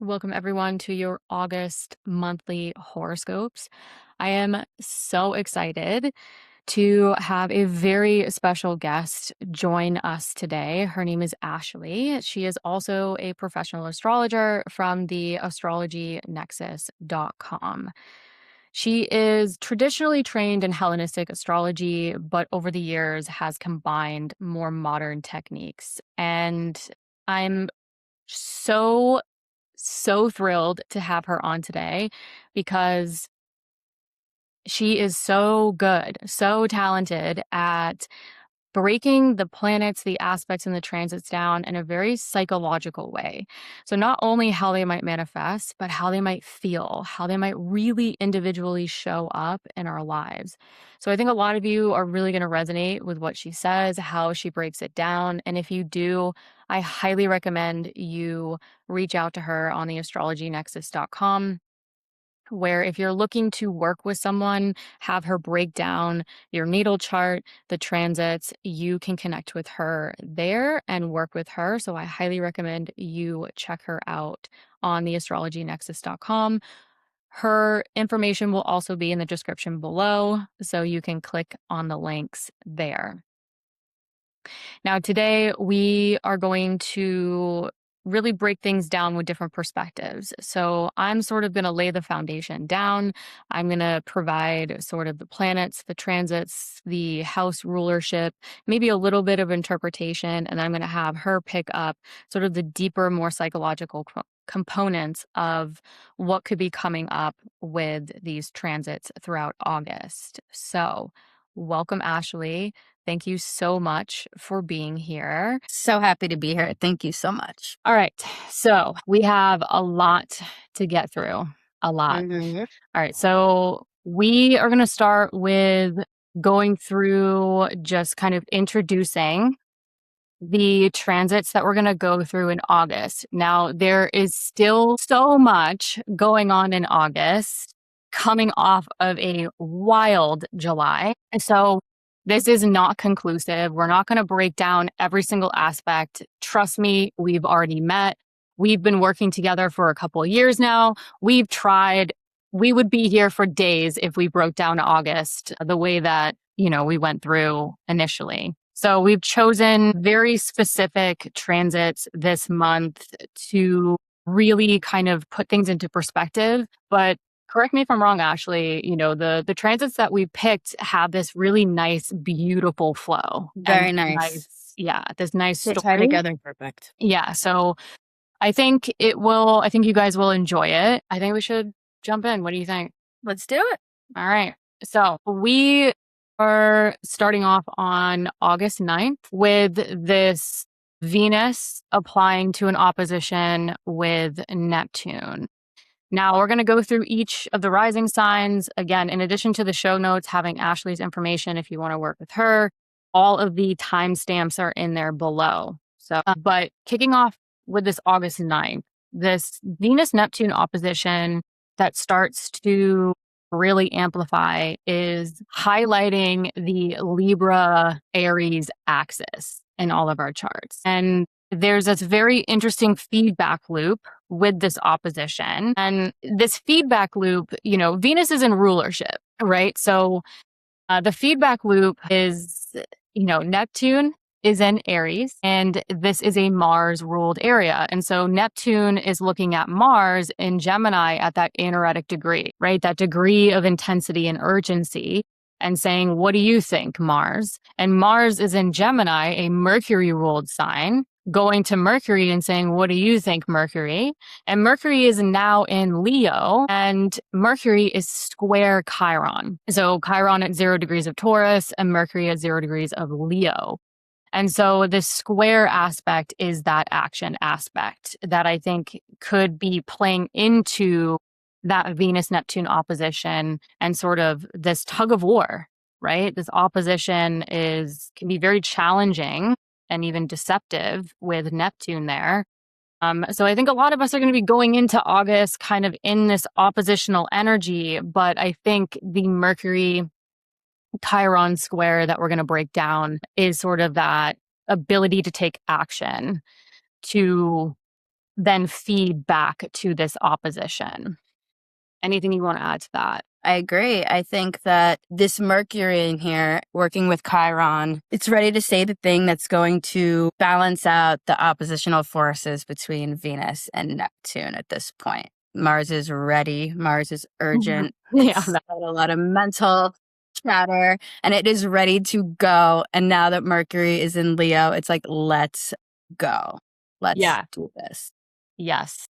Welcome everyone to your August monthly horoscopes. I am so excited to have a very special guest join us today. Her name is Ashlee. She is also a professional astrologer from the astrologynexus.com. She is traditionally trained in Hellenistic astrology, but over the years has combined more modern techniques. And I'm so thrilled to have her on today because she is so good, so talented at breaking the planets, the aspects, and the transits down in a very psychological way. So, not only how they might manifest, but how they might feel, how they might really individually show up in our lives. So, I think a lot of you are really going to resonate with what she says, how she breaks it down. And if you do, I highly recommend you reach out to her on the astrologynexus.com, where if you're looking to work with someone, have her break down your natal chart, the transits, you can connect with her there and work with her. So I highly recommend you check her out on the astrologynexus.com. Her information will also be in the description below, so you can click on the links there. Now, today we are going to really break things down with different perspectives. So I'm sort of going to lay the foundation down. I'm going to provide sort of the planets, the transits, the house rulership, maybe a little bit of interpretation, and then I'm going to have her pick up sort of the deeper, more psychological components of what could be coming up with these transits throughout August. So welcome, Ashlee. Thank you so much for being here. So happy to be here. Thank you so much. All right. So we have a lot to get through. A lot. Mhm. All right. So we are going to start with going through just kind of introducing the transits that we're going to go through in August. Now, there is still so much going on in August, coming off of a wild July. And so this is not conclusive. We're not going to break down every single aspect. Trust me, we've already met. We've been working together for a couple of years now. We've tried. We would be here for days if we broke down August the way that, we went through initially. So we've chosen very specific transits this month to really kind of put things into perspective. But correct me if I'm wrong, Ashlee, the transits that we picked have this really nice, beautiful flow. Very nice. This nice They story. tie together perfect. Yeah. So I think you guys will enjoy it. I think we should jump in. What do you think? Let's do it. All right. So we are starting off on August 9th with this Venus applying to an opposition with Neptune. Now we're going to go through each of the rising signs. Again, in addition to the show notes, having Ashlee's information if you want to work with her, all of the timestamps are in there below. So, but kicking off with this August 9th, this Venus-Neptune opposition that starts to really amplify is highlighting the Libra Aries axis in all of our charts. And there's this very interesting feedback loop with this opposition. And this feedback loop, Venus is in rulership, right? So the feedback loop is, Neptune is in Aries, and this is a Mars ruled area. And so Neptune is looking at Mars in Gemini at that anaretic degree, right? That degree of intensity and urgency, and saying, what do you think, Mars? And Mars is in Gemini, a Mercury ruled sign, going to Mercury and saying, what do you think, Mercury? And Mercury is now in Leo, and Mercury is square Chiron. So Chiron at 0 degrees of Taurus and Mercury at 0 degrees of Leo. And so the square aspect is that action aspect that I think could be playing into that Venus-Neptune opposition and sort of this tug of war, right? This opposition can be very challenging and even deceptive with Neptune there. So I think a lot of us are going to be going into August kind of in this oppositional energy, but I think the Mercury Chiron square that we're going to break down is sort of that ability to take action, to then feed back to this opposition. Anything you want to add to that? I agree. I think that this Mercury in here, working with Chiron, it's ready to say the thing that's going to balance out the oppositional forces between Venus and Neptune at this point. Mars is ready. Mars is urgent. Yeah, It's got a lot of mental chatter and it is ready to go. And now that Mercury is in Leo, it's like, let's go. Let's do this. Yes.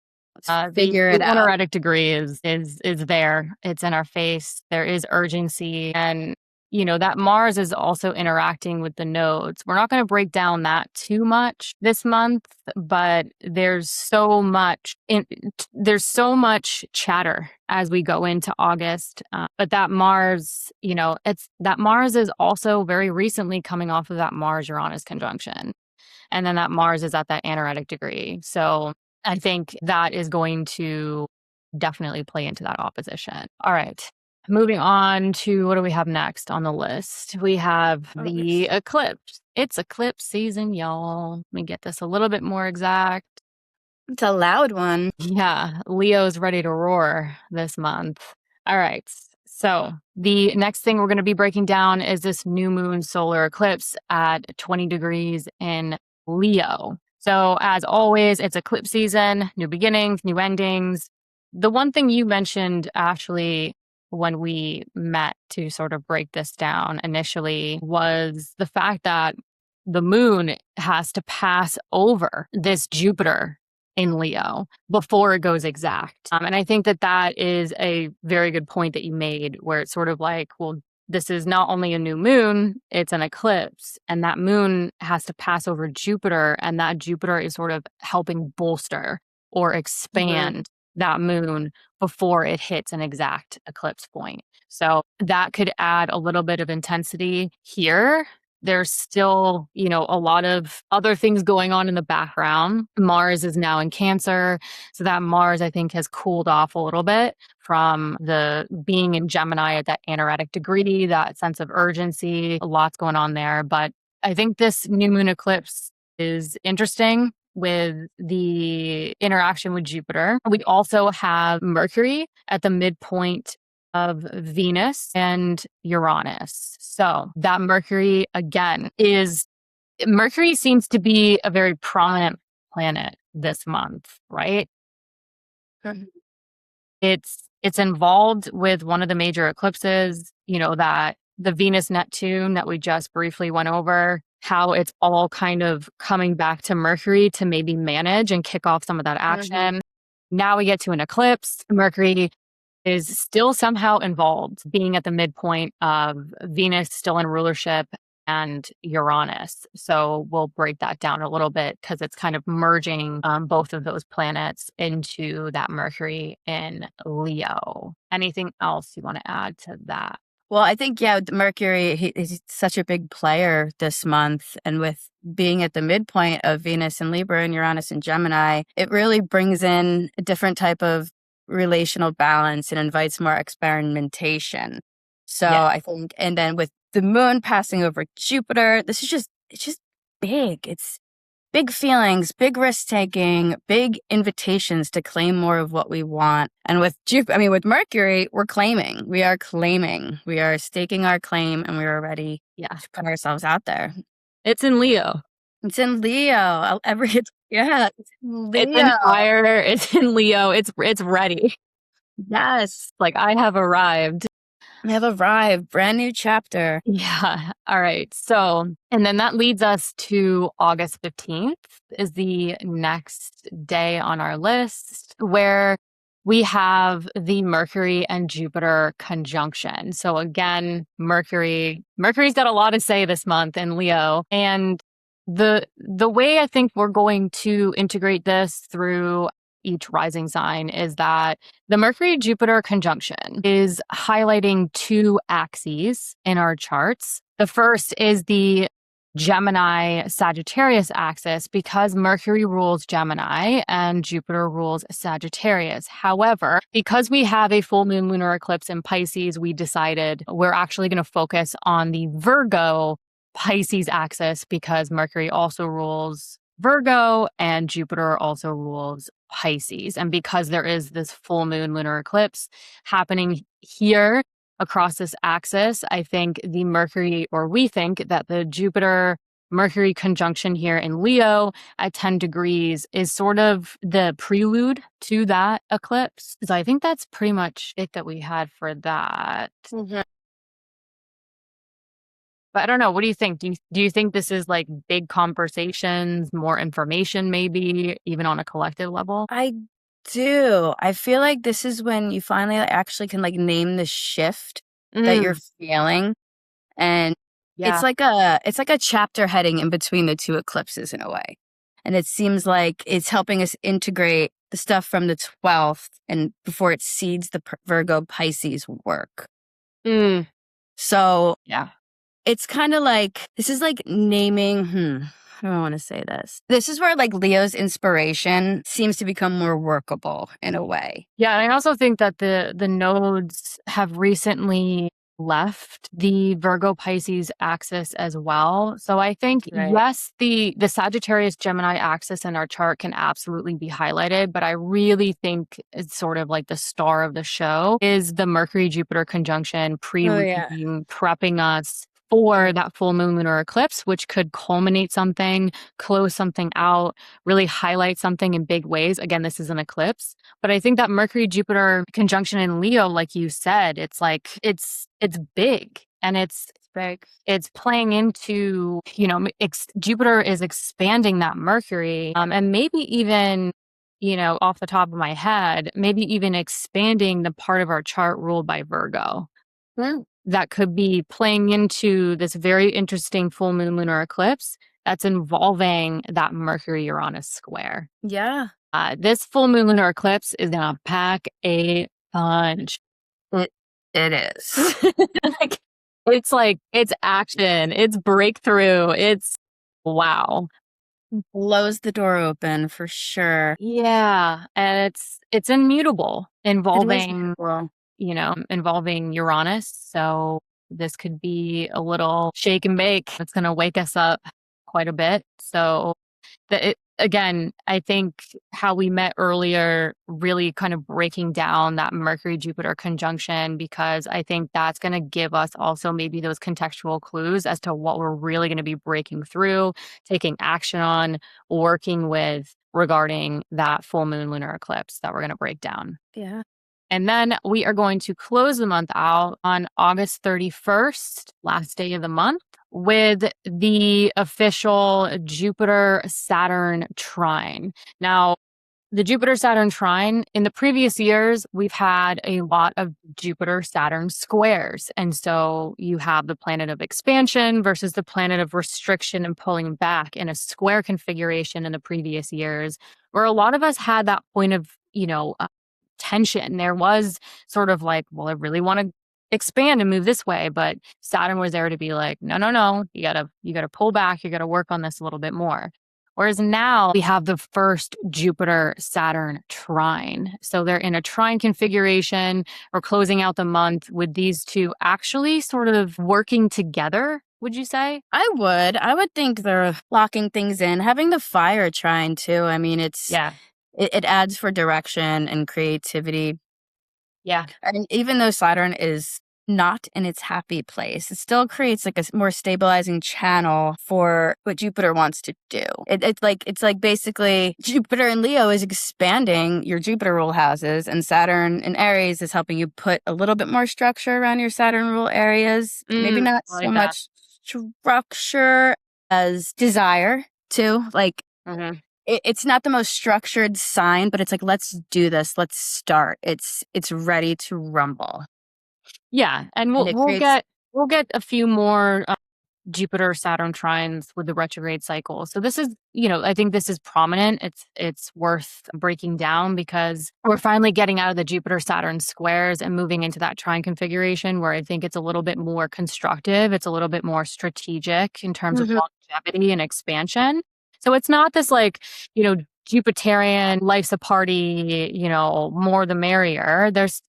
Figure it out. The energetic degree is there. It's in our face. There is urgency. And, you know, that Mars is also interacting with the nodes. We're not going to break down that too much this month, but there's so much chatter as we go into August. But that Mars, you know, that Mars is also very recently coming off of that Mars-Uranus conjunction. And then that Mars is at that aneretic degree. So I think that is going to definitely play into that opposition. All right. Moving on to what do we have next on the list? We have the eclipse. It's eclipse season, y'all. Let me get this a little bit more exact. It's a loud one. Yeah. Leo's ready to roar this month. All right. So the next thing we're going to be breaking down is this new moon solar eclipse at 20 degrees in Leo. So as always, it's eclipse season, new beginnings, new endings. The one thing you mentioned, Ashlee, when we met to sort of break this down initially was the fact that the moon has to pass over this Jupiter in Leo before it goes exact. And I think that that is a very good point that you made, where it's sort of like, well, this is not only a new moon, it's an eclipse. And that moon has to pass over Jupiter. And that Jupiter is sort of helping bolster or expand that moon before it hits an exact eclipse point. So that could add a little bit of intensity here. There's still, you know, a lot of other things going on in the background. Mars is now in Cancer. So that Mars, I think, has cooled off a little bit from the being in Gemini at that aneretic degree, that sense of urgency, a lot's going on there. But I think this new moon eclipse is interesting with the interaction with Jupiter. We also have Mercury at the midpoint of Venus and Uranus. So that Mercury, again, Mercury seems to be a very prominent planet this month, right? It's involved with one of the major eclipses, you know, that the Venus Neptune that we just briefly went over, how it's all kind of coming back to Mercury to maybe manage and kick off some of that action. Now we get to an eclipse. Mercury is still somehow involved, being at the midpoint of Venus still in rulership and Uranus. So we'll break that down a little bit because it's kind of merging both of those planets into that Mercury in Leo. Anything else you want to add to that? Well, I think, Mercury is such a big player this month. And with being at the midpoint of Venus and Libra and Uranus and Gemini, it really brings in a different type of relational balance and invites more experimentation. So I think, and then with the moon passing over Jupiter, it's just big. It's big feelings, big risk taking, big invitations to claim more of what we want. And with with Mercury, we're claiming. We are claiming. We are staking our claim, and we are ready to put ourselves out there. It's in Leo. It's in Leo. It's Leo. It's in fire. It's in Leo. It's ready. Yes. Like, I have arrived. I have arrived. Brand new chapter. Yeah. All right. So, and then that leads us to August 15th is the next day on our list, where we have the Mercury and Jupiter conjunction. So again, Mercury's got a lot to say this month in Leo. And the way I think we're going to integrate this through each rising sign is that the Mercury-Jupiter conjunction is highlighting two axes in our charts. The first is the Gemini-Sagittarius axis, because Mercury rules Gemini and Jupiter rules Sagittarius. However, because we have a full moon lunar eclipse in Pisces, we decided we're actually going to focus on the Virgo Pisces axis, because Mercury also rules Virgo, and Jupiter also rules Pisces. And because there is this full moon lunar eclipse happening here across this axis, I think we think that the Jupiter Mercury conjunction here in Leo at 10 degrees is sort of the prelude to that eclipse. So I think that's pretty much it that we had for that. Mhm. But I don't know. What do you think? Do you think this is like big conversations, more information, maybe even on a collective level? I do. I feel like this is when you finally actually can like name the shift that you're feeling. And Yeah. it's like a chapter heading in between the two eclipses in a way. And it seems like it's helping us integrate the stuff from the 12th and before it seeds the Virgo Pisces work. So Yeah. it's kind of like, this is like naming, how do I want to say this? This is where like Leo's inspiration seems to become more workable in a way. Yeah, and I also think that the nodes have recently left the Virgo Pisces axis as well. So I think Right. yes, the Sagittarius Gemini axis in our chart can absolutely be highlighted, but I really think it's sort of like the star of the show is the Mercury Jupiter conjunction preluding, prepping us for that full moon lunar eclipse, which could culminate something, close something out, really highlight something in big ways. Again, this is an eclipse. But I think that Mercury Jupiter conjunction in Leo, like you said, it's like it's big and it's Big. it's playing into, Jupiter is expanding that Mercury, and maybe even, off the top of my head, maybe even expanding the part of our chart ruled by Virgo. That could be playing into this very interesting full moon lunar eclipse that's involving that Mercury Uranus square. Yeah. This full moon lunar eclipse is gonna pack a punch. It is. It's action, it's breakthrough, it's wow. Blows the door open for sure. Yeah, and it's immutable, involving Well, involving Uranus. So this could be a little shake and bake. It's gonna wake us up quite a bit. So again, I think how we met earlier, really kind of breaking down that Mercury Jupiter conjunction, because I think that's going to give us also maybe those contextual clues as to what we're really going to be breaking through, taking action on, working with regarding that full moon lunar eclipse that we're going to break down. yeah. And then we are going to close the month out on August 31st, last day of the month, with the official Jupiter Saturn trine. Now, the Jupiter Saturn trine, in the previous years, we've had a lot of Jupiter Saturn squares. And so you have the planet of expansion versus the planet of restriction and pulling back in a square configuration in the previous years, where a lot of us had that point of, tension. There was sort of like, well, I really want to expand and move this way, but Saturn was there to be like, no, you gotta pull back, you gotta work on this a little bit more. Whereas now we have the first Jupiter Saturn trine. So they're in a trine configuration. We're closing out the month with these two actually sort of working together, would you say? I would think they're locking things in. Having the fire trine too. I mean, it adds for direction and creativity. Yeah. And even though Saturn is not in its happy place, it still creates like a more stabilizing channel for what Jupiter wants to do. It's like basically Jupiter in Leo is expanding your Jupiter rule houses, and Saturn in Aries is helping you put a little bit more structure around your Saturn rule areas. Maybe not so much structure as desire too. Like, it's not the most structured sign, but it's like, let's do this. Let's start. It's ready to rumble. Yeah, and we'll get a few more Jupiter Saturn trines with the retrograde cycle. So this is, I think this is prominent. It's worth breaking down because we're finally getting out of the Jupiter Saturn squares and moving into that trine configuration where I think it's a little bit more constructive. It's a little bit more strategic in terms of longevity and expansion. So it's not this like, Jupiterian life's a party, more the merrier. There's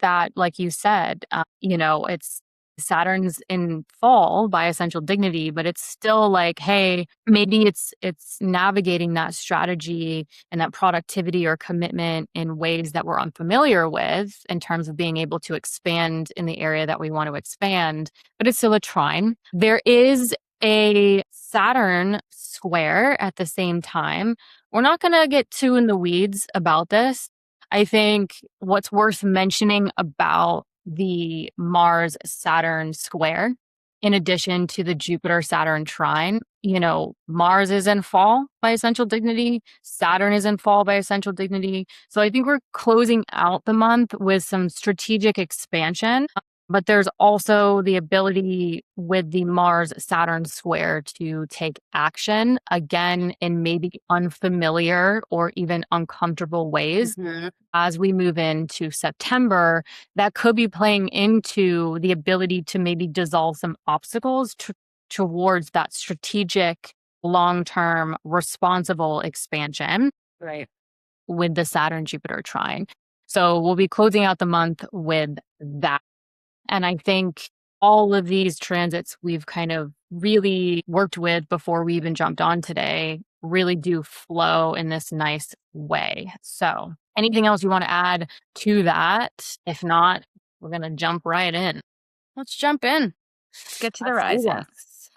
that, like you said, it's Saturn's in fall by essential dignity, but it's still like, hey, maybe it's navigating that strategy and that productivity or commitment in ways that we're unfamiliar with in terms of being able to expand in the area that we want to expand, but it's still a trine. There is a Saturn square at the same time. We're not going to get too in the weeds about this. I think what's worth mentioning about the Mars Saturn square, in addition to the Jupiter Saturn trine, Mars is in fall by essential dignity, Saturn is in fall by essential dignity. So I think we're closing out the month with some strategic expansion. But there's also the ability with the Mars Saturn square to take action again in maybe unfamiliar or even uncomfortable ways. As we move into September, that could be playing into the ability to maybe dissolve some obstacles towards that strategic, long-term, responsible expansion. Right. With the Saturn Jupiter trine. So we'll be closing out the month with that. And I think all of these transits we've kind of really worked with before we even jumped on today really do flow in this nice way. So anything else you want to add to that? If not, we're going to jump right in. Let's jump in. Let's get to the risings.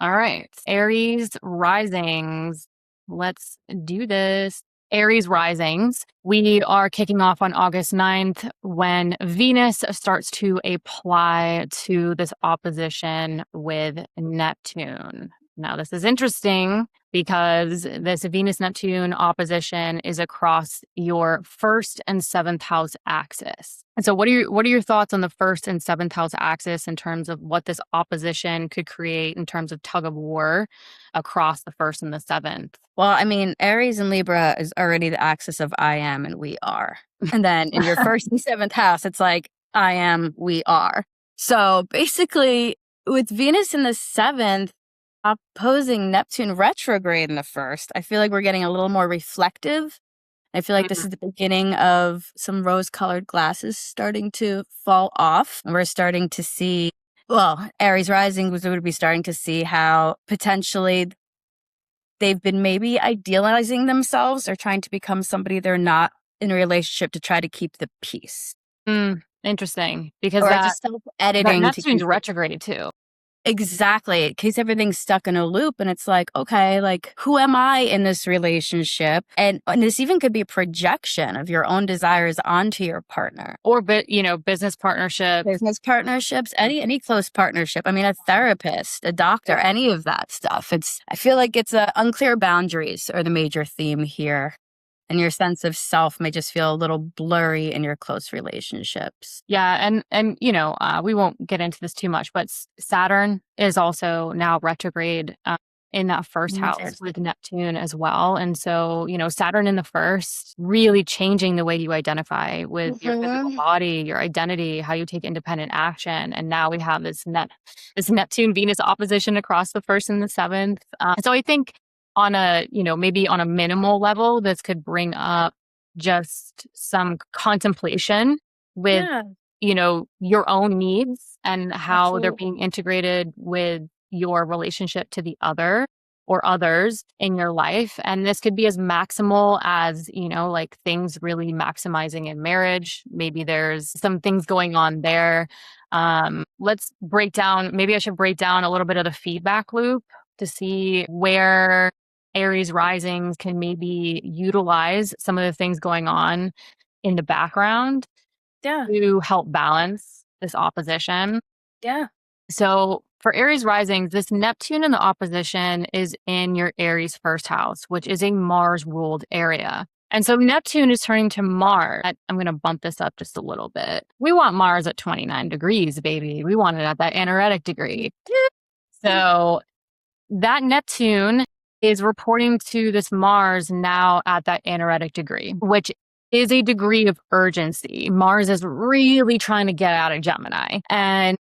All right. Aries risings. Let's do this. Aries risings. We are kicking off on August 9th when Venus starts to apply to this opposition with Neptune. Now, this is interesting because this Venus-Neptune opposition is across your first and seventh house axis. And so what are your thoughts on the first and seventh house axis in terms of what this opposition could create in terms of tug of war across the first and the seventh? Well, I mean, Aries and Libra is already the axis of I am and we are. And then in your first and seventh house, it's like I am, we are. So basically, with Venus in the seventh, opposing Neptune retrograde in the first, I feel like we're getting a little more reflective. I feel like this is the beginning of some rose-colored glasses starting to fall off. And we're starting to see, Aries Rising would be starting to see how potentially they've been maybe idealizing themselves or trying to become somebody they're not in a relationship to try to keep the peace. Interesting. Because or that just self-editing. Neptune's retrograde too. Exactly. In case everything's stuck in a loop and it's like, okay, like who am I in this relationship? And this even could be a projection of your own desires onto your partner. Or, business partnerships. Any close partnership. I mean, a therapist, a doctor, any of that stuff. I feel like it's unclear boundaries are the major theme here. And your sense of self may just feel a little blurry in your close relationships. Yeah. And we won't get into this too much, but Saturn is also now retrograde in that first house with Neptune as well. And so, Saturn in the first, really changing the way you identify with your physical body, your identity, how you take independent action. And now we have this Neptune-Venus opposition across the first and the seventh. So I think on a, maybe on a minimal level, this could bring up just some contemplation with, your own needs and how they're being integrated with your relationship to the other or others in your life. And this could be as maximal as, like things really maximizing in marriage. Maybe there's some things going on there. Let's break down, maybe I should break down a little bit of the feedback loop to see where Aries risings can maybe utilize some of the things going on in the background to help balance this opposition. Yeah. So for Aries risings, this Neptune in the opposition is in your Aries first house, which is a Mars ruled area. And so Neptune is turning to Mars. I'm going to bump this up just a little bit. We want Mars at 29 degrees, baby. We want it at that anaretic degree. So that Neptune is reporting to this Mars now at that anaretic degree, which is a degree of urgency. Mars is really trying to get out of Gemini. And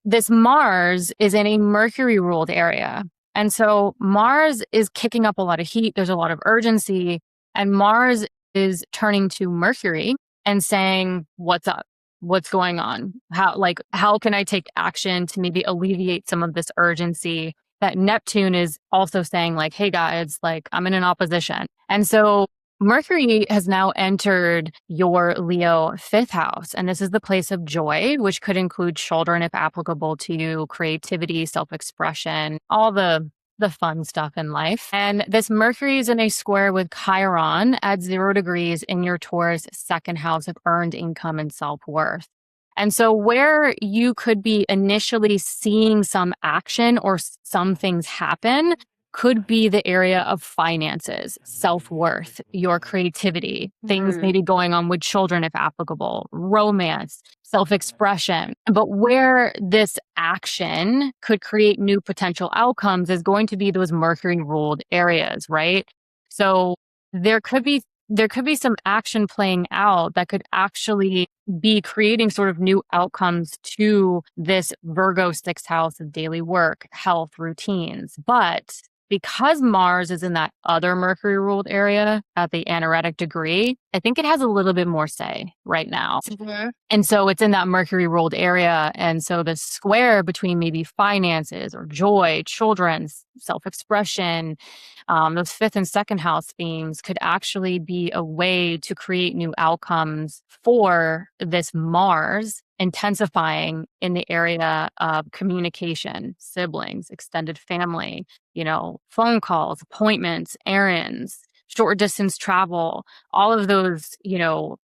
this Mars is in a Mercury ruled area. And so Mars is kicking up a lot of heat. There's a lot of urgency. And Mars is turning to Mercury and saying, what's up? what's going on? How can I take action to maybe alleviate some of this urgency? That Neptune is also saying like, hey guys, like I'm in an opposition. And so Mercury has now entered your Leo fifth house, and this is the place of joy, which could include children if applicable to you, creativity, self-expression, all the fun stuff in life. And this Mercury is in a square with Chiron at 0 degrees in your Taurus second house of earned income and self-worth. And so where you could be initially seeing some action or some things happen could be the area of finances, self-worth, your creativity, things maybe going on with children if applicable, romance, self-expression. But where this action could create new potential outcomes is going to be those Mercury ruled areas, right? So there could be some action playing out that could actually be creating sort of new outcomes to this Virgo sixth house of daily work, health, routines. But because Mars is in that other Mercury ruled area at the anaretic degree, I think it has a little bit more say right now. And so it's in that Mercury ruled area. And so the square between maybe finances or joy, children's self-expression, those fifth and second house themes could actually be a way to create new outcomes for this Mars intensifying in the area of communication, siblings, extended family, phone calls, appointments, errands, short distance travel, all of those,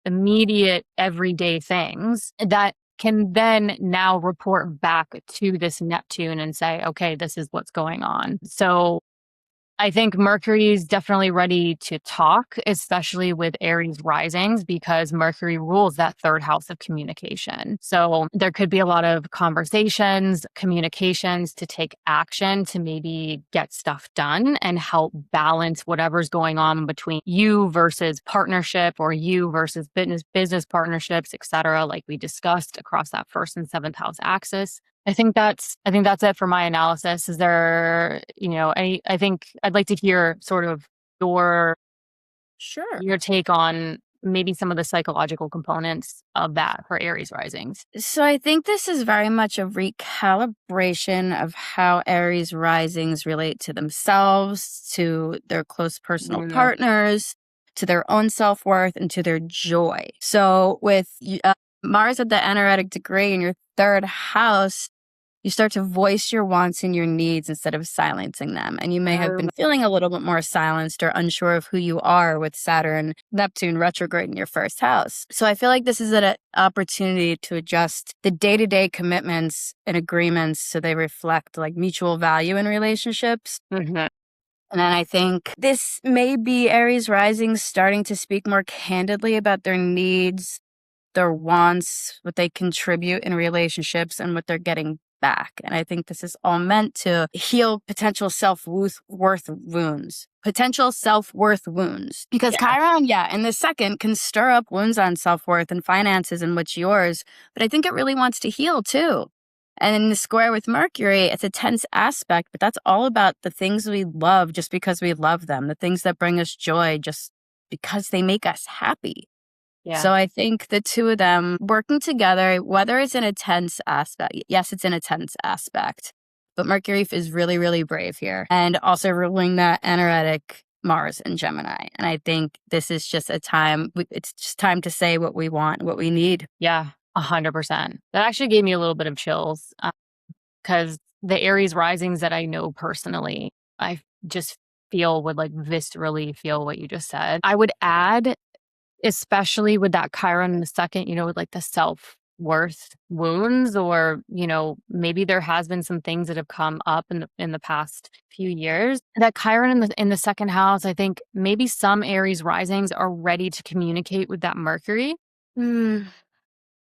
immediate everyday things that can then now report back to this Neptune and say, okay, this is what's going on. So I think Mercury is definitely ready to talk, especially with Aries risings, because Mercury rules that third house of communication. So there could be a lot of conversations, communications to take action to maybe get stuff done and help balance whatever's going on between you versus partnership or you versus business partnerships, etc., like we discussed across that first and seventh house axis. I think that's it for my analysis. Is there, I think I'd like to hear sort of your take on maybe some of the psychological components of that for Aries risings. So I think this is very much a recalibration of how Aries risings relate to themselves, to their close personal partners, to their own self-worth, and to their joy. So with Mars at the anaretic degree in your third house, you start to voice your wants and your needs instead of silencing them. And you may have been feeling a little bit more silenced or unsure of who you are with Saturn, Neptune retrograde in your first house. So I feel like this is an opportunity to adjust the day-to-day commitments and agreements so they reflect like mutual value in relationships. And then I think this may be Aries rising starting to speak more candidly about their needs, their wants, what they contribute in relationships, and what they're getting back. And I think this is all meant to heal potential self-worth wounds. Because Chiron, in the second can stir up wounds on self-worth and finances and what's yours. But I think it really wants to heal too. And in the square with Mercury, it's a tense aspect, but that's all about the things we love just because we love them, the things that bring us joy just because they make us happy. So I think the two of them working together, whether it's in a tense aspect, yes, it's in a tense aspect, but Mercury is really, really brave here and also ruling that anaretic Mars and Gemini. And I think this is just it's just time to say what we want, what we need. Yeah, 100%. That actually gave me a little bit of chills because the Aries risings that I know personally, I just would like viscerally feel what you just said. I would add, especially with that Chiron in the second, with like the self-worth wounds, or, maybe there has been some things that have come up in the past few years. That Chiron in the second house, I think maybe some Aries risings are ready to communicate with that Mercury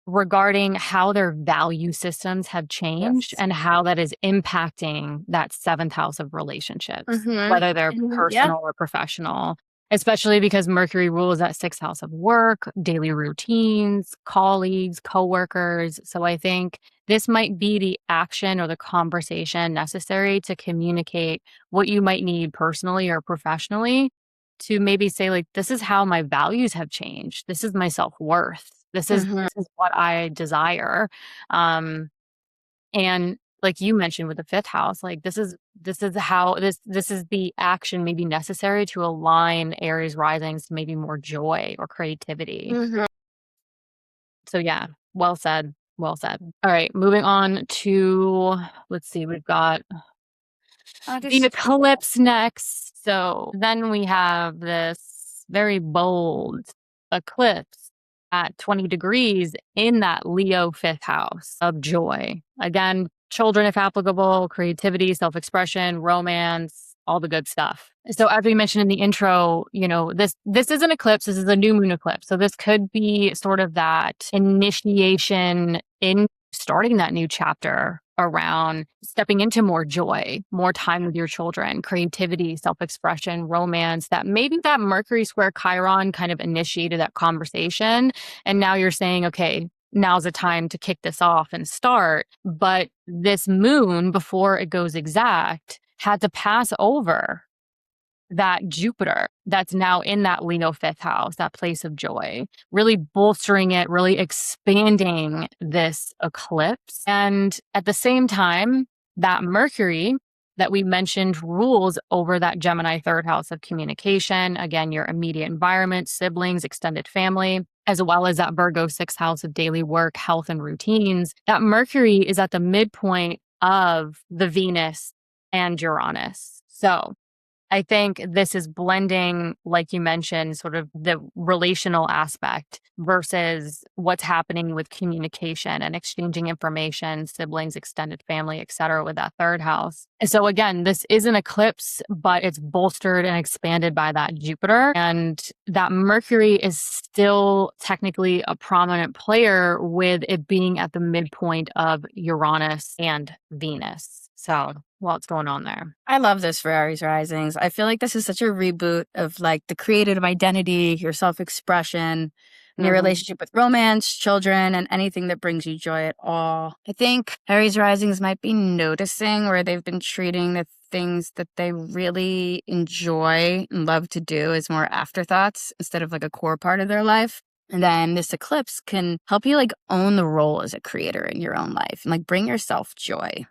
regarding how their value systems have changed and how that is impacting that seventh house of relationships, whether they're personal or professional. Especially because Mercury rules that sixth house of work, daily routines, colleagues, coworkers. So I think this might be the action or the conversation necessary to communicate what you might need personally or professionally to maybe say like, this is how my values have changed. This is my self-worth. This is what I desire. And like you mentioned with the fifth house, like this is how this is the action maybe necessary to align Aries risings to maybe more joy or creativity. So yeah, well said. Well said. All right, moving on to, let's see, we've got the eclipse next. So then we have this very bold eclipse at 20 degrees in that Leo fifth house of joy. Again, children, if applicable, creativity, self expression, romance, all the good stuff. So as we mentioned in the intro, this is an eclipse. This is a new moon eclipse. So this could be sort of that initiation in starting that new chapter around stepping into more joy, more time with your children, creativity, self-expression, romance, that maybe that Mercury square Chiron kind of initiated that conversation. And now you're saying, okay, now's the time to kick this off and start. But this moon, before it goes exact, had to pass over that Jupiter that's now in that Leo fifth house, that place of joy, really bolstering it, really expanding this eclipse. And at the same time, that Mercury that we mentioned rules over that Gemini third house of communication. Again, your immediate environment, siblings, extended family, as well as that Virgo sixth house of daily work, health, and routines. That Mercury is at the midpoint of the Venus and Uranus. So I think this is blending, like you mentioned, sort of the relational aspect versus what's happening with communication and exchanging information, siblings, extended family, et cetera, with that third house. And so again, this is an eclipse, but it's bolstered and expanded by that Jupiter. And that Mercury is still technically a prominent player with it being at the midpoint of Uranus and Venus. So lots going on there. I love this for Aries risings. I feel like this is such a reboot of like the creative identity, your self-expression, and your relationship with romance, children, and anything that brings you joy at all. I think Aries risings might be noticing where they've been treating the things that they really enjoy and love to do as more afterthoughts instead of like a core part of their life. And then this eclipse can help you like own the role as a creator in your own life and like bring yourself joy.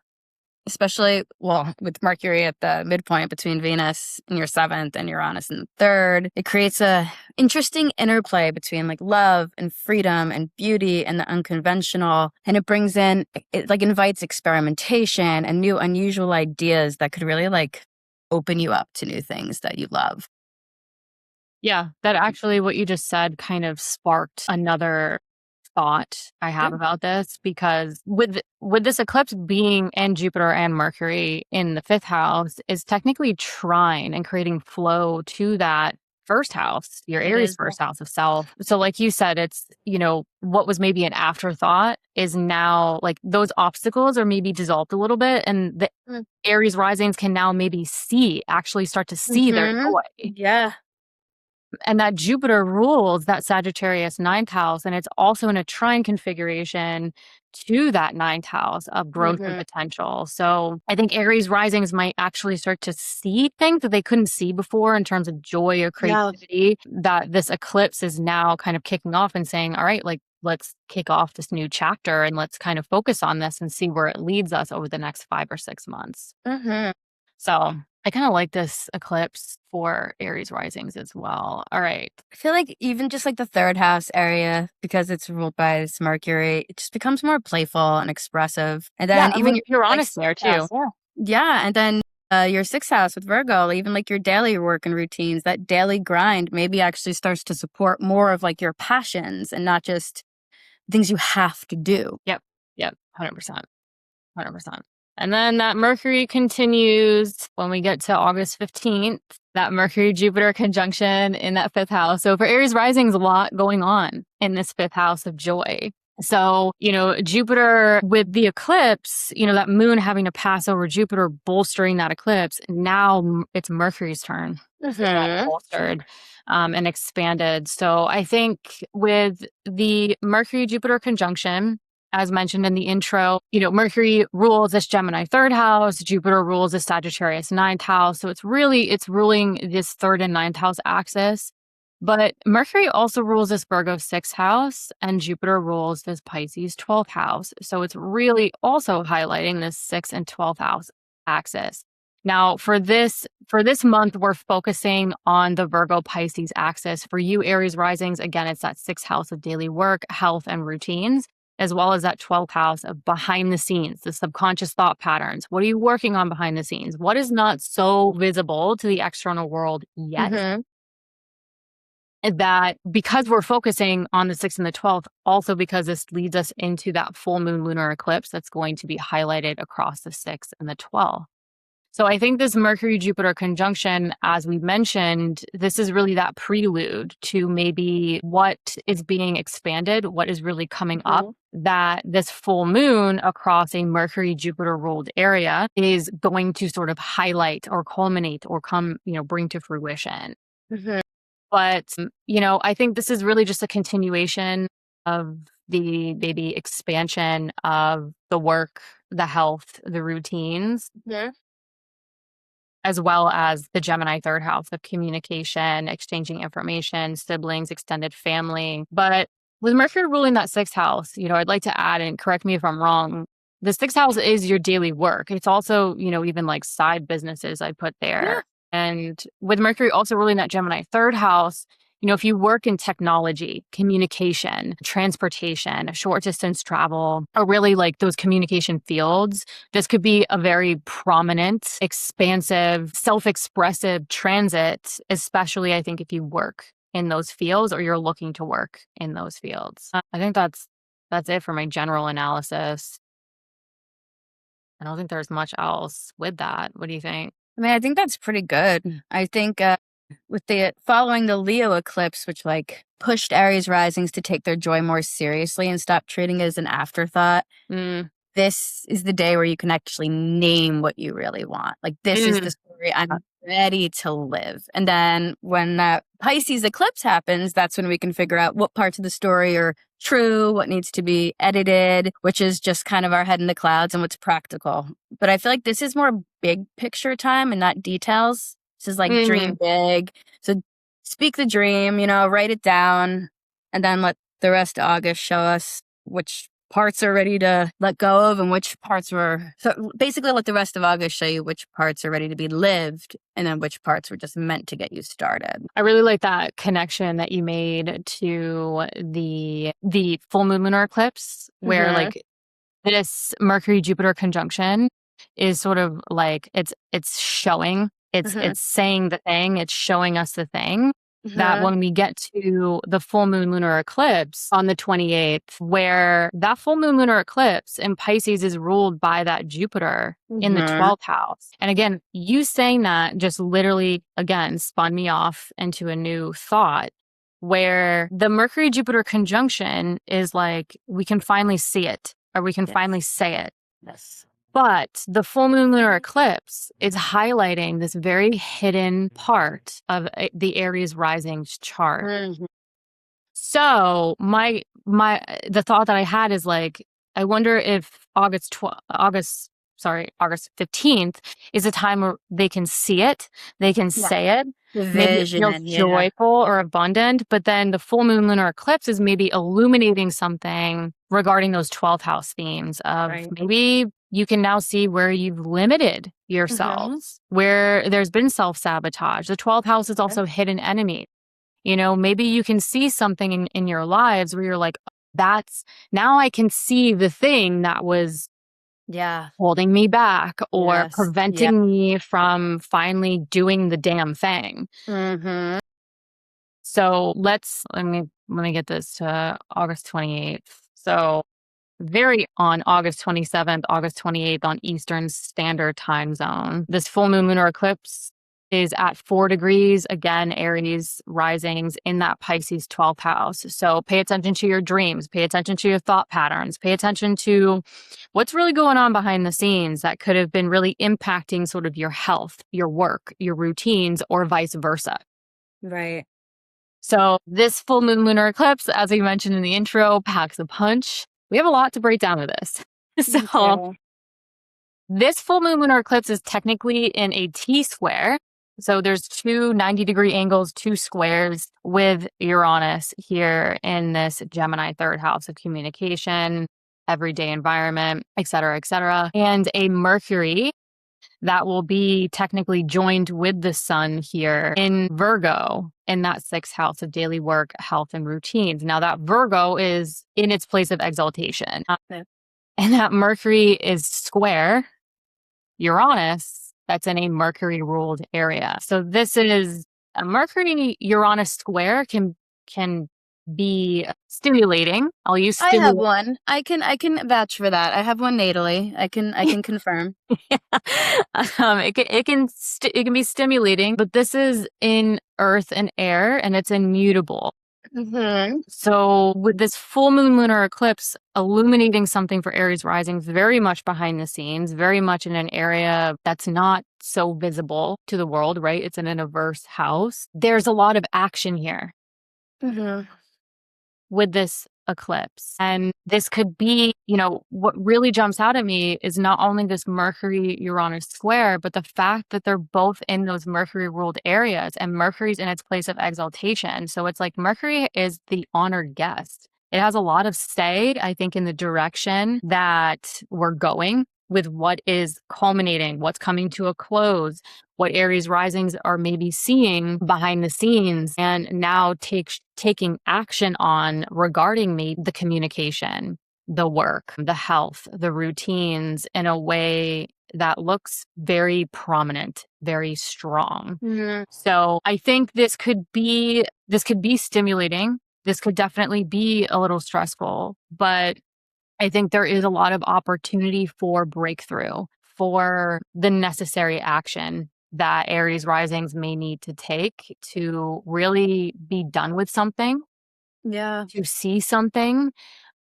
Especially, well, with Mercury at the midpoint between Venus in your seventh and Uranus in the third, it creates a interesting interplay between like love and freedom and beauty and the unconventional. And it brings in, it like invites experimentation and new unusual ideas that could really like open you up to new things that you love. Yeah, that actually what you just said kind of sparked another thought I have about this, because with this eclipse being and Jupiter and Mercury in the fifth house is technically trine and creating flow to that first house, your Aries first house of self. So like you said, it's, what was maybe an afterthought is now like those obstacles are maybe dissolved a little bit, and the Aries risings can now maybe actually start to see their joy. Yeah. And that Jupiter rules that Sagittarius ninth house, and it's also in a trine configuration to that ninth house of growth and potential. So I think Aries risings might actually start to see things that they couldn't see before in terms of joy or creativity, that this eclipse is now kind of kicking off and saying, all right, like, let's kick off this new chapter and let's kind of focus on this and see where it leads us over the next 5 or 6 months. So I kind of like this eclipse for Aries risings as well. All right. I feel like even just like the third house area, because it's ruled by this Mercury, it just becomes more playful and expressive. And then even you're honest there too. Yeah. And then your sixth house with Virgo, even like your daily work and routines, that daily grind maybe actually starts to support more of like your passions and not just things you have to do. Yep. 100%. And then that Mercury continues when we get to August 15th, that Mercury-Jupiter conjunction in that fifth house. So for Aries rising, a lot going on in this fifth house of joy. So, Jupiter with the eclipse, that moon having to pass over Jupiter, bolstering that eclipse. Now it's Mercury's turn. Bolstered and expanded. So I think with the Mercury-Jupiter conjunction, as mentioned in the intro, Mercury rules this Gemini third house, Jupiter rules this Sagittarius ninth house. So it's ruling this third and ninth house axis. But Mercury also rules this Virgo 6th house, and Jupiter rules this Pisces 12th house. So it's really also highlighting this 6th and 12th house axis. Now, for this month, we're focusing on the Virgo Pisces axis. For you, Aries risings, again, it's that 6th house of daily work, health, and routines, as well as that 12th house of behind the scenes, the subconscious thought patterns. What are you working on behind the scenes? What is not so visible to the external world yet? Mm-hmm. That because we're focusing on the 6th and the 12th, also because this leads us into that full moon lunar eclipse that's going to be highlighted across the 6th and the 12th. So I think this Mercury-Jupiter conjunction, as we mentioned, this is really that prelude to maybe what is being expanded, what is really coming up, that this full moon across a Mercury-Jupiter ruled area is going to sort of highlight or culminate or bring to fruition. But, I think this is really just a continuation of the maybe expansion of the work, the health, the routines, as well as the Gemini 3rd house of communication, exchanging information, siblings, extended family. But with Mercury ruling that 6th house, I'd like to add, and correct me if I'm wrong, the 6th house is your daily work. It's also, even like side businesses I put there. Yeah. And with Mercury also ruling that Gemini 3rd house, if you work in technology, communication, transportation, short distance travel, or really like those communication fields, this could be a very prominent, expansive, self-expressive transit, especially I think if you work in those fields or you're looking to work in those fields. I think that's it for my general analysis. I don't think there's much else with that. What do you think? I mean, I think that's pretty good. I think with following the Leo eclipse, which pushed Aries risings to take their joy more seriously and stop treating it as an afterthought, this is the day where you can actually name what you really want. This is the story I'm ready to live. And then when that Pisces eclipse happens, that's when we can figure out what parts of the story are true, what needs to be edited, which is just kind of our head in the clouds, and what's practical. But I feel like this is more big picture time and not details. This is dream big. So speak the dream, write it down, and then let the rest of August show us which parts are ready to let go of and which parts were. So basically let the rest of August show you which parts are ready to be lived and then which parts were just meant to get you started. I really like that connection that you made to the full moon lunar eclipse, where this Mercury-Jupiter conjunction is sort of it's showing, it's saying the thing, it's showing us the thing. That when we get to the full moon lunar eclipse on the 28th, where that full moon lunar eclipse in Pisces is ruled by that Jupiter in the 12th house. And again, you saying that just literally, again, spun me off into a new thought, where the Mercury-Jupiter conjunction is we can finally see it, or we can finally say it. Yes. But the full moon lunar eclipse is highlighting this very hidden part of the Aries Rising's chart. So the thought that I had is I wonder if August 15th is a time where they can see it, they can say it, maybe it feels joyful or abundant, but then the full moon lunar eclipse is maybe illuminating something regarding those 12th house themes of maybe you can now see where you've limited yourselves, where there's been self-sabotage. The 12th house is also hidden enemy. Maybe you can see something in your lives where you're now I can see the thing that was holding me back or preventing me from finally doing the damn thing. So let me get this to August 28th. So on August 27th, August 28th on Eastern Standard Time Zone, this full moon lunar eclipse is at 4 degrees, again, Aries risings in that Pisces 12th house. So pay attention to your dreams, pay attention to your thought patterns, pay attention to what's really going on behind the scenes that could have been really impacting sort of your health, your work, your routines, or vice versa. Right. So this full moon lunar eclipse, as we mentioned in the intro, packs a punch. We have a lot to break down with this. So this full moon lunar eclipse is technically in a T-square. So there's two 90-degree angles, two squares with Uranus here in this Gemini third house of communication, everyday environment, et cetera, and a Mercury that will be technically joined with the sun here in Virgo in that sixth house of daily work, health, and routines. Now, that Virgo is in its place of exaltation, and that Mercury is square Uranus that's in a Mercury ruled area. So this is a Mercury Uranus square can be stimulating. I'll use I have one. I can vouch for that. I have one natally. I can confirm. It can be stimulating, but this is in earth and air, and it's immutable. So with this full moon lunar eclipse illuminating something for Aries rising, very much behind the scenes, very much in an area that's not so visible to the world, right? It's in an averse house. There's a lot of action here with this eclipse. And this could be, what really jumps out at me is not only this Mercury Uranus square, but the fact that they're both in those Mercury ruled areas and Mercury's in its place of exaltation. So it's like Mercury is the honored guest. It has a lot of say, I think, in the direction that we're going with what is culminating, what's coming to a close, what Aries risings are maybe seeing behind the scenes and now taking action on regarding maybe the communication, the work, the health, the routines in a way that looks very prominent, very strong. So I think this could be stimulating. This could definitely be a little stressful, but I think there is a lot of opportunity for breakthrough, for the necessary action that Aries risings may need to take to really be done with something, to see something,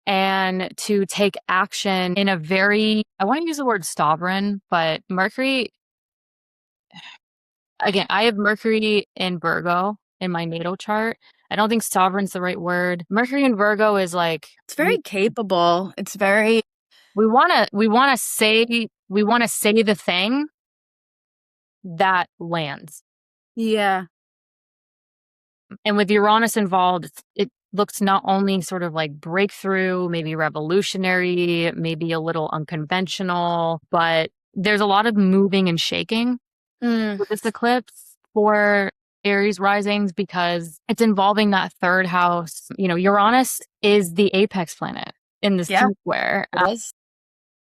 and to take action in a very, I want to use the word sovereign, but Mercury, again, I have Mercury in Virgo in my natal chart. I don't think sovereign's the right word. Mercury in Virgo is like, it's very capable. It's very, we want to say the thing that lands. Yeah. And with Uranus involved, it looks not only sort of like breakthrough, maybe revolutionary, maybe a little unconventional, but there's a lot of moving and shaking with this eclipse for Aries risings because it's involving that third house. Uranus is the apex planet in this square.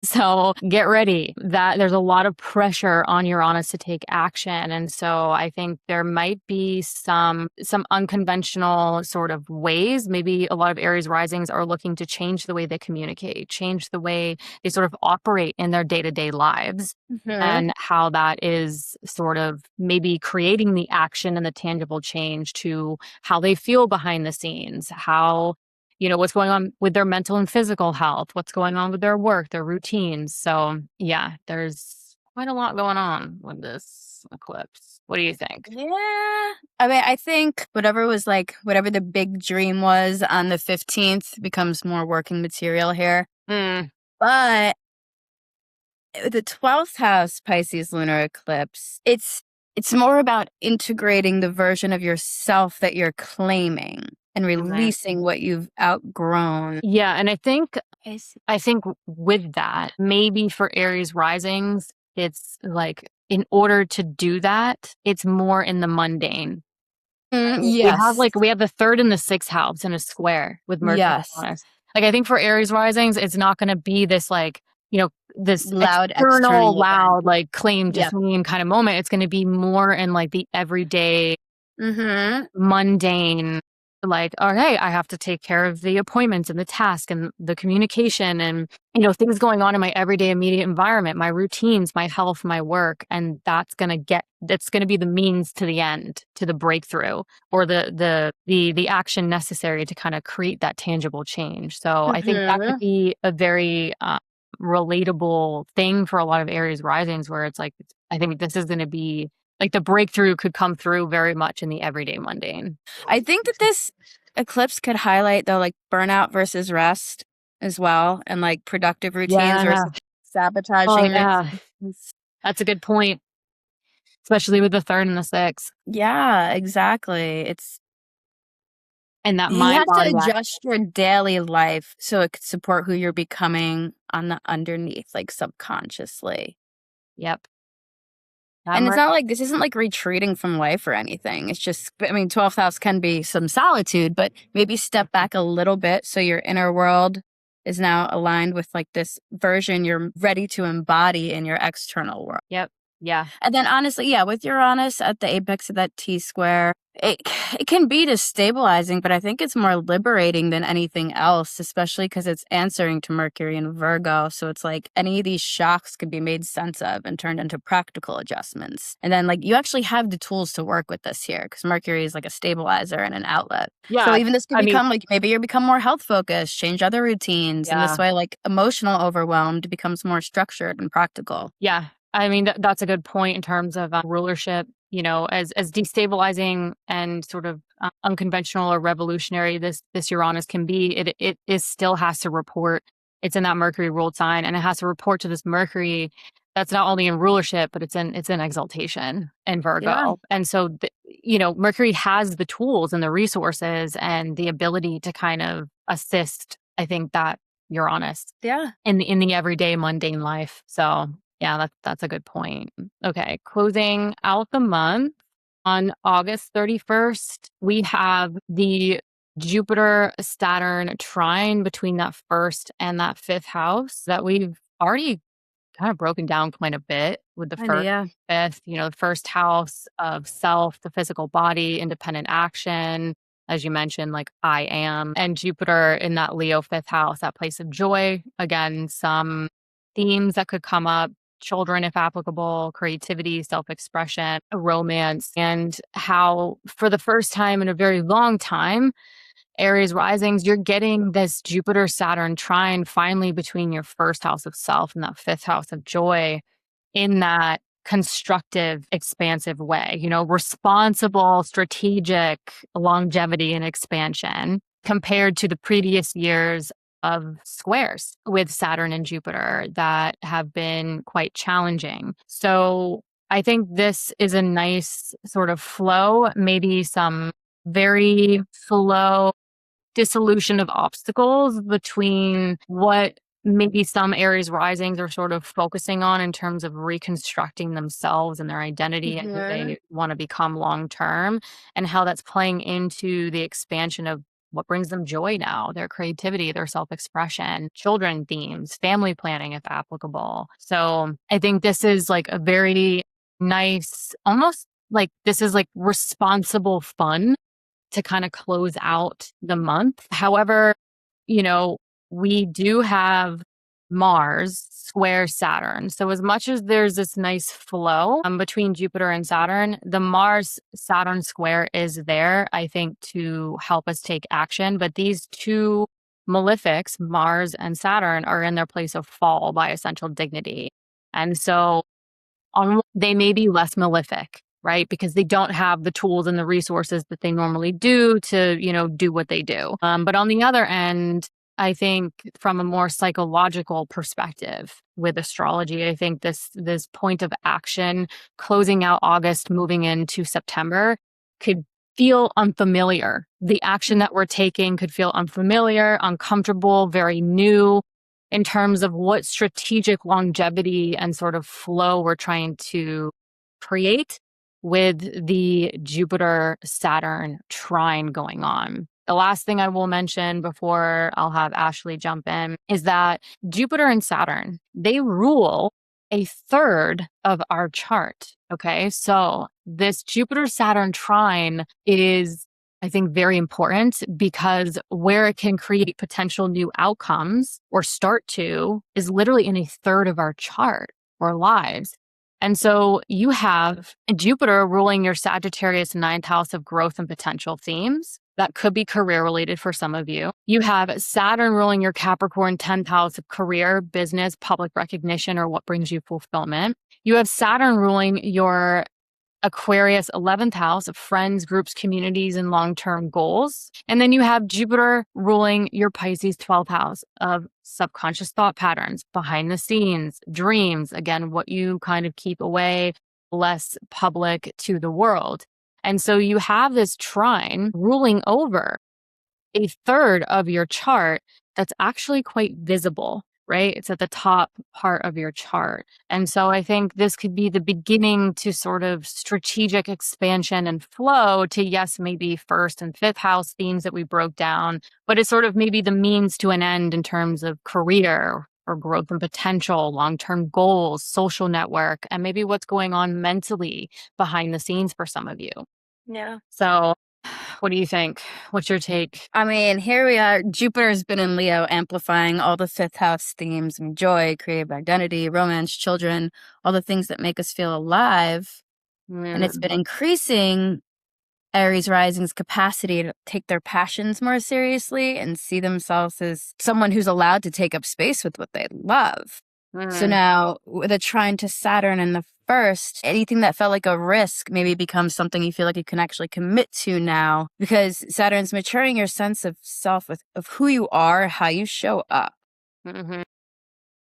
So get ready that there's a lot of pressure on Uranus to take action. And so I think there might be some unconventional sort of ways. Maybe a lot of Aries risings are looking to change the way they communicate, change the way they sort of operate in their day-to-day lives and how that is sort of maybe creating the action and the tangible change to how they feel behind the scenes, how what's going on with their mental and physical health, what's going on with their work, their routines. So yeah, there's quite a lot going on with this eclipse. What do you think? Yeah. I mean, I think whatever the big dream was on the 15th becomes more working material here. But the 12th house Pisces lunar eclipse, it's more about integrating the version of yourself that you're claiming and releasing what you've outgrown. Yeah, and I think with that, maybe for Aries risings, it's like in order to do that, it's more in the mundane. Yes. We have the third and the sixth house in a square with Mercury. Yes. Like I think for Aries risings, it's not going to be this this loud external loud like claim to fame kind of moment. It's going to be more in like the everyday mundane, like, oh, hey, I have to take care of the appointments and the task and the communication and, things going on in my everyday immediate environment, my routines, my health, my work. And that's going to be the means to the end, to the breakthrough or the action necessary to kind of create that tangible change. So I think that could be a very relatable thing for a lot of Aries risings where it's like, I think this is going to be like the breakthrough could come through very much in the everyday mundane. I think that this eclipse could highlight though, like burnout versus rest as well, and like productive routines versus sabotaging routines. That's a good point. especially with the 3rd and the 6th. Yeah, exactly. And that You mind have to body. adjust your daily life so it could support who you're becoming on the underneath, like subconsciously. Yep. That And it's not like this isn't like retreating from life or anything. It's just, I mean, 12th house can be some solitude, but maybe step back a little bit so your inner world is now aligned with like this version you're ready to embody in your external world. Yep. Yeah. And then honestly, yeah, with Uranus at the apex of that T square, it can be destabilizing, but I think it's more liberating than anything else, especially because it's answering to Mercury and Virgo. So it's like any of these shocks could be made sense of and turned into practical adjustments. And then like you actually have the tools to work with this here because Mercury is like a stabilizer and an outlet. Yeah. So even this could become like maybe you become more health focused, change other routines. And this way, like emotional overwhelmed becomes more structured and practical. Yeah. I mean, that's a good point in terms of rulership, you know, as destabilizing and sort of unconventional or revolutionary this Uranus can be, it is still has to report. It's in that Mercury ruled sign, and it has to report to this Mercury that's not only in rulership, but it's in exaltation in Virgo. Yeah. And so, you know, Mercury has the tools and the resources and the ability to kind of assist, I think, that Uranus in the everyday mundane life. So yeah, that's a good point. Okay, closing out the month on August 31st, we have the Jupiter Saturn trine between that 1st and that 5th house that we've already kind of broken down quite a bit with the 1st, 5th, you know, the 1st house of self, the physical body, independent action, as you mentioned, like I am, and Jupiter in that Leo 5th house, that place of joy. Again, some themes that could come up: children, if applicable, creativity, self-expression, romance, and how for the first time in a very long time, Aries risings, you're getting this Jupiter Saturn trine finally between your 1st house of self and that 5th house of joy in that constructive, expansive way, you know, responsible, strategic longevity and expansion compared to the previous years of squares with Saturn and Jupiter that have been quite challenging. So I think this is a nice sort of flow, maybe some very slow dissolution of obstacles between what maybe some Aries risings are sort of focusing on in terms of reconstructing themselves and their identity and who they want to become long term, and how that's playing into the expansion of what brings them joy now, their creativity, their self-expression, children themes, family planning, if applicable. So I think this is like a very nice, almost like this is like responsible fun to kind of close out the month. However, you know, we do have Mars square Saturn. So as much as there's this nice flow between Jupiter and Saturn, the Mars Saturn square is there, I think, to help us take action. But these two malefics, Mars and Saturn, are in their place of fall by essential dignity. And so they may be less malefic, right? Because they don't have the tools and the resources that they normally do to, you know, do what they do. But on the other end, I think from a more psychological perspective with astrology, I think this point of action, closing out August, moving into September, could feel unfamiliar. The action that we're taking could feel unfamiliar, uncomfortable, very new in terms of what strategic longevity and sort of flow we're trying to create with the Jupiter Saturn trine going on. The last thing I will mention before I'll have Ashlee jump in is that Jupiter and Saturn, they rule a third of our chart. Okay. So this Jupiter Saturn trine is, I think, very important because where it can create potential new outcomes or start to is literally in a third of our chart or lives. And so you have Jupiter ruling your Sagittarius 9th house of growth and potential themes. That could be career related for some of you. You have Saturn ruling your Capricorn 10th house of career, business, public recognition, or what brings you fulfillment. You have Saturn ruling your Aquarius 11th house of friends, groups, communities, and long-term goals. And then you have Jupiter ruling your Pisces 12th house of subconscious thought patterns, behind the scenes, dreams, again, what you kind of keep away less public to the world. And so you have this trine ruling over a third of your chart that's actually quite visible, right? It's at the top part of your chart. And so I think this could be the beginning to sort of strategic expansion and flow to, yes, maybe first and fifth house themes that we broke down, but it's sort of maybe the means to an end in terms of career or growth and potential, long-term goals, social network, and maybe what's going on mentally behind the scenes for some of you. Yeah. So what do you think? What's your take? I mean, here we are. Jupiter's been in Leo, amplifying all the fifth house themes: joy, creative identity, romance, children, all the things that make us feel alive. And it's been increasing Aries Rising's capacity to take their passions more seriously and see themselves as someone who's allowed to take up space with what they love. So now, with a trine to Saturn in the first, anything that felt like a risk maybe becomes something you feel like you can actually commit to now, because Saturn's maturing your sense of self, of who you are, how you show up.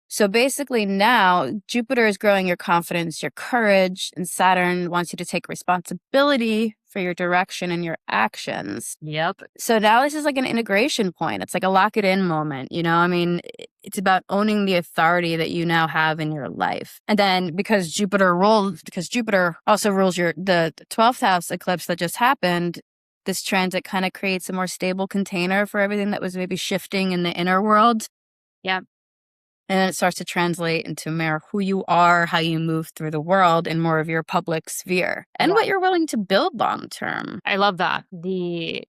So basically now, Jupiter is growing your confidence, your courage, and Saturn wants you to take responsibility for your direction and your actions. Yep. So now this is like an integration point. It's like a lock it in moment, you know? I mean, it's about owning the authority that you now have in your life. And then because Jupiter also rules the 12th house eclipse that just happened, this transit kind of creates a more stable container for everything that was maybe shifting in the inner world. Yeah. And then it starts to translate into more who you are, how you move through the world, and more of your public sphere and what you're willing to build long term. I love that. The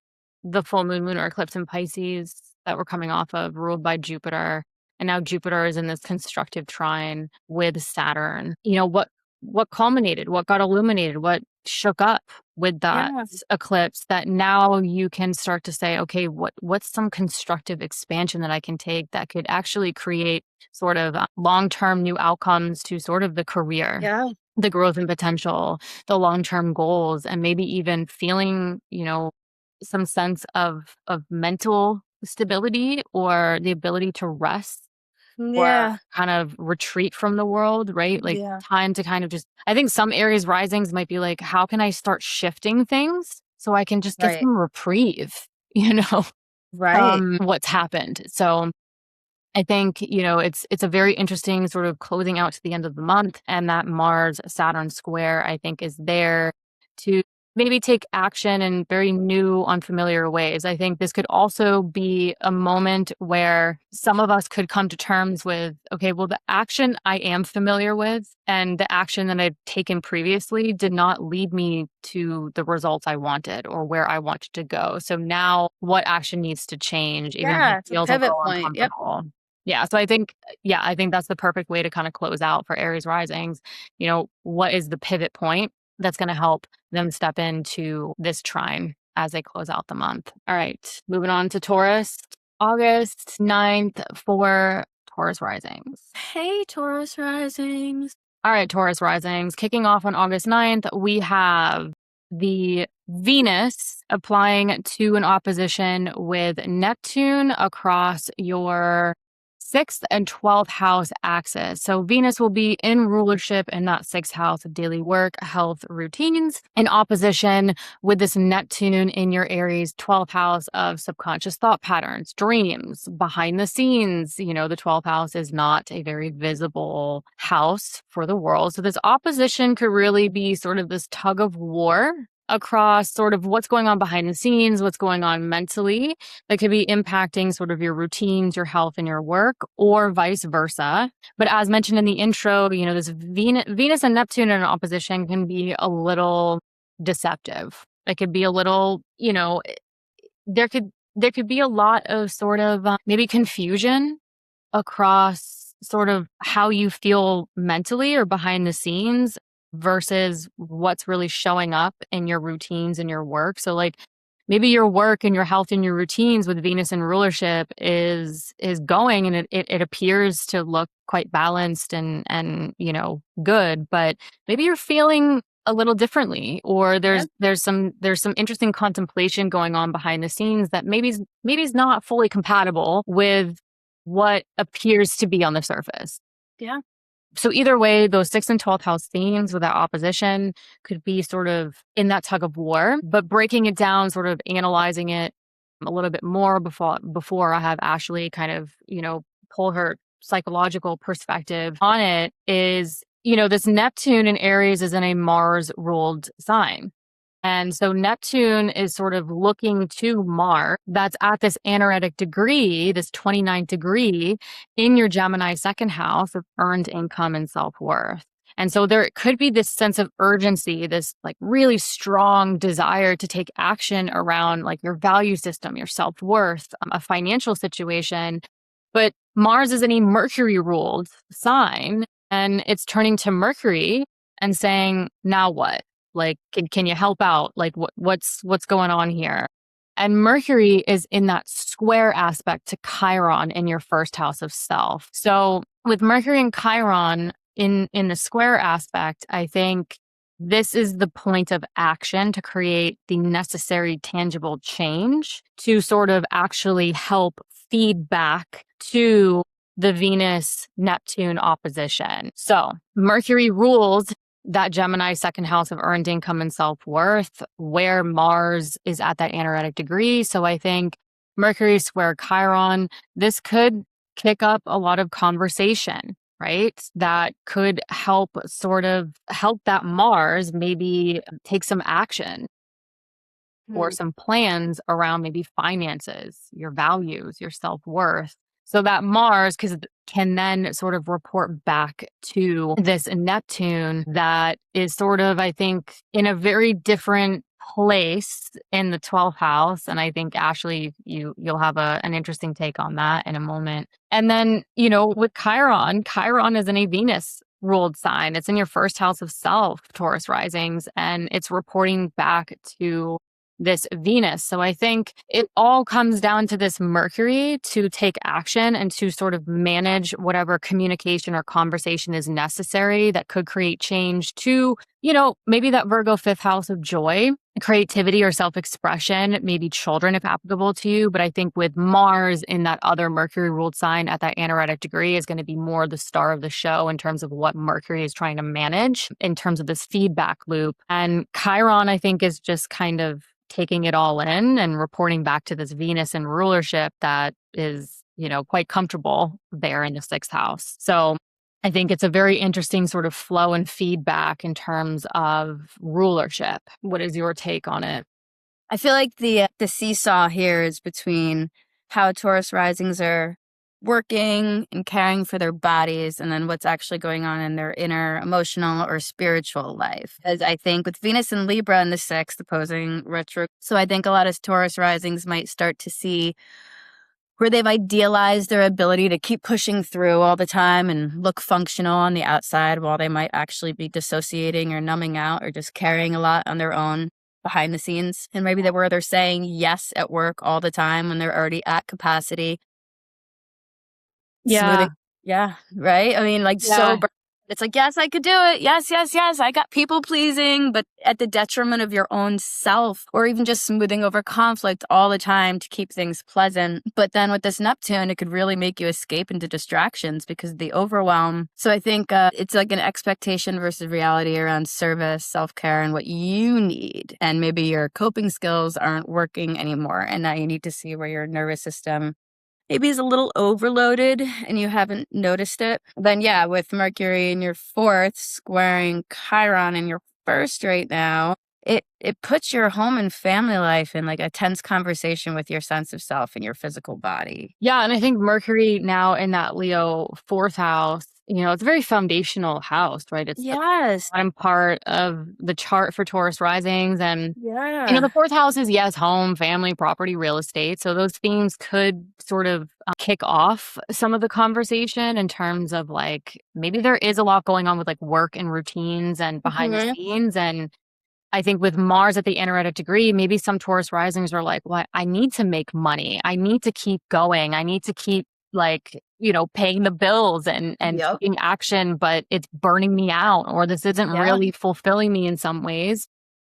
full moon, lunar eclipse in Pisces that we're coming off of, ruled by Jupiter. And now Jupiter is in this constructive trine with Saturn. You know, what culminated, what got illuminated, what shook up with that eclipse, that now you can start to say, okay, what's some constructive expansion that I can take that could actually create sort of long-term new outcomes to sort of the career, the growth and potential, the long-term goals, and maybe even feeling, you know, some sense of mental stability or the ability to rest or kind of retreat from the world, right? Like time to kind of just, I think some Aries risings might be like, how can I start shifting things so I can just get some reprieve, you know, from what's happened. So I think, you know, it's a very interesting sort of closing out to the end of the month, and that Mars Saturn square, I think, is there to maybe take action in very new, unfamiliar ways. I think this could also be a moment where some of us could come to terms with, okay, well, the action I am familiar with and the action that I've taken previously did not lead me to the results I wanted or where I wanted to go. So now what action needs to change, even if it feels a little uncomfortable. Yeah. So I think that's the perfect way to kind of close out for Aries risings. You know, what is the pivot point that's going to help them step into this trine as they close out the month? All right. Moving on to Taurus. August 9th for Taurus risings. Hey, Taurus risings. All right, Taurus risings. Kicking off on August 9th, we have the Venus applying to an opposition with Neptune across your 6th and 12th house axis. So Venus will be in rulership in that 6th house of daily work, health, routines, in opposition with this Neptune in your Aries 12th house of subconscious thought patterns, dreams, behind the scenes. You know, the 12th house is not a very visible house for the world. So this opposition could really be sort of this tug of war across sort of what's going on behind the scenes, what's going on mentally, that could be impacting sort of your routines, your health, and your work, or vice versa. But as mentioned in the intro, you know, this Venus and Neptune in an opposition can be a little deceptive. It could be a little, you know, there could be a lot of sort of maybe confusion across sort of how you feel mentally or behind the scenes versus what's really showing up in your routines and your work. So like maybe your work and your health and your routines with Venus in rulership is going, and it appears to look quite balanced and you know, good, but maybe you're feeling a little differently, or there's some interesting contemplation going on behind the scenes that maybe is not fully compatible with what appears to be on the surface. Yeah. So either way, those 6th and 12th house themes with that opposition could be sort of in that tug of war, but breaking it down, sort of analyzing it a little bit more before I have Ashlee kind of, pull her psychological perspective on it is, this Neptune in Aries is in a Mars ruled sign. And so Neptune is sort of looking to Mars that's at this anaretic degree, this 29th degree in your Gemini second house of earned income and self-worth. And so there could be this sense of urgency, this like really strong desire to take action around like your value system, your self-worth, a financial situation. But Mars is in a Mercury ruled sign and it's turning to Mercury and saying, now what? Like, can you help out? Like, what's going on here? And Mercury is in that square aspect to Chiron in your first house of self. So with Mercury and Chiron in the square aspect, I think this is the point of action to create the necessary tangible change to sort of actually help feed back to the Venus-Neptune opposition. So Mercury rules that Gemini second house of earned income and self-worth, where Mars is at that anaretic degree. So I think Mercury square Chiron, this could kick up a lot of conversation, right? That could help that Mars maybe take some action or some plans around maybe finances, your values, your self-worth. So that Mars can then sort of report back to this Neptune that is sort of, I think, in a very different place in the 12th house. And I think, Ashlee, you'll have an interesting take on that in a moment. And then, with Chiron is in a Venus ruled sign. It's in your first house of self, Taurus risings, and it's reporting back to this Venus. So I think it all comes down to this Mercury to take action and to sort of manage whatever communication or conversation is necessary that could create change to, maybe that Virgo 5th house of joy, creativity or self-expression, maybe children if applicable to you. But I think with Mars in that other Mercury ruled sign at that anaretic degree is going to be more the star of the show in terms of what Mercury is trying to manage in terms of this feedback loop. And Chiron, I think, is just kind of taking it all in and reporting back to this Venus in rulership that is, quite comfortable there in the 6th house. So I think it's a very interesting sort of flow and feedback in terms of rulership. What is your take on it? I feel like the seesaw here is between how Taurus risings are working and caring for their bodies and then what's actually going on in their inner emotional or spiritual life. As I think with Venus and Libra in the 6th opposing retro. So I think a lot of Taurus risings might start to see where they've idealized their ability to keep pushing through all the time and look functional on the outside while they might actually be dissociating or numbing out or just carrying a lot on their own behind the scenes. And maybe where they're saying yes at work all the time when they're already at capacity. Yeah. Smoothing. Yeah. Right. I mean, so it's like, yes, I could do it. Yes, yes, yes. I got people pleasing, but at the detriment of your own self, or even just smoothing over conflict all the time to keep things pleasant. But then with this Neptune, it could really make you escape into distractions because of the overwhelm. So I think it's like an expectation versus reality around service, self-care, and what you need. And maybe your coping skills aren't working anymore. And now you need to see where your nervous system maybe is a little overloaded and you haven't noticed it. Then with Mercury in your 4th squaring Chiron in your 1st right now, it puts your home and family life in like a tense conversation with your sense of self and your physical body. Yeah, and I think Mercury now in that Leo 4th house, it's a very foundational house, right? It's the bottom part of the chart for Taurus risings. And, the 4th house is, yes, home, family, property, real estate. So those themes could sort of kick off some of the conversation in terms of like, maybe there is a lot going on with like work and routines and behind the scenes. And I think with Mars at the anaretic degree, maybe some Taurus risings are like, well, I need to make money. I need to keep going. I need to keep paying the bills and taking action, but it's burning me out, or this isn't really fulfilling me in some ways.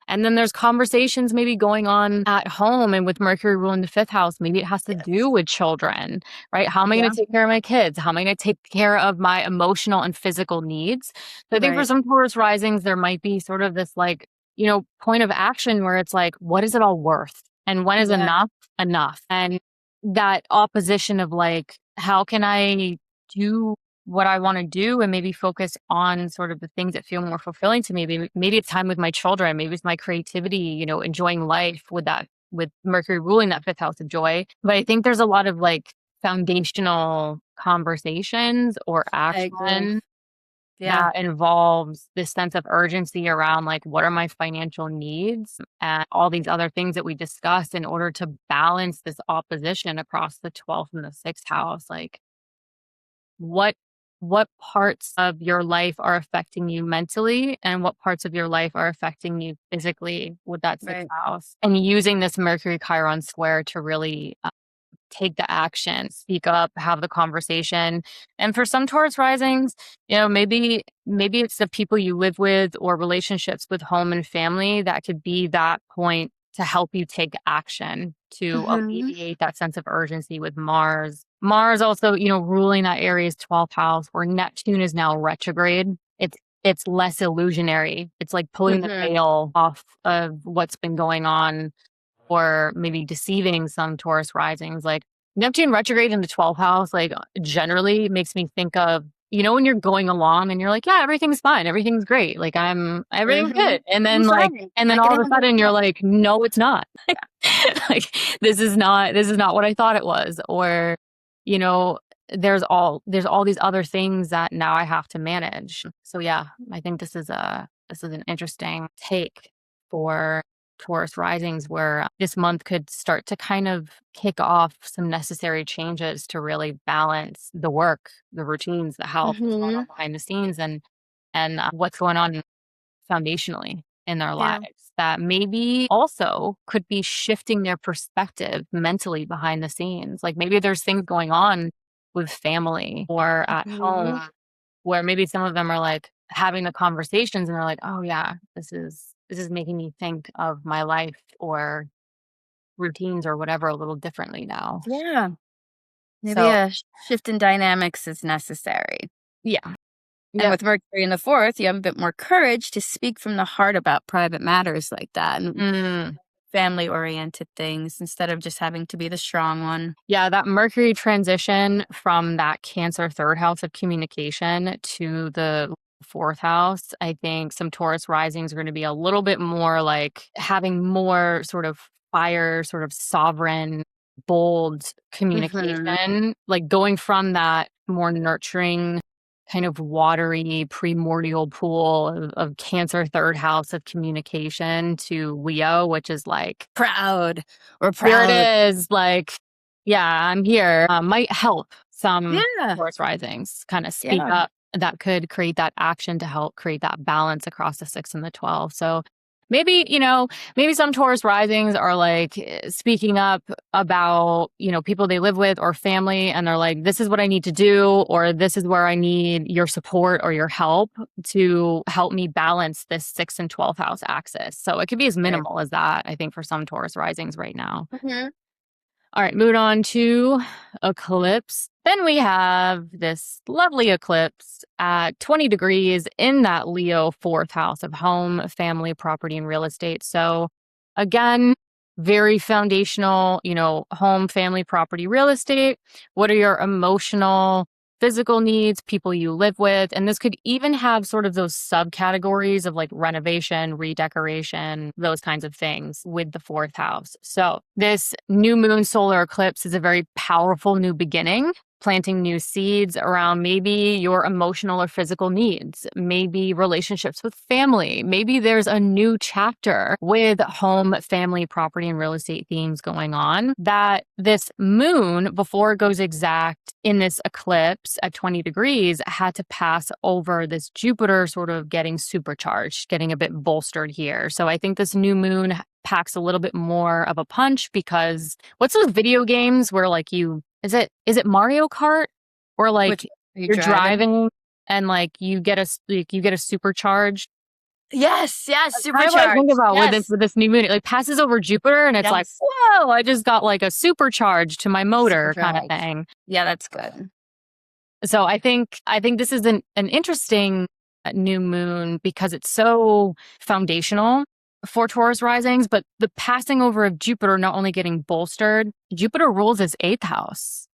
And then there's conversations maybe going on at home, and with Mercury ruling the 5th house, maybe it has to do with children, right? How am I going to take care of my kids? How am I going to take care of my emotional and physical needs? So I think for some Taurus risings, there might be sort of this like, point of action where it's like, what is it all worth? And when is enough enough? And that opposition of like, how can I do what I want to do and maybe focus on sort of the things that feel more fulfilling to me. Maybe it's time with my children. Maybe it's my creativity, enjoying life with Mercury ruling that 5th house of joy. But I think there's a lot of like foundational conversations or action that involves this sense of urgency around like, what are my financial needs and all these other things that we discussed in order to balance this opposition across the 12th and the 6th house. Like, what parts of your life are affecting you mentally and what parts of your life are affecting you physically with that 6th house, and using this Mercury Chiron square to really take the action, speak up, have the conversation. And for some Taurus risings, maybe it's the people you live with or relationships with home and family that could be that point to help you take action to alleviate that sense of urgency with Mars. Mars also, ruling that Aries 12th house where Neptune is now retrograde. It's less illusionary. It's like pulling the veil off of what's been going on, or maybe deceiving some Taurus risings. Like Neptune retrograde in the 12th house, like generally makes me think of, when you're going along and you're like, yeah, everything's fine. Everything's great. Like everything's good. And then all of a sudden you're like, no, it's not. Like, this is not what I thought it was. Or, there's all these other things that now I have to manage. So yeah, I think this is an interesting take for Taurus risings, where this month could start to kind of kick off some necessary changes to really balance the work, the routines, the health, what's going on behind the scenes, and what's going on foundationally in their lives, that maybe also could be shifting their perspective mentally behind the scenes. Like maybe there's things going on with family or at home where maybe some of them are like having the conversations and they're like, oh yeah, this is making me think of my life or routines or whatever a little differently now. Yeah. Maybe a shift in dynamics is necessary. Yeah. And with Mercury in the 4th, you have a bit more courage to speak from the heart about private matters like that and family-oriented things instead of just having to be the strong one. Yeah, that Mercury transition from that Cancer 3rd house of communication to the 4th house, I think some Taurus risings are going to be a little bit more like having more sort of fire, sort of sovereign, bold communication, like going from that more nurturing, kind of watery primordial pool of Cancer 3rd house of communication to Leo, which is like proud. Here it is. Like, yeah, I'm here. Might help some Taurus risings kind of speak up. That could create that action to help create that balance across the 6 and the 12. So maybe, maybe some Taurus risings are like speaking up about, people they live with or family. And they're like, this is what I need to do, or this is where I need your support or your help to help me balance this 6th and 12th house axis. So it could be as minimal as that, I think, for some Taurus risings right now. All right, moving on to eclipse. Then we have this lovely eclipse at 20 degrees in that Leo 4th house of home, family, property, and real estate. So again, very foundational, home, family, property, real estate. What are your emotional, physical needs, people you live with? And this could even have sort of those subcategories of like renovation, redecoration, those kinds of things with the 4th house. So this new moon solar eclipse is a very powerful new beginning, planting new seeds around maybe your emotional or physical needs, maybe relationships with family. Maybe there's a new chapter with home, family, property, and real estate themes going on, that this moon, before it goes exact in this eclipse at 20 degrees, had to pass over this Jupiter sort of getting supercharged, getting a bit bolstered here. So I think this new moon packs a little bit more of a punch, because what's those video games where like is it Mario Kart, or like you're driving and like you get a supercharged Yes, That's kind of what I think supercharged. about Yes. with this new moon. It like passes over Jupiter and it's like, Yes. whoa, I just got like a supercharge to my motor kind of Supercharged. thing. Yeah, that's good. So I think this is an interesting new moon because it's so foundational for Taurus risings, but the passing over of Jupiter not only getting bolstered, Jupiter rules his eighth house.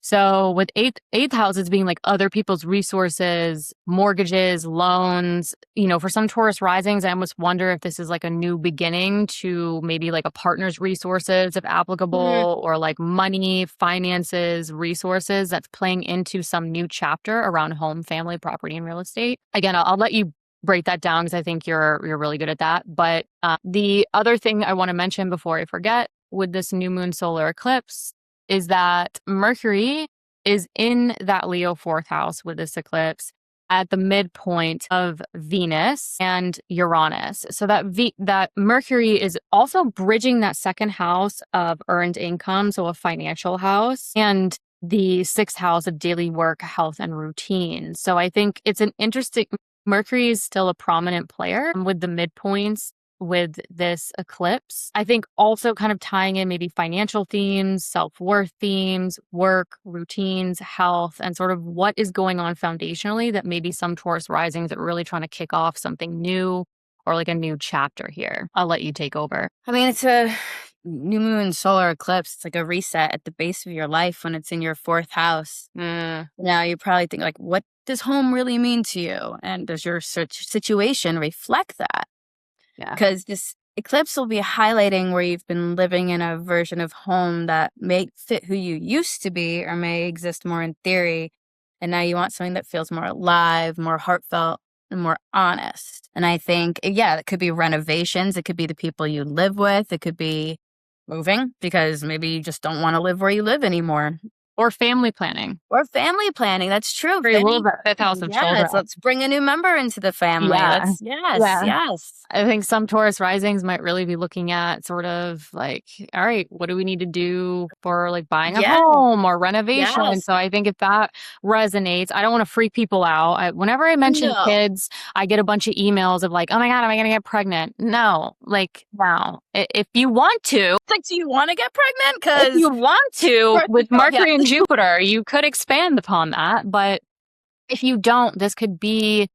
So with eighth houses being like other people's resources, mortgages, loans, for some Taurus risings, I almost wonder if this is like a new beginning to maybe like a partner's resources, if applicable, or like money, finances, resources that's playing into some new chapter around home, family, property, and real estate. Again, I'll let you break that down because I think you're really good at that. But the other thing I want to mention before I forget with this new moon solar eclipse is that Mercury is in that Leo fourth house with this eclipse at the midpoint of Venus and Uranus. So that Mercury is also bridging that second house of earned income, so a financial house, and the sixth house of daily work, health, and routine. So I think it's an interesting, Mercury is still a prominent player with the midpoints with this eclipse. I think also kind of tying in maybe financial themes, self-worth themes, work, routines, health, and sort of what is going on foundationally that maybe some Taurus risings are really trying to kick off something new or like a new chapter here. I'll let you take over. I mean, it's a new moon solar eclipse. It's like a reset at the base of your life when it's in your fourth house. Now you probably think like, what does home really mean to you? And does your situation reflect that? Yeah. Because this eclipse will be highlighting where you've been living in a version of home that may fit who you used to be or may exist more in theory. And now you want something that feels more alive, more heartfelt, and more honest. And I think, yeah, it could be renovations. It could be the people you live with. It could be moving because maybe you just don't want to live where you live anymore. Or family planning. That's true. Very well, that fifth house of children. Let's bring a new member into the family. Yeah. Yes. I think some Taurus risings might really be looking at sort of like, all right, what do we need to do for like buying a home or renovation? Yes. So I think if that resonates, I don't want to freak people out. Whenever I mention kids, I get a bunch of emails of like, oh my God, am I going to get pregnant? No, like, no. If you want to. Like, do you want to get pregnant? Because if you want to, with Mercury and Jupiter, you could expand upon that. But if you don't, this could be,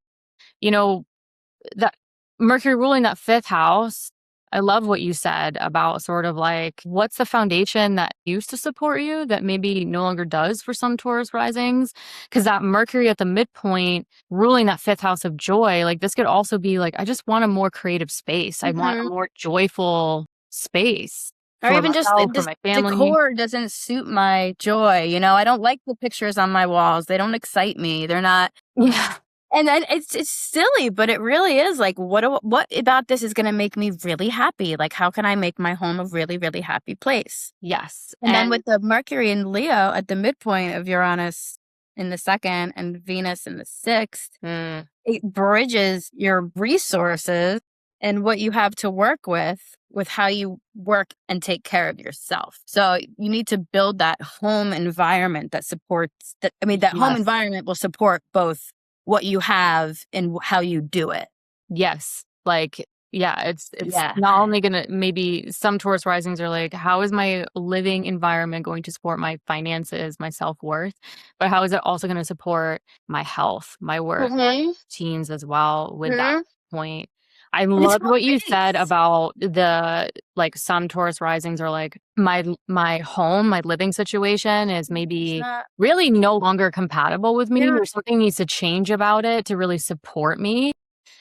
that Mercury ruling that fifth house. I love what you said about sort of like, what's the foundation that used to support you that maybe no longer does for some Taurus risings? Because that Mercury at the midpoint ruling that fifth house of joy, like this could also be like, I just want a more creative space. I want a more joyful space. Or even just my family. Decor doesn't suit my joy. I don't like the pictures on my walls. They don't excite me. They're not. Yeah. And then it's silly, but it really is like, what about this is going to make me really happy? Like, how can I make my home a really, really happy place? Yes. And then with the Mercury and Leo at the midpoint of Uranus in the second and Venus in the sixth, it bridges your resources and what you have to work with how you work and take care of yourself. So you need to build that home environment that supports that. I mean, that home environment will support both what you have and how you do it. Yes. Like, yeah, it's not only going to, maybe some Taurus risings are like, how is my living environment going to support my finances, my self-worth, but how is it also going to support my health, my work, teens as well with that point. I love what you said about the, like, some Taurus risings are like, my home, my living situation is maybe really no longer compatible with me, or something needs to change about it to really support me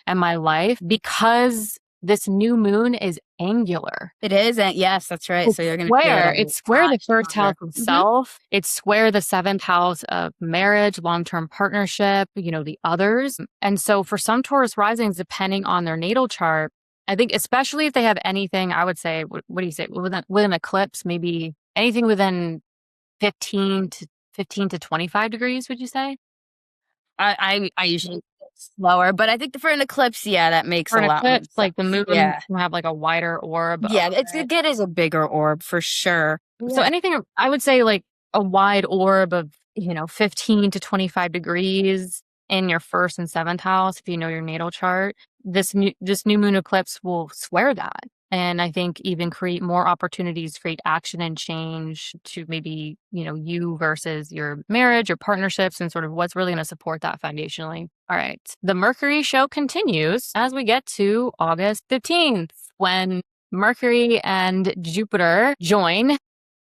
and my life, because this new moon is angular. It is, and yes, that's right. It's so you're going to it's square the first house of self. It's square the seventh house of marriage, long-term partnership, the others. And so for some Taurus risings, depending on their natal chart, I think especially if they have anything, I would say, what do you say, with an eclipse, maybe anything within 15 to 25 degrees, would you say? I usually slower, but I think for an eclipse, that makes a lot more sense. Like the moon can have like a wider orb. Yeah, it is a bigger orb for sure. Yeah. So anything, I would say like a wide orb of, 15 to 25 degrees in your first and seventh house, if you know your natal chart. this new moon eclipse will swear that. And I think even create more opportunities, create action and change to maybe, you versus your marriage or partnerships and sort of what's really going to support that foundationally. All right. The Mercury show continues as we get to August 15th, when Mercury and Jupiter join.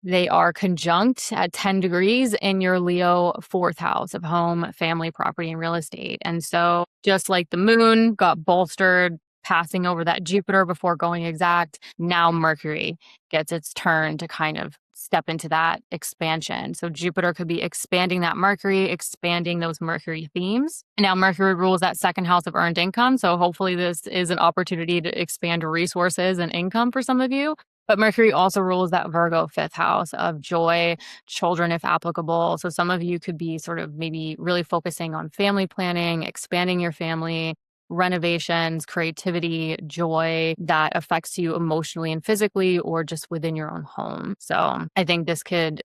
They are conjunct at 10 degrees in your Leo 4th house of home, family, property, and real estate. And so just like the moon got bolstered, passing over that Jupiter before going exact, now Mercury gets its turn to kind of step into that expansion. So Jupiter could be expanding that Mercury, expanding those Mercury themes. Now Mercury rules that second house of earned income. So hopefully this is an opportunity to expand resources and income for some of you. But Mercury also rules that Virgo 5th house of joy, children, if applicable. So some of you could be sort of maybe really focusing on family planning, expanding your family, renovations, creativity, joy that affects you emotionally and physically, or just within your own home. So I think this could,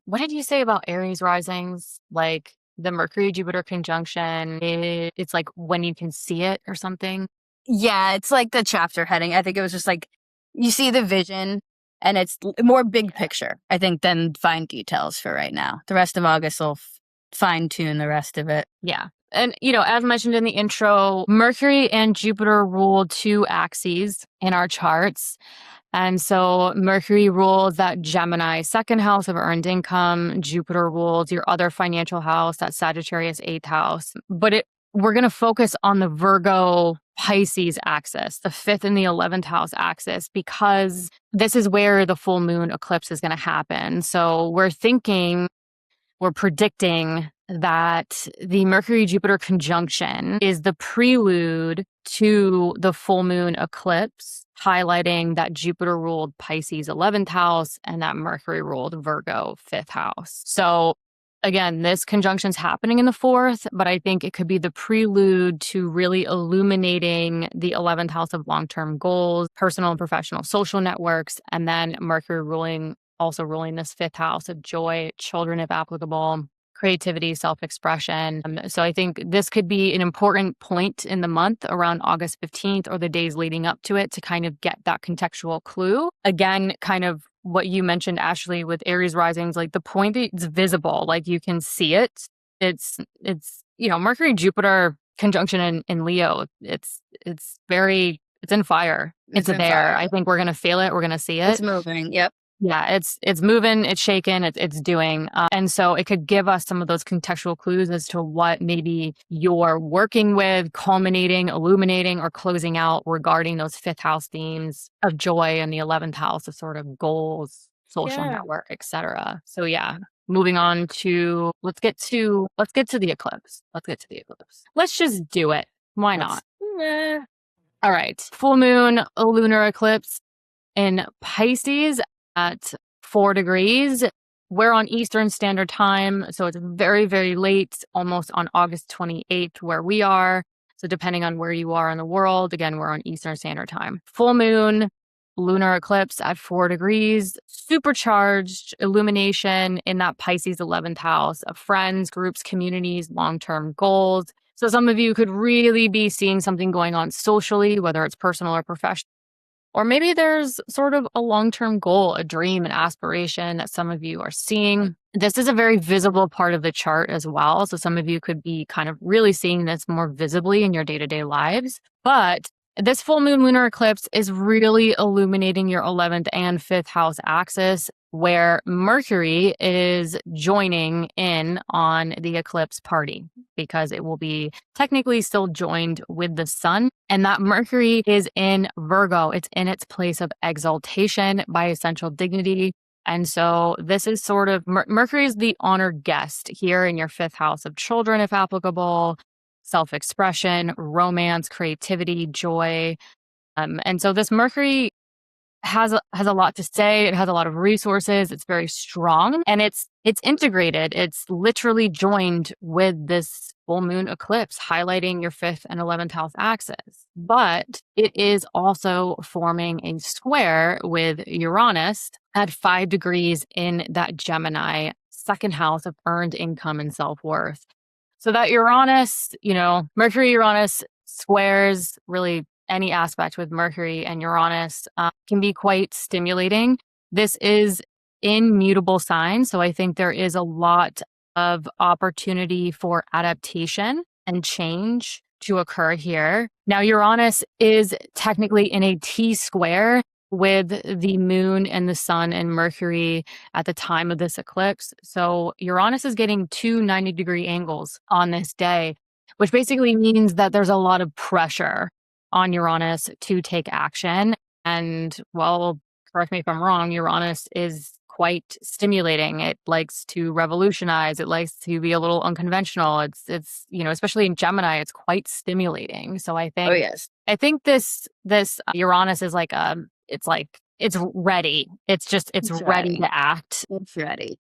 what did you say about Aries risings? Like the Mercury Jupiter conjunction, it's like when you can see it or something. Yeah, it's like the chapter heading. I think it was just like, you see the vision and it's more big picture, I think, than fine details for right now. The rest of August will fine tune the rest of it. Yeah. And, as mentioned in the intro, Mercury and Jupiter rule 2 axes in our charts. And so Mercury rules that Gemini 2nd house of earned income. Jupiter rules your other financial house, that Sagittarius 8th house. But we're going to focus on the Virgo Pisces axis, the 5th and the 11th house axis, because this is where the full moon eclipse is going to happen. So we're predicting that the Mercury-Jupiter conjunction is the prelude to the full moon eclipse, highlighting that Jupiter ruled Pisces 11th house and that Mercury ruled Virgo 5th house. So again, this conjunction's happening in the 4th, but I think it could be the prelude to really illuminating the 11th house of long-term goals, personal and professional social networks, and then Mercury also ruling this 5th house of joy, children if applicable, creativity, self-expression. So I think this could be an important point in the month around August 15th or the days leading up to it to kind of get that contextual clue. Again, kind of what you mentioned, Ashlee, with Aries risings, like the point that it's visible, like you can see it. It's Mercury Jupiter conjunction in Leo. It's in fire. It's there. Fire. I think we're gonna feel it. We're gonna see it. It's moving. Yep. Yeah, it's moving, it's shaking, it's doing. And so it could give us some of those contextual clues as to what maybe you're working with, culminating, illuminating, or closing out regarding those 5th house themes of joy and the 11th house of sort of goals, social network, etc. So yeah, moving on to, let's get to the eclipse. Let's just do it. Why not? All right. Full moon, a lunar eclipse in Pisces at 4 degrees. We're on Eastern Standard Time, so it's very, very late, almost on August 28th where we are. So depending on where you are in the world, again, we're on Eastern Standard Time. Full moon, lunar eclipse at 4 degrees, supercharged illumination in that Pisces 11th house of friends, groups, communities, long-term goals. So some of you could really be seeing something going on socially, whether it's personal or professional. Or maybe there's sort of a long-term goal, a dream, an aspiration that some of you are seeing. This is a very visible part of the chart as well. So some of you could be kind of really seeing this more visibly in your day-to-day lives. But this full moon lunar eclipse is really illuminating your 11th and 5th house axis, where Mercury is joining in on the eclipse party because it will be technically still joined with the sun. And that Mercury is in Virgo. It's in its place of exaltation by essential dignity. And so this is sort of, Mercury is the honored guest here in your 5th house of children, if applicable, self-expression, romance, creativity, joy. And so this Mercury has a lot to say. It has a lot of resources. It's very strong and it's integrated. It's literally joined with this full moon eclipse, highlighting your 5th and 11th house axis. But it is also forming a square with Uranus at 5 degrees in that Gemini 2nd house of earned income and self-worth. So that Uranus, Mercury Uranus squares, really any aspect with Mercury and Uranus can be quite stimulating. This is in mutable signs, so I think there is a lot of opportunity for adaptation and change to occur here. Now, Uranus is technically in a T square with the moon and the sun and Mercury at the time of this eclipse. So Uranus is getting two 90-degree angles on this day, which basically means that there's a lot of pressure on Uranus to take action. And well, correct me if I'm wrong, Uranus is quite stimulating. It likes to revolutionize. It likes to be a little unconventional. It's especially in Gemini, it's quite stimulating. So I think, Oh, yes. I think this Uranus is like it's ready. It's ready to act. It's ready.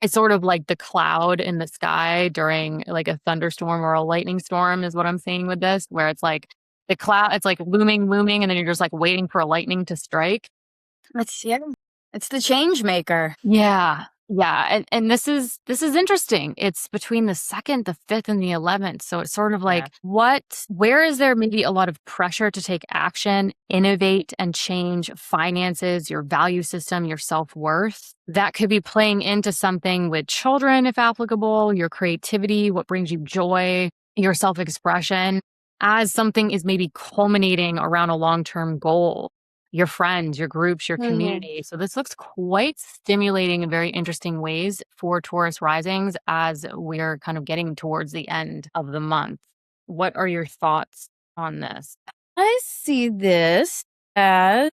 It's sort of like the cloud in the sky during like a thunderstorm or a lightning storm is what I'm seeing with this, where it's like the cloud, it's like looming, and then you're just like waiting for a lightning to strike. It's the change maker. Yeah. Yeah. And this is interesting. It's between the 2nd, the 5th, and the 11th. So it's sort of like where is there maybe a lot of pressure to take action, innovate and change finances, your value system, your self-worth? That could be playing into something with children, if applicable, your creativity, what brings you joy, your self-expression, as something is maybe culminating around a long-term goal. Your friends, your groups, your community. So this looks quite stimulating in very interesting ways for Taurus risings as we're kind of getting towards the end of the month. What are your thoughts on this? I see this as,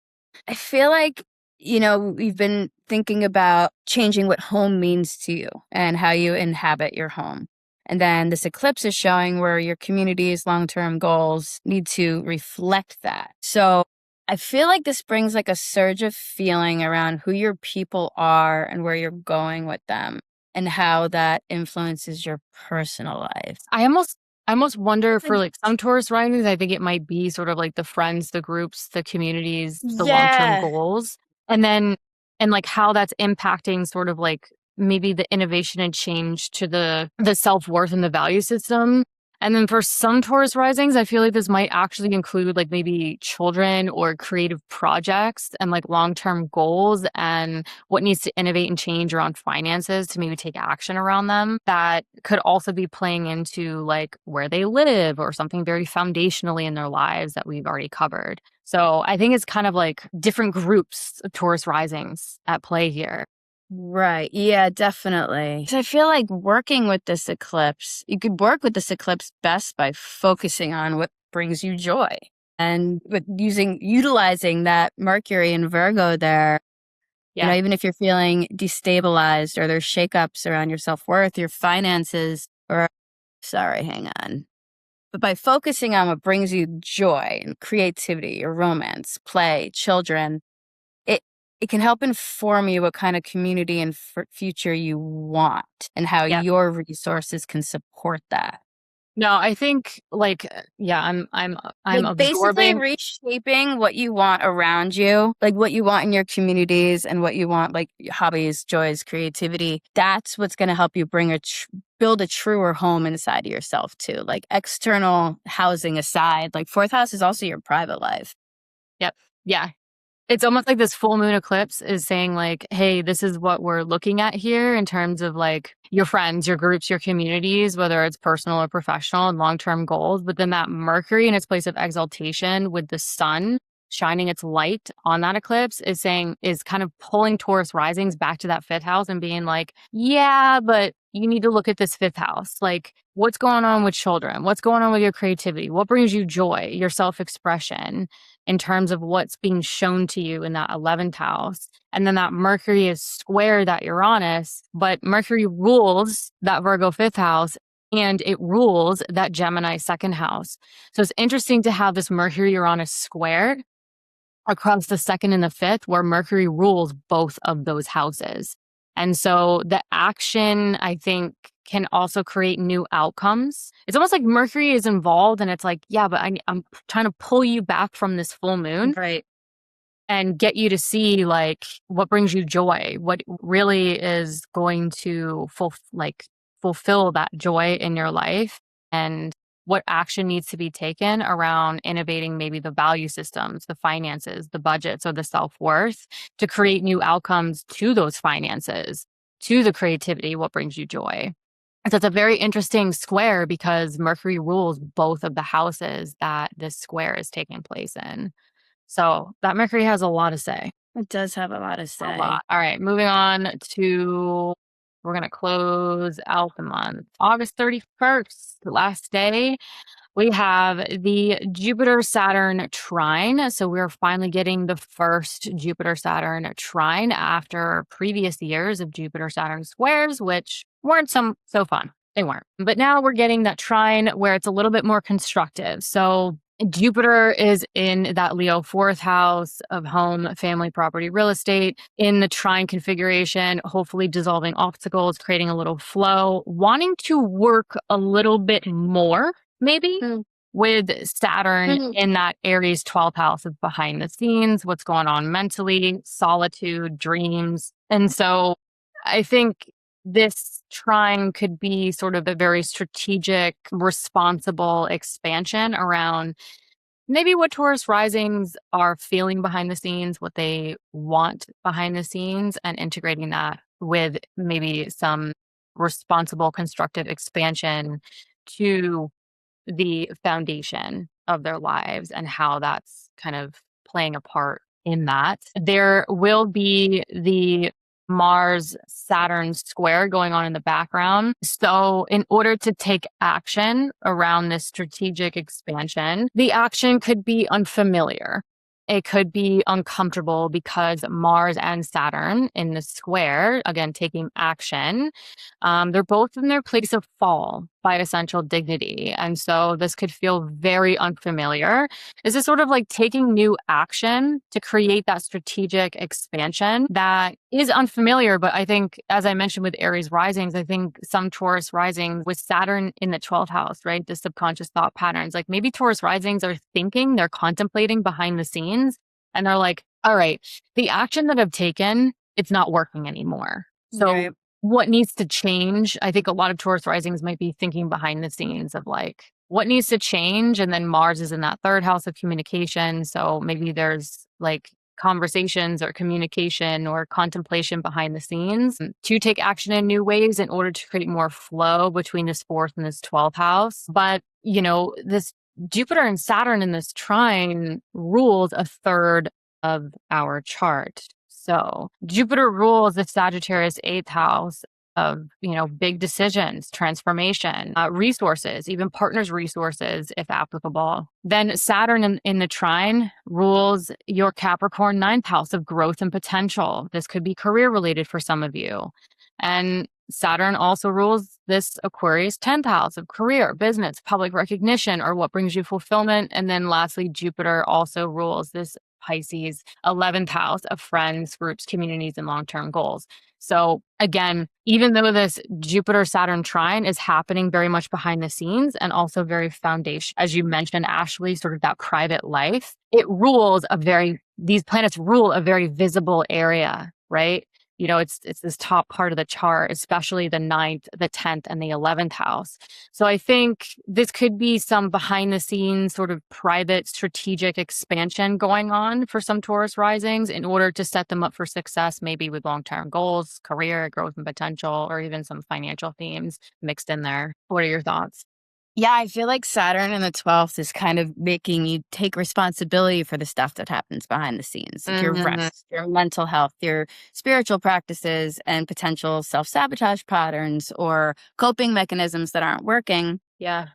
I feel like, we've been thinking about changing what home means to you and how you inhabit your home. And then this eclipse is showing where your community's long-term goals need to reflect that. So I feel like this brings like a surge of feeling around who your people are and where you're going with them and how that influences your personal life. I almost wonder for like some Taurus risings, I think it might be sort of like the friends, the groups, the communities, the long-term goals. And like how that's impacting sort of like maybe the innovation and change to the self-worth and the value system. And then for some Taurus risings, I feel like this might actually include like maybe children or creative projects and like long-term goals and what needs to innovate and change around finances to maybe take action around them. That could also be playing into like where they live or something very foundationally in their lives that we've already covered. So I think it's kind of like different groups of Taurus risings at play here. Right. Yeah, definitely. So I feel like working with this eclipse, you could work with this eclipse best by focusing on what brings you joy and with utilizing that Mercury and Virgo there. Yeah. Even if you're feeling destabilized or there's shakeups around your self-worth, your finances, hang on. But by focusing on what brings you joy and creativity, your romance, play, children, it can help inform you what kind of community and future you want and how your resources can support that. No, I think like, I'm like basically absorbing reshaping what you want around you, like what you want in your communities and what you want, like hobbies, joys, creativity. That's what's going to help you build a truer home inside of yourself too. Like external housing aside, like 4th house is also your private life. Yep. Yeah. It's almost like this full moon eclipse is saying like, hey, this is what we're looking at here in terms of like your friends, your groups, your communities, whether it's personal or professional and long-term goals. But then that Mercury in its place of exaltation with the sun shining its light on that eclipse is kind of pulling Taurus risings back to that 5th house and being like, yeah, but you need to look at this 5th house. Like what's going on with children? What's going on with your creativity? What brings you joy, your self-expression in terms of what's being shown to you in that 11th house? And then that Mercury is square that Uranus, but Mercury rules that Virgo 5th house and it rules that Gemini 2nd house. So it's interesting to have this Mercury Uranus square across the 2nd and the 5th, where Mercury rules both of those houses. And so the action, I think, can also create new outcomes. It's almost like Mercury is involved and it's like, yeah, but I'm trying to pull you back from this full moon. Right. And get you to see like what brings you joy, what really is going to fulfill that joy in your life. And what action needs to be taken around innovating maybe the value systems, the finances, the budgets, or the self-worth to create new outcomes to those finances, to the creativity, what brings you joy. So it's a very interesting square because Mercury rules both of the houses that this square is taking place in. So that Mercury has a lot to say. It does have a lot to say. A lot. All right, moving on to, we're going to close out the month. August 31st, the last day, we have the Jupiter-Saturn trine. So we're finally getting the first Jupiter-Saturn trine after previous years of Jupiter-Saturn squares, which weren't so fun. They weren't. But now we're getting that trine where it's a little bit more constructive. So Jupiter is in that Leo 4th house of home, family, property, real estate, in the trine configuration, hopefully dissolving obstacles, creating a little flow, wanting to work a little bit more, maybe, with Saturn in that Aries 12th house of behind the scenes, what's going on mentally, solitude, dreams. And so I think this trine could be sort of a very strategic, responsible expansion around maybe what Taurus risings are feeling behind the scenes, what they want behind the scenes, and integrating that with maybe some responsible, constructive expansion to the foundation of their lives and how that's kind of playing a part in that. There will be the Mars Saturn square going on in the background. So in order to take action around this strategic expansion, the action could be unfamiliar. It could be uncomfortable because Mars and Saturn in the square, again, taking action, they're both in their place of fall by essential dignity. And so this could feel very unfamiliar. This is sort of like taking new action to create that strategic expansion that is unfamiliar. But I think, as I mentioned with Aries risings, I think some Taurus risings with Saturn in the 12th house, right? The subconscious thought patterns, like maybe Taurus risings are thinking, they're contemplating behind the scenes, and they're like, all right, the action that I've taken, it's not working anymore. So what needs to change? I think a lot of Taurus risings might be thinking behind the scenes of like, what needs to change? And then Mars is in that 3rd house of communication. So maybe there's like conversations or communication or contemplation behind the scenes to take action in new ways in order to create more flow between this 4th and this 12th house. But, you know, this Jupiter and Saturn in this trine rules a 3rd of our chart. So Jupiter rules the Sagittarius 8th house of, you know, big decisions, transformation, resources, even partners' resources, if applicable. Then Saturn in the trine rules your Capricorn 9th house of growth and potential. This could be career related for some of you. And Saturn also rules this Aquarius 10th house of career, business, public recognition, or what brings you fulfillment. And then lastly, Jupiter also rules this Pisces 11th house of friends, groups, communities, and long-term goals. So again, even though this Jupiter-Saturn trine is happening very much behind the scenes and also very foundation, as you mentioned, Ashlee, sort of that private life, these planets rule a very visible area, right? You know, it's this top part of the chart, especially the 9th, the 10th, and the 11th house. So I think this could be some behind the scenes sort of private strategic expansion going on for some Taurus risings in order to set them up for success, maybe with long-term goals, career, growth and potential, or even some financial themes mixed in there. What are your thoughts? Yeah, I feel like Saturn in the 12th is kind of making you take responsibility for the stuff that happens behind the scenes, like your rest, your mental health, your spiritual practices, and potential self-sabotage patterns or coping mechanisms that aren't working. Yeah.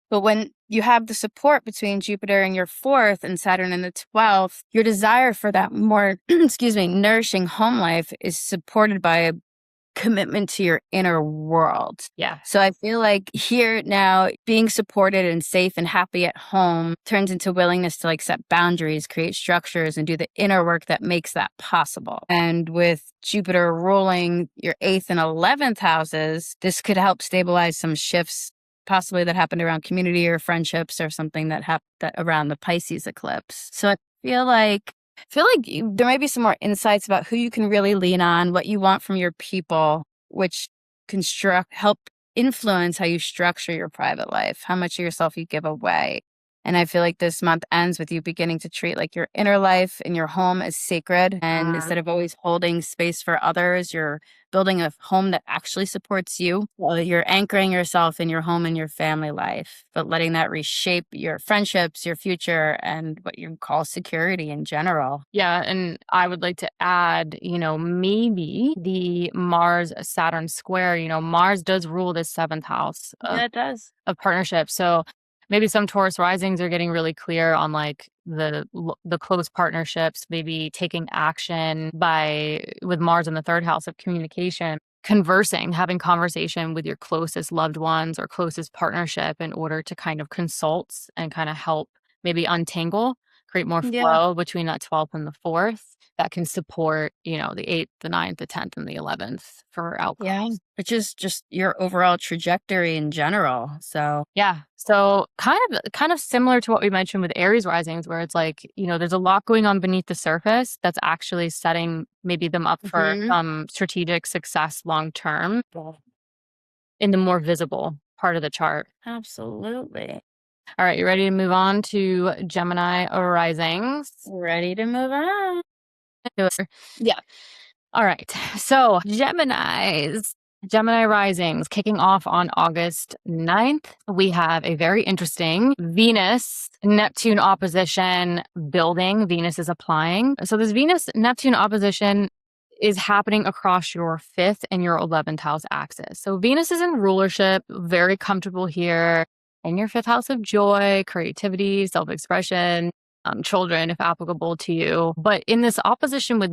But when you have the support between Jupiter in your 4th and Saturn in the 12th, your desire for that more, nourishing home life is supported by a commitment to your inner world. Yeah. So I feel like here now, being supported and safe and happy at home turns into willingness to like set boundaries, create structures, and do the inner work that makes that possible. And with Jupiter ruling your 8th and 11th houses, this could help stabilize some shifts possibly that happened around community or friendships or something that happened around the Pisces eclipse. So I feel like there might be some more insights about who you can really lean on, what you want from your people, which help influence how you structure your private life, how much of yourself you give away. And I feel like this month ends with you beginning to treat like your inner life and your home as sacred. And instead of always holding space for others, you're building a home that actually supports you. Well, you're anchoring yourself in your home and your family life, but letting that reshape your friendships, your future, and what you call security in general. Yeah, and I would like to add, maybe the Mars-Saturn square. Mars does rule this seventh house Yeah, it does. of partnership. So maybe some Taurus risings are getting really clear on like the close partnerships, maybe taking action with Mars in the third house of communication, conversing, having conversation with your closest loved ones or closest partnership in order to kind of consult and kind of help maybe untangle, create more Yeah. flow between that 12th and the 4th that can support, the 8th, the 9th, the 10th, and the 11th for outcomes. Yeah. Which is just your overall trajectory in general. So Yeah. So kind of similar to what we mentioned with Aries risings, where it's like, there's a lot going on beneath the surface that's actually setting maybe them up for some strategic success long term in the more visible part of the chart. absolutely. All right, you ready to move on to Gemini risings? Ready to move on. Yeah. All right. So Gemini risings kicking off on August 9th. We have a very interesting Venus Neptune opposition building. Venus is applying. So this Venus Neptune opposition is happening across your 5th and your 11th house axis. So Venus is in rulership, very comfortable here in your 5th house of joy, creativity, self-expression, children, if applicable to you. But in this opposition with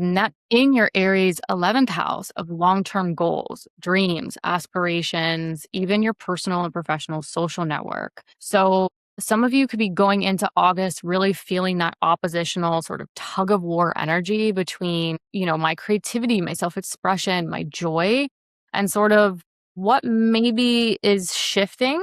in your Aries 11th house of long-term goals, dreams, aspirations, even your personal and professional social network. So some of you could be going into August really feeling that oppositional sort of tug of war energy between, my creativity, my self-expression, my joy, and sort of what maybe is shifting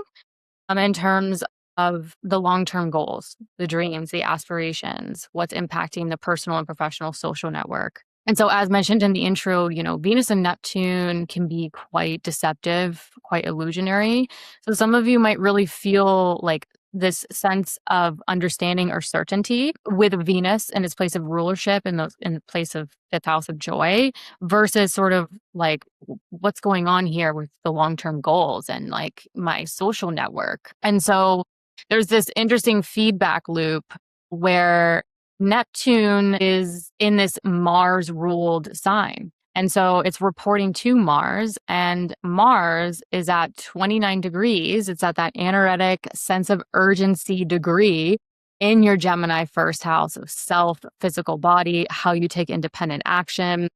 in terms of the long-term goals, the dreams, the aspirations, what's impacting the personal and professional social network. And so as mentioned in the intro, Venus and Neptune can be quite deceptive, quite illusionary. So some of you might really feel like this sense of understanding or certainty with Venus in its place of rulership in the place of 5th house of joy versus sort of like what's going on here with the long-term goals and like my social network. And so there's this interesting feedback loop where Neptune is in this Mars ruled sign. And so it's reporting to Mars, and Mars is at 29 degrees. It's at that anaretic sense of urgency degree in your Gemini first house of self, physical body, how you take independent action.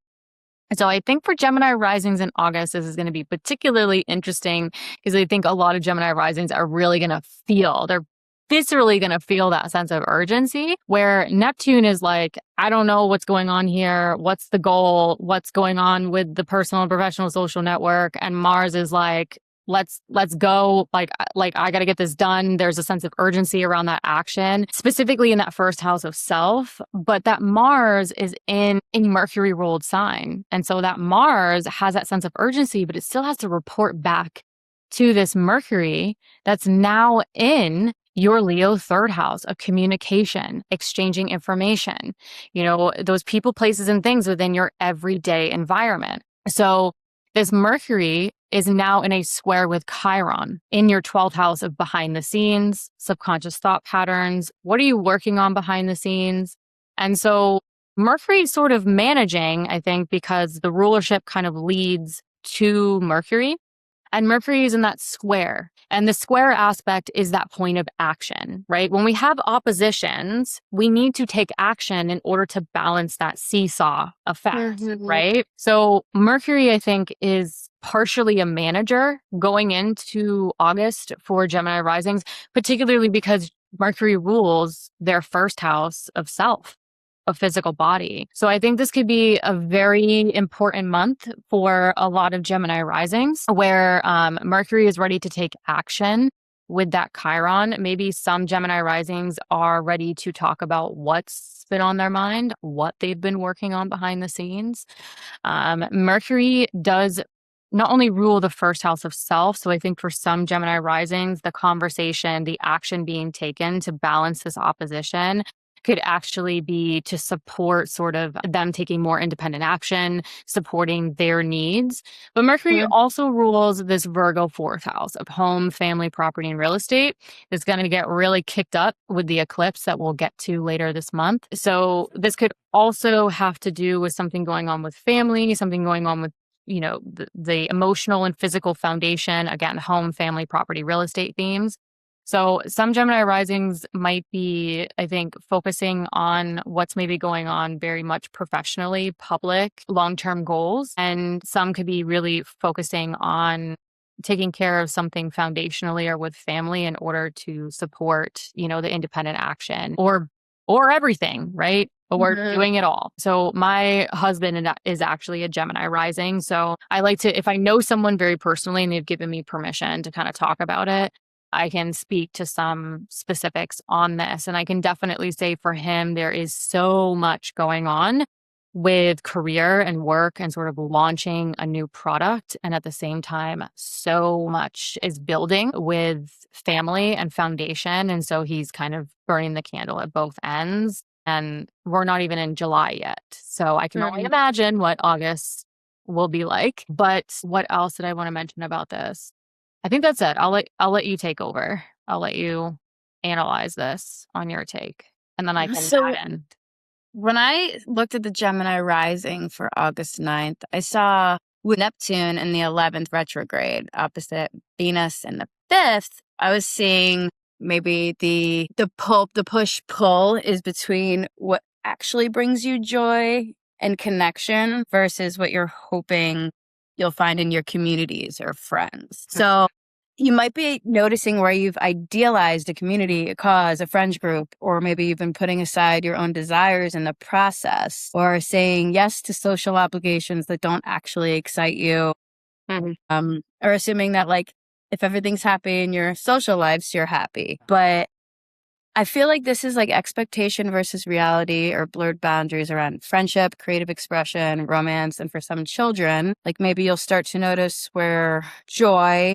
So I think for Gemini risings in August, this is going to be particularly interesting because I think a lot of Gemini risings are really going to they're viscerally going to feel that sense of urgency where Neptune is like, I don't know what's going on here. What's the goal? What's going on with the personal and professional social network? And Mars is like, let's go. Like I got to get this done. There's a sense of urgency around that action, specifically in that first house of self. But that Mars is in a Mercury ruled sign. And so that Mars has that sense of urgency, but it still has to report back to this Mercury that's now in your Leo third house of communication, exchanging information, those people, places, and things within your everyday environment. So this Mercury is now in a square with Chiron in your 12th house of behind the scenes, subconscious thought patterns. What are you working on behind the scenes? And so Mercury is sort of managing, I think, because the rulership kind of leads to Mercury. And Mercury is in that square. And the square aspect is that point of action, right? When we have oppositions, we need to take action in order to balance that seesaw effect, right? So Mercury, I think, is partially a manager going into August for Gemini risings, particularly because Mercury rules their first house of self, a physical body. So I think this could be a very important month for a lot of Gemini risings where Mercury is ready to take action with that Chiron. Maybe some Gemini risings are ready to talk about what's been on their mind, what they've been working on behind the scenes. Mercury does not only rule the first house of self. So I think for some Gemini risings, the conversation, the action being taken to balance this opposition could actually be to support sort of them taking more independent action, supporting their needs. But Mercury also rules this Virgo fourth house of home, family, property, and real estate. It's going to get really kicked up with the eclipse that we'll get to later this month. So this could also have to do with something going on with family, something going on with the emotional and physical foundation, again, home, family, property, real estate themes. So some Gemini risings might be, I think, focusing on what's maybe going on very much professionally, public, long-term goals. And some could be really focusing on taking care of something foundationally or with family in order to support, the independent action or everything, right? But we're doing it all. So my husband is actually a Gemini rising. So I like to, if I know someone very personally and they've given me permission to kind of talk about it, I can speak to some specifics on this. And I can definitely say for him, there is so much going on with career and work and sort of launching a new product. And at the same time, so much is building with family and foundation. And so he's kind of burning the candle at both ends. And we're not even in July yet. So I can only imagine what August will be like. But what else did I want to mention about this? I think that's it. I'll let you take over. I'll let you analyze this on your take. And then I can add in. When I looked at the Gemini rising for August 9th, I saw with Neptune in the 11th retrograde opposite Venus in the 5th, I was seeing maybe the push-pull is between what actually brings you joy and connection versus what you're hoping you'll find in your communities or friends. So you might be noticing where you've idealized a community, a cause, a friends group, or maybe you've been putting aside your own desires in the process or saying yes to social obligations that don't actually excite you. Or assuming that if everything's happy in your social lives, you're happy. But I feel like this is expectation versus reality or blurred boundaries around friendship, creative expression, romance, and for some children, maybe you'll start to notice where joy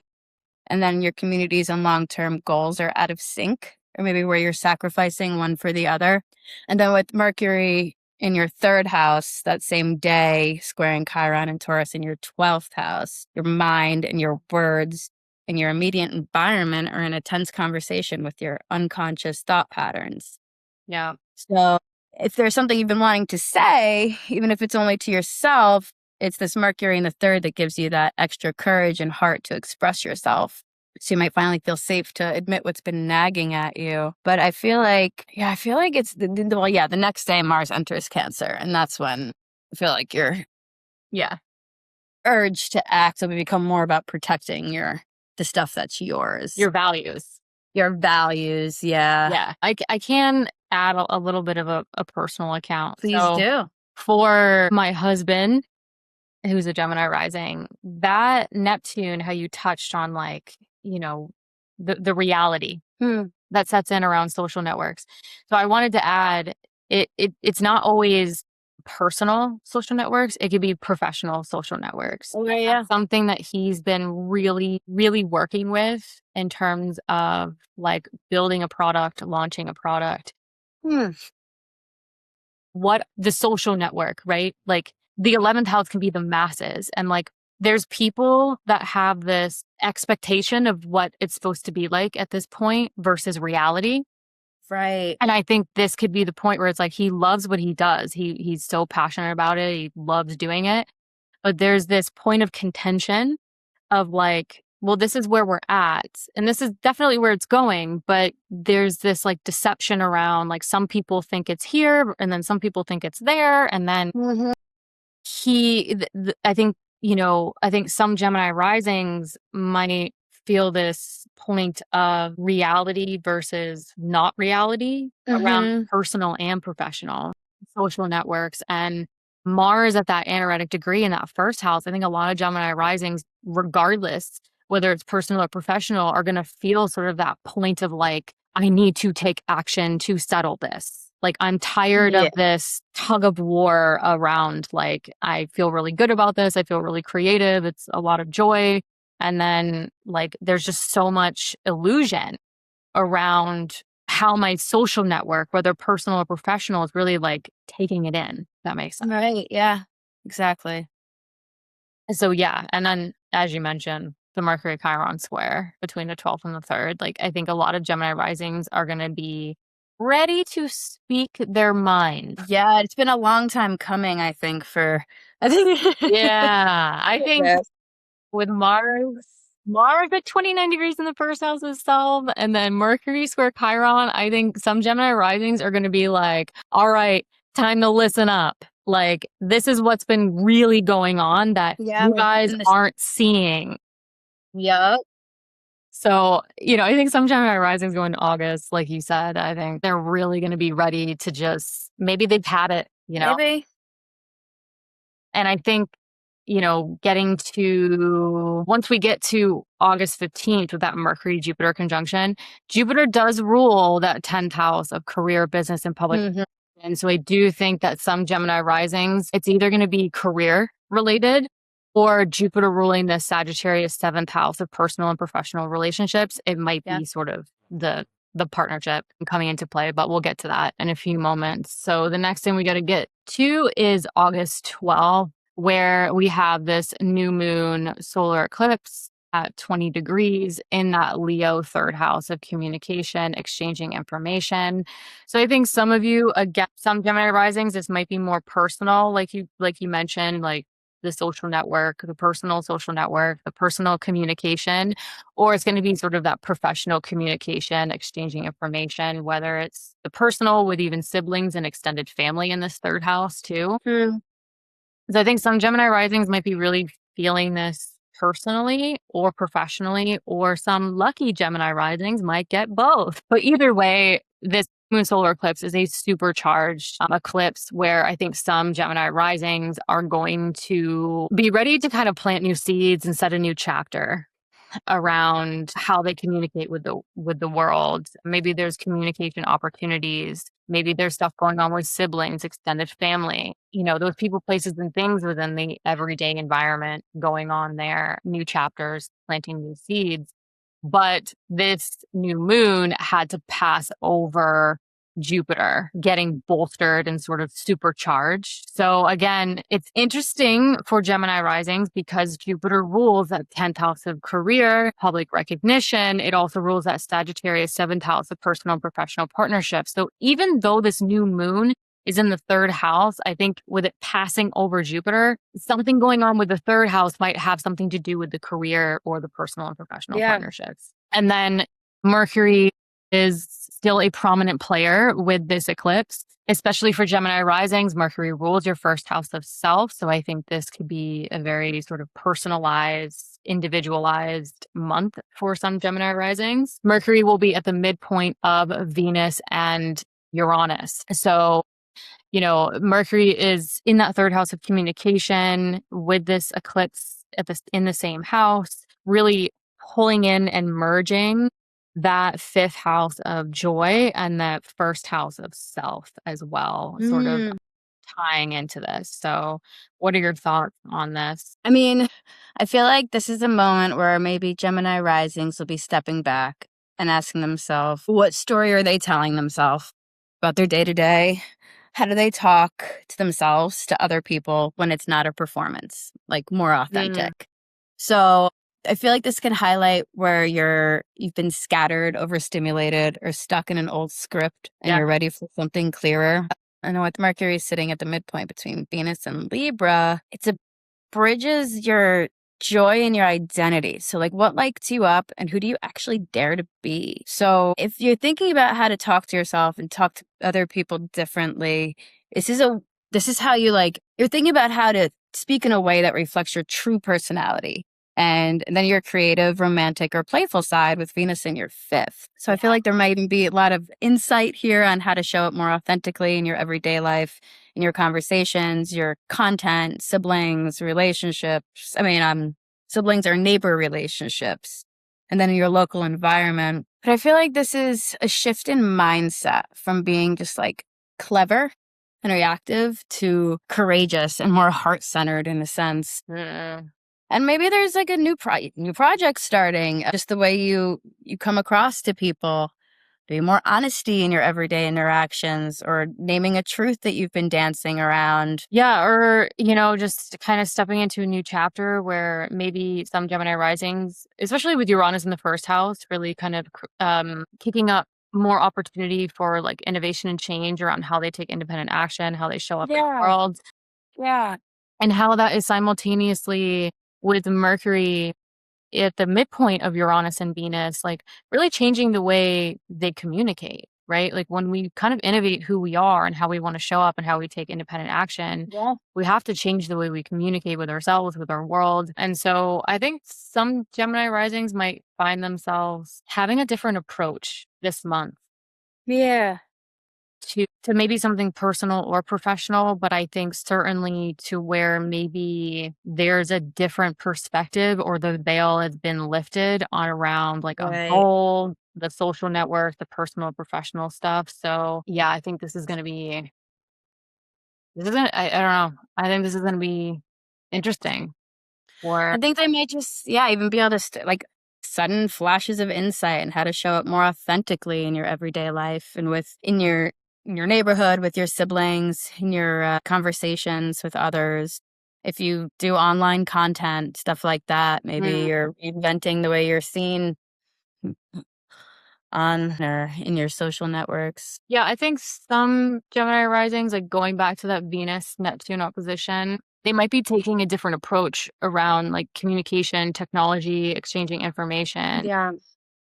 and then your communities and long-term goals are out of sync, or maybe where you're sacrificing one for the other. And then with Mercury in your 3rd house that same day, squaring Chiron and Taurus in your 12th house, your mind and your words and your immediate environment are in a tense conversation with your unconscious thought patterns. Yeah. So if there's something you've been wanting to say, even if it's only to yourself, it's this Mercury in the 3rd that gives you that extra courage and heart to express yourself. So you might finally feel safe to admit what's been nagging at you. But I feel like it's the next day Mars enters Cancer. And that's when I feel like your urge to act will become more about protecting the stuff that's yours. Your values. Your values, yeah. Yeah. I can add a little bit of a personal account. Please do. For my husband, who's a Gemini rising, that Neptune, how you touched on the reality that sets in around social networks. So I wanted to add, it's not always personal social networks. It could be professional social networks. Okay, yeah. That's something that he's been really, really working with in terms of building a product, launching a product. What the social network, right? The 11th house can be the masses. And there's people that have this expectation of what it's supposed to be like at this point versus reality. Right. And I think this could be the point where it's he loves what he does. He's so passionate about it. He loves doing it. But there's this point of contention of well, this is where we're at. And this is definitely where it's going. But there's this deception around some people think it's here and then some people think it's there. And then I think some Gemini risings might feel this point of reality versus not reality around personal and professional social networks. And Mars at that anaretic degree in that 1st house, I think a lot of Gemini risings, regardless whether it's personal or professional, are going to feel sort of that point of I need to take action to settle this. Like, I'm tired Yeah. of this tug of war around, like, I feel really good about this. I feel really creative. It's a lot of joy. And then, like, there's just so much illusion around how my social network, whether personal or professional, is really like taking it in. If that makes sense. Right. Yeah. Exactly. So, yeah. And then, as you mentioned, the Mercury Chiron square between the 12th and the 3rd, like, I think a lot of Gemini risings are going to be ready to speak their mind. Yeah. It's been a long time coming, I think, I think. Yeah. I think Yeah. with Mars at 29 degrees in the first house of self, and then Mercury square Chiron, I think some Gemini risings are going to be like, all right, time to listen up. Like, this is what's been really going on that Yeah. you guys And this, aren't seeing. yeah. So, I think some Gemini risings go into August, like you said. I think they're really going to be ready to just, maybe they've had it. Maybe. And I think, getting to, once we get to August 15th with that Mercury Jupiter conjunction, Jupiter does rule that 10th house of career, business, and public. Mhm. And so I do think that some Gemini risings, it's either going to be career related or Jupiter ruling the Sagittarius 7th house of personal and professional relationships. It might Yeah. be sort of the partnership coming into play, but we'll get to that in a few moments. So the next thing we got to get to is August 12th, where we have this new moon solar eclipse at 20 degrees in that Leo 3rd house of communication, exchanging information. So I think some of you, again, some Gemini risings, this might be more personal, like you mentioned, like the social network, the personal social network, the personal communication, or it's going to be sort of that professional communication, exchanging information, whether it's the personal with even siblings and extended family in this 3rd house too. True. So I think some Gemini risings might be really feeling this personally or professionally, or some lucky Gemini risings might get both. But either way, this moon solar eclipse is a supercharged eclipse where I think some Gemini risings are going to be ready to kind of plant new seeds and set a new chapter around how they communicate with the world. Maybe there's communication opportunities. Maybe there's stuff going on with siblings, extended family, those people, places, and things within the everyday environment going on there, new chapters, planting new seeds. But this new moon had to pass over Jupiter, getting bolstered and sort of supercharged. So again, it's interesting for Gemini risings because Jupiter rules that 10th house of career, public recognition. It also rules that Sagittarius 7th house of personal and professional partnerships. So even though this new moon is in the 3rd house, I think with it passing over Jupiter, something going on with the 3rd house might have something to do with the career or the personal and professional partnerships. And then Mercury is still a prominent player with this eclipse, especially for Gemini risings. Mercury rules your 1st house of self. So I think this could be a very sort of personalized, individualized month for some Gemini risings. Mercury will be at the midpoint of Venus and Uranus. So Mercury is in that 3rd house of communication with this eclipse in the same house, really pulling in and merging that 5th house of joy and that 1st house of self as well, sort of tying into this. So what are your thoughts on this? I mean, I feel like this is a moment where maybe Gemini risings will be stepping back and asking themselves, what story are they telling themselves about their day to day? How do they talk to themselves, to other people when it's not a performance, like more authentic? So I feel like this can highlight where you've been scattered, overstimulated, or stuck in an old script and you're ready for something clearer. I know with Mercury sitting at the midpoint between Venus and Libra, bridges your joy and your identity. So like what lights you up and who do you actually dare to be? So if you're thinking about how to talk to yourself and talk to other people differently, this is how you're thinking about how to speak in a way that reflects your true personality. And then your creative, romantic, or playful side with Venus in your 5th. So I feel like there might even be a lot of insight here on how to show up more authentically in your everyday life, in your conversations, your content, siblings, relationships. Siblings or neighbor relationships, and then in your local environment. But I feel like this is a shift in mindset from being just like clever and reactive to courageous and more heart-centered in a sense. And maybe there's like a new project starting. Just the way you come across to people. Maybe more honesty in your everyday interactions, or naming a truth that you've been dancing around. Yeah, or, you know, just kind of stepping into a new chapter where maybe some Gemini risings, especially with Uranus in the first house, really kind of kicking up more opportunity for like innovation and change around how they take independent action, how they show up in the world. Yeah. And how that is simultaneously with Mercury at the midpoint of Uranus and Venus, like really changing the way they communicate, right? Like when we kind of innovate who we are and how we want to show up and how we take independent action, we have to change the way we communicate with ourselves, with our world. And so I think some Gemini risings might find themselves having a different approach this month. Yeah. To maybe something personal or professional, but I think certainly to where maybe there's a different perspective or the veil has been lifted on around like a goal, the social network, the personal, professional stuff. So yeah, I think this is going to be, I don't know. I think this is going to be interesting. I think they might just, even be able to like sudden flashes of insight and how to show up more authentically in your everyday life and in your neighborhood, with your siblings, in your conversations with others. If you do online content, stuff like that, maybe you're inventing the way you're seen on or in your social networks. Yeah, I think some Gemini risings, like going back to that Venus Neptune opposition, they might be taking a different approach around like communication, technology, exchanging information. Yeah.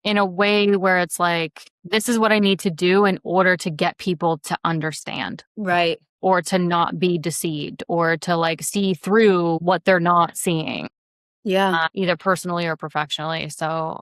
In a way where it's like, this is what I need to do in order to get people to understand. Right. Or to not be deceived, or to like see through what they're not seeing. Yeah. Either personally or professionally. So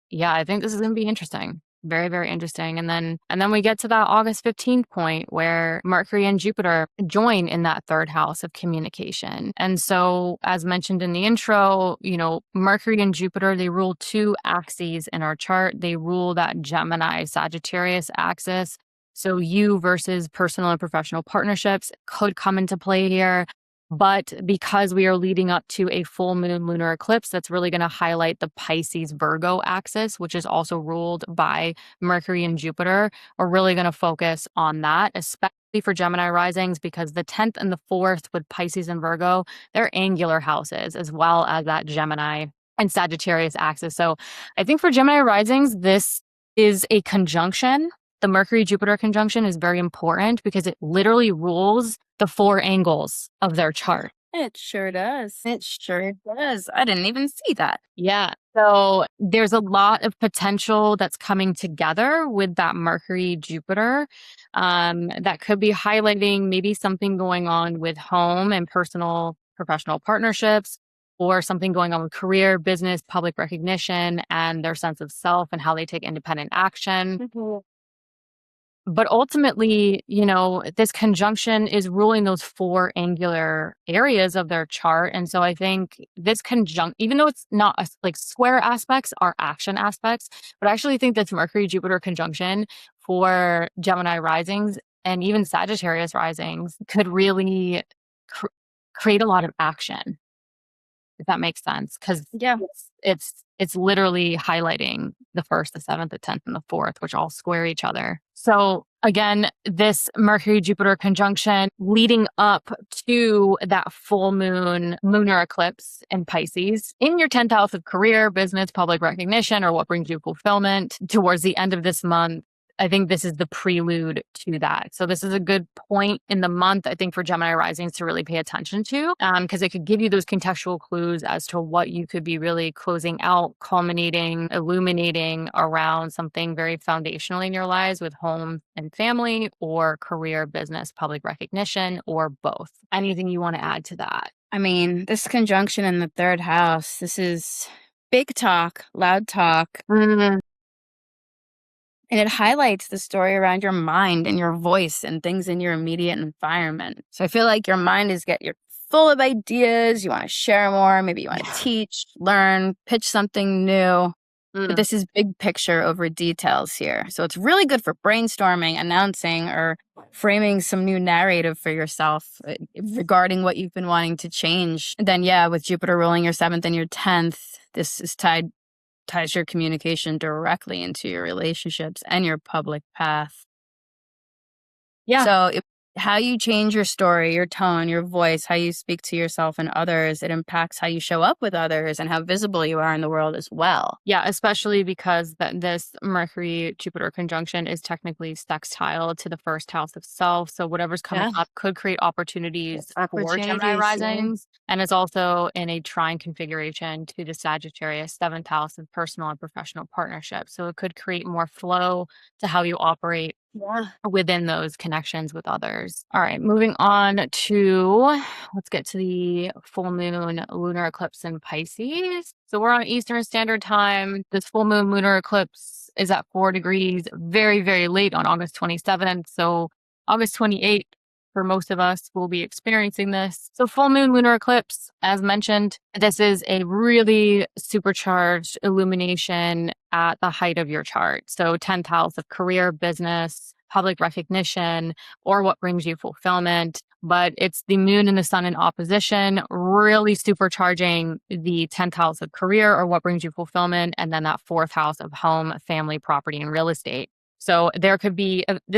yeah, I think this is going to be interesting. Very, very interesting. And then we get to that August 15th point where Mercury and Jupiter join in that third house of communication. And so, as mentioned in the intro, you know, Mercury and Jupiter, they rule two axes in our chart. They rule that Gemini Sagittarius axis. So you versus personal and professional partnerships could come into play here. But because we are leading up to a full moon lunar eclipse, that's really going to highlight the Pisces Virgo axis, which is also ruled by Mercury and Jupiter. We're really going to focus on that, especially for Gemini risings, because the 10th and the 4th with Pisces and Virgo, they're angular houses, as well as that Gemini and Sagittarius axis. So I think for Gemini risings, this is a conjunction. The Mercury-Jupiter conjunction is very important because it literally rules the 4 angles of their chart. It sure does. It sure does. I didn't even see that. Yeah. So there's a lot of potential that's coming together with that Mercury-Jupiter that could be highlighting maybe something going on with home and personal, professional partnerships, or something going on with career, business, public recognition, and their sense of self and how they take independent action. But ultimately, you know, this conjunction is ruling those 4 angular areas of their chart. And so I think this even though it's not like square aspects, are action aspects, but I actually think this Mercury-Jupiter conjunction for Gemini risings and even Sagittarius risings could really create a lot of action, if that makes sense. Because it's literally highlighting the 1st, the 7th, the 10th, and the 4th, which all square each other. So again, this Mercury-Jupiter conjunction leading up to that full moon lunar eclipse in Pisces in your 10th house of career, business, public recognition, or what brings you fulfillment towards the end of this month. I think this is the prelude to that. So this is a good point in the month, I think, for Gemini risings to really pay attention to, because it could give you those contextual clues as to what you could be really closing out, culminating, illuminating around something very foundational in your lives with home and family, or career, business, public recognition, or both. Anything you want to add to that? I mean, this conjunction in the 3rd house, this is big talk, loud talk. And it highlights the story around your mind and your voice and things in your immediate environment. So I feel like your mind you're full of ideas. You want to share more. Maybe you want to teach, learn, pitch something new. But this is big picture over details here. So it's really good for brainstorming, announcing, or framing some new narrative for yourself regarding what you've been wanting to change. And then, yeah, with Jupiter ruling your 7th and your 10th, this is ties your communication directly into your relationships and your public path. Yeah. So how you change your story, your tone, your voice, how you speak to yourself and others, it impacts how you show up with others and how visible you are in the world as well. Yeah, especially because this Mercury-Jupiter conjunction is technically sextile to the first house of self. So whatever's coming up could create opportunities for Gemini risings. And it's also in a trine configuration to the Sagittarius 7th house of personal and professional partnerships. So it could create more flow to how you operate within those connections with others. All right, moving on to, let's get to the full moon lunar eclipse in Pisces. So we're on Eastern Standard Time. This full moon lunar eclipse is at 4 degrees, very, very late on August 27th. So August 28th, for most of us, will be experiencing this. So full moon lunar eclipse, as mentioned, this is a really supercharged illumination at the height of your chart. So 10th house of career, business, public recognition, or what brings you fulfillment. But it's the moon and the sun in opposition, really supercharging the 10th house of career or what brings you fulfillment. And then that 4th house of home, family, property, and real estate. So this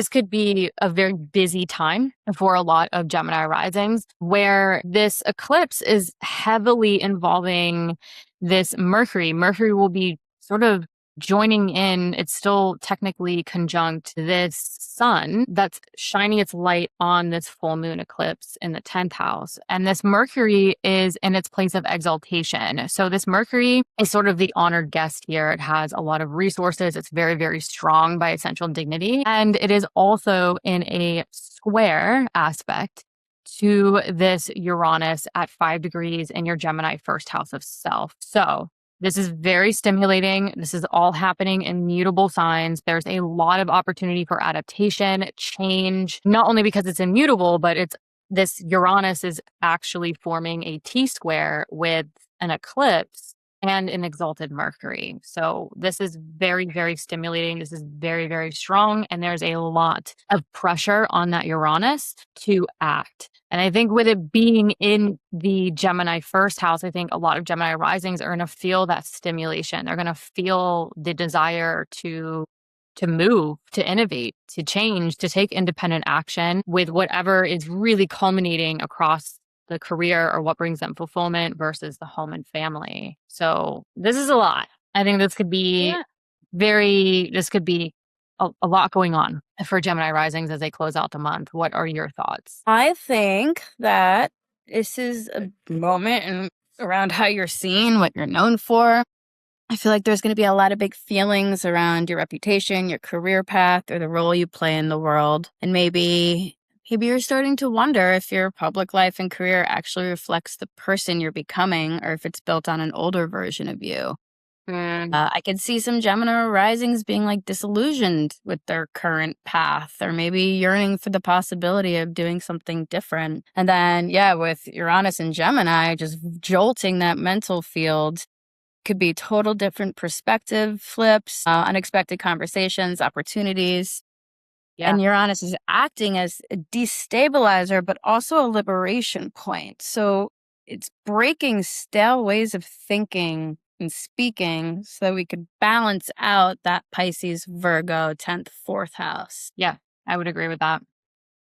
could be a very busy time for a lot of Gemini risings where this eclipse is heavily involving this Mercury. Mercury will be sort of joining in. It's still technically conjunct this sun that's shining its light on this full moon eclipse in the 10th house. And this Mercury is in its place of exaltation. So this Mercury is sort of the honored guest here. It has a lot of resources. It's very, very strong by essential dignity. And it is also in a square aspect to this Uranus at 5 degrees in your Gemini first house of self. So this is very stimulating. This is all happening in mutable signs. There's a lot of opportunity for adaptation, change, not only because it's immutable, but this Uranus is actually forming a T-square with an eclipse and an exalted Mercury. So this is very, very stimulating. This is very, very strong. And there's a lot of pressure on that Uranus to act. And I think with it being in the Gemini first house, I think a lot of Gemini risings are going to feel that stimulation. They're going to feel the desire to move, to innovate, to change, to take independent action with whatever is really culminating across the career or what brings them fulfillment versus the home and family. So this is a lot. I think this could be a lot going on for Gemini risings as they close out the month. What are your thoughts? I think that this is a moment around how you're seen, what you're known for. I feel like there's going to be a lot of big feelings around your reputation, your career path, or the role you play in the world. And maybe you're starting to wonder if your public life and career actually reflects the person you're becoming or if it's built on an older version of you. I could see some Gemini risings being like disillusioned with their current path or maybe yearning for the possibility of doing something different. And then, with Uranus and Gemini just jolting that mental field, could be total different perspective flips, unexpected conversations, opportunities. Yeah. And Uranus is acting as a destabilizer, but also a liberation point. So it's breaking stale ways of thinking and speaking so that we could balance out that Pisces, Virgo, 10th, 4th house. Yeah, I would agree with that.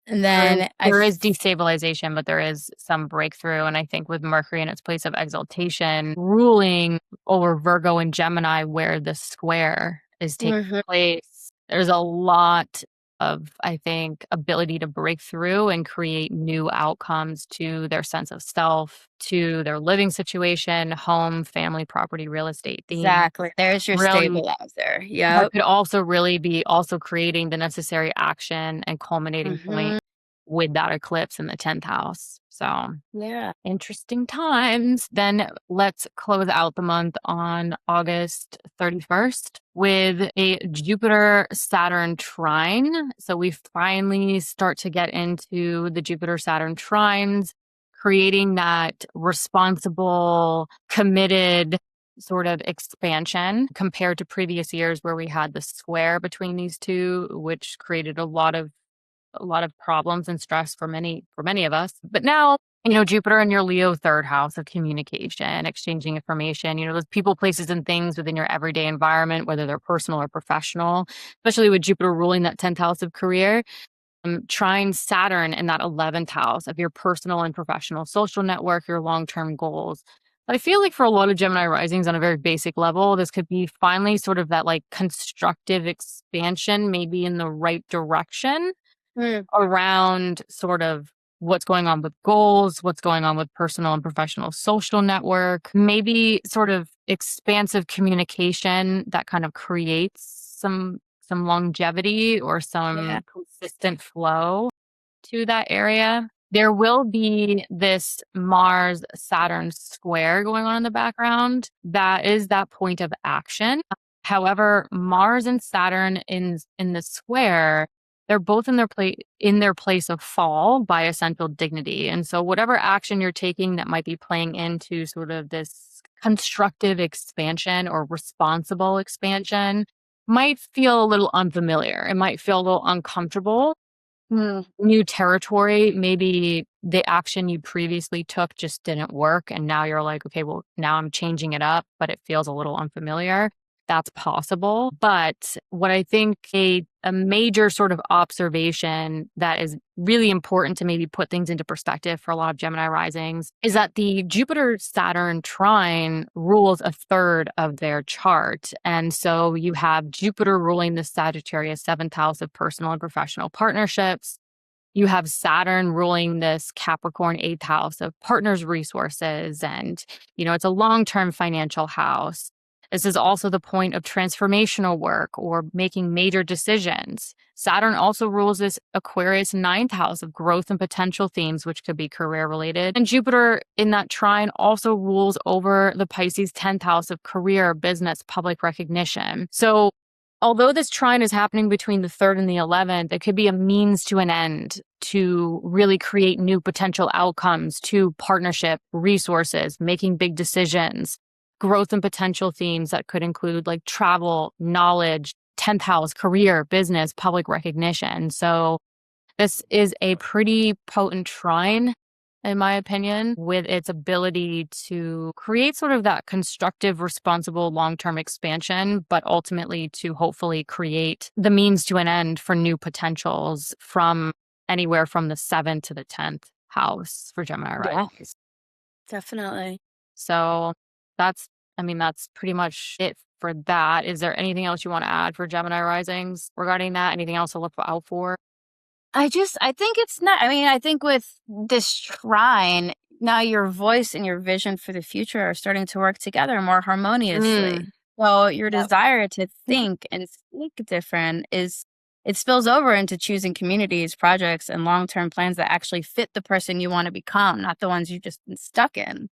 And then there is destabilization, but there is some breakthrough. And I think with Mercury in its place of exaltation, ruling over Virgo and Gemini, where the square is taking place, there's a lot of, I think, ability to break through and create new outcomes to their sense of self, to their living situation, home, family, property, real estate. Exactly. There's your stabilizer. Yeah. That could also really be also creating the necessary action and culminating point with that eclipse in the 10th house. So interesting times. Then let's close out the month on August 31st with a Jupiter-Saturn trine. So we finally start to get into the Jupiter-Saturn trines, creating that responsible, committed, sort of expansion compared to previous years where we had the square between these two, which created a lot of problems and stress for many of us. But now, Jupiter in your Leo third house of communication, exchanging information, those people, places, and things within your everyday environment, whether they're personal or professional, especially with Jupiter ruling that 10th house of career, trine Saturn in that 11th house of your personal and professional social network, your long-term goals. I feel like for a lot of Gemini risings on a very basic level, this could be finally sort of that like constructive expansion, maybe in the right direction around sort of what's going on with goals, what's going on with personal and professional social network, maybe sort of expansive communication that kind of creates some longevity or some consistent flow to that area. There will be this Mars Saturn square going on in the background. That is that point of action. However, Mars and Saturn in the square, they're both in their place of fall by essential dignity. And so whatever action you're taking that might be playing into sort of this constructive expansion or responsible expansion might feel a little unfamiliar. It might feel a little uncomfortable. New territory, maybe the action you previously took just didn't work. And now you're like, okay, well, now I'm changing it up, but it feels a little unfamiliar. That's possible. But what I think a major sort of observation that is really important to maybe put things into perspective for a lot of Gemini risings is that the Jupiter-Saturn trine rules a third of their chart. And so you have Jupiter ruling the Sagittarius 7th house of personal and professional partnerships. You have Saturn ruling this Capricorn 8th house of partners' resources. And, it's a long-term financial house. This is also the point of transformational work or making major decisions. Saturn also rules this Aquarius 9th house of growth and potential themes, which could be career related. And Jupiter in that trine also rules over the Pisces 10th house of career, business, public recognition. So although this trine is happening between the 3rd and the 11th, it could be a means to an end to really create new potential outcomes to partnership, resources, making big decisions. Growth and potential themes that could include like travel, knowledge, 10th house, career, business, public recognition. So this is a pretty potent trine, in my opinion, with its ability to create sort of that constructive, responsible, long-term expansion, but ultimately to hopefully create the means to an end for new potentials from anywhere from the 7th to the 10th house for Gemini risings. Definitely. So that's pretty much it for that. Is there anything else you want to add for Gemini risings regarding that? Anything else to look out for? I think it's not, I think with this trine, now your voice and your vision for the future are starting to work together more harmoniously. So your desire to think and speak different it spills over into choosing communities, projects, and long-term plans that actually fit the person you want to become, not the ones you've just been stuck in.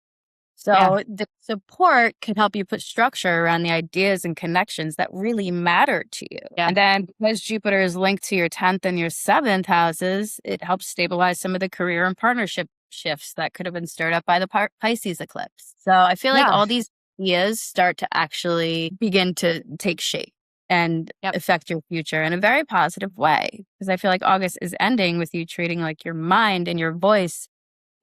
So the support can help you put structure around the ideas and connections that really matter to you. Yeah. And then because Jupiter is linked to your 10th and your 7th houses, it helps stabilize some of the career and partnership shifts that could have been stirred up by the Pisces eclipse. So I feel like all these ideas start to actually begin to take shape and affect your future in a very positive way. Because I feel like August is ending with you treating like your mind and your voice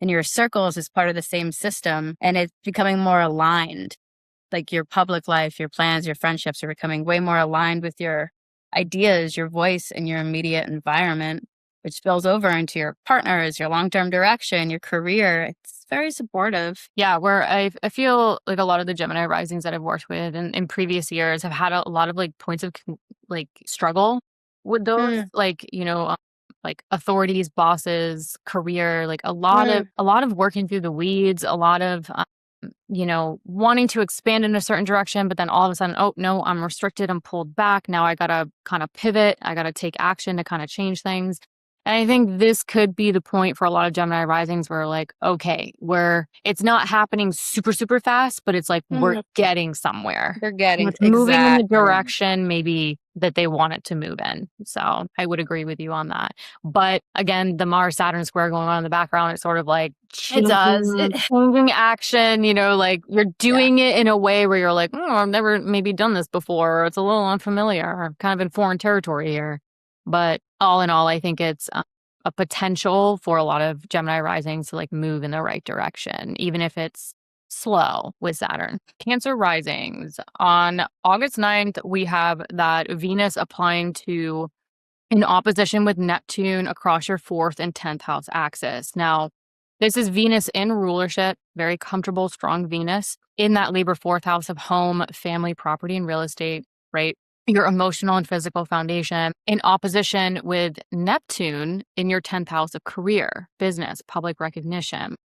and your circles is part of the same system, and it's becoming more aligned. Like your public life, your plans, your friendships are becoming way more aligned with your ideas, your voice, and your immediate environment, which spills over into your partners, your long-term direction, your career. It's very supportive. Yeah, where I feel like a lot of the Gemini risings that I've worked with in previous years have had a lot of like points of like struggle with those, like, like authorities, bosses, career, like a lot of working through the weeds, a lot of, wanting to expand in a certain direction, but then all of a sudden, oh no, I'm restricted, I'm pulled back. Now I got to kind of pivot. I got to take action to kind of change things. And I think this could be the point for a lot of Gemini risings where like, okay, it's not happening super, super fast, but it's like, we're getting somewhere. We're getting moving in the direction maybe that they want it to move in. So I would agree with you on that. But again, the Mars Saturn square going on in the background, it's sort of like It does. changing action, like you're doing it in a way where you're like, I've never maybe done this before. Or it's a little unfamiliar, or kind of in foreign territory here. But all in all, I think it's a potential for a lot of Gemini risings to like move in the right direction, even if it's slow with Saturn. Cancer risings. On August 9th, we have that Venus applying to in opposition with Neptune across your 4th and 10th house axis. Now, this is Venus in rulership, very comfortable, strong Venus in that Libra 4th house of home, family, property, and real estate, right? Your emotional and physical foundation in opposition with Neptune in your 10th house of career, business, public recognition.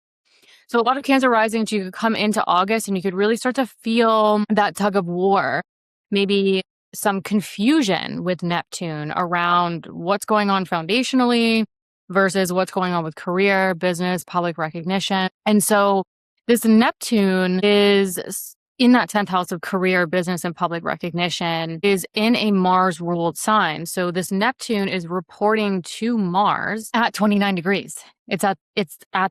So a lot of Cancer risings, you could come into August and you could really start to feel that tug of war, maybe some confusion with Neptune around what's going on foundationally versus what's going on with career, business, public recognition. And so this Neptune is in that 10th house of career, business, and public recognition is in a Mars ruled sign. So this Neptune is reporting to Mars at 29 degrees. It's at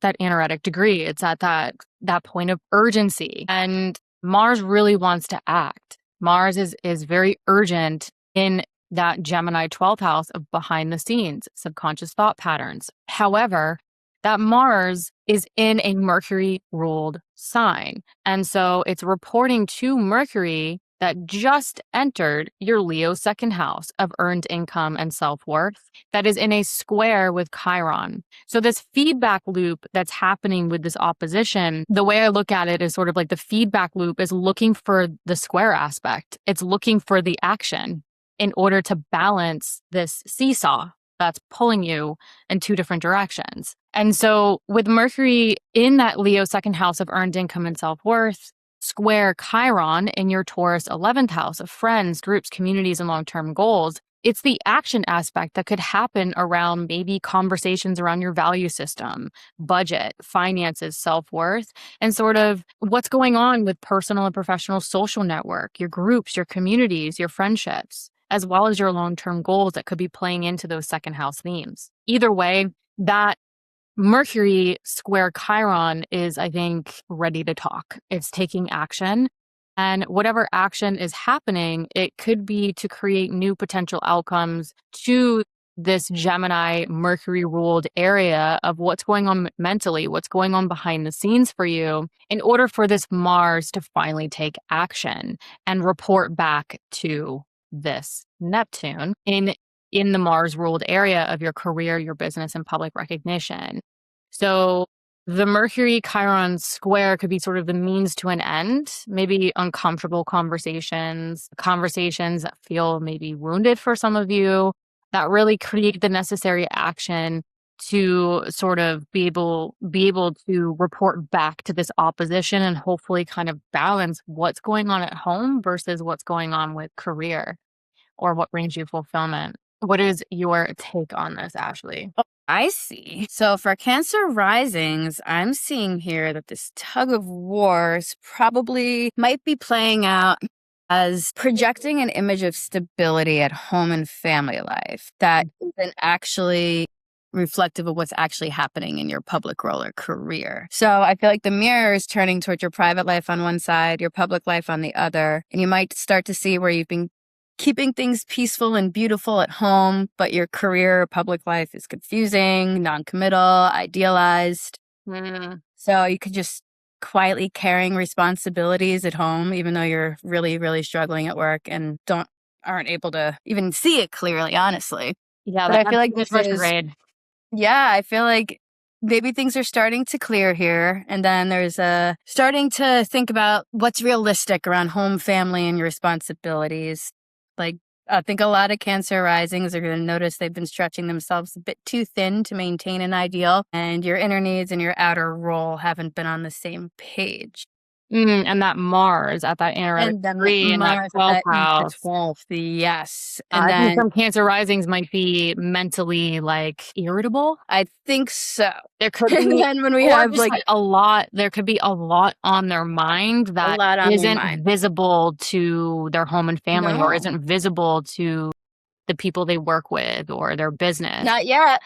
that anaretic degree. It's at that point of urgency. And Mars really wants to act. Mars is very urgent in that Gemini 12th house of behind the scenes, subconscious thought patterns. However, that Mars is in a Mercury ruled sign. And so it's reporting to Mercury that just entered your Leo 2nd house of earned income and self-worth that is in a square with Chiron. So this feedback loop that's happening with this opposition, the way I look at it is sort of like the feedback loop is looking for the square aspect. It's looking for the action in order to balance this seesaw that's pulling you in two different directions. And so with Mercury in that Leo 2nd house of earned income and self-worth, square Chiron in your Taurus 11th house of friends, groups, communities, and long-term goals, it's the action aspect that could happen around maybe conversations around your value system, budget, finances, self-worth, and sort of what's going on with personal and professional social network, your groups, your communities, your friendships, as well as your long-term goals that could be playing into those second house themes. Either way, that Mercury square Chiron is, I think, ready to talk. It's taking action. And whatever action is happening, it could be to create new potential outcomes to this Gemini Mercury ruled area of what's going on mentally, what's going on behind the scenes for you, in order for this Mars to finally take action and report back to this Neptune in the Mars ruled area of your career, your business, and public recognition. So the Mercury Chiron square could be sort of the means to an end, maybe uncomfortable conversations that feel maybe wounded for some of you, that really create the necessary action to sort of be able to report back to this opposition and hopefully kind of balance what's going on at home versus what's going on with career or what brings you fulfillment. What is your take on this, Ashlee? Oh, I see. So for Cancer risings, I'm seeing here that this tug of wars probably might be playing out as projecting an image of stability at home and family life that isn't actually reflective of what's actually happening in your public role or career. So I feel like the mirror is turning towards your private life on one side, your public life on the other, and you might start to see where you've been keeping things peaceful and beautiful at home, but your career or public life is confusing, non-committal, idealized. So you could just quietly carrying responsibilities at home, even though you're really, really struggling at work and aren't able to even see it clearly, honestly. Yeah, but I feel like this retrograde. Yeah, I feel like maybe things are starting to clear here. And then there's starting to think about what's realistic around home, family, and your responsibilities. Like, I think a lot of Cancer risings are going to notice they've been stretching themselves a bit too thin to maintain an ideal, and your inner needs and your outer role haven't been on the same page. And that Mars at that anaretic And then degree in that Mars at 12th the house. 12th, yes. And I think then some Cancer risings might be mentally like irritable. I think so. There could And be, then when we or have just like like a lot, there could be a lot on their mind a that lot on their isn't mind. visible to their home and family or No, isn't visible to the people they work with or their business. not yet.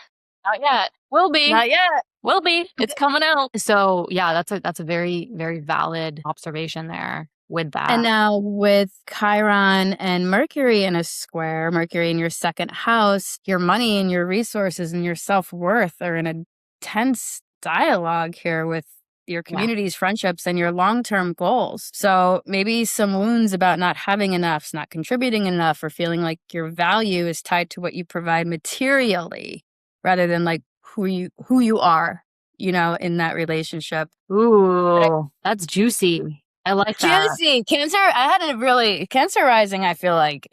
Not yet. Will be. Not yet. Will be. It's coming out. So yeah, that's a very, very valid observation there with that. And now with Chiron and Mercury in a square, Mercury in your second house, your money and your resources and your self-worth are in a tense dialogue here with your communities, friendships, and your long-term goals. So maybe some wounds about not having enough, not contributing enough, or feeling like your value is tied to what you provide materially rather than like who you are, in that relationship. Ooh, that's juicy. I like that. Juicy. Cancer rising, I feel like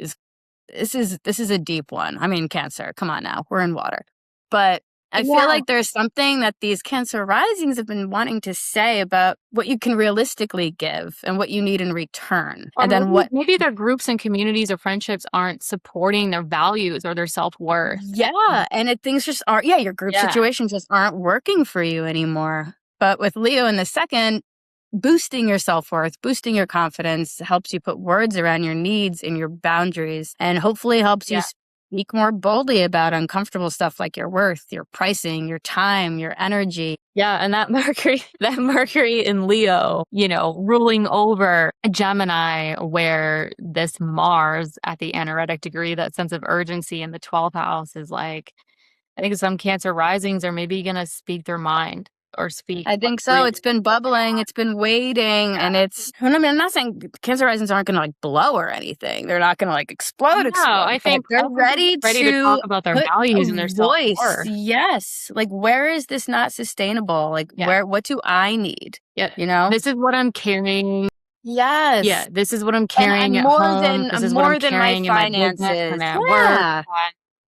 this is a deep one. I mean, Cancer, come on now. We're in water. But I feel like there's something that these Cancer risings have been wanting to say about what you can realistically give and what you need in return. Or and then maybe their groups and communities or friendships aren't supporting their values or their self-worth. Yeah. And things just aren't, your group situations just aren't working for you anymore. But with Leo in the second, boosting your self-worth, boosting your confidence helps you put words around your needs and your boundaries, and hopefully helps you speak more boldly about uncomfortable stuff like your worth, your pricing, your time, your energy. Yeah, and that Mercury in Leo, ruling over Gemini, where this Mars at the anaretic degree, that sense of urgency in the 12th house is like, I think some Cancer risings are maybe going to speak their mind or speak. I think so. It's been bubbling. It's been waiting. And I'm not saying Cancer risings aren't going to like blow or anything. They're not going to like explode. I think they're ready to talk about their values and their voice. self-worth. Yes. Like, where is this not sustainable? Like, what do I need? Yeah. This is what I'm carrying. Yes. Yeah. This is what I'm carrying at home. This is what I'm carrying in my business and at work.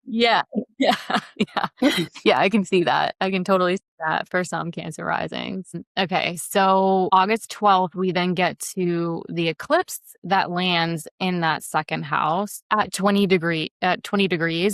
Yeah. Yeah, I can see that. I can totally see that for some Cancer risings. Okay, so August 12th, we then get to the eclipse that lands in that second house at 20 degrees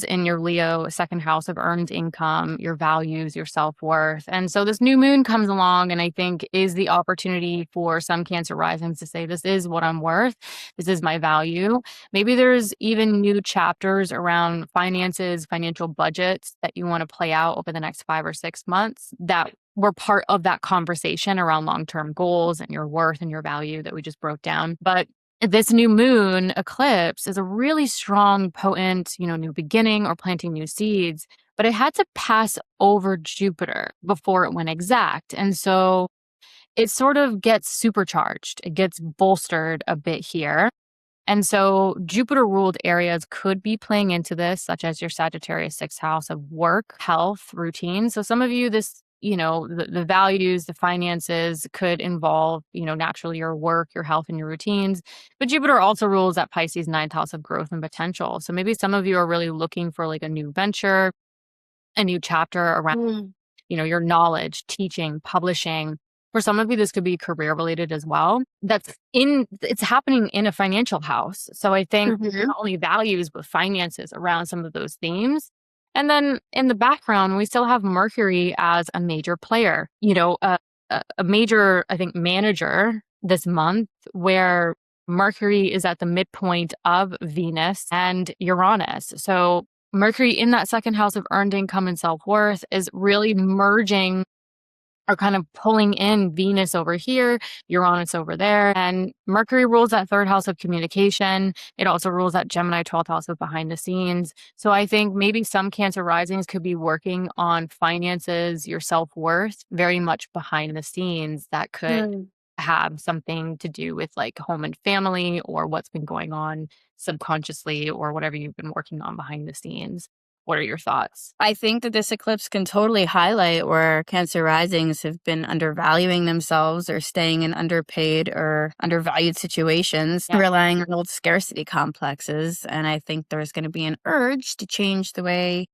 in your Leo second house of earned income, your values, your self-worth. And so this new moon comes along and I think is the opportunity for some Cancer risings to say, this is what I'm worth. This is my value. Maybe there's even new chapters around finances, financial budgets that you want to play out over the next 5 or 6 months that were part of that conversation around long-term goals and your worth and your value that we just broke down. But this new moon eclipse is a really strong, potent, new beginning or planting new seeds, but it had to pass over Jupiter before it went exact. And so it sort of gets supercharged. It gets bolstered a bit here. And so Jupiter ruled areas could be playing into this, such as your Sagittarius sixth house of work, health, routine. So some of you, the values, the finances could involve, naturally your work, your health, and your routines. But Jupiter also rules that Pisces ninth house of growth and potential. So maybe some of you are really looking for like a new venture, a new chapter around, your knowledge, teaching, publishing. For some of you, this could be career related as well. It's happening in a financial house. So I think not only values, but finances around some of those themes. And then in the background, we still have Mercury as a major player, a major, I think, manager this month, where Mercury is at the midpoint of Venus and Uranus. So Mercury in that second house of earned income and self-worth is really merging or kind of pulling in Venus over here, Uranus over there. And Mercury rules that third house of communication. It also rules that Gemini 12th house of behind the scenes. So I think maybe some Cancer risings could be working on finances, your self-worth, very much behind the scenes that could have something to do with like home and family or what's been going on subconsciously or whatever you've been working on behind the scenes. What are your thoughts? I think that this eclipse can totally highlight where Cancer risings have been undervaluing themselves or staying in underpaid or undervalued situations, relying on old scarcity complexes. And I think there's going to be an urge to change the way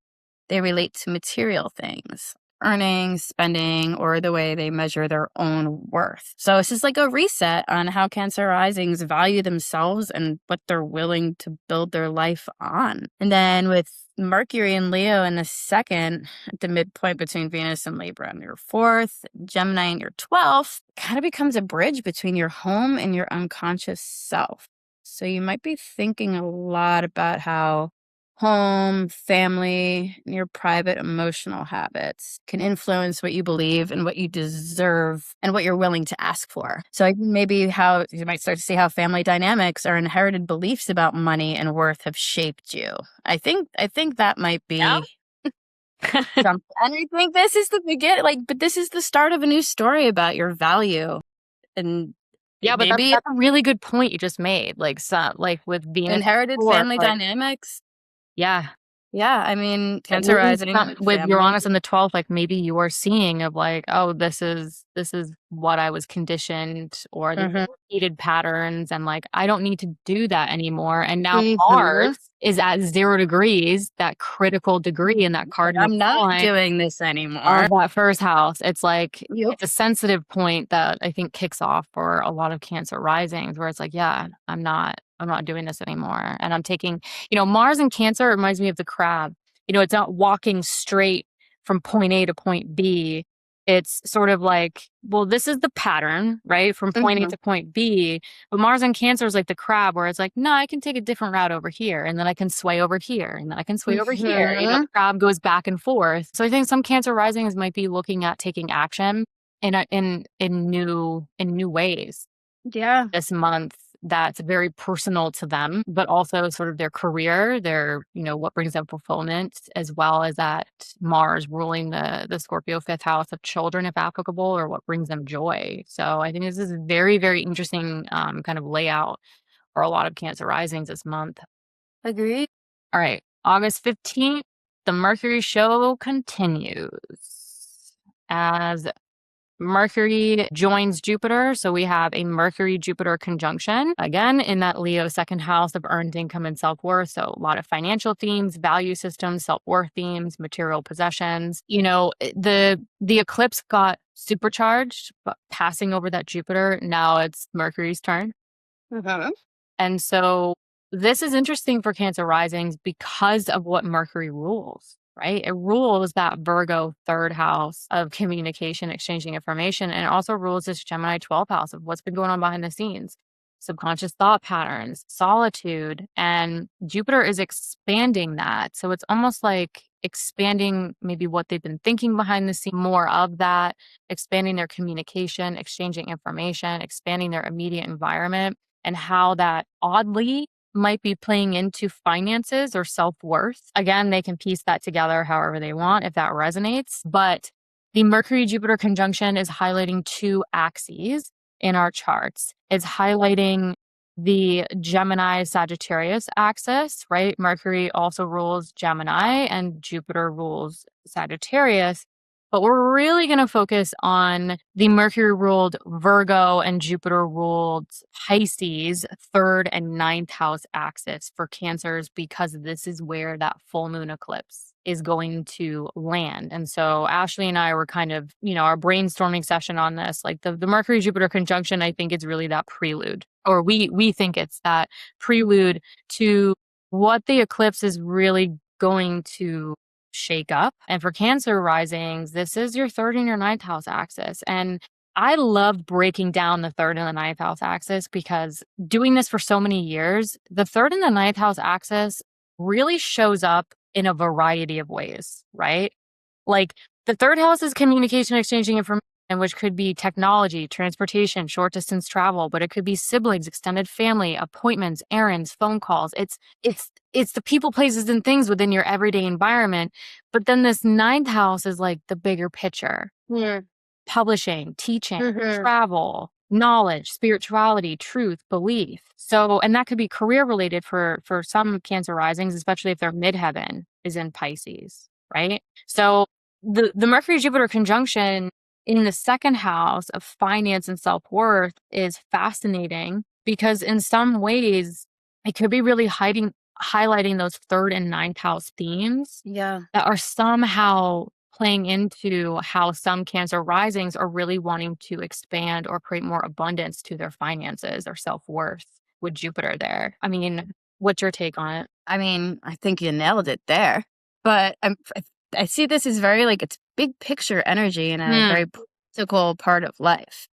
they relate to material things. earning, spending, or the way they measure their own worth. So it's just like a reset on how Cancer Risings value themselves and what they're willing to build their life on. And then with Mercury and Leo in the second, at the midpoint between Venus and Libra in your fourth, Gemini in your 12th, kind of becomes a bridge between your home and your unconscious self. So you might be thinking a lot about how home, family, and your private emotional habits can influence what you believe and what you deserve and what you're willing to ask for. So maybe how you might start to see how family dynamics or inherited beliefs about money and worth have shaped you. I think that might be Yeah. something. And I think this is the beginning, but this is the start of a new story about your value. And Yeah, but maybe that's a really good point you just made. Like with Venus inherited family dynamics. Yeah. Yeah, I mean, Cancer Rising with family. Uranus in the 12th, like maybe you are seeing of like, oh, this is what I was conditioned, or the repeated patterns, and like I don't need to do that anymore. And now Mars is at 0 degrees, that critical degree in that cardinal I'm not sign doing this anymore. of that first house. It's like it's a sensitive point that I think kicks off for a lot of Cancer risings, where it's like, yeah, I'm not doing this anymore. And I'm taking, Mars in Cancer reminds me of the crab. It's not walking straight from point A to point B. It's sort of like, well, this is the pattern, right? From point A to point B. But Mars in Cancer is like the crab, where it's like, no, I can take a different route over here, and then I can sway over here, and then I can sway over here. The crab goes back and forth. So I think some Cancer risings might be looking at taking action in new ways. Yeah. This month that's very personal to them, but also sort of their career, their, what brings them fulfillment, as well as that Mars ruling the Scorpio 5th house of children, if applicable, or what brings them joy. So I think this is a very, very interesting kind of layout for a lot of Cancer risings this month. Agreed. All right. August 15th, the Mercury show continues as Mercury joins Jupiter. So we have a Mercury-Jupiter conjunction, again, in that Leo second house of earned income and self-worth. So a lot of financial themes, value systems, self-worth themes, material possessions. The eclipse got supercharged, but passing over that Jupiter, now it's Mercury's turn. And so this is interesting for Cancer risings because of what Mercury rules. Right? It rules that Virgo third house of communication, exchanging information, and it also rules this Gemini 12th house of what's been going on behind the scenes, subconscious thought patterns, solitude, and Jupiter is expanding that. So it's almost like expanding maybe what they've been thinking behind the scene, more of that, expanding their communication, exchanging information, expanding their immediate environment, and how that oddly might be playing into finances or self-worth. Again, they can piece that together however they want if that resonates. But the Mercury-Jupiter conjunction is highlighting two axes in our charts. It's highlighting the Gemini-Sagittarius axis, right? Mercury also rules Gemini and Jupiter rules Sagittarius. But we're really going to focus on the Mercury ruled Virgo and Jupiter ruled Pisces third and ninth house axis for Cancers, because this is where that full moon eclipse is going to land. And so Ashlee and I were kind of, our brainstorming session on this, like the Mercury Jupiter conjunction, I think it's really that prelude, or we think it's that prelude to what the eclipse is really going to shake up. And for Cancer risings, this is your third and your ninth house axis. And I love breaking down the third and the ninth house axis, because doing this for so many years, the third and the ninth house axis really shows up in a variety of ways, right? Like the third house is communication, exchanging information, which could be technology, transportation, short distance travel, but it could be siblings, extended family, appointments, errands, phone calls. It's the people, places, and things within your everyday environment. But then this ninth house is like the bigger picture. Yeah. Publishing, teaching, travel, knowledge, spirituality, truth, belief. So, and that could be career related for some Cancer risings, especially if their midheaven is in Pisces, right? So the Mercury Jupiter conjunction in the second house of finance and self-worth is fascinating, because in some ways it could be really highlighting those third and ninth house themes that are somehow playing into how some Cancer risings are really wanting to expand or create more abundance to their finances or self-worth with Jupiter there. I mean, what's your take on it? I mean, I think you nailed it there. But I see this as very like it's big picture energy and a very practical part of life.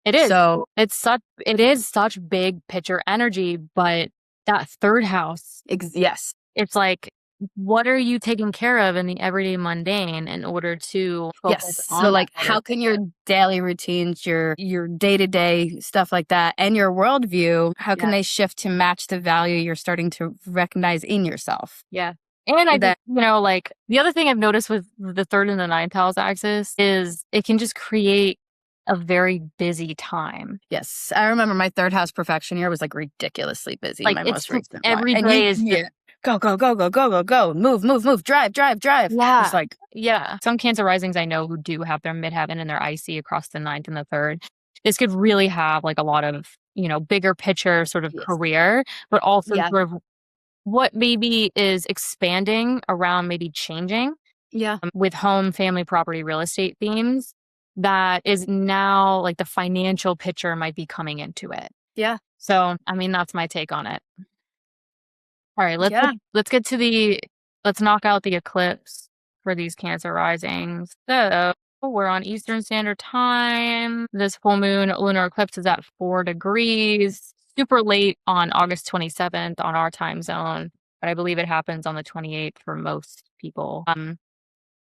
It is. So It is such big picture energy, but that third house, yes. it's like, what are you taking care of in the everyday mundane in order to focus Yes. on So that like bigger how can your picture? daily routines, your day-to-day stuff like that, and your worldview, how can Yeah. they shift to match the value you're starting to recognize in yourself? Yeah. And I That think, like the other thing I've noticed with the third and the ninth house axis is it can just create a very busy time. yes. I remember my third house perfection year was like ridiculously busy, Like my it's most recent one. every And day is just, yeah. Go, go, go, go, go, go, go. Move, move, move. Drive, drive, drive. It's yeah. like, Yeah. Some Cancer risings I know who do have their midheaven and their IC across the ninth and the third. This could really have like a lot of, bigger picture sort of yes. career, but also Yeah. sort of what maybe is expanding around maybe changing Yeah. with home, family, property, real estate themes that is now like the financial picture might be coming into it. Yeah. So, I mean, that's my take on it. All right, Yeah. let's knock out the eclipse for these Cancer risings. So, we're on Eastern Standard Time. This full moon lunar eclipse is at 4 degrees. Super late on August 27th on our time zone, but I believe it happens on the 28th for most people.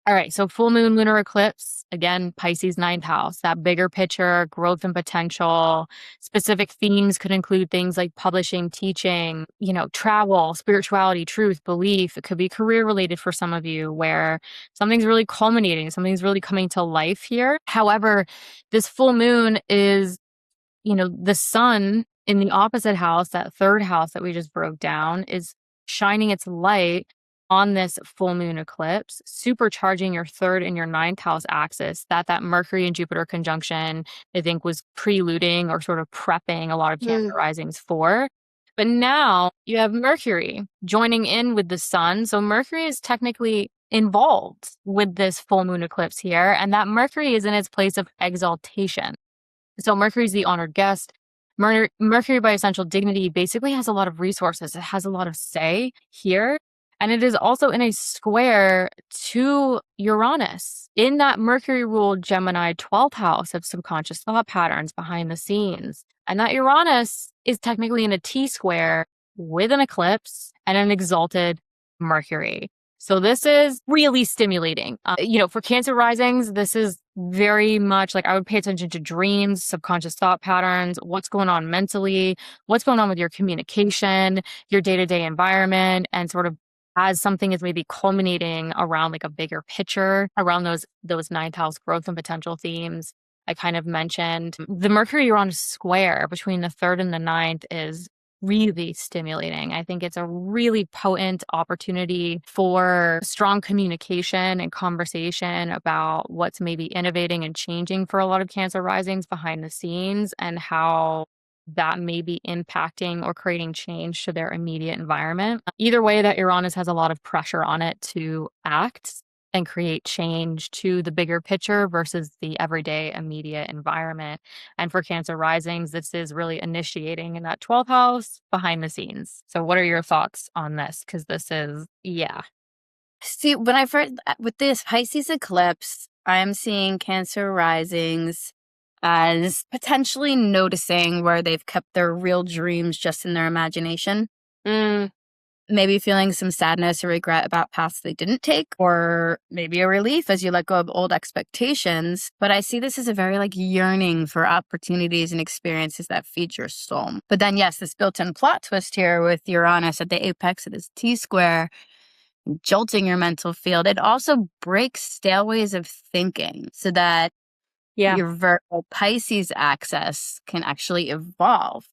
All right, so full moon lunar eclipse, again, Pisces ninth house, that bigger picture, growth and potential. Specific themes could include things like publishing, teaching, travel, spirituality, truth, belief. It could be career related for some of you where something's really culminating, something's really coming to life here. However, this full moon is, the sun in the opposite house, that third house that we just broke down, is shining its light on this full moon eclipse, supercharging your third and your ninth house axis that Mercury and Jupiter conjunction, I think, was preluding or sort of prepping a lot of Cancer risings for. But now you have Mercury joining in with the sun. So Mercury is technically involved with this full moon eclipse here. And that Mercury is in its place of exaltation. So Mercury's the honored guest. Mercury by essential dignity basically has a lot of resources. It has a lot of say here. And it is also in a square to Uranus in that Mercury ruled Gemini 12th house of subconscious thought patterns behind the scenes. And that Uranus is technically in a T square with an eclipse and an exalted Mercury. So this is really stimulating. For Cancer risings, this is very much like I would pay attention to dreams, subconscious thought patterns, what's going on mentally, what's going on with your communication, your day-to-day environment, and sort of as something is maybe culminating around like a bigger picture around those ninth house growth and potential themes. I kind of mentioned the Mercury Uranus square between the third and the ninth is really stimulating. I think it's a really potent opportunity for strong communication and conversation about what's maybe innovating and changing for a lot of Cancer risings behind the scenes and how that may be impacting or creating change to their immediate environment. Either way, that Uranus has a lot of pressure on it to act and create change to the bigger picture versus the everyday immediate environment. And for Cancer risings, this is really initiating in that 12th house behind the scenes. So what are your thoughts on this? Because this is, yeah. See, when I first, with this Pisces eclipse, I am seeing Cancer risings as potentially noticing where they've kept their real dreams just in their imagination. Maybe feeling some sadness or regret about paths they didn't take, or maybe a relief as you let go of old expectations. But I see this as a very like yearning for opportunities and experiences that feed your soul. But then, yes, this built-in plot twist here with Uranus at the apex of this T square, jolting your mental field. It also breaks stale ways of thinking so that your Virgo Pisces axis can actually evolve.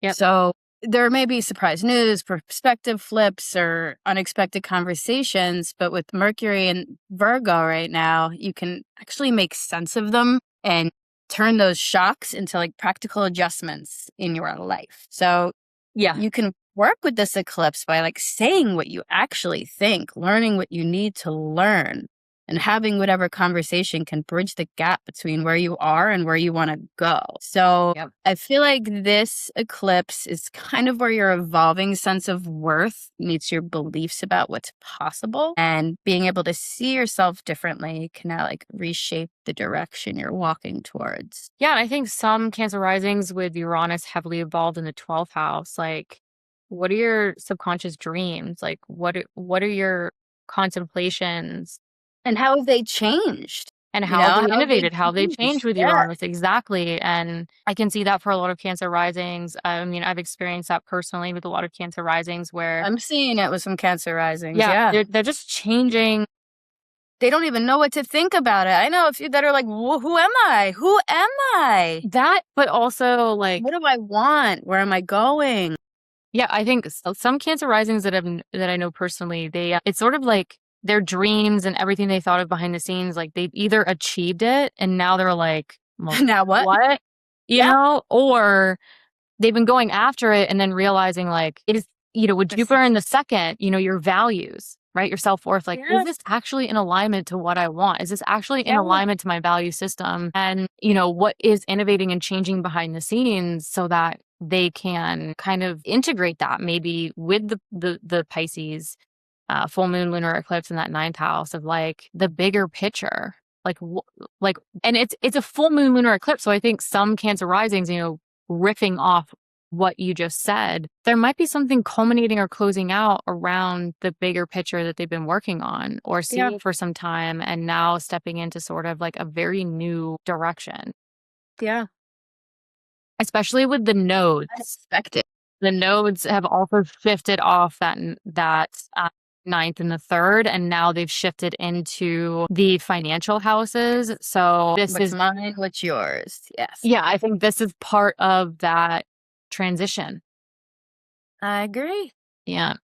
Yep. So there may be surprise news, perspective flips, or unexpected conversations, but with Mercury and Virgo right now, you can actually make sense of them and turn those shocks into like practical adjustments in your life. So you can work with this eclipse by like saying what you actually think, learning what you need to learn, and having whatever conversation can bridge the gap between where you are and where you want to go. So Yep. I feel like this eclipse is kind of where your evolving sense of worth meets your beliefs about what's possible, and being able to see yourself differently can now like reshape the direction you're walking towards. Yeah, and I think some Cancer risings with Uranus heavily involved in the 12th house, like, what are your subconscious dreams? Like, what are your contemplations? And how have they changed? And You how have know, they how have they innovated? How have they changed changed? with Yeah. Uranus? Exactly. And I can see that for a lot of Cancer risings. I mean, I've experienced that personally with a lot of Cancer risings where, I'm seeing it with some Cancer risings. yeah, Yeah. they're just changing. They don't even know what to think about it. I know a few that are like, who am I? Who am I? That, but also like, What do I want? Where am I going? yeah, I think some Cancer risings that I know personally, they it's sort of like their dreams and everything they thought of behind the scenes, like they've either achieved it and now they're like, well, Now what? what? Yeah. Or they've been going after it and then realizing like it is, with Jupiter in the second, your values, right? Your self-worth, like, Yeah. is this actually in alignment to what I want? Is this actually in Yeah. alignment to my value system? And, what is innovating and changing behind the scenes so that they can kind of integrate that maybe with the Pisces full moon lunar eclipse in that ninth house of like the bigger picture. Like, and it's a full moon lunar eclipse. So I think some Cancer risings, riffing off what you just said, there might be something culminating or closing out around the bigger picture that they've been working on or seeing for some time, and now stepping into sort of like a very new direction. Yeah. Especially with the nodes. Unexpected. The nodes have also shifted off that ninth and the third, and now they've shifted into the financial houses. So this What's is mine? What's yours? Yes. yeah, I think this is part of that transition. I agree. Yeah.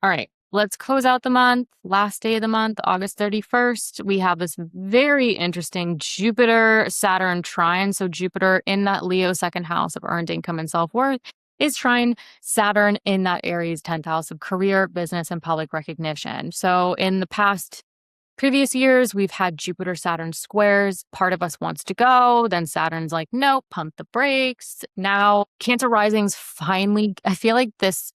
All right. Let's close out the month. Last day of the month, August 31st. We have this very interesting Jupiter Saturn trine. So Jupiter in that Leo second house of earned income and self-worth is trine Saturn in that Aries 10th house of career, business, and public recognition. So in the previous years, we've had Jupiter Saturn squares. Part of us wants to go. Then Saturn's like, nope, pump the brakes. Now, Cancer risings finally, I feel like this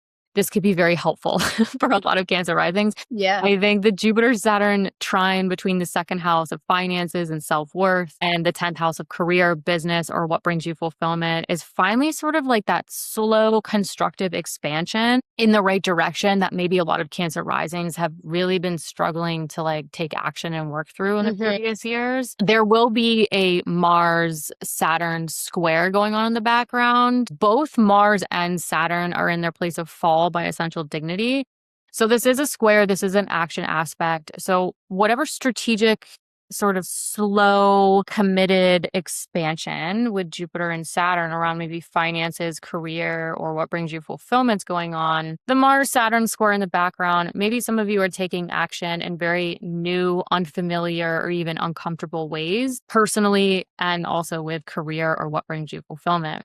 could be very helpful for a lot of Cancer risings. Yeah. I think the Jupiter Saturn trine between the second house of finances and self-worth and the 10th house of career, business, or what brings you fulfillment is finally sort of like that slow, constructive expansion in the right direction that maybe a lot of Cancer risings have really been struggling to like take action and work through in the previous years. There will be a Mars Saturn square going on in the background. Both Mars and Saturn are in their place of fall by essential dignity. So this is a square, this is an action aspect. So whatever strategic sort of slow, committed expansion with Jupiter and Saturn around maybe finances, career, or what brings you fulfillment's going on, the Mars-Saturn square in the background, maybe some of you are taking action in very new, unfamiliar, or even uncomfortable ways, personally and also with career or what brings you fulfillment.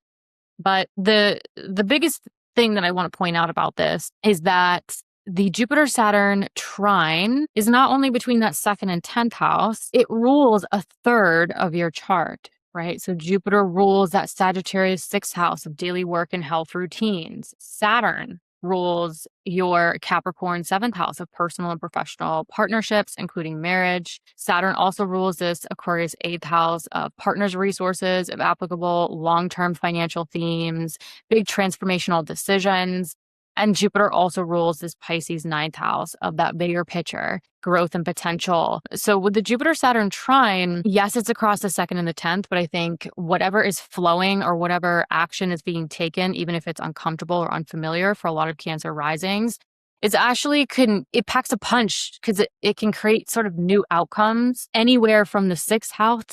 But the biggest thing that I want to point out about this is that the Jupiter-Saturn trine is not only between that second and 10th house, it rules a third of your chart, right? So Jupiter rules that Sagittarius 6th house of daily work and health routines. Saturn rules your Capricorn 7th house of personal and professional partnerships, including marriage. Saturn also rules this Aquarius 8th house of partners' resources, of applicable long-term financial themes, big transformational decisions. And Jupiter also rules this Pisces 9th house of that bigger picture, growth and potential. So with the Jupiter-Saturn trine, yes, it's across the 2nd and the 10th, but I think whatever is flowing or whatever action is being taken, even if it's uncomfortable or unfamiliar for a lot of Cancer risings, it's actually it packs a punch because it can create sort of new outcomes anywhere from the 6th house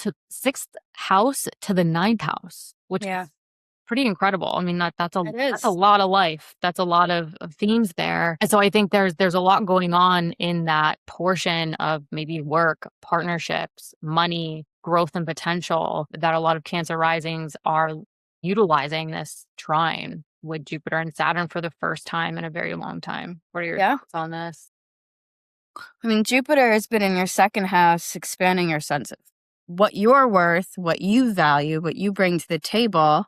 to the 9th house, which is pretty incredible. I mean, that's a lot of life. That's a lot of themes there. And so I think there's a lot going on in that portion of maybe work, partnerships, money, growth and potential that a lot of Cancer risings are utilizing this trine with Jupiter and Saturn for the first time in a very long time. What are your thoughts on this? I mean, Jupiter has been in your second house, expanding your sense of what you're worth, what you value, what you bring to the table.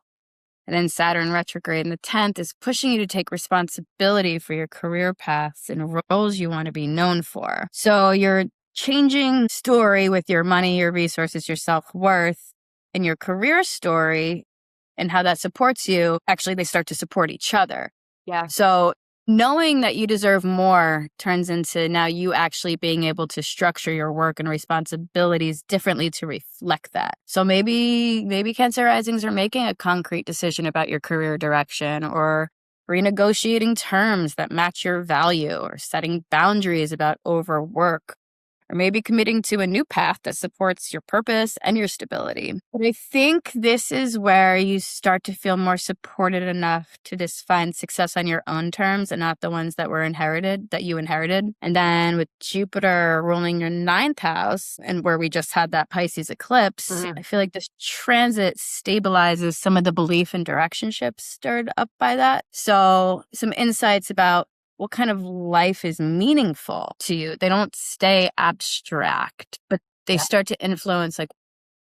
And then Saturn retrograde in the 10th is pushing you to take responsibility for your career paths and roles you want to be known for. So you're changing story with your money, your resources, your self-worth, and your career story and how that supports you. Actually, they start to support each other. Yeah. So knowing that you deserve more turns into now you actually being able to structure your work and responsibilities differently to reflect that. So maybe Cancer Risings are making a concrete decision about your career direction, or renegotiating terms that match your value, or setting boundaries about overwork, or maybe committing to a new path that supports your purpose and your stability. But I think this is where you start to feel more supported enough to just find success on your own terms and not the ones that you inherited. And then with Jupiter ruling your 9th house, and where we just had that Pisces eclipse, I feel like this transit stabilizes some of the belief and direction shifts stirred up by that. So some insights about what kind of life is meaningful to you. They don't stay abstract, but they start to influence like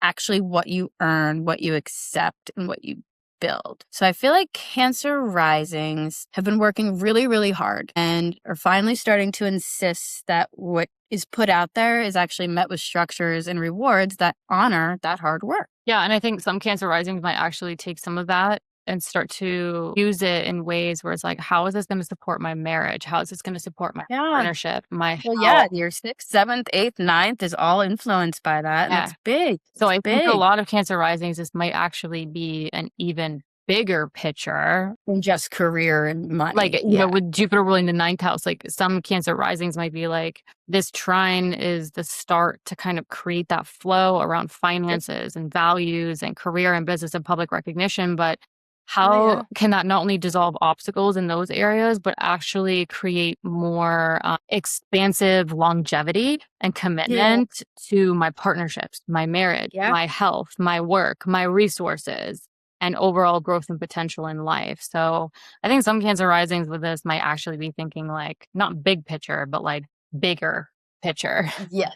actually what you earn, what you accept, and what you build. So I feel like Cancer Risings have been working really, really hard and are finally starting to insist that what is put out there is actually met with structures and rewards that honor that hard work. Yeah, and I think some Cancer Risings might actually take some of that and start to use it in ways where it's like, how is this going to support my marriage? How is this going to support my partnership, my health? Yeah, your 6th, 7th, 8th, 9th is all influenced by that. And it's big. So I think a lot of Cancer Risings, this might actually be an even bigger picture than just career and money. Like, you know, with Jupiter ruling the 9th house, like some Cancer Risings might be like, this trine is the start to kind of create that flow around finances and values and career and business and public recognition. But how can that not only dissolve obstacles in those areas, but actually create more expansive longevity and commitment to my partnerships, my marriage, my health, my work, my resources, and overall growth and potential in life. So I think some Cancer Risings with this might actually be thinking like, not big picture, but like bigger picture. Yeah.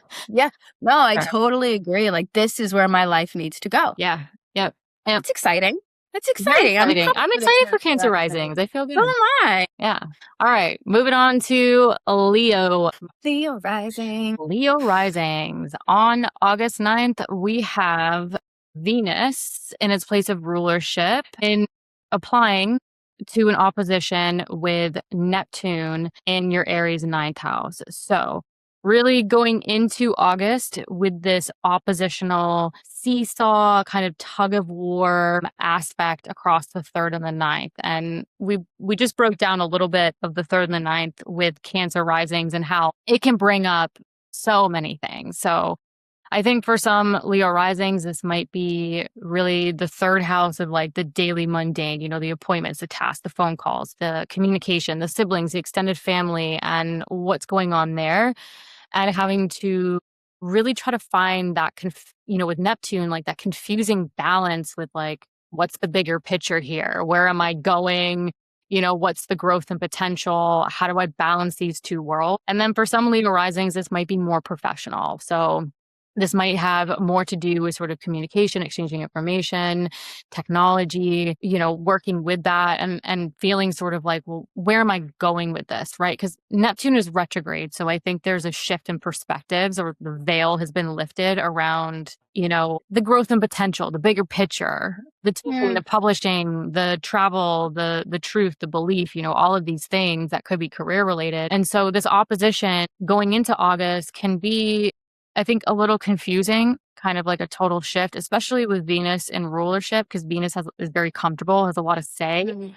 No, I totally agree. Like, this is where my life needs to go. Yeah. It's exciting. It's exciting. I'm excited for Cancer Risings. I feel good. So am I. Yeah. All right. Moving on to Leo. Leo Rising. Leo Risings. On August 9th, we have Venus in its place of rulership in applying to an opposition with Neptune in your Aries 9th house. So really going into August with this oppositional seesaw kind of tug of war aspect across the 3rd and the 9th. And we just broke down a little bit of the 3rd and the 9th with Cancer Risings and how it can bring up so many things. So I think for some Leo Risings, this might be really the 3rd house of like the daily mundane, you know, the appointments, the tasks, the phone calls, the communication, the siblings, the extended family, and what's going on there. And having to really try to find that, with Neptune, like that confusing balance with like, what's the bigger picture here? Where am I going? You know, what's the growth and potential? How do I balance these two worlds? And then for some Leo Risings, this might be more professional. So this might have more to do with sort of communication, exchanging information, technology, working with that and feeling sort of like, well, where am I going with this, right? Because Neptune is retrograde. So I think there's a shift in perspectives, or the veil has been lifted around, the growth and potential, the bigger picture, the teaching, the publishing, the travel, the truth, the belief, all of these things that could be career related. And so this opposition going into August can be, I think, a little confusing, kind of like a total shift, especially with Venus in rulership, because Venus is very comfortable, has a lot of say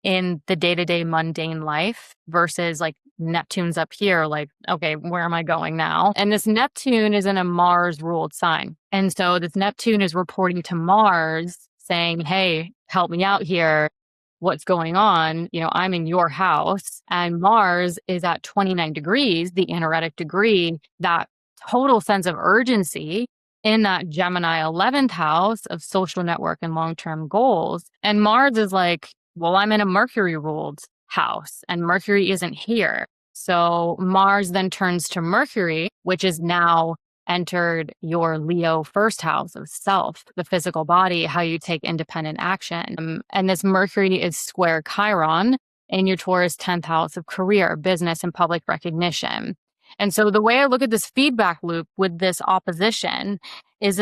in the day-to-day mundane life versus like Neptune's up here, like, okay, where am I going now? And this Neptune is in a Mars ruled sign. And so this Neptune is reporting to Mars saying, hey, help me out here. What's going on? I'm in your house, and Mars is at 29 degrees, the anaretic degree, that total sense of urgency in that Gemini 11th house of social network and long-term goals. And Mars is like, well, I'm in a Mercury ruled house and Mercury isn't here. So Mars then turns to Mercury, which is now entered your Leo first house of self, the physical body, how you take independent action. And this Mercury is square Chiron in your Taurus 10th house of career, business, and public recognition. And so the way I look at this feedback loop with this opposition is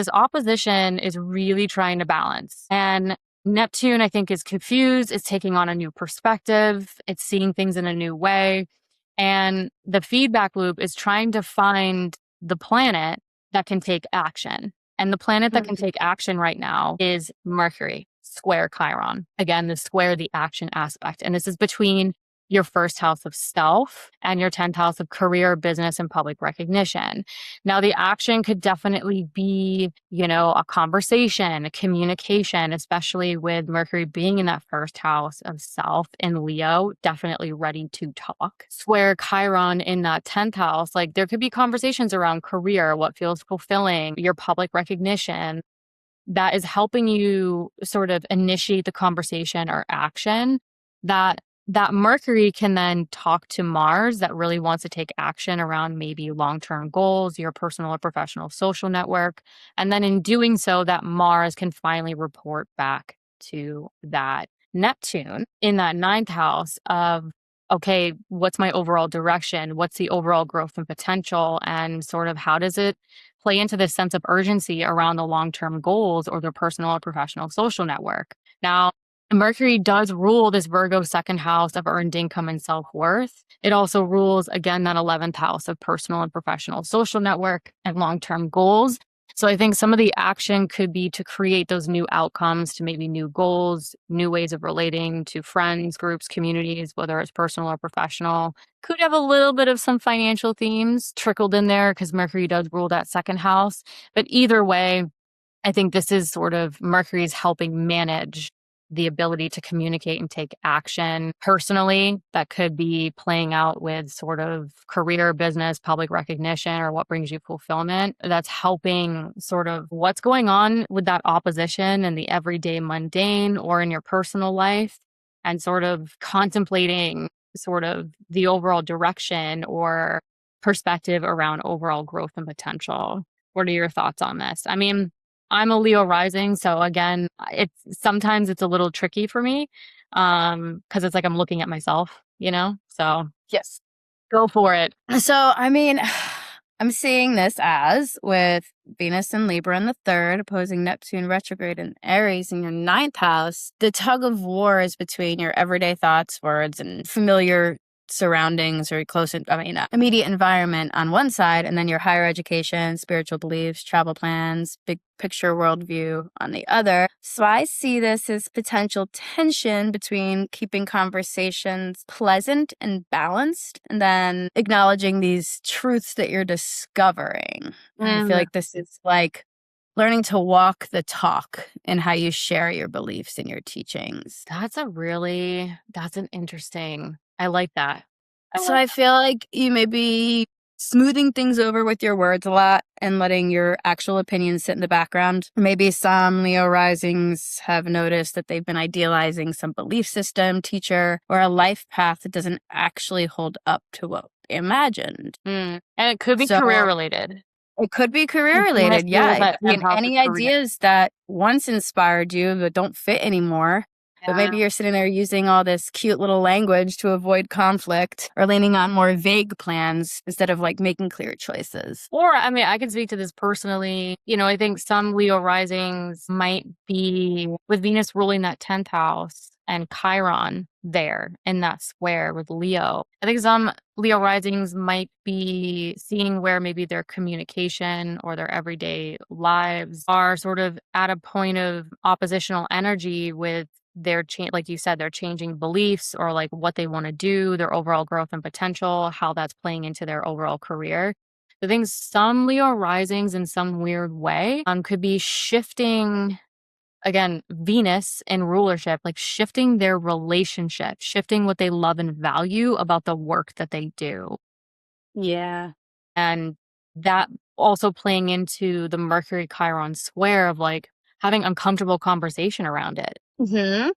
really trying to balance. And Neptune, I think, is confused. It's taking on a new perspective. It's seeing things in a new way. And the feedback loop is trying to find the planet that can take action. And the planet that can take action right now is Mercury, square Chiron. Again, the square, the action aspect. And this is between your first house of self and your 10th house of career, business, and public recognition. Now, the action could definitely be, a conversation, a communication, especially with Mercury being in that first house of self in Leo, definitely ready to talk. Square Chiron in that 10th house, like there could be conversations around career, what feels fulfilling, your public recognition, that is helping you sort of initiate the conversation or action that Mercury can then talk to Mars that really wants to take action around maybe long-term goals, your personal or professional social network. And then in doing so, that Mars can finally report back to that Neptune in that 9th house of, okay, what's my overall direction? What's the overall growth and potential? And sort of how does it play into this sense of urgency around the long-term goals or their personal or professional social network? Now, Mercury does rule this Virgo second house of earned income and self-worth. It also rules, again, that 11th house of personal and professional social network and long-term goals. So I think some of the action could be to create those new outcomes to maybe new goals, new ways of relating to friends, groups, communities, whether it's personal or professional. Could have a little bit of some financial themes trickled in there because Mercury does rule that second house. But either way, I think this is sort of Mercury's helping manage the ability to communicate and take action personally. That could be playing out with sort of career, business, public recognition, or what brings you fulfillment. That's helping sort of what's going on with that opposition in the everyday mundane or in your personal life, and sort of contemplating sort of the overall direction or perspective around overall growth and potential. What are your thoughts on this? I mean, I'm a Leo rising, so again, sometimes it's a little tricky for me, because it's like I'm looking at myself, So Yes. go for it. So, I mean, I'm seeing this as with Venus and Libra in the 3rd, opposing Neptune retrograde in Aries in your 9th house. The tug of war is between your everyday thoughts, words, and familiar surroundings or immediate environment on one side, and then your higher education, spiritual beliefs, travel plans, big picture worldview on the other. So I see this as potential tension between keeping conversations pleasant and balanced, and then acknowledging these truths that you're discovering. I feel like this is like learning to walk the talk in how you share your beliefs and your teachings. That's an interesting, I like that. So I feel like you may be smoothing things over with your words a lot and letting your actual opinions sit in the background. Maybe some Leo risings have noticed that they've been idealizing some belief system, teacher, or a life path that doesn't actually hold up to what they imagined. And it could be career related. It could be career related, yeah. And any ideas that once inspired you but don't fit anymore. But maybe you're sitting there using all this cute little language to avoid conflict or leaning on more vague plans instead of like making clear choices. Or, I mean, I can speak to this personally. I think some Leo risings might be with Venus ruling that 10th house and Chiron there in that square with Leo. I think some Leo risings might be seeing where maybe their communication or their everyday lives are sort of at a point of oppositional energy with their like you said, their changing beliefs or like what they want to do, their overall growth and potential, how that's playing into their overall career. I think some Leo risings in some weird way could be shifting, again, Venus in rulership, like shifting their relationship, shifting what they love and value about the work that they do. Yeah. And that also playing into the Mercury Chiron square of like having uncomfortable conversation around it. Mm-hmm.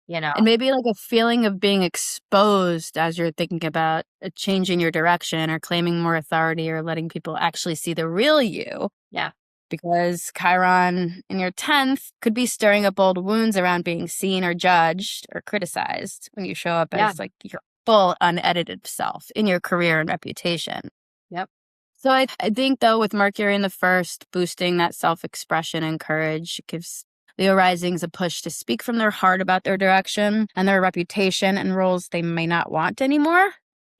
you know? And maybe like a feeling of being exposed as you're thinking about changing your direction or claiming more authority or letting people actually see the real you. Yeah. Because Chiron in your 10th could be stirring up old wounds around being seen or judged or criticized when you show up Yeah. as like your full unedited self in your career and reputation. Yep. So I think though with Mercury in the first boosting that self-expression and courage, it gives Leo risings a push to speak from their heart about their direction and their reputation and roles they may not want anymore,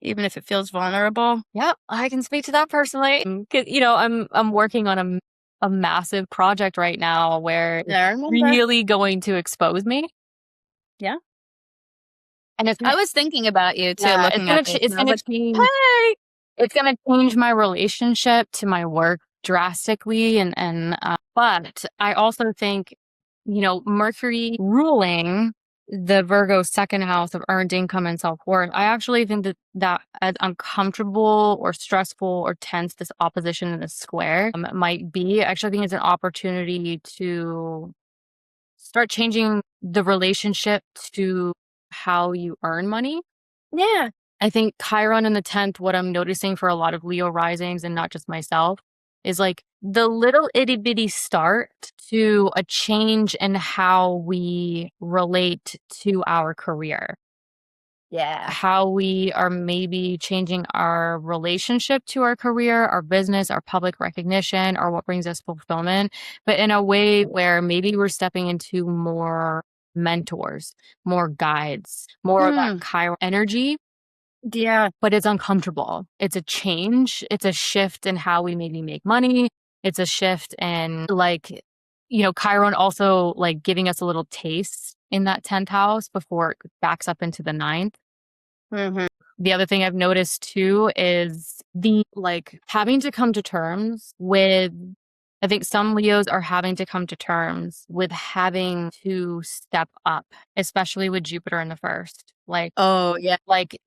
even if it feels vulnerable. Yep, I can speak to that personally. 'Cause, you know, I'm working on a massive project right now where it's Yeah, I remember. really going to expose me. Yeah. And it's I was thinking about you too, yeah, looking at this. it's And I was gonna like, change hey. it's gonna change my relationship to my work drastically but I also think, you know, Mercury ruling the Virgo second house of earned income and self-worth, I actually think that as uncomfortable or stressful or tense this opposition in the square might be, I actually think it's an opportunity to start changing the relationship to how you earn money. Yeah. I think Chiron in the 10th, what I'm noticing for a lot of Leo risings and not just myself, is like the little itty bitty start to a change in how we relate to our career. Yeah. How we are maybe changing our relationship to our career, our business, our public recognition, or what brings us fulfillment, but in a way where maybe we're stepping into more mentors, more guides, more of that Chiron energy. Yeah. But it's uncomfortable. It's a change. It's a shift in how we maybe make money. It's a shift in like, you know, Chiron also like giving us a little taste in that 10th house before it backs up into the ninth. Mm-hmm. The other thing I've noticed too is the like having to come to terms with, I think some Leos are having to come to terms with having to step up, especially with Jupiter in the first. Like, Oh, yeah. like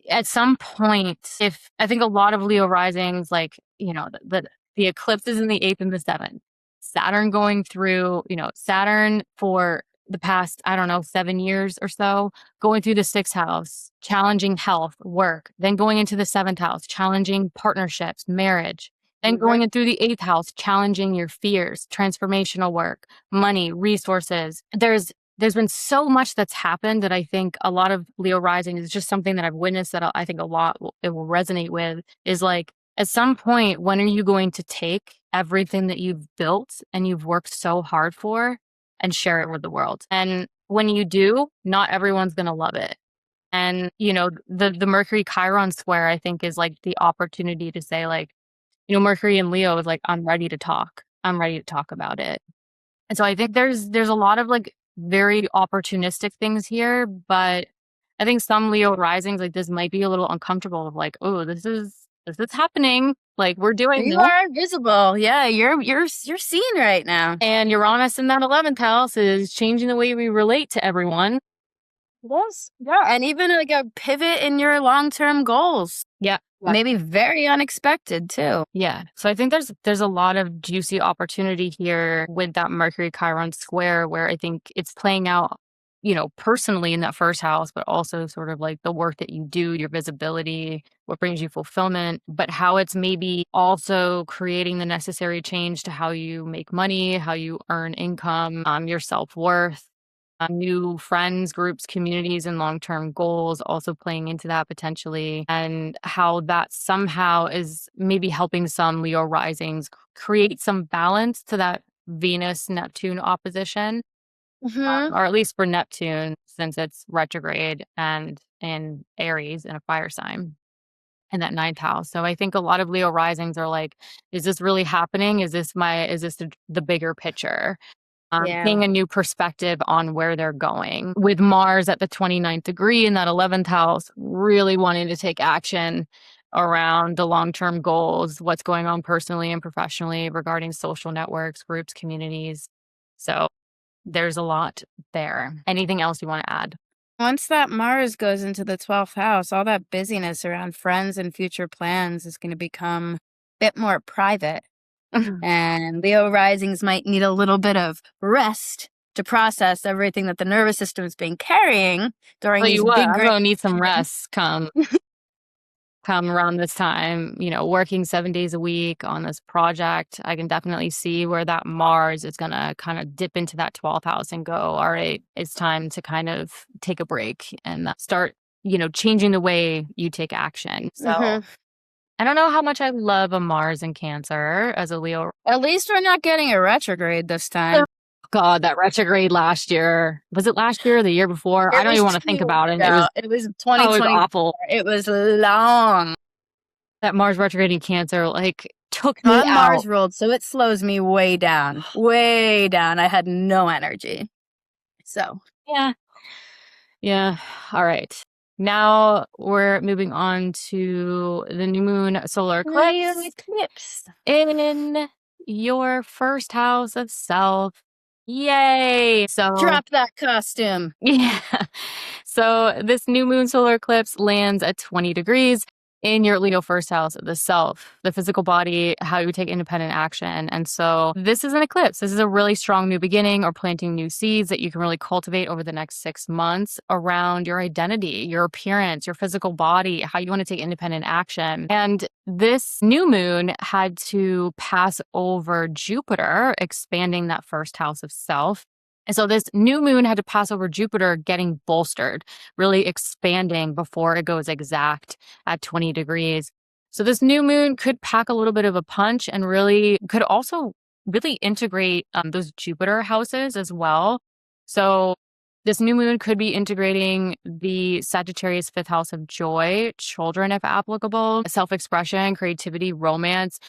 at some point, if I think a lot of Leo risings, like, you know, the eclipses in the 8th and the 7th, Saturn going through, you know, Saturn for the past, I don't know, 7 years or so, going through the 6th house, challenging health, work, then going into the 7th house, challenging partnerships, marriage, then going in through the 8th house, challenging your fears, transformational work, money, resources. There's been so much that's happened that I think a lot of Leo rising is just something that I've witnessed that I think a lot it will resonate with is like, at some point, when are you going to take everything that you've built and you've worked so hard for and share it with the world? And when you do, not everyone's going to love it. And, you know, the Mercury Chiron square, I think, is like the opportunity to say, like, you know, Mercury and Leo is like, I'm ready to talk. I'm ready to talk about it. And so I think there's a lot of like very opportunistic things here, but I think some Leo risings like this might be a little uncomfortable of like, oh, this is happening. Like we're doing You this. are visible. Yeah, you're seen right now. And Uranus in that 11th house is changing the way we relate to everyone. Yes. Yeah. And even like a pivot in your long-term goals. Yeah. Maybe very unexpected too. Yeah. So I think there's a lot of juicy opportunity here with that Mercury Chiron square where I think it's playing out, you know, personally in that first house, but also sort of like the work that you do, your visibility, what brings you fulfillment, but how it's maybe also creating the necessary change to how you make money, how you earn income, your self-worth. New friends, groups, communities, and long term goals also playing into that potentially, and how that somehow is maybe helping some Leo risings create some balance to that Venus Neptune opposition, or at least for Neptune, since it's retrograde and in Aries in a fire sign in that ninth house. So I think a lot of Leo risings are like, is this really happening? Is this the bigger picture? Seeing a new perspective on where they're going. With Mars at the 29th degree in that 11th house, really wanting to take action around the long-term goals, what's going on personally and professionally regarding social networks, groups, communities. So there's a lot there. Anything else you want to add? Once that Mars goes into the 12th house, all that busyness around friends and future plans is going to become a bit more private. And Leo risings might need a little bit of rest to process everything that the nervous system has been carrying during Tell these you what, big I'm great gonna need some rest come around this time, working 7 days a week on this project. I can definitely see where that Mars is going to kind of dip into that 12th house and go, all right, it's time to kind of take a break and start, changing the way you take action. So I don't know how much I love a Mars in Cancer as a Leo. At least we're not getting a retrograde this time. God, that retrograde last year. Was it last year or the year before? I don't even want to think about it. It was 2020. It was awful. It was long. That Mars retrograde in Cancer, took me I'm out. Mars ruled, so it slows me way down. Way down. I had no energy. So. Yeah. All right. Now we're moving on to the new moon solar eclipse in your first house of self. Yay! So drop that costume. Yeah. So this new moon solar eclipse lands at 20 degrees in your Leo first house of the self, the physical body, how you take independent action. And so this is an eclipse. This is a really strong new beginning or planting new seeds that you can really cultivate over the next 6 months around your identity, your appearance, your physical body, how you want to take independent action. And this new moon had to pass over Jupiter, expanding that first house of self. And so this new moon had to pass over Jupiter, getting bolstered, really expanding before it goes exact at 20 degrees. So this new moon could pack a little bit of a punch and really could also really integrate those Jupiter houses as well. So this new moon could be integrating the Sagittarius fifth house of joy, children if applicable, self-expression, creativity, romance.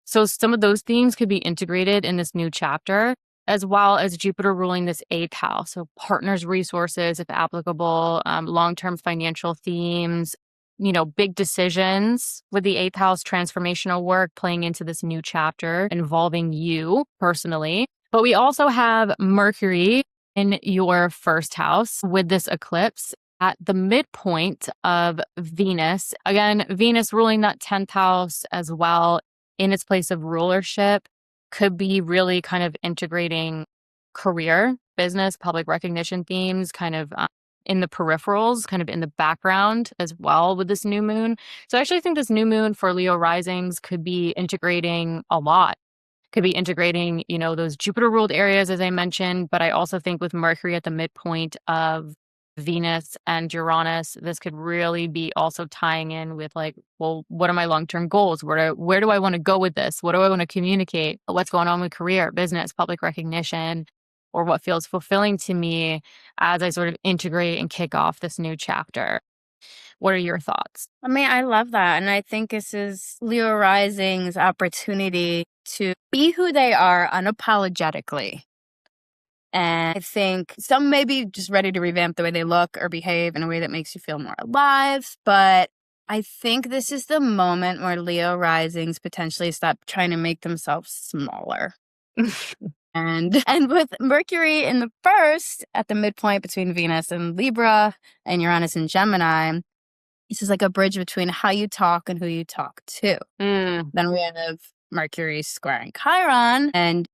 So some of those themes could be integrated in this new chapter, as well as Jupiter ruling this eighth house. So partners, resources, if applicable, long-term financial themes, big decisions with the eighth house, transformational work playing into this new chapter involving you personally. But we also have Mercury in your first house with this eclipse at the midpoint of Venus. Again, Venus ruling that 10th house as well in its place of rulership could be really kind of integrating career, business, public recognition themes, kind of in the peripherals, kind of in the background as well with this new moon. So I actually think this new moon for Leo risings could be integrating a lot. Could be integrating, those Jupiter ruled areas, as I mentioned, but I also think with Mercury at the midpoint of Venus and Uranus, this could really be also tying in with what are my long-term goals? Where do I want to go with this? What do I want to communicate? What's going on with career, business, public recognition, or what feels fulfilling to me as I sort of integrate and kick off this new chapter? What are your thoughts? I mean, I love that. And I think this is Leo Rising's opportunity to be who they are unapologetically. And I think some may be just ready to revamp the way they look or behave in a way that makes you feel more alive. But I think this is the moment where Leo risings potentially stop trying to make themselves smaller. And with Mercury in the first, at the midpoint between Venus and Libra and Uranus and Gemini, this is like a bridge between how you talk and who you talk to. Then we have Mercury squaring Chiron, and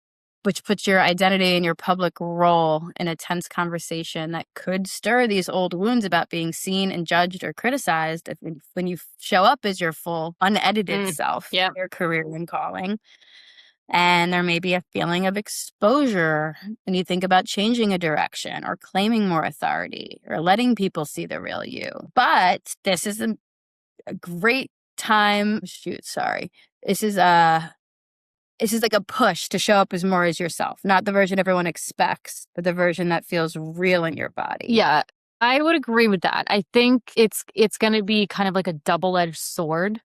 which puts your identity and your public role in a tense conversation that could stir these old wounds about being seen and judged or criticized when you show up as your full, unedited self, your career and calling. And there may be a feeling of exposure when you think about changing a direction or claiming more authority or letting people see the real you. But this is a great time. This is like a push to show up as more as yourself, not the version everyone expects, but the version that feels real in your body. Yeah, I would agree with that. I think it's going to be kind of like a double-edged sword,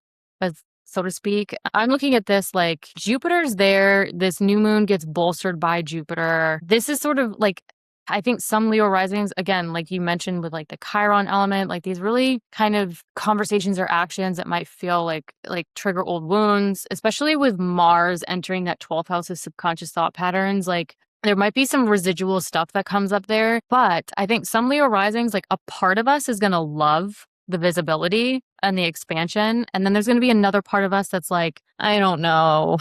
so to speak. I'm looking at this like Jupiter's there. This new moon gets bolstered by Jupiter. This is sort of like, I think some Leo risings, again, like you mentioned with like the Chiron element, like these really kind of conversations or actions that might feel like trigger old wounds, especially with Mars entering that 12th house of subconscious thought patterns. Like there might be some residual stuff that comes up there, but I think some Leo risings, like a part of us is going to love the visibility and the expansion. And then there's going to be another part of us that's like, I don't know.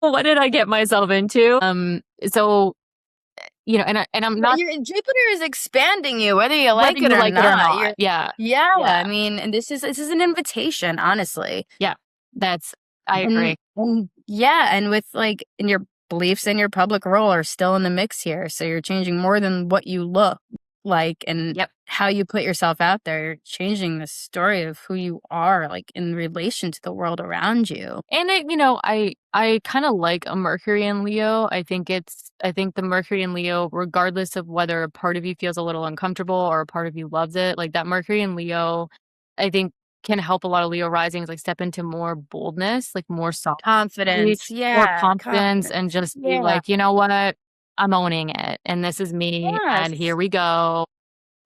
What did I get myself into? So and I'm But not, your Jupiter is expanding you, whether you whether like it you or like it or not. not. Yeah. Yeah, Yeah. I mean, and this is an invitation, honestly. Yeah. I agree. And yeah, and with like, and your beliefs and your public role are still in the mix here. So you're changing more than what you look like and Yep. how you put yourself out there. You're changing the story of who you are, like in relation to the world around you. And I kind of like a Mercury in Leo. I think the Mercury in Leo, regardless of whether a part of you feels a little uncomfortable or a part of you loves it, like that Mercury in Leo, I think can help a lot of Leo risings like step into more boldness, like more self Confidence. more Yeah. confidence, and Confidence. just be Yeah. like, you know what? I'm owning it, and this is me, and here Yes. we go.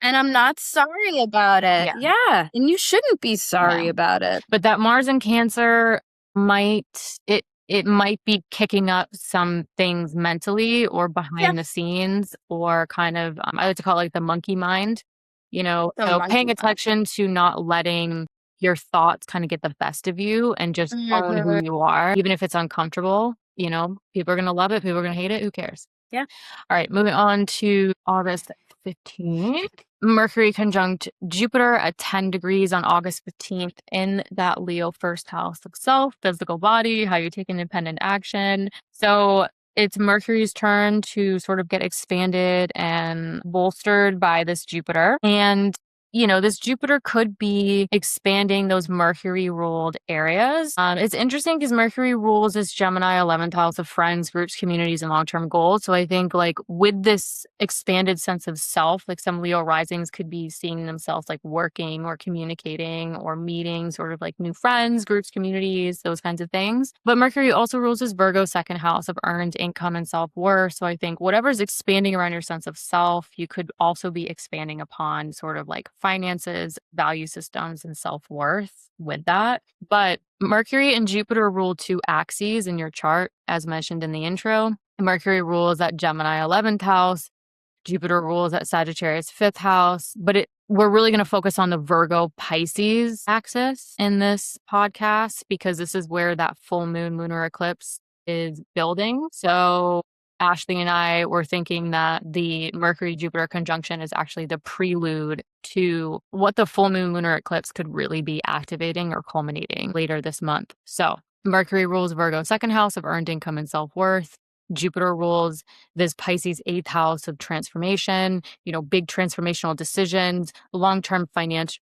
And I'm not sorry about it. Yeah. Yeah. And you shouldn't be sorry No. about it. But that Mars in Cancer might it might be kicking up some things mentally or Yeah. behind the scenes, or kind of I like to call it like the monkey mind, The so paying monkey mind. attention to not letting your thoughts kind of get the best of you and just own who Mhm. you are, even if it's uncomfortable. People are going to love it, people are going to hate it, who cares? Yeah. All right, moving on to August 15th. Mercury conjunct Jupiter at 10 degrees on August 15th in that Leo first house of self, physical body, how you take independent action. So it's Mercury's turn to sort of get expanded and bolstered by this Jupiter. And this Jupiter could be expanding those Mercury ruled areas. It's interesting because Mercury rules this Gemini 11th house of friends, groups, communities, and long term goals. So I think, like, with this expanded sense of self, like some Leo risings could be seeing themselves like working or communicating or meeting sort of like new friends, groups, communities, those kinds of things. But Mercury also rules this Virgo second house of earned income and self worth. So I think whatever's expanding around your sense of self, you could also be expanding upon sort of like finances, value systems, and self-worth with that. But Mercury and Jupiter rule two axes in your chart, as mentioned in the intro. Mercury rules at Gemini 11th house. Jupiter rules at Sagittarius 5th house, but we're really going to focus on the Virgo Pisces axis in this podcast because this is where that full moon lunar eclipse is building. So Ashlee and I were thinking that the Mercury Jupiter conjunction is actually the prelude to what the full moon lunar eclipse could really be activating or culminating later this month. So Mercury rules Virgo second house of earned income and self-worth. Jupiter rules this Pisces 8th house of transformation, big transformational decisions, long-term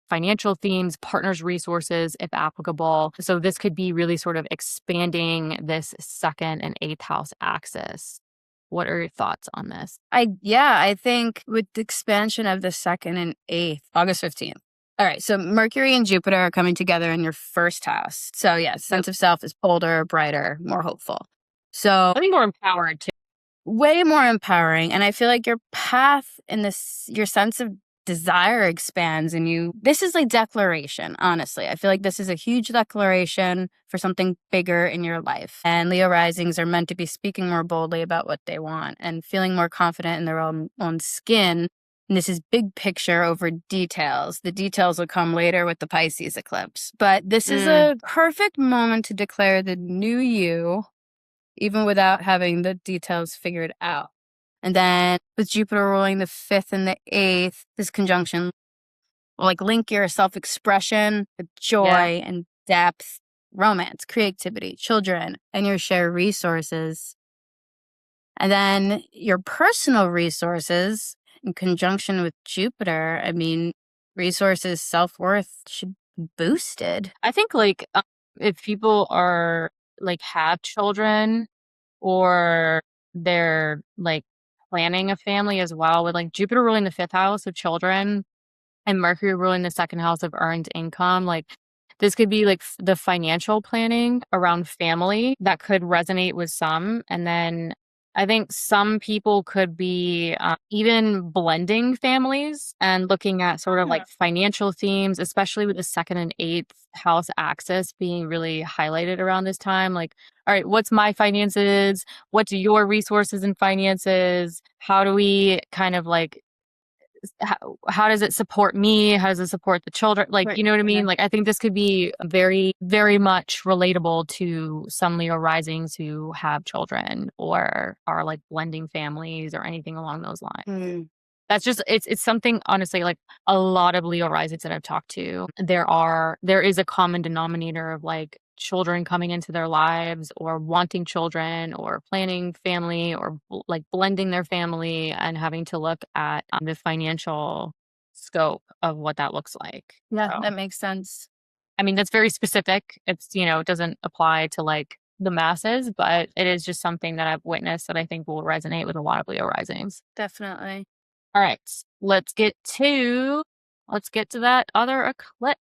financial themes, partners' resources, if applicable. So this could be really sort of expanding this second and 8th house axis. What are your thoughts on this? I think with the expansion of the second and 8th, August 15th. All right, so Mercury and Jupiter are coming together in your first house. So yeah, sense of self is bolder, brighter, more hopeful. So I think more empowered too. Way more empowering. And I feel like your path and your sense of desire expands, and this is like declaration, honestly. I feel like this is a huge declaration for something bigger in your life. And Leo risings are meant to be speaking more boldly about what they want and feeling more confident in their own skin. And this is big picture over details. The details will come later with the Pisces eclipse. But this is a perfect moment to declare the new you, even without having the details figured out. And then with Jupiter ruling the 5th and the 8th, this conjunction will like link your self-expression with joy and depth, romance, creativity, children, and your shared resources. And then your personal resources in conjunction with Jupiter, resources, self-worth should be boosted. I think like if people are like have children or they're like planning a family as well, with like Jupiter ruling the 5th house of children and Mercury ruling the second house of earned income, like this could be like the financial planning around family that could resonate with some. And then I think some people could be even blending families and looking at sort of like financial themes, especially with the second and 8th house axis being really highlighted around this time. Like, all right, what's my finances? What's your resources and finances? How do we kind of like how does it support me? How does it support the children? Like, Right. you know what I mean? Like, I think this could be very, very much relatable to some Leo risings who have children or are like blending families or anything along those lines. Mm. That's just it's something, honestly, like a lot of Leo risings that I've talked to, there is a common denominator of like children coming into their lives or wanting children or planning family or like blending their family and having to look at the financial scope of what that looks like. Yeah, So, that makes sense. I mean, that's very specific. It's, it doesn't apply to like the masses, but it is just something that I've witnessed that I think will resonate with a lot of Leo risings. Definitely. All right, let's get to that other eclipse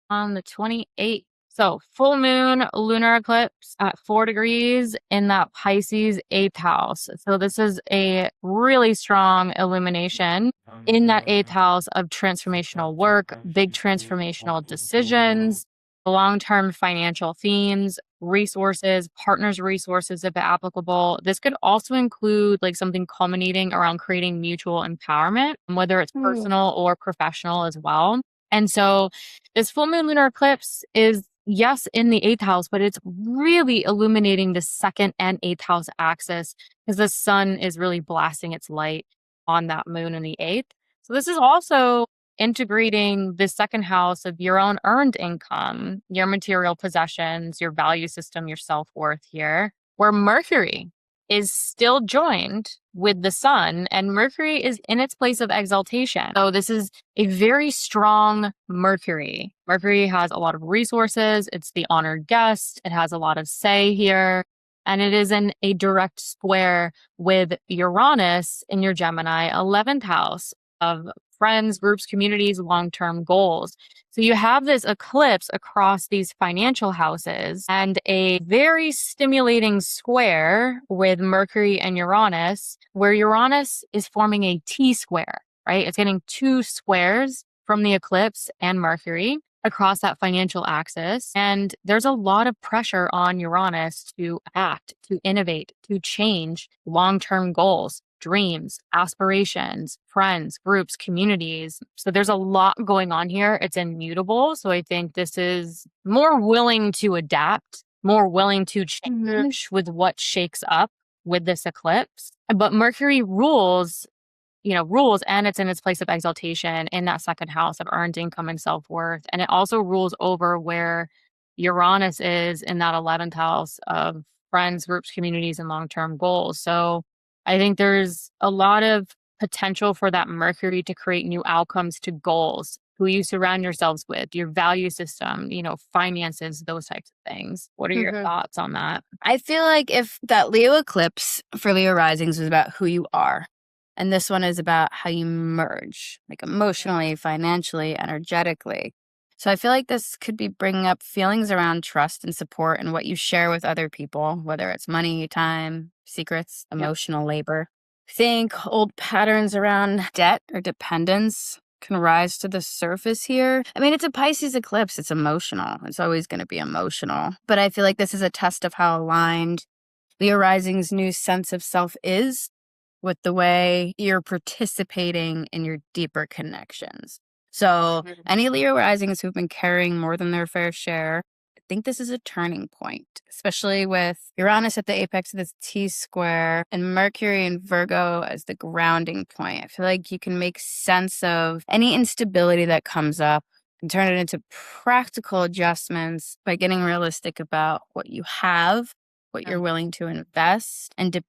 on the 28th. So full moon lunar eclipse at 4 degrees in that Pisces 8th house. So this is a really strong illumination in that 8th house of transformational work, big transformational decisions, long-term financial themes, resources, partners' resources if applicable. This could also include like something culminating around creating mutual empowerment, whether it's personal or professional as well. And so this full moon lunar eclipse is, yes, in the 8th house, but it's really illuminating the 2nd and 8th house axis because the sun is really blasting its light on that moon in the 8th. So this is also integrating the 2nd house of your own earned income, your material possessions, your value system, your self-worth here, where Mercury is still joined with the sun and Mercury is in its place of exaltation. So this is a very strong Mercury. Mercury has a lot of resources. It's the honored guest. It has a lot of say here. And it is in a direct square with Uranus in your Gemini 11th house of friends, groups, communities, long-term goals. So you have this eclipse across these financial houses and a very stimulating square with Mercury and Uranus, where Uranus is forming a T square, right? It's getting 2 squares from the eclipse and Mercury across that financial axis. And there's a lot of pressure on Uranus to act, to innovate, to change long-term goals, dreams, aspirations, friends, groups, communities. So there's a lot going on here. It's immutable. So I think this is more willing to adapt, more willing to change with what shakes up with this eclipse. But Mercury rules and it's in its place of exaltation in that 2nd house of earned income and self-worth. And it also rules over where Uranus is in that 11th house of friends, groups, communities, and long-term goals. So I think there's a lot of potential for that Mercury to create new outcomes to goals, who you surround yourselves with, your value system, finances, those types of things. What are your thoughts on that? I feel like if that Leo eclipse for Leo risings was about who you are, and this one is about how you merge, like emotionally, financially, energetically. So I feel like this could be bringing up feelings around trust and support and what you share with other people, whether it's money, time, secrets, emotional labor. I think old patterns around debt or dependence can rise to the surface here. I mean, it's a Pisces eclipse. It's emotional. It's always going to be emotional. But I feel like this is a test of how aligned Leo rising's new sense of self is with the way you're participating in your deeper connections. So any Leo risings who've been carrying more than their fair share, I think this is a turning point, especially with Uranus at the apex of this T square and Mercury and Virgo as the grounding point. I feel like you can make sense of any instability that comes up and turn it into practical adjustments by getting realistic about what you have, what you're willing to invest, and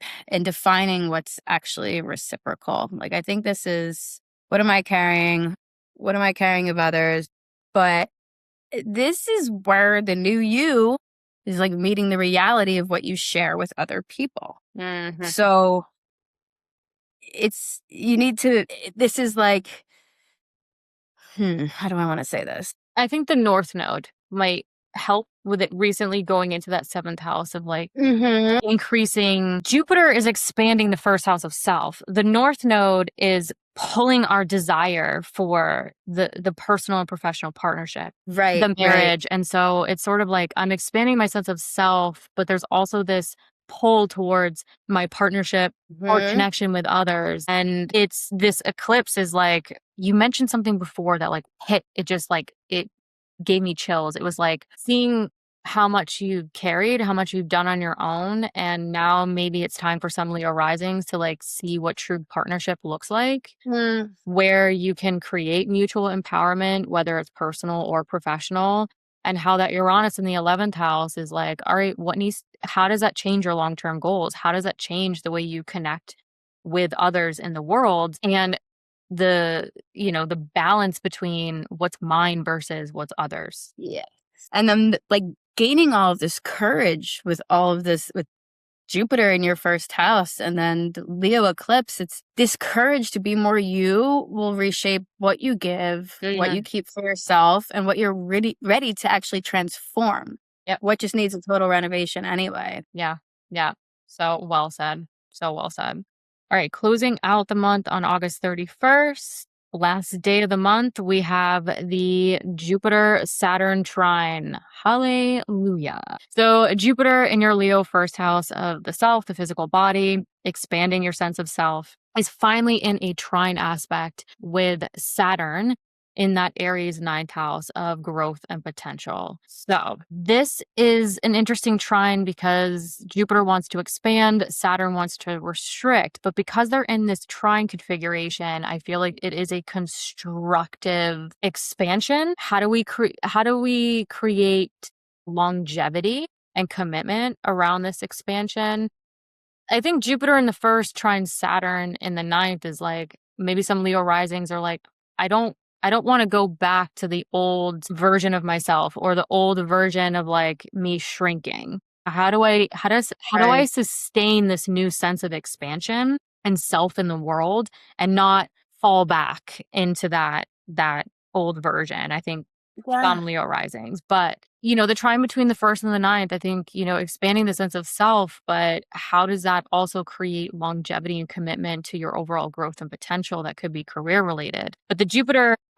defining what's actually reciprocal. Like, I think this is, what am I carrying? What am I carrying of others? But this is where the new you is like meeting the reality of what you share with other people. So this is like, how do I want to say this? I think the North Node might help with it recently going into that 7th house of like increasing. Jupiter is expanding the 1st house of self. The North Node is pulling our desire for the personal and professional partnership, Right, the marriage. And so it's sort of like I'm expanding my sense of self, but there's also this pull towards my partnership or connection with others. And it's this eclipse is like, you mentioned something before that like hit, it just like, it gave me chills. It was like seeing how much you carried, how much you've done on your own. And now maybe it's time for some Leo risings to like see what true partnership looks like, where you can create mutual empowerment, whether it's personal or professional, and how that Uranus in the 11th house is like, all right, how does that change your long-term goals? How does that change the way you connect with others in the world? And the balance between what's mine versus what's others. Yeah. And then like gaining all of this courage with all of this, with Jupiter in your first house and then the Leo eclipse, it's this courage to be more you will reshape what you give, what you keep for yourself, and what you're ready to actually transform. Yep. What just needs a total renovation anyway. Yeah. Yeah. So well said. So well said. All right. Closing out the month on August 31st. Last day of the month, we have the Jupiter-Saturn trine. Hallelujah. So Jupiter in your Leo first house of the self, the physical body, expanding your sense of self, is finally in a trine aspect with Saturn in that Aries ninth house of growth and potential. So this is an interesting trine because Jupiter wants to expand, Saturn wants to restrict, but because they're in this trine configuration, I feel like it is a constructive expansion. How do we create longevity and commitment around this expansion? I think Jupiter in the first trine Saturn in the ninth is like, maybe some Leo risings are like, I don't want to go back to the old version of myself or the old version of like me shrinking. How do I sustain this new sense of expansion and self in the world and not fall back into that old version? I think some Leo risings, but the trine between the first and the ninth, I think, expanding the sense of self, but how does that also create longevity and commitment to your overall growth and potential that could be career related? But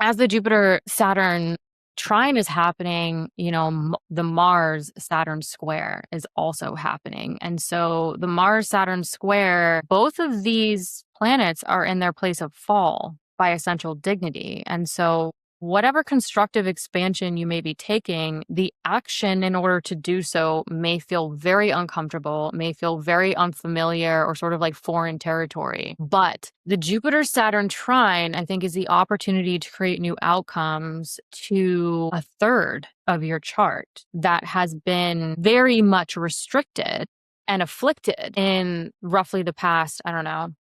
as the Jupiter Saturn trine is happening, the Mars Saturn square is also happening. And so the Mars Saturn square, both of these planets are in their place of fall by essential dignity. And so whatever constructive expansion you may be taking, the action in order to do so may feel very uncomfortable, may feel very unfamiliar or sort of like foreign territory. But the Jupiter-Saturn trine, I think, is the opportunity to create new outcomes to a third of your chart that has been very much restricted and afflicted in roughly the past,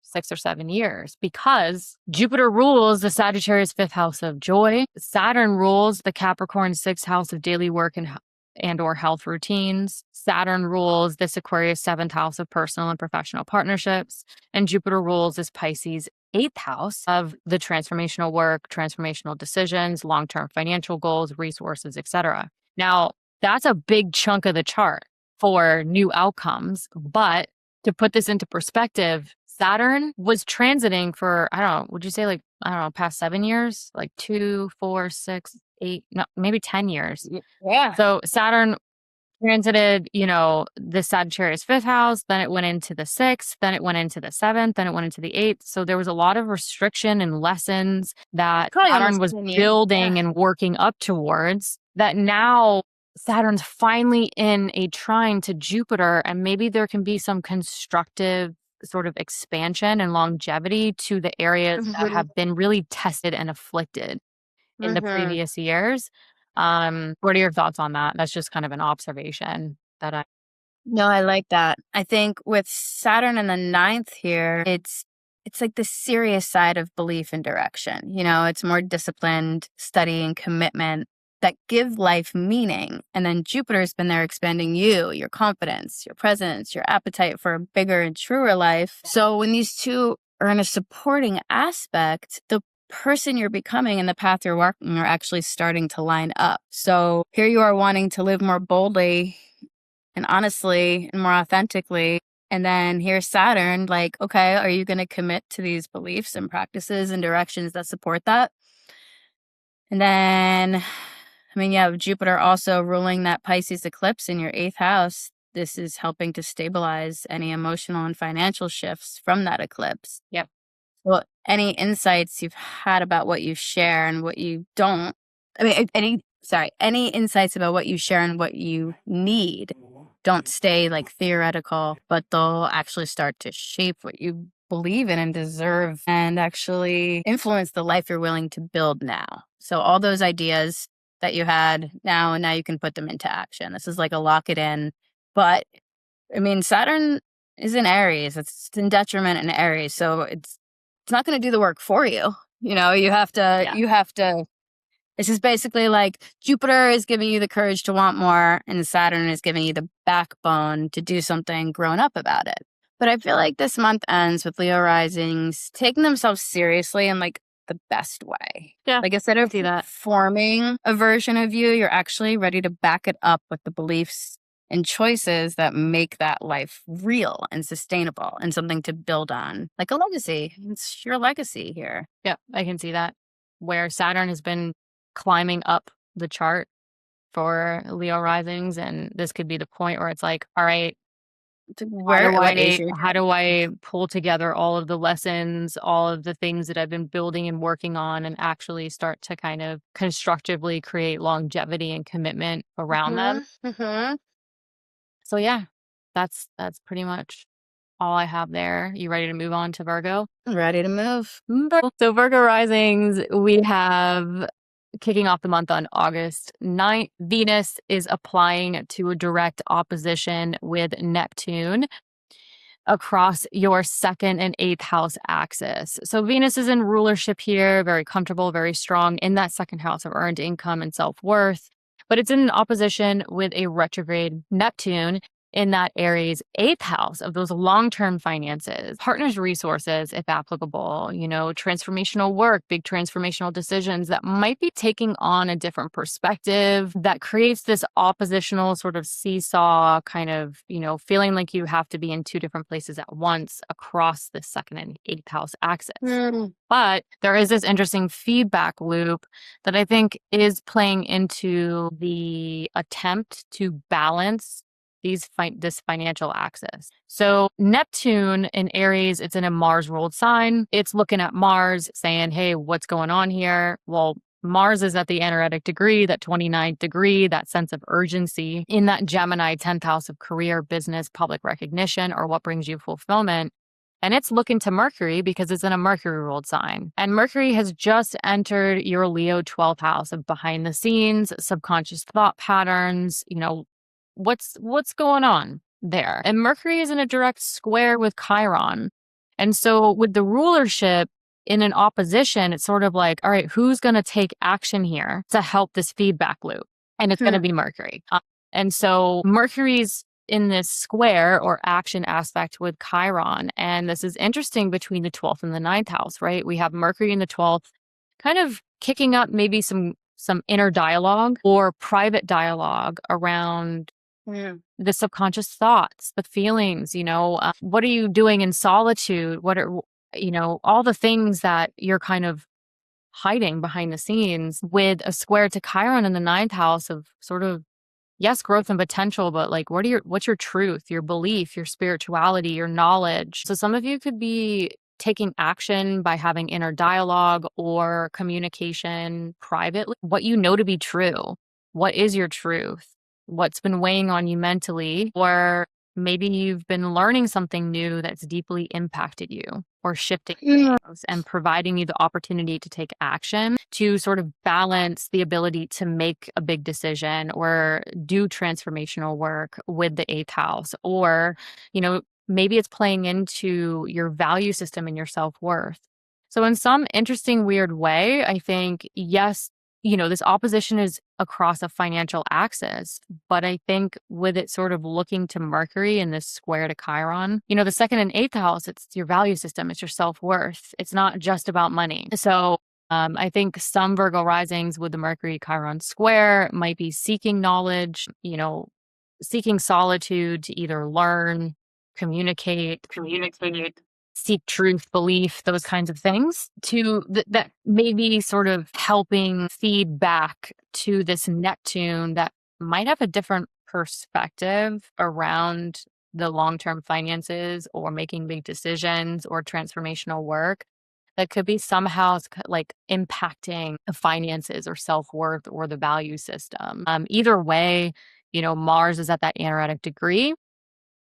6 or 7 years, because Jupiter rules the Sagittarius fifth house of joy. Saturn rules the Capricorn sixth house of daily work and or health routines. Saturn rules this Aquarius seventh house of personal and professional partnerships. And Jupiter rules this Pisces eighth house of the transformational work, transformational decisions, long-term financial goals, resources, etc. Now, that's a big chunk of the chart for new outcomes. But to put this into perspective, Saturn was transiting for, would you say past 7 years? Like 2, 4, 6, 8, no, maybe 10 years. Yeah. So Saturn transited, the Sagittarius fifth house, then it went into the sixth, then it went into the seventh, then it went into the eighth. So there was a lot of restriction and lessons that Saturn was building and working up towards that now Saturn's finally in a trine to Jupiter, and maybe there can be some constructive sort of expansion and longevity to the areas that have been really tested and afflicted in the previous years. What are your thoughts on that? That's just kind of an observation that No, I like that. I think with Saturn in the ninth here, it's like the serious side of belief and direction. It's more disciplined study and commitment that give life meaning. And then Jupiter's been there expanding you, your confidence, your presence, your appetite for a bigger and truer life. So when these two are in a supporting aspect, the person you're becoming and the path you're walking are actually starting to line up. So here you are wanting to live more boldly and honestly and more authentically. And then here's Saturn, like, okay, are you going to commit to these beliefs and practices and directions that support that? And then, you have Jupiter also ruling that Pisces eclipse in your eighth house. this is helping to stabilize any emotional and financial shifts from that eclipse. Yep. Well, any insights you've had about what you share and what you don't, any insights about what you share and what you need don't stay like theoretical, but they'll actually start to shape what you believe in and deserve and actually influence the life you're willing to build now. So all those ideas that you had now, and now you can put them into action. This is like a lock it in. But I mean, Saturn is in Aries. It's in detriment in Aries. So it's not going to do the work for you. You know, you have to, this is basically like Jupiter is giving you the courage to want more, and Saturn is giving you the backbone to do something grown up about it. But I feel like this month ends with Leo risings taking themselves seriously in like the best way. Yeah. Like instead of see that. forming a version of you, you're actually ready to back it up with the beliefs and choices that make that life real and sustainable and something to build on. Like a legacy. It's your legacy here. Yeah, I can see that. Where Saturn has been climbing up the chart for Leo risings, and this could be the point where it's like, all right, how do I pull together all of the lessons, all of the things that I've been building and working on, and actually start to kind of constructively create longevity and commitment around them? Mm-hmm. So yeah, that's pretty much all I have there. You ready to move on to Virgo? Ready to move. So Virgo risings, we have kicking off the month on August 9th, Venus is applying to a direct opposition with Neptune across your second and eighth house axis. So Venus is in rulership here, very comfortable, very strong in that second house of earned income and self-worth. But it's in an opposition with a retrograde Neptune in that Aries eighth house of those long-term finances, partners' resources, if applicable, you know, transformational work, big transformational decisions that might be taking on a different perspective that creates this oppositional sort of seesaw kind of, you know, feeling like you have to be in two different places at once across the second and eighth house axis. But there is this interesting feedback loop that I think is playing into the attempt to balance this financial axis. So Neptune in Aries, it's in a Mars ruled sign. It's looking at Mars saying, hey, what's going on here? Well, Mars is at the energetic degree, that 29th degree, that sense of urgency in that Gemini 10th house of career, business, public recognition, or what brings you fulfillment. And it's looking to Mercury because it's in a Mercury ruled sign. And Mercury has just entered your Leo 12th house of behind the scenes, subconscious thought patterns, you know, what's going on there. And Mercury is in a direct square with Chiron. And so with the rulership in an opposition, it's sort of like, all right, who's going to take action here to help this feedback loop? And it's going to be Mercury. And so Mercury's in this square or action aspect with Chiron. And this is interesting between the 12th and the 9th house, right? We have Mercury in the 12th kind of kicking up maybe some inner dialogue or private dialogue around the subconscious thoughts, the feelings, you know, what are you doing in solitude? What are, you know, all the things that you're kind of hiding behind the scenes with a square to Chiron in the 9th house of sort of, yes, growth and potential, but like, what's your truth, your belief, your spirituality, your knowledge? So some of you could be taking action by having inner dialogue or communication privately, what you know to be true. What is your truth? What's been weighing on you mentally, or maybe you've been learning something new that's deeply impacted you or shifting things and providing you the opportunity to take action to sort of balance the ability to make a big decision or do transformational work with the eighth house. Or, you know, maybe it's playing into your value system and your self-worth. So in some interesting, weird way, I think, yes, you know, this opposition is across a financial axis, but I think with it sort of looking to Mercury in this square to Chiron, you know, the second and eighth house, it's your value system, it's your self-worth. It's not just about money. So I think some Virgo risings with the Mercury Chiron square might be seeking knowledge, you know, seeking solitude to either learn, communicate, seek truth, belief, those kinds of things to that maybe sort of helping feed back to this Neptune that might have a different perspective around the long-term finances or making big decisions or transformational work that could be somehow like impacting the finances or self-worth or the value system. Either way, Mars is at that anaretic degree.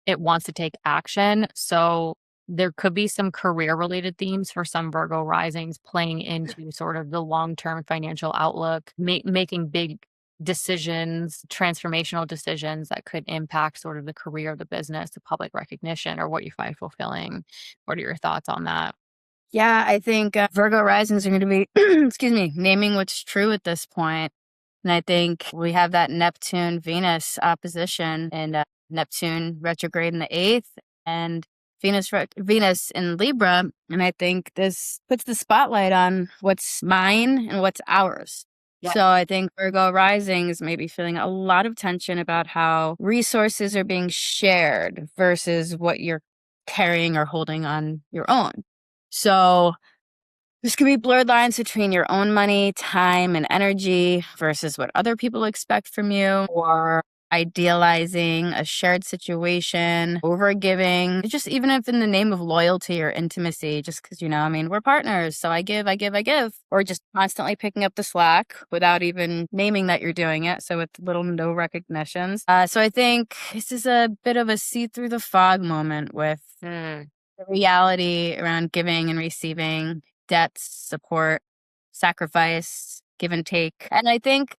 It wants to take action. So there could be some career related themes for some Virgo risings playing into sort of the long-term financial outlook, making big decisions, transformational decisions that could impact sort of the career, the business, the public recognition, or what you find fulfilling. What are your thoughts on that? Yeah, I think Virgo risings are going to be, excuse me, naming what's true at this point. And I think we have that Neptune Venus opposition and Neptune retrograde in the 8th and Venus in Libra. And I think this puts the spotlight on what's mine and what's ours. Yeah. So I think Virgo risings may be feeling a lot of tension about how resources are being shared versus what you're carrying or holding on your own. So there's going to be blurred lines between your own money, time, and energy versus what other people expect from you, or idealizing a shared situation, overgiving, just even if in the name of loyalty or intimacy, just because, we're partners. So I give, or just constantly picking up the slack without even naming that you're doing it. So with little to no recognitions. So I think this is a bit of a see through the fog moment with the reality around giving and receiving, debts, support, sacrifice, give and take. And I think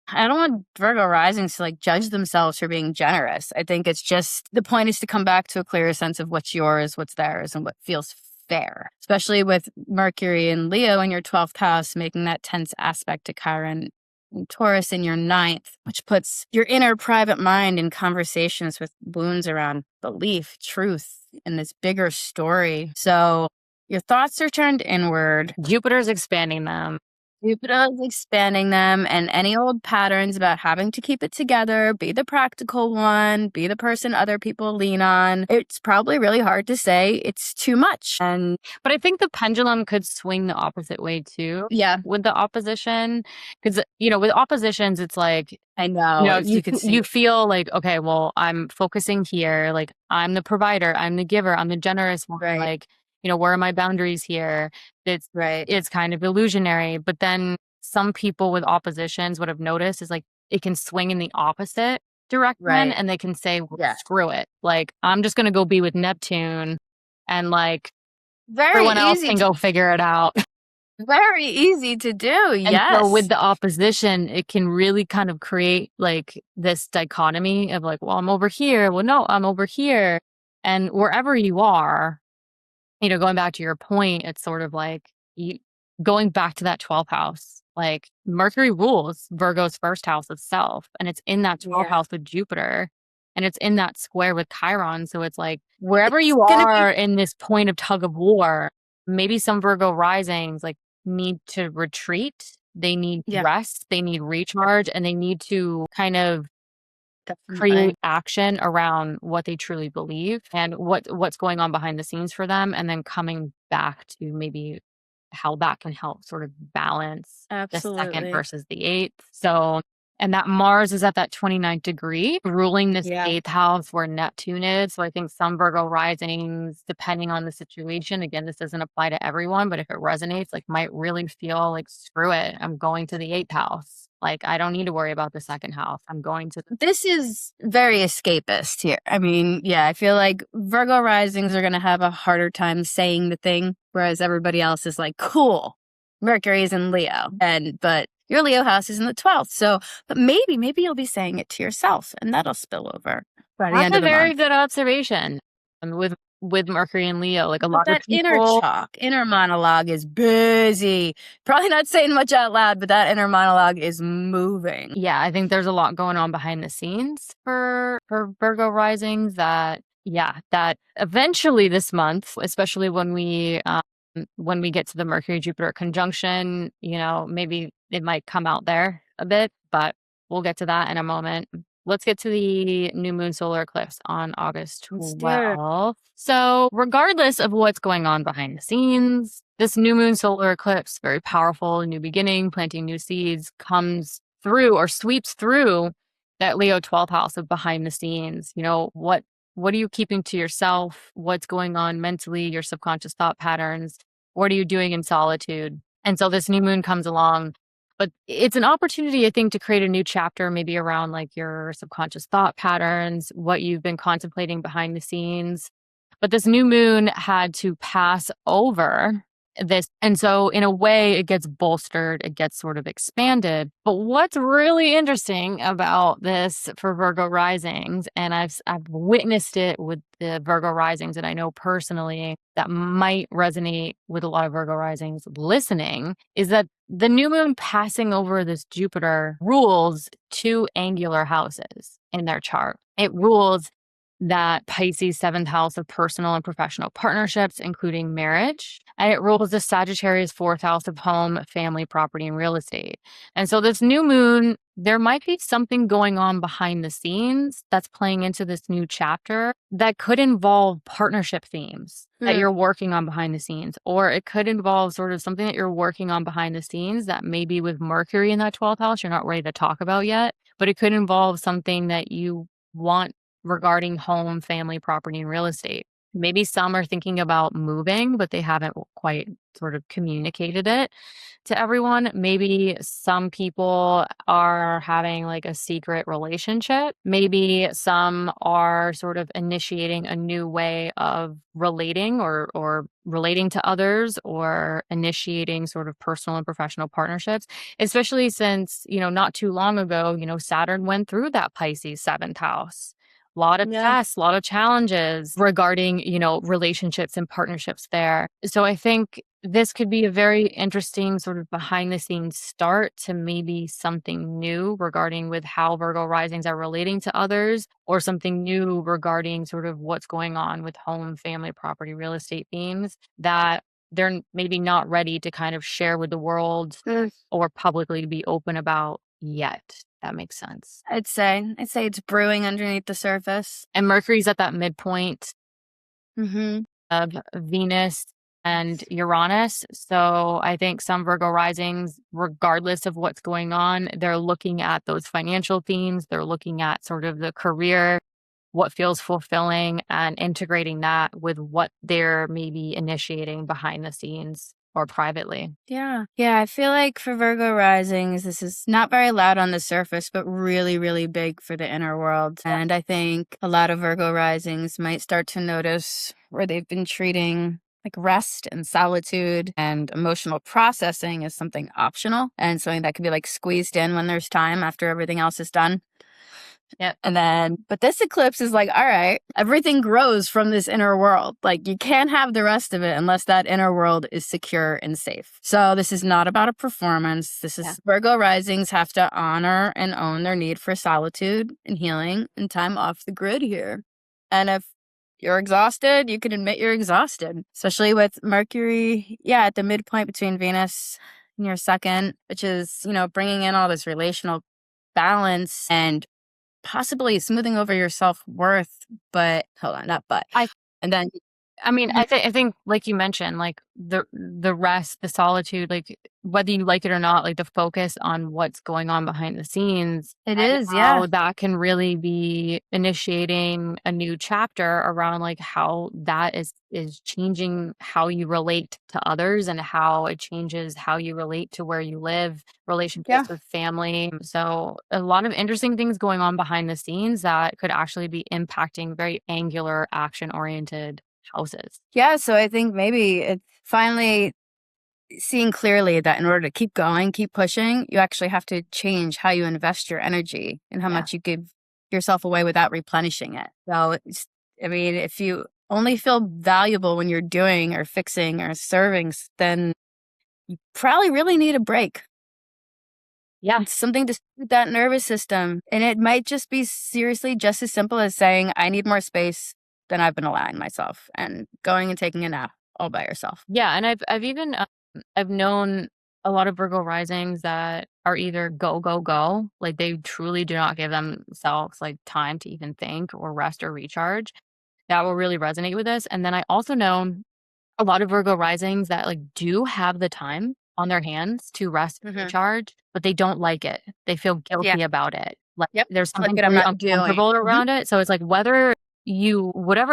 I don't want Virgo risings to judge themselves for being generous. I think it's just the point is to come back to a clearer sense of what's yours, what's theirs, and what feels fair, especially with Mercury and Leo in your 12th house, making that tense aspect to Chiron and Taurus in your 9th, which puts your inner private mind in conversations with wounds around belief, truth, and this bigger story. So your thoughts are turned inward. Jupiter's expanding them. Jupiter is expanding them, and any old patterns about having to keep it together, be the practical one, be the person other people lean on. It's probably really hard to say it's too much. But I think the pendulum could swing the opposite way too. Yeah. With the opposition, because with oppositions, it's like I know you feel like, okay, well, I'm focusing here. Like I'm the provider, I'm the giver, I'm the generous one. Right. Like where are my boundaries here? It's right. It's kind of illusionary. But then some people with oppositions, what I've noticed is it can swing in the opposite direction, Right. and they can say, well, screw it. Like I'm just gonna go be with Neptune, and everyone else can go figure it out. Very easy to do. And so with the opposition, it can really kind of create this dichotomy of well, I'm over here. Well, no, I'm over here. And wherever you are, going back to your point, it's sort of going back to that 12th house. Mercury rules Virgo's first house itself, and it's in that 12th house with Jupiter, and it's in that square with Chiron. So it's wherever you are in this point of tug of war, maybe some Virgo risings need to retreat. They need rest. They need recharge, and they need to kind of create action around what they truly believe and what's going on behind the scenes for them, and then coming back to maybe how that can help sort of balance the 2nd versus the 8th. So, and that Mars is at that 29th degree, ruling this 8th house where Neptune is. So I think some Virgo risings, depending on the situation, again, this doesn't apply to everyone, but if it resonates, might really feel screw it, I'm going to the 8th house. I don't need to worry about the 2nd house. I'm going to. This is very escapist here. I mean, I feel like Virgo risings are going to have a harder time saying the thing, whereas everybody else is cool. Mercury is in Leo, but your Leo house is in the 12th. So, but maybe you'll be saying it to yourself, and that'll spill over by the end of the month. That's a very good observation. With Mercury and Leo, a lot of people. Inner monologue is busy. Probably not saying much out loud, but that inner monologue is moving. Yeah, I think there's a lot going on behind the scenes for Virgo risings that eventually this month, especially when we get to the Mercury Jupiter conjunction, maybe it might come out there a bit, but we'll get to that in a moment. Let's get to the new moon solar eclipse on August 12th. So regardless of what's going on behind the scenes, this new moon solar eclipse, very powerful, new beginning, planting new seeds, comes through or sweeps through that Leo 12th house of behind the scenes. You know, what are you keeping to yourself? What's going on mentally, your subconscious thought patterns? What are you doing in solitude? And so this new moon comes along, but it's an opportunity, I think, to create a new chapter, maybe around like your subconscious thought patterns, what you've been contemplating behind the scenes. But this new moon had to pass over this. And so in a way, it gets bolstered, it gets sort of expanded. But what's really interesting about this for Virgo risings, and I've witnessed it with the Virgo risings that I know personally that might resonate with a lot of Virgo risings listening, is that the new moon passing over this Jupiter rules two angular houses in their chart. It rules that Pisces 7th house of personal and professional partnerships, including marriage. And it rules the Sagittarius 4th house of home, family, property, and real estate. And so this new moon, there might be something going on behind the scenes that's playing into this new chapter that could involve partnership themes that you're working on behind the scenes. Or it could involve sort of something that you're working on behind the scenes that maybe with Mercury in that 12th house, you're not ready to talk about yet. But it could involve something that you want regarding home, family, property, and real estate. Maybe some are thinking about moving, but they haven't quite sort of communicated it to everyone. Maybe some people are having like a secret relationship. Maybe some are sort of initiating a new way of relating or relating to others, or initiating sort of personal and professional partnerships, especially since, not too long ago, Saturn went through that Pisces 7th house. A lot of tests, a lot of challenges regarding, relationships and partnerships there. So I think this could be a very interesting sort of behind the scenes start to maybe something new regarding with how Virgo risings are relating to others, or something new regarding sort of what's going on with home, family, property, real estate themes that they're maybe not ready to kind of share with the world or publicly be open about yet. That makes sense. I'd say it's brewing underneath the surface. And Mercury's at that midpoint of Venus and Uranus. So I think some Virgo risings, regardless of what's going on, they're looking at those financial themes. They're looking at sort of the career, what feels fulfilling, and integrating that with what they're maybe initiating behind the scenes or privately. Yeah. I feel like for Virgo risings, this is not very loud on the surface, but really, really big for the inner world. And I think a lot of Virgo risings might start to notice where they've been treating like rest and solitude and emotional processing as something optional and something that can be like squeezed in when there's time after everything else is done. Yeah. But this eclipse is like, all right, everything grows from this inner world. Like, you can't have the rest of it unless that inner world is secure and safe. So this is not about a performance. This is Virgo risings have to honor and own their need for solitude and healing and time off the grid here. And if you're exhausted, you can admit you're exhausted, especially with Mercury, at the midpoint between Venus and your second, which is, bringing in all this relational balance and possibly smoothing over your self-worth, but hold on, not but. I think like you mentioned, like the rest, the solitude, like whether you like it or not, like the focus on what's going on behind the scenes. That can really be initiating a new chapter around like how that is changing how you relate to others and how it changes how you relate to where you live, relationships with family. So a lot of interesting things going on behind the scenes that could actually be impacting very angular, action-oriented houses. So I think maybe it's finally seeing clearly that in order to keep going, keep pushing, you actually have to change how you invest your energy and how much you give yourself away without replenishing it. So, if you only feel valuable when you're doing or fixing or serving, then you probably really need a break. It's something to soothe that nervous system. And it might just be seriously just as simple as saying, I need more space than I've been allowing myself, and going and taking a nap all by yourself. And I've even I've known a lot of Virgo risings that are either go, like they truly do not give themselves like time to even think or rest or recharge. That will really resonate with this. And then I also know a lot of Virgo risings that like do have the time on their hands to rest and recharge, but they don't like it. They feel guilty about it. Like Yep. there's Like something what I'm really not doing. uncomfortable around it. So it's like whatever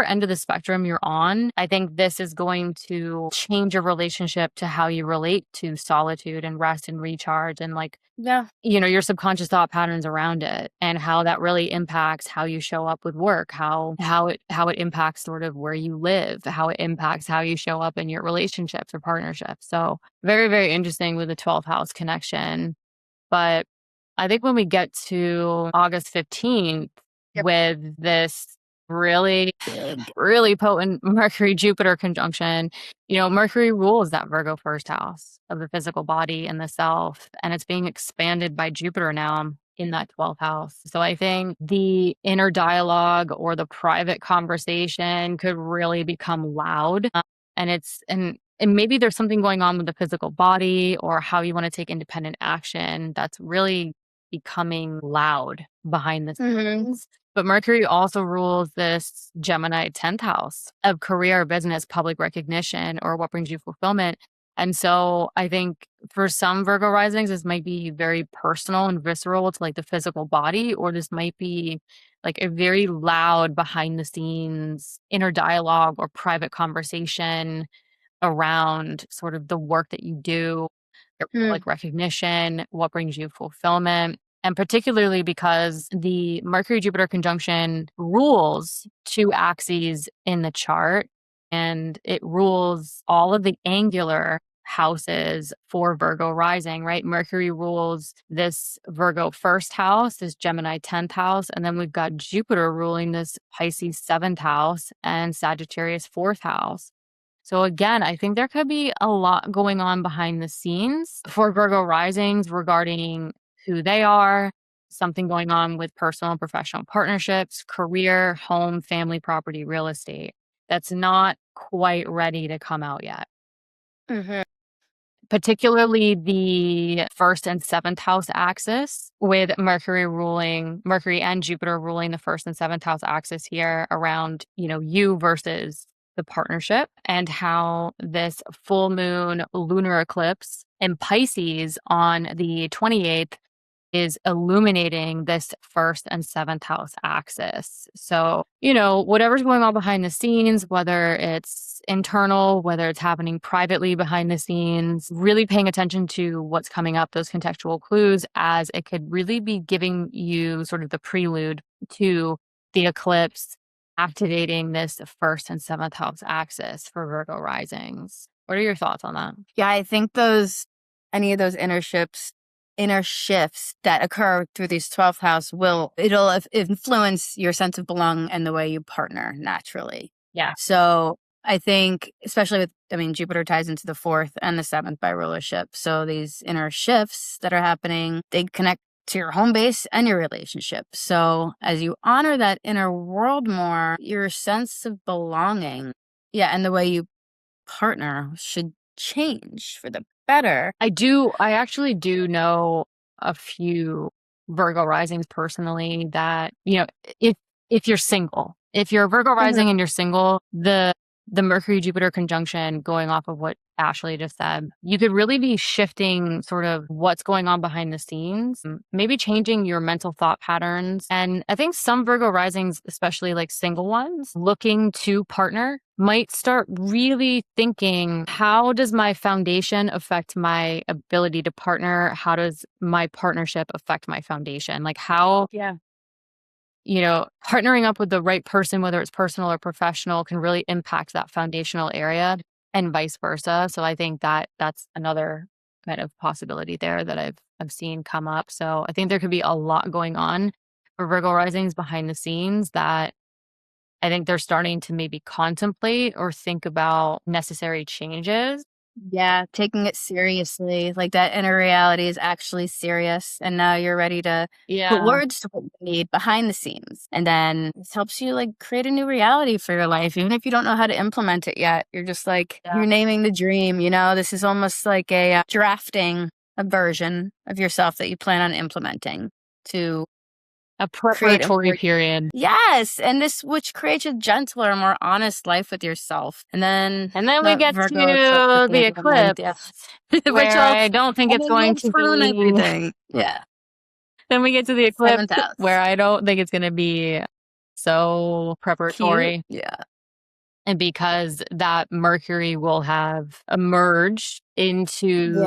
end of the spectrum you're on, I think this is going to change your relationship to how you relate to solitude and rest and recharge and like, Yeah. your subconscious thought patterns around it and how that really impacts how you show up with work, how it impacts sort of where you live, how it impacts how you show up in your relationships or partnerships. So very, very interesting with the 12th house connection. But I think when we get to August 15th Yep. with this really big, really potent Mercury Jupiter conjunction, Mercury rules that Virgo first house of the physical body and the self, and it's being expanded by Jupiter now in that 12th house. So I think the inner dialogue or the private conversation could really become loud. And maybe there's something going on with the physical body or how you want to take independent action that's really becoming loud behind the scenes. But Mercury also rules this Gemini 10th house of career, business, public recognition, or what brings you fulfillment. And so I think for some Virgo risings, this might be very personal and visceral to like the physical body, or this might be like a very loud behind the scenes inner dialogue or private conversation around sort of the work that you do, your public recognition, what brings you fulfillment. And particularly because the Mercury Jupiter conjunction rules two axes in the chart and it rules all of the angular houses for Virgo rising, right? Mercury rules this Virgo first house, this Gemini 10th house, and then we've got Jupiter ruling this Pisces 7th house and Sagittarius 4th house. So again, I think there could be a lot going on behind the scenes for Virgo risings regarding who they are, something going on with personal and professional partnerships, career, home, family, property, real estate that's not quite ready to come out yet. Particularly the first and seventh house axis with Mercury and Jupiter ruling the first and seventh house axis here around, you versus the partnership and how this full moon lunar eclipse in Pisces on the 28th is illuminating this first and seventh house axis. So, whatever's going on behind the scenes, whether it's internal, whether it's happening privately behind the scenes, really paying attention to what's coming up, those contextual clues, as it could really be giving you sort of the prelude to the eclipse activating this first and seventh house axis for Virgo risings. What are your thoughts on that? Yeah, I think any of those inner shifts that occur through these 12th house it'll influence your sense of belonging and the way you partner naturally. Yeah. So I think, especially Jupiter ties into the 4th and the 7th by rulership. So these inner shifts that are happening, they connect to your home base and your relationship. So as you honor that inner world more, your sense of belonging, and the way you partner should change for the better. I actually do know a few Virgo risings personally that, if you're single, if you're a Virgo rising and you're single, the Mercury Jupiter conjunction, going off of what Ashlee just said, you could really be shifting sort of what's going on behind the scenes, maybe changing your mental thought patterns. And I think some Virgo risings, especially like single ones looking to partner, might start really thinking, how does my foundation affect my ability to partner? How does my partnership affect my foundation? Like partnering up with the right person, whether it's personal or professional, can really impact that foundational area and vice versa. So I think that's another kind of possibility there that I've seen come up. So I think there could be a lot going on for Virgo risings behind the scenes that I think they're starting to maybe contemplate or think about necessary changes. Yeah, taking it seriously. Like that inner reality is actually serious. And now you're ready to put words to what you need behind the scenes. And then this helps you like create a new reality for your life. Even if you don't know how to implement it yet, you're just like, you're naming the dream. This is almost like a drafting a version of yourself that you plan on implementing to a preparatory period. Yes. And which creates a gentler, more honest life with yourself. And then we get to the eclipse, which I don't think it's going to ruin everything. Yeah. Then we get to the eclipse, Seventh house. where I don't think it's going to be so preparatory. Cute. Yeah. And because that Mercury will have emerged into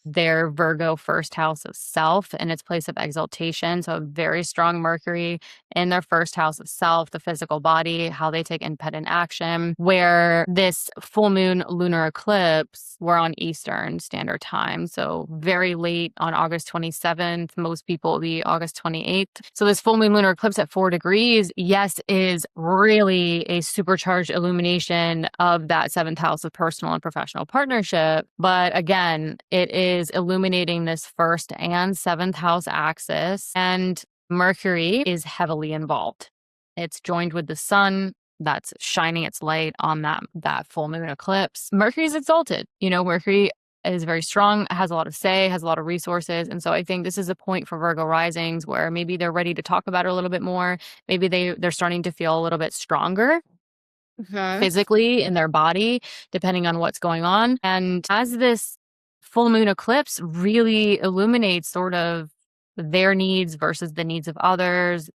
their Virgo first house of self in its place of exaltation. So a very strong Mercury in their first house of self, the physical body, how they take independent action, where this full moon lunar eclipse, we're on Eastern Standard Time. So very late on August 27th, most people will be August 28th. So this full moon lunar eclipse at 4 degrees, yes, is really a supercharged illumination of that 7th house of personal and professional partnership. But again, it is illuminating this 1st and 7th house axis, and Mercury is heavily involved. It's joined with the sun that's shining its light on that full moon eclipse. Mercury's exalted. Mercury is very strong, has a lot of say, has a lot of resources. And so I think this is a point for Virgo risings where maybe they're ready to talk about it a little bit more. Maybe they're starting to feel a little bit stronger physically in their body, depending on what's going on. And as this full moon eclipse really illuminates sort of their needs versus the needs of others,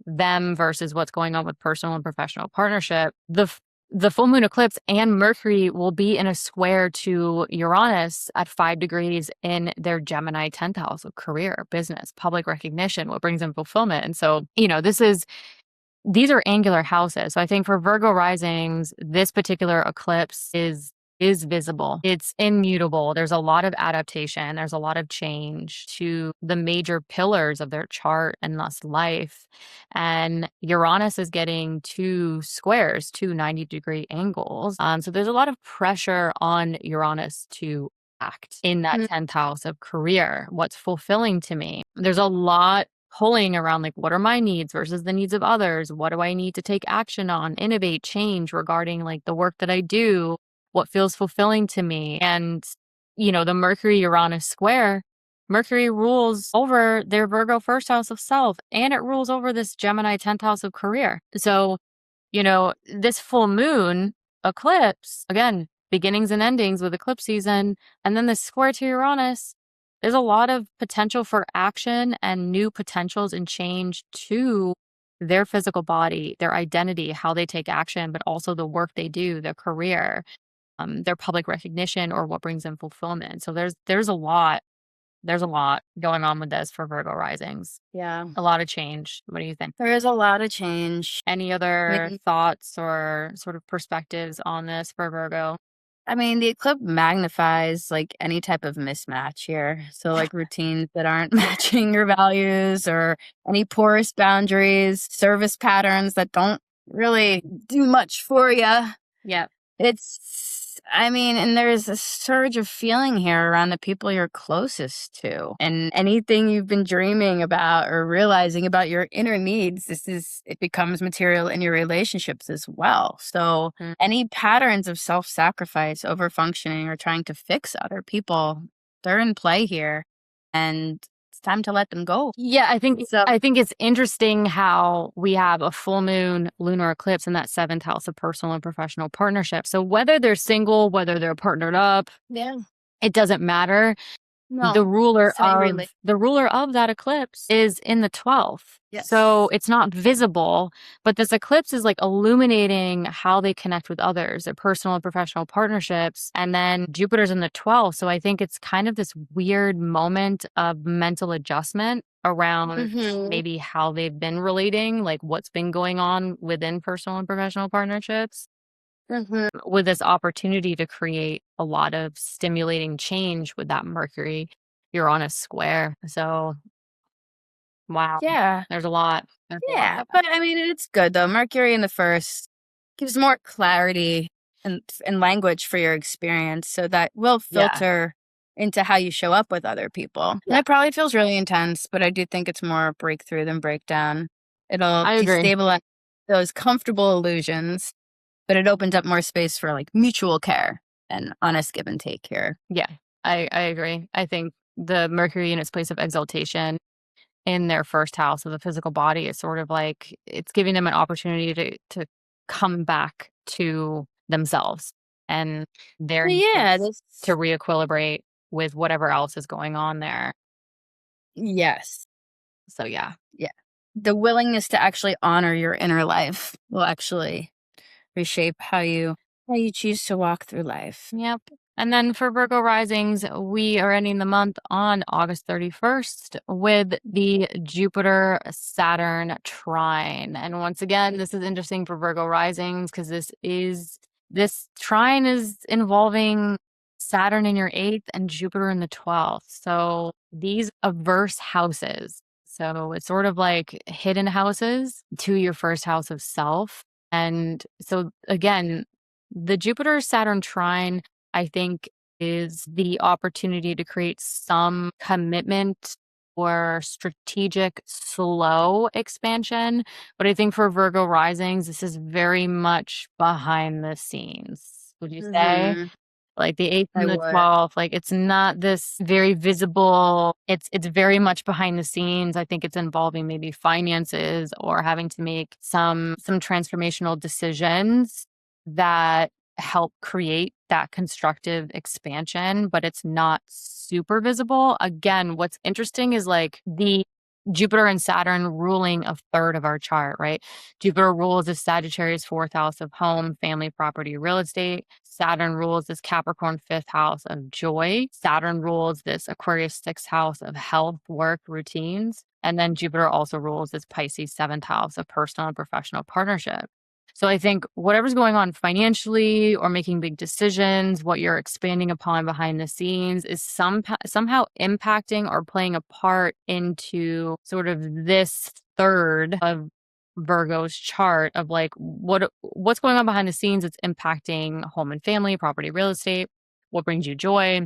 them versus what's going on with personal and professional partnership, the full moon eclipse and Mercury will be in a square to Uranus at 5 degrees in their Gemini 10th house of career, business, public recognition, what brings them fulfillment. And so, these are angular houses. So I think for Virgo risings, this particular eclipse is visible. It's immutable. There's a lot of adaptation. There's a lot of change to the major pillars of their chart and thus life. And Uranus is getting 2 squares, 2 90-degree angles. So there's a lot of pressure on Uranus to act in that 10th house of career. What's fulfilling to me? There's a lot pulling around, like, what are my needs versus the needs of others? What do I need to take action on, innovate, change regarding like the work that I do? What feels fulfilling to me? And, the Mercury-Uranus square, Mercury rules over their Virgo first house of self, and it rules over this Gemini 10th house of career. So, this full moon eclipse, again, beginnings and endings with eclipse season, and then the square to Uranus, there's a lot of potential for action and new potentials and change to their physical body, their identity, how they take action, but also the work they do, their career, their public recognition, or what brings them fulfillment. So there's a lot going on with this for Virgo risings. Yeah. A lot of change. What do you think? There is a lot of change. Any other thoughts or sort of perspectives on this for Virgo? I mean, the eclipse magnifies like any type of mismatch here. So like routines that aren't matching your values, or any porous boundaries, service patterns that don't really do much for you. Yeah. And there's a surge of feeling here around the people you're closest to, and anything you've been dreaming about or realizing about your inner needs, it becomes material in your relationships as well. So any patterns of self-sacrifice, over-functioning, or trying to fix other people, they're in play here, and it's time to let them go. Yeah, I think it's interesting how we have a full moon lunar eclipse in that 7th house of personal and professional partnership. So whether they're single, whether they're partnered up, it doesn't matter. No, the ruler of that eclipse is in the 12th. Yes. So it's not visible, but this eclipse is like illuminating how they connect with others, their personal and professional partnerships. And then Jupiter's in the 12th. So I think it's kind of this weird moment of mental adjustment around maybe how they've been relating, like what's been going on within personal and professional partnerships. With this opportunity to create a lot of stimulating change with that Mercury Uranus square. So, wow. Yeah. There's a lot. But I mean, it's good though. Mercury in the first gives more clarity and language for your experience, so that will filter into how you show up with other people. And it probably feels really intense, but I do think it's more breakthrough than breakdown. It'll destabilize those comfortable illusions, but it opens up more space for like mutual care and honest give and take here. Yeah, I agree. I think the Mercury in its place of exaltation in their first house of the physical body is sort of like it's giving them an opportunity to come back to themselves and their to re-equilibrate with whatever else is going on there. Yes. So yeah. Yeah. The willingness to actually honor your inner life will actually reshape how you choose to walk through life. Yep. And then for Virgo risings, we are ending the month on August 31st with the Jupiter Saturn trine. And once again, this is interesting for Virgo risings because this trine is involving Saturn in your 8th and Jupiter in the 12th. So these averse houses. So it's sort of like hidden houses to your first house of self. And so again, the Jupiter Saturn trine, I think, is the opportunity to create some commitment or strategic slow expansion. But I think for Virgo risings, this is very much behind the scenes. Would you say? Mm-hmm. Like the 8th I and the would. 12th, like it's not this very visible, it's very much behind the scenes. I think it's involving maybe finances or having to make some transformational decisions that help create that constructive expansion, but it's not super visible. Again, what's interesting is like the Jupiter and Saturn ruling a third of our chart, right? Jupiter rules the Sagittarius 4th house of home, family, property, real estate. Saturn rules this Capricorn 5th house of joy. Saturn rules this Aquarius 6th house of health, work, routines. And then Jupiter also rules this Pisces 7th house of personal and professional partnership. So I think whatever's going on financially or making big decisions, what you're expanding upon behind the scenes is somehow impacting or playing a part into sort of this third of Virgo's chart of like what's going on behind the scenes. It's impacting home and family, property, real estate, what brings you joy,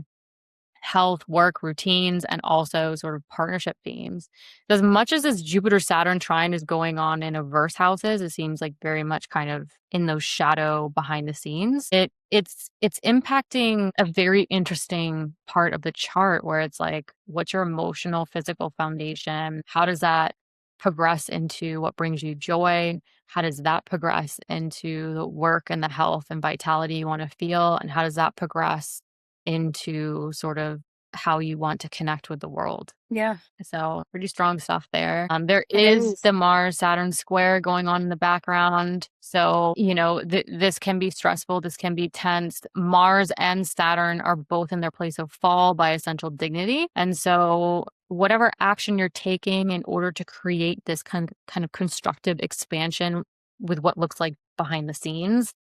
health, work, routines, and also sort of partnership themes. As much as this Jupiter Saturn trine is going on in averse houses, it seems like very much kind of in those shadow behind the scenes. It's impacting a very interesting part of the chart where it's like, what's your emotional, physical foundation? How does that progress into what brings you joy? How does that progress into the work and the health and vitality you want to feel? And how does that progress into sort of how you want to connect with the world? Yeah, So pretty strong stuff there. There it is is. the Mars Saturn square going on in the background. So, this can be stressful. This can be tense. Mars and Saturn are both in their place of fall by essential dignity. And so whatever action you're taking in order to create this kind of constructive expansion with what looks like behind the scenes,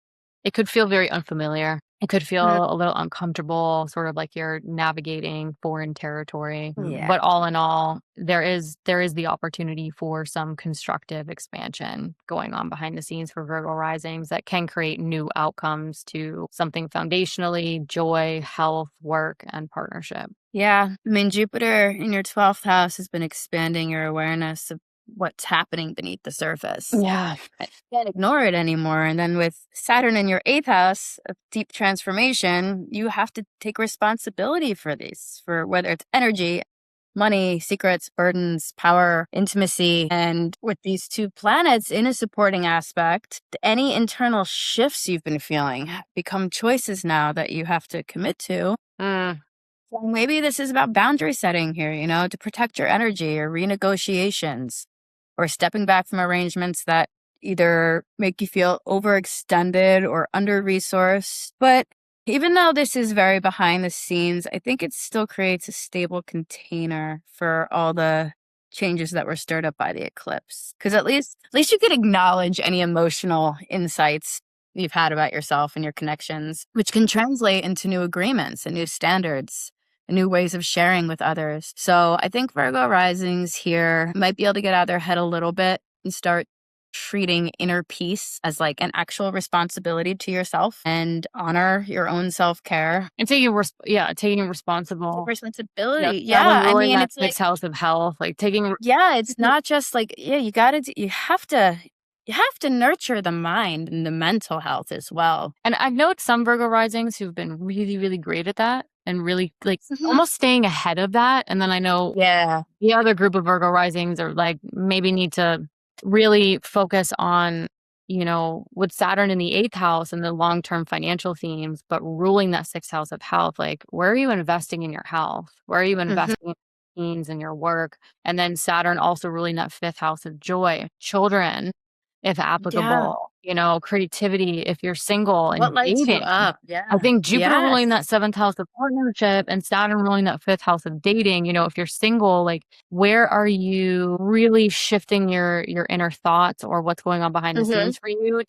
it could feel very unfamiliar. It could feel Mm, a little uncomfortable, sort of like you're navigating foreign territory. yeah. But all in all, there is the opportunity for some constructive expansion going on behind the scenes for Virgo risings that can create new outcomes to something foundationally, joy, health, work, and partnership. Yeah. I mean, Jupiter in your 12th house has been expanding your awareness of what's happening beneath the surface. Yeah. I can't ignore it anymore. And then with Saturn in your 8th house of deep transformation, you have to take responsibility for these, for whether it's energy, money, secrets, burdens, power, intimacy. And with these two planets in a supporting aspect, any internal shifts you've been feeling become choices now that you have to commit to. Mm. So maybe this is about boundary setting here, to protect your energy, or renegotiations, or stepping back from arrangements that either make you feel overextended or under resourced. But even though this is very behind the scenes, I think it still creates a stable container for all the changes that were stirred up by the eclipse. Because at least you could acknowledge any emotional insights you've had about yourself and your connections, which can translate into new agreements and new standards and new ways of sharing with others. So I think Virgo risings here might be able to get out of their head a little bit and start treating inner peace as like an actual responsibility to yourself, and honor your own self-care. And taking responsible. Responsibility. Yeah, when Yeah. I ruling mean, that it's like, sixth house of health, like yeah, it's not just like, yeah, you have to nurture the mind and the mental health as well. And I've known some Virgo risings who've been really, really great at that and really like Mhm. almost staying ahead of that. And then I know Yeah. the other group of Virgo risings are like maybe need to really focus on, with Saturn in the 8th house and the long-term financial themes, but ruling that 6th house of health, like where are you investing in your health? Where are you Mhm. investing teens and your work. And then Saturn also ruling that 5th house of joy, children, if Yeah. applicable, creativity, if you're single What and lights you dating. up? I Yeah. think Jupiter Yes. ruling that 7th house of partnership and Saturn ruling that 5th house of dating, if you're single, like where are you really shifting your inner thoughts or what's going on behind the Mm-hmm. scenes for you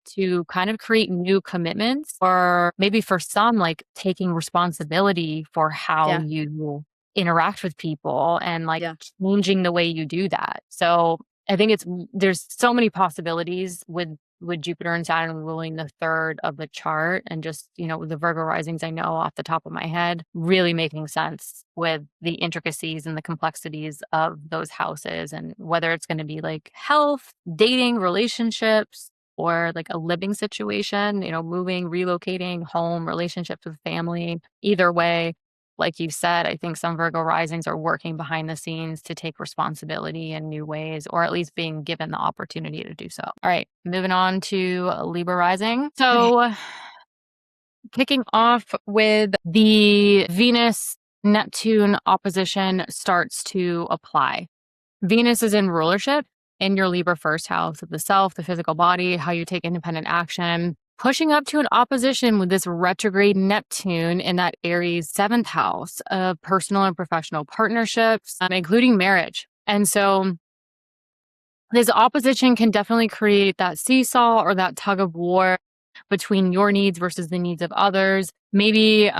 to kind of create new commitments, or maybe for some, like taking responsibility for how Yeah. you interact with people and like Yeah. changing the way you do that. So I think there's so many possibilities with Jupiter and Saturn ruling the 3rd of the chart, and just, the Virgo risings I know off the top of my head, really making sense with the intricacies and the complexities of those houses, and whether it's going to be like health, dating, relationships, or like a living situation, moving, relocating, home, relationships with family. Either way, like you said, I think some Virgo risings are working behind the scenes to take responsibility in new ways, or at least being given the opportunity to do so. All right, moving on to Libra rising. Okay. So, kicking off with the Venus Neptune opposition starts to apply. Venus is in rulership in your Libra 1st house of the self, the physical body, how you take independent action, pushing up to an opposition with this retrograde Neptune in that Aries 7th house of personal and professional partnerships, including marriage. And so this opposition can definitely create that seesaw or that tug of war between your needs versus the needs of others. Maybe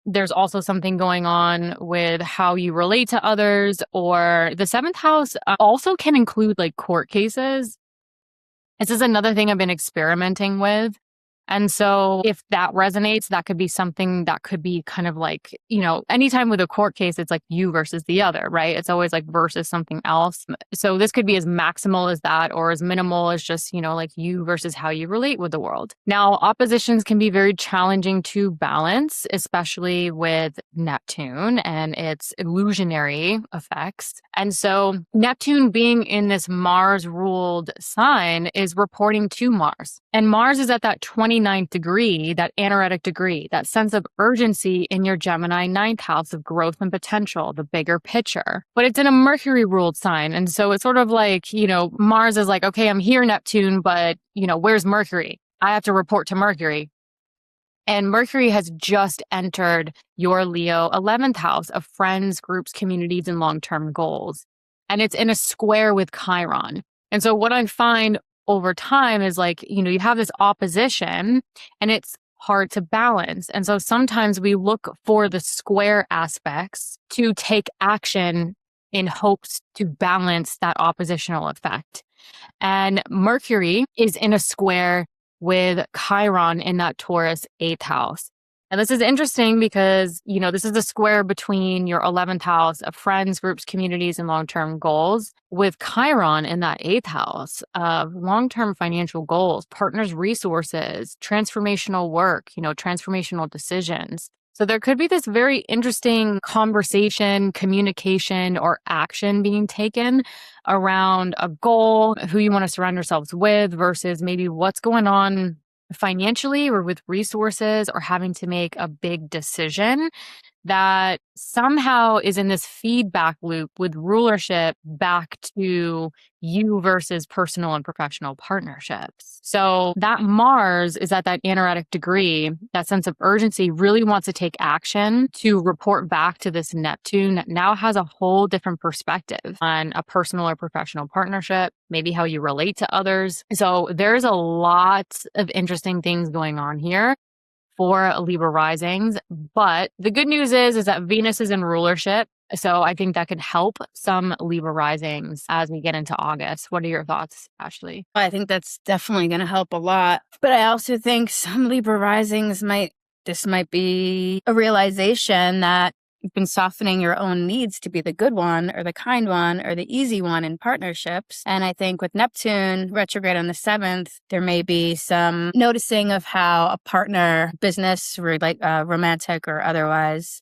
there's also something going on with how you relate to others, or the 7th house also can include like court cases. This is another thing I've been experimenting with. And so if that resonates, that could be something that could be kind of like, anytime with a court case, it's like you versus the other, right? It's always like versus something else. So this could be as maximal as that, or as minimal as just, like you versus how you relate with the world. Now, oppositions can be very challenging to balance, especially with Neptune and its illusionary effects. And so Neptune being in this Mars ruled sign is reporting to Mars. And Mars is at that 29th degree, that anaretic degree, that sense of urgency in your Gemini 9th house of growth and potential, the bigger picture. But it's in a Mercury ruled sign. And so it's sort of like, Mars is like, okay, I'm here, Neptune, but, where's Mercury? I have to report to Mercury. And Mercury has just entered your Leo 11th house of friends, groups, communities, and long-term goals. And it's in a square with Chiron. And so what I find over time is like, you have this opposition and it's hard to balance. And so sometimes we look for the square aspects to take action in hopes to balance that oppositional effect. And Mercury is in a square with Chiron in that Taurus 8th house. And this is interesting because, this is a square between your 11th house of friends, groups, communities, and long-term goals, with Chiron in that 8th house of long-term financial goals, partners, resources, transformational work, transformational decisions. So there could be this very interesting conversation, communication, or action being taken around a goal, who you want to surround yourselves with, versus maybe what's going on financially or with resources, or having to make a big decision that somehow is in this feedback loop with rulership back to you versus personal and professional partnerships. So that Mars is at that anaretic degree, that sense of urgency, really wants to take action to report back to this Neptune that now has a whole different perspective on a personal or professional partnership, maybe how you relate to others. So there's a lot of interesting things going on here for Libra risings. But the good news is that Venus is in rulership. So I think that could help some Libra risings as we get into August. What are your thoughts, Ashlee? I think that's definitely going to help a lot. But I also think some Libra risings might be a realization that you've been softening your own needs to be the good one or the kind one or the easy one in partnerships. And I think with Neptune retrograde on the 7th, there may be some noticing of how a partner, business, romantic or otherwise,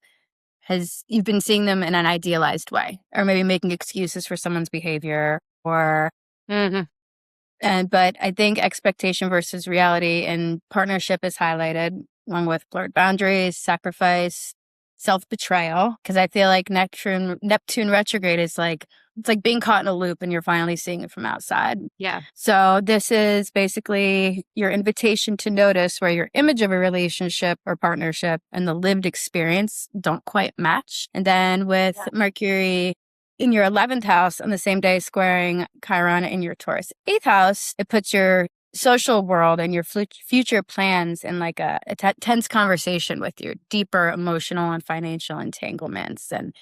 you've been seeing them in an idealized way, or maybe making excuses for someone's behavior or but I think expectation versus reality in partnership is highlighted, along with blurred boundaries, sacrifice, self-betrayal, because I feel like Neptune retrograde is like, it's like being caught in a loop and you're finally seeing it from outside. Yeah. So this is basically your invitation to notice where your image of a relationship or partnership and the lived experience don't quite match. And then with Mercury in your 11th house on the same day squaring Chiron in your Taurus 8th house, it puts your social world and your future plans in like a tense conversation with your deeper emotional and financial entanglements and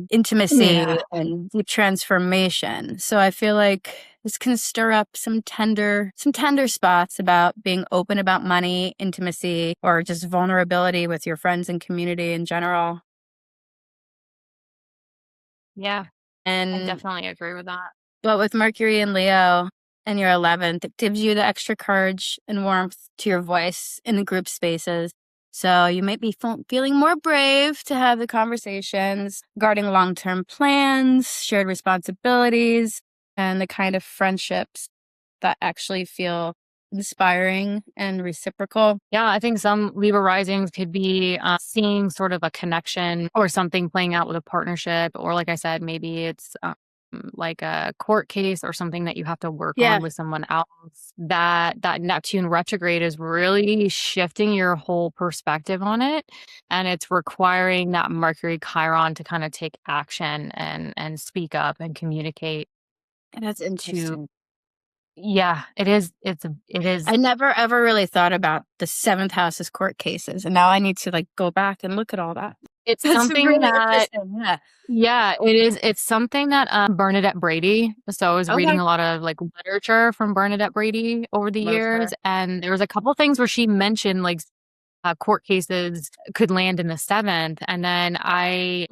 intimacy and deep transformation. So I feel like this can stir up some tender spots about being open about money, intimacy, or just vulnerability with your friends and community in general. Yeah. I And definitely agree with that. but with Mercury and Leo and your 11th, it gives you the extra courage and warmth to your voice in the group spaces. So you might be feeling more brave to have the conversations regarding long-term plans, shared responsibilities, and the kind of friendships that actually feel inspiring and reciprocal. Yeah, I think some Libra risings could be seeing sort of a connection or something playing out with a partnership, or like I said, maybe it's like a court case or something that you have to work on with someone else. That Neptune retrograde is really shifting your whole perspective on it, and it's requiring that Mercury Chiron to kind of take action and speak up and communicate. And that's interesting. Yeah, it is. It is. I never ever really thought about the 7th house as court cases, and now I need to like go back and look at all that. It's That's something really that, interesting. Yeah. yeah, it is. It's something that Bernadette Brady. So I was reading a lot of like literature from Bernadette Brady over the Love years, her. and there was a couple things where she mentioned like court cases could land in the 7th. And then I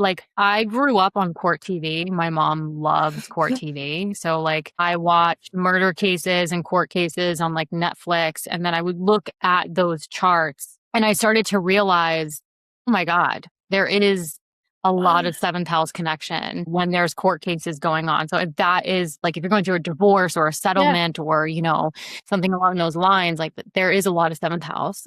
grew up on court TV. My mom loves court TV. So like I watched murder cases and court cases on like Netflix. And then I would look at those charts and I started to realize, oh my God, there is a lot of 7th house connection when there's court cases going on. So if that is like, if you're going through a divorce or a settlement or, something along those lines, like there is a lot of 7th house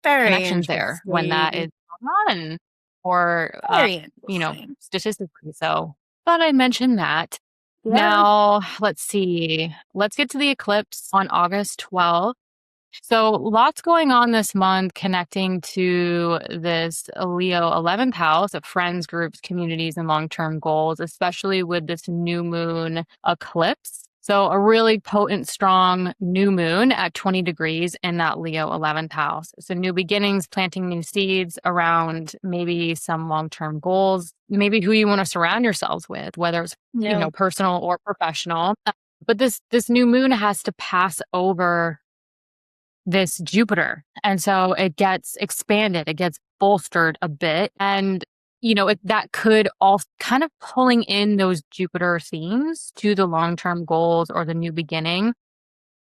Very connections there when that interesting. is going on or, Very interesting. statistically. So thought I'd mention that. Yeah. Now, let's see. Let's get to the eclipse on August 12th. So lots going on this month connecting to this Leo 11th house of friends, groups, communities, and long-term goals, especially with this new moon eclipse. So a really potent, strong new moon at 20 degrees in that Leo 11th house. So new beginnings, planting new seeds around maybe some long-term goals, maybe who you want to surround yourselves with, whether it's, personal or professional. But this new moon has to pass over this Jupiter. And so it gets expanded, it gets bolstered a bit. And, that could all kind of pulling in those Jupiter themes to the long-term goals or the new beginning.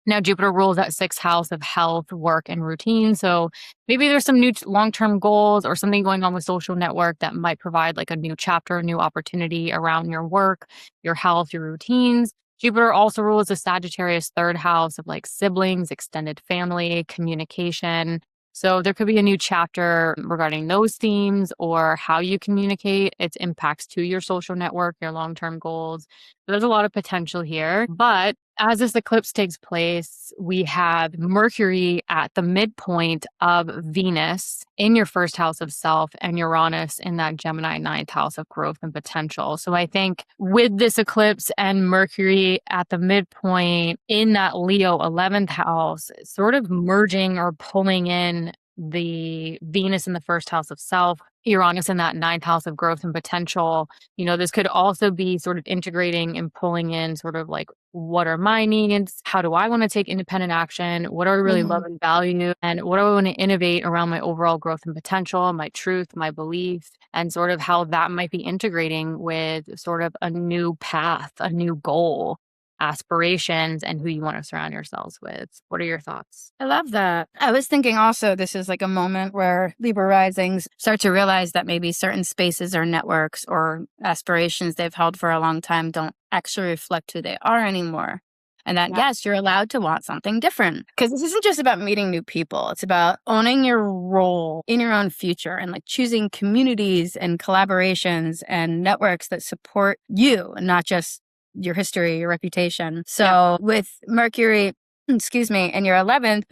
Now, Jupiter rules that 6th house of health, work, and routine. So maybe there's some new long-term goals or something going on with social network that might provide like a new chapter, a new opportunity around your work, your health, your routines. Jupiter also rules the Sagittarius 3rd house of like siblings, extended family, communication. So there could be a new chapter regarding those themes or how you communicate, its impacts to your social network, your long-term goals. So there's a lot of potential here. But as this eclipse takes place, we have Mercury at the midpoint of Venus in your 1st house of self and Uranus in that Gemini 9th house of growth and potential. So I think with this eclipse and Mercury at the midpoint in that Leo 11th house, sort of merging or pulling in the Venus in the 1st house of self, Uranus in that 9th house of growth and potential. This could also be sort of integrating and pulling in sort of like, what are my needs? How do I want to take independent action? What do I really love and value? And what do I want to innovate around my overall growth and potential, my truth, my belief, and sort of how that might be integrating with sort of a new path, a new goal, aspirations, and who you want to surround yourselves with. What are your thoughts? I love that. I was thinking also this is like a moment where Libra risings start to realize that maybe certain spaces or networks or aspirations they've held for a long time don't actually reflect who they are anymore. And that, yes, you're allowed to want something different. Because this isn't just about meeting new people. It's about owning your role in your own future and like choosing communities and collaborations and networks that support you and not just your history, your reputation. So with Mercury, excuse me, in your 11th,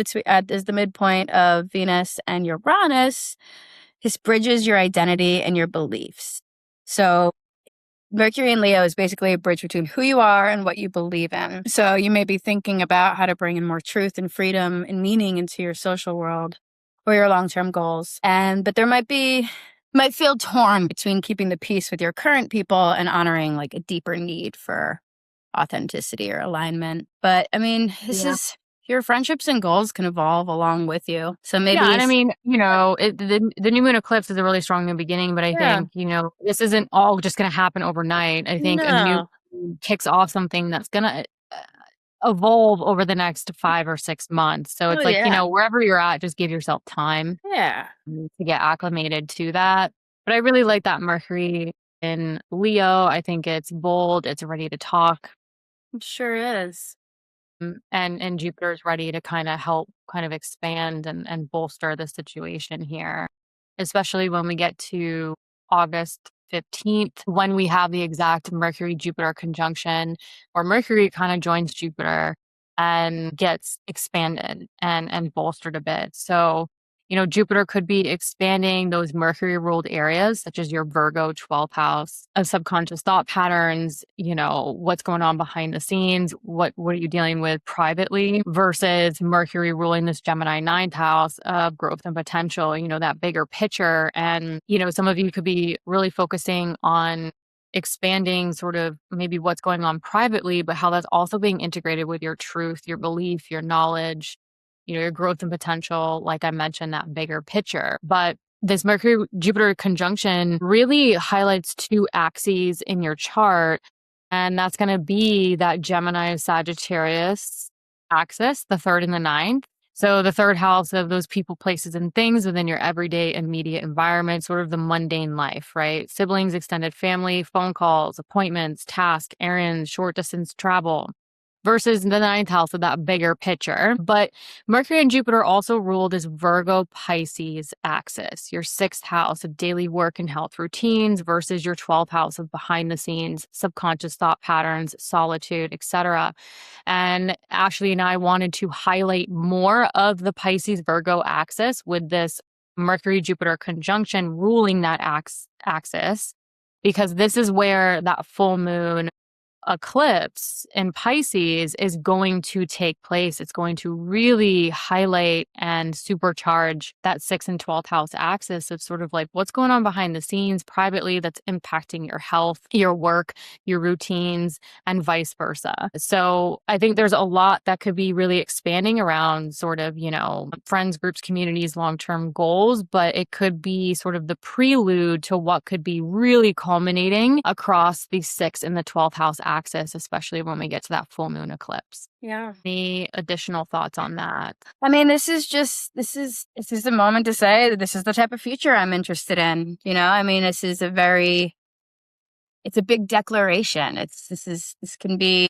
is the midpoint of Venus and Uranus, this bridges your identity and your beliefs. So Mercury in Leo is basically a bridge between who you are and what you believe in. So you may be thinking about how to bring in more truth and freedom and meaning into your social world or your long-term goals. But there might feel torn between keeping the peace with your current people and honoring like a deeper need for authenticity or alignment. But I mean, this is your friendships and goals can evolve along with you. So maybe and I mean, the new moon eclipse is a really strong new beginning, but I think, this isn't all just going to happen overnight. I think a new moon kicks off something that's going to evolve over the next 5 or 6 months. So it's wherever you're at, just give yourself time to get acclimated to that. But I really like that Mercury in Leo. I think it's bold. It's ready to talk. It sure is. And Jupiter is ready to kind of help kind of expand and bolster the situation here, especially when we get to August 15th, when we have the exact Mercury-Jupiter conjunction, where Mercury kind of joins Jupiter and gets expanded and bolstered a bit. So, Jupiter could be expanding those Mercury-ruled areas, such as your Virgo 12th house of subconscious thought patterns, what's going on behind the scenes, what are you dealing with privately, versus Mercury ruling this Gemini 9th house of growth and potential, that bigger picture. And, some of you could be really focusing on expanding sort of maybe what's going on privately, but how that's also being integrated with your truth, your belief, your knowledge, your growth and potential, like I mentioned, that bigger picture. But this Mercury-Jupiter conjunction really highlights 2 axes in your chart, and that's going to be that Gemini-Sagittarius axis, the 3rd and the 9th. So the 3rd house of those people, places, and things within your everyday immediate environment, sort of the mundane life, right? Siblings, extended family, phone calls, appointments, tasks, errands, short distance travel, versus the 9th house of that bigger picture. But Mercury and Jupiter also rule this Virgo Pisces axis, your 6th house of daily work and health routines versus your 12th house of behind the scenes, subconscious thought patterns, solitude, etc. And Ashlee and I wanted to highlight more of the Pisces Virgo axis with this Mercury Jupiter conjunction ruling that axis, because this is where that full moon eclipse in Pisces is going to take place. It's going to really highlight and supercharge that 6th and 12th house axis of sort of like what's going on behind the scenes privately that's impacting your health, your work, your routines, and vice versa. So I think there's a lot that could be really expanding around sort of, friends, groups, communities, long-term goals, but it could be sort of the prelude to what could be really culminating across the 6th and the 12th house axis, especially when we get to that full moon eclipse. Yeah. Any additional thoughts on that? I mean, this is the moment to say that this is the type of future I'm interested in. I mean, it's a big declaration. This could be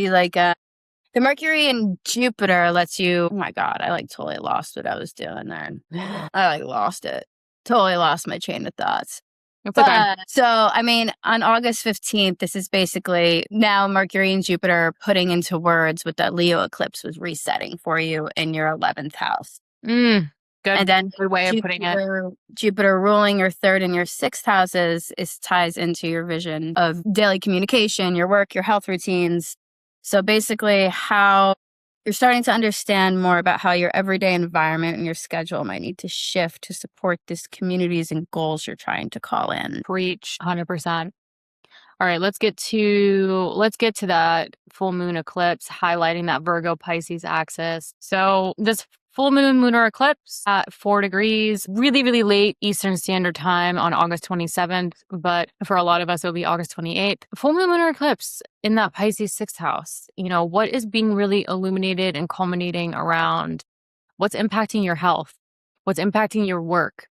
like the Mercury and Jupiter lets you, oh my God, I like totally lost what I was doing there. I like lost it. Totally lost my train of thoughts. So, I mean, on August 15th, this is basically now Mercury and Jupiter putting into words what that Leo eclipse was resetting for you in your 11th house. Good. And then good way of putting it. Jupiter ruling your 3rd and your 6th houses ties into your vision of daily communication, your work, your health routines. So basically how you're starting to understand more about how your everyday environment and your schedule might need to shift to support these communities and goals you're trying to call in. Preach, 100%. All right, let's get to that full moon eclipse, highlighting that Virgo Pisces axis. So this full moon lunar eclipse at 4 degrees, really, really late Eastern Standard Time on August 27th. But for a lot of us, it'll be August 28th. Full moon lunar eclipse in that Pisces 6th house. What is being really illuminated and culminating around what's impacting your health, what's impacting your work,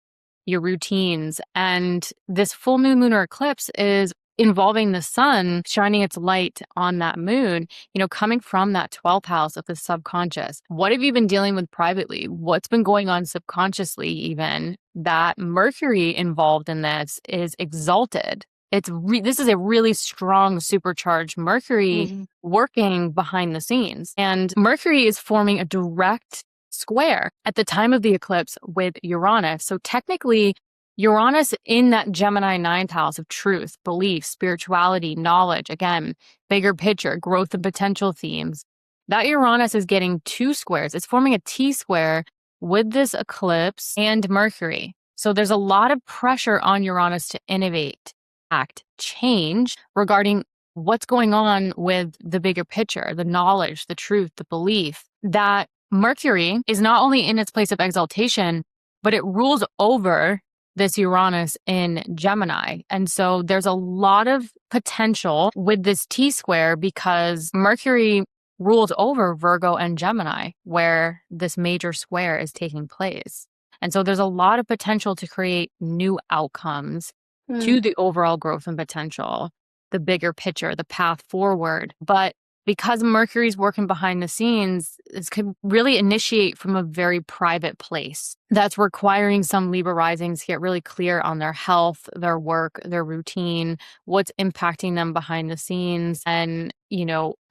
your routines. And this full moon lunar eclipse is involving the sun shining its light on that moon, coming from that 12th house of the subconscious. What have you been dealing with privately? What's been going on subconsciously, even? That Mercury involved in this is exalted. This is a really strong supercharged Mercury working behind the scenes. And Mercury is forming a direct square at the time of the eclipse with Uranus. So technically, Uranus in that Gemini 9th house of truth, belief, spirituality, knowledge, again, bigger picture, growth and potential themes. That Uranus is getting 2 squares. It's forming a T-square with this eclipse and Mercury. So there's a lot of pressure on Uranus to innovate, act, change regarding what's going on with the bigger picture, the knowledge, the truth, the belief. That Mercury is not only in its place of exaltation, but it rules over this Uranus in Gemini. And so there's a lot of potential with this T-square because Mercury rules over Virgo and Gemini, where this major square is taking place. And so there's a lot of potential to create new outcomes to the overall growth and potential, the bigger picture, the path forward. But because Mercury's working behind the scenes, this could really initiate from a very private place. That's requiring some Libra risings to get really clear on their health, their work, their routine, what's impacting them behind the scenes, and,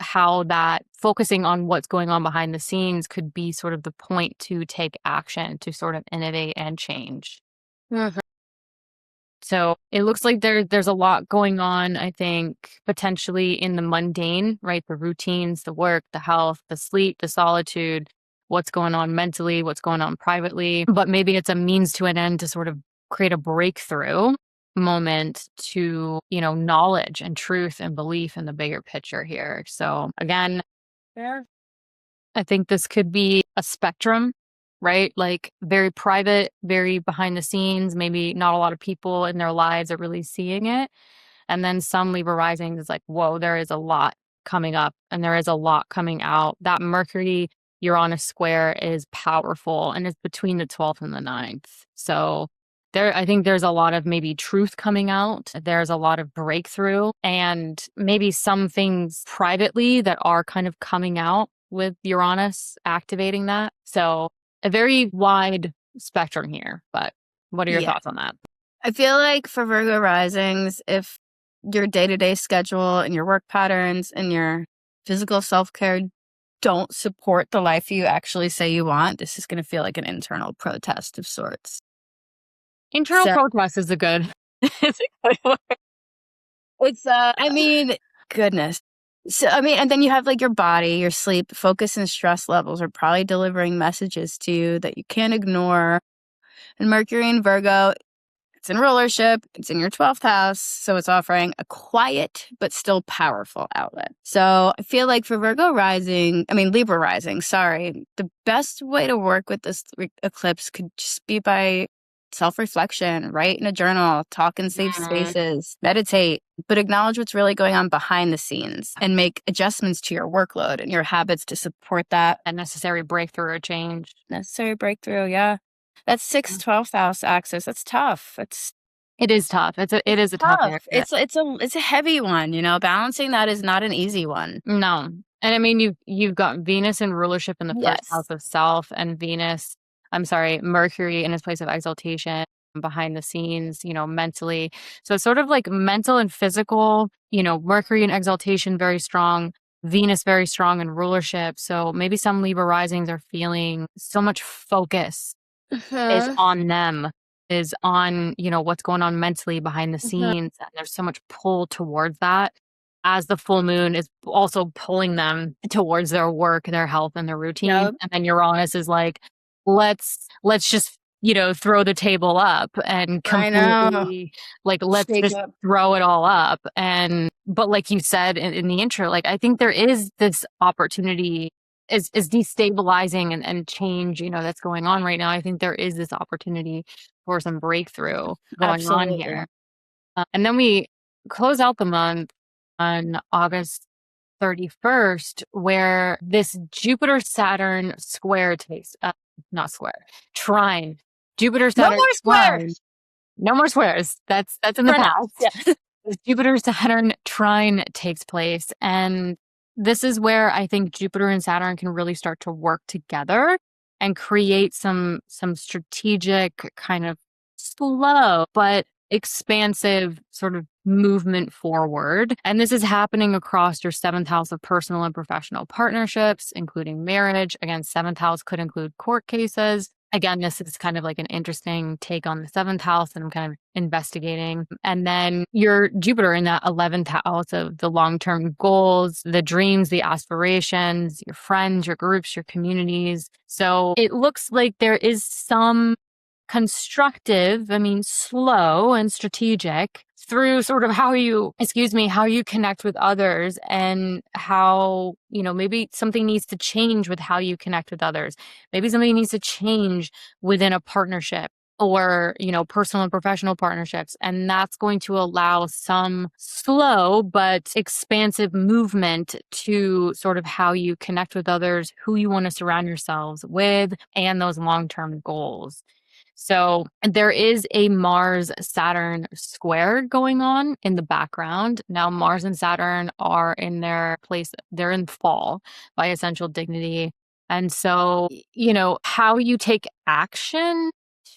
how that focusing on what's going on behind the scenes could be sort of the point to take action, to sort of innovate and change. So it looks like there's a lot going on, I think, potentially in the mundane, right? The routines, the work, the health, the sleep, the solitude, what's going on mentally, what's going on privately. But maybe it's a means to an end to sort of create a breakthrough moment to, knowledge and truth and belief in the bigger picture here. So again, I think this could be a spectrum, right? Like very private, very behind the scenes, maybe not a lot of people in their lives are really seeing it. And then some Libra rising is like, whoa, there is a lot coming up and there is a lot coming out. That Mercury Uranus square is powerful and it's between the 12th and the 9th. So I think there's a lot of maybe truth coming out. There's a lot of breakthrough and maybe some things privately that are kind of coming out with Uranus activating that. So a very wide spectrum here, but what are your thoughts on that? I feel like for Virgo risings, if your day-to-day schedule and your work patterns and your physical self-care don't support the life you actually say you want, this is going to feel like an internal protest of sorts. Internal protest is a good word. It's, goodness. So, and then you have like your body, your sleep, focus and stress levels are probably delivering messages to you that you can't ignore. And Mercury in Virgo, it's in rulership, it's in your 12th house. So it's offering a quiet, but still powerful outlet. So I feel like for Libra rising, the best way to work with this eclipse could just be by self-reflection, write in a journal, talk in safe spaces, meditate, but acknowledge what's really going on behind the scenes and make adjustments to your workload and your habits to support that. A necessary breakthrough or change. Necessary breakthrough, yeah. That's 6th, 12th house axis. That's tough. It is tough. It is a tough area. It's a heavy one, balancing that is not an easy one. No. And you've got Venus in rulership in the first house of self and Mercury in his place of exaltation behind the scenes, mentally. So it's sort of like mental and physical, Mercury in exaltation, very strong, Venus very strong in rulership. So maybe some Libra risings are feeling so much focus is on them, is on, what's going on mentally behind the scenes. And there's so much pull towards that as the full moon is also pulling them towards their work, their health, and their routine. Yep. And then Uranus is like, let's just, throw the table up and completely let's just throw it all up. But like you said in the intro, I think there is this opportunity is destabilizing and change, that's going on right now. I think there is this opportunity for some breakthrough going on here. And then we close out the month on August 31st, where this Jupiter-Saturn square takes, trine. Jupiter-Saturn. No more squares. No more squares. That's in the past. Yeah. the Jupiter-Saturn trine takes place. And this is where I think Jupiter and Saturn can really start to work together and create some strategic kind of slow but expansive sort of movement forward. And this is happening across your seventh house of personal and professional partnerships, including marriage. Again, seventh house could include court cases. Again, this is kind of like an interesting take on the seventh house that I'm kind of investigating. And then your Jupiter in that 11th house of the long-term goals, the dreams, the aspirations, your friends, your groups, your communities. So it looks like there is some constructive, slow and strategic through sort of how you connect with others, and how, maybe something needs to change with how you connect with others. Maybe something needs to change within a partnership or, personal and professional partnerships. And that's going to allow some slow but expansive movement to sort of how you connect with others, who you want to surround yourselves with, and those long-term goals. So there is a Mars-Saturn square going on in the background. Now, Mars and Saturn are in their place. They're in fall by essential dignity. And so, how you take action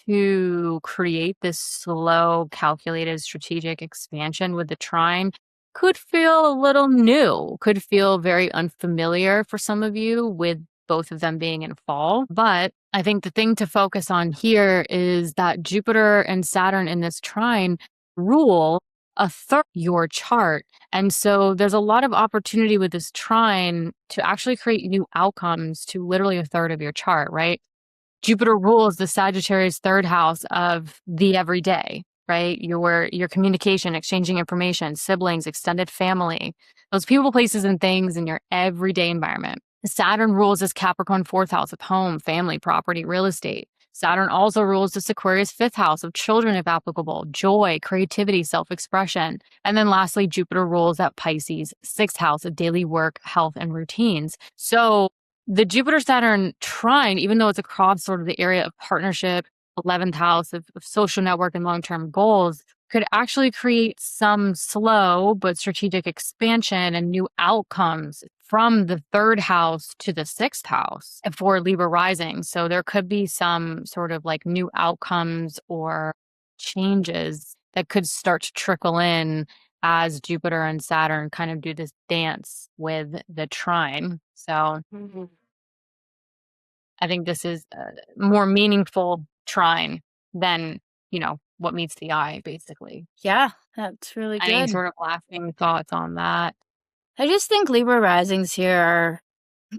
to create this slow, calculated, strategic expansion with the trine could feel a little new, could feel very unfamiliar for some of you, with both of them being in fall. But I think the thing to focus on here is that Jupiter and Saturn in this trine rule a third of your chart. And so there's a lot of opportunity with this trine to actually create new outcomes to literally a third of your chart, right? Jupiter rules the Sagittarius third house of the everyday, right? Your communication, exchanging information, siblings, extended family, those people, places, and things in your everyday environment. Saturn rules this Capricorn fourth house of home, family, property, real estate. Saturn also rules this Aquarius fifth house of children, if applicable, joy, creativity, self-expression. And then lastly, Jupiter rules that Pisces sixth house of daily work, health, and routines. So the Jupiter-Saturn trine, even though it's across sort of the area of partnership, 11th house of social network and long-term goals, could actually create some slow but strategic expansion and new outcomes from the third house to the sixth house for Libra Rising. So there could be some sort of like new outcomes or changes that could start to trickle in as Jupiter and Saturn kind of do this dance with the trine. So I think this is a more meaningful trine than, what meets the eye, basically. Yeah, that's really good. Any sort of lasting thoughts on that? I just think Libra Risings here are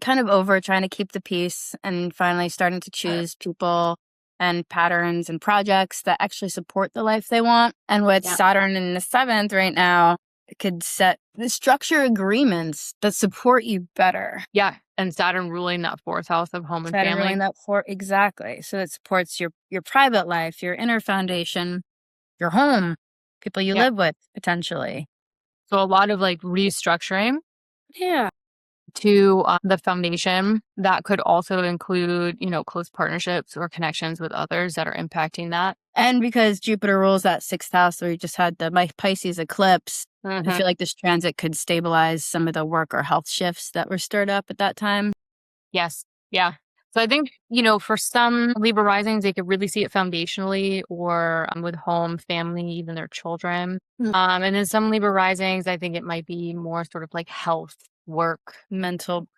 kind of over trying to keep the peace and finally starting to choose people and patterns and projects that actually support the life they want. And with Saturn in the 7th right now, it could structure agreements that support you better. Yeah, and Saturn ruling that fourth house of home and Saturn family. ruling that exactly. So it supports your private life, your inner foundation, your home, people you live with, potentially. So a lot of like restructuring. Yeah. To the foundation. That could also include, close partnerships or connections with others that are impacting that. And because Jupiter rules that sixth house where you just had the Pisces eclipse, I feel like this transit could stabilize some of the work or health shifts that were stirred up at that time. Yes. Yeah. So I think, for some Libra risings, they could really see it foundationally or with home, family, even their children. And then some Libra risings, I think it might be more sort of like health, work, mental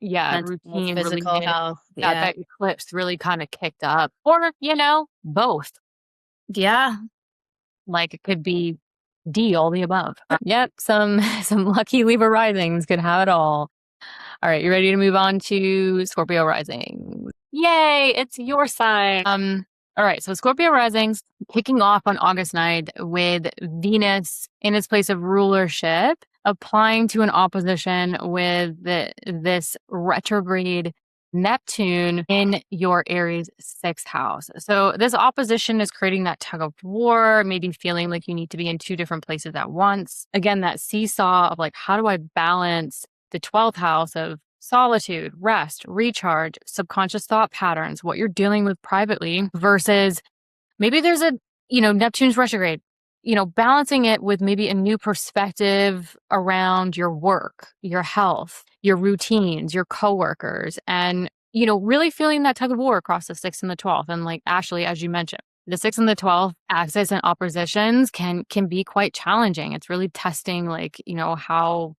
routine, physical related, health. that eclipse really kind of kicked up. Or, both. Yeah. Like it could be all the above. Yep, some lucky Libra risings could have it all. All right, you ready to move on to Scorpio Rising? Yay, it's your sign. All right, so Scorpio Rising's kicking off on August 9th with Venus in its place of rulership, applying to an opposition with this retrograde Neptune in your Aries sixth house. So this opposition is creating that tug of war, maybe feeling like you need to be in two different places at once. Again, that seesaw of like, how do I balance the 12th house of solitude, rest, recharge, subconscious thought patterns, what you're dealing with privately versus maybe there's Neptune's retrograde. balancing it with maybe a new perspective around your work, your health, your routines, your coworkers, and, really feeling that tug of war across the 6th and the 12th. And like Ashlee, as you mentioned, the 6th and the 12th axis and oppositions can be quite challenging. It's really testing how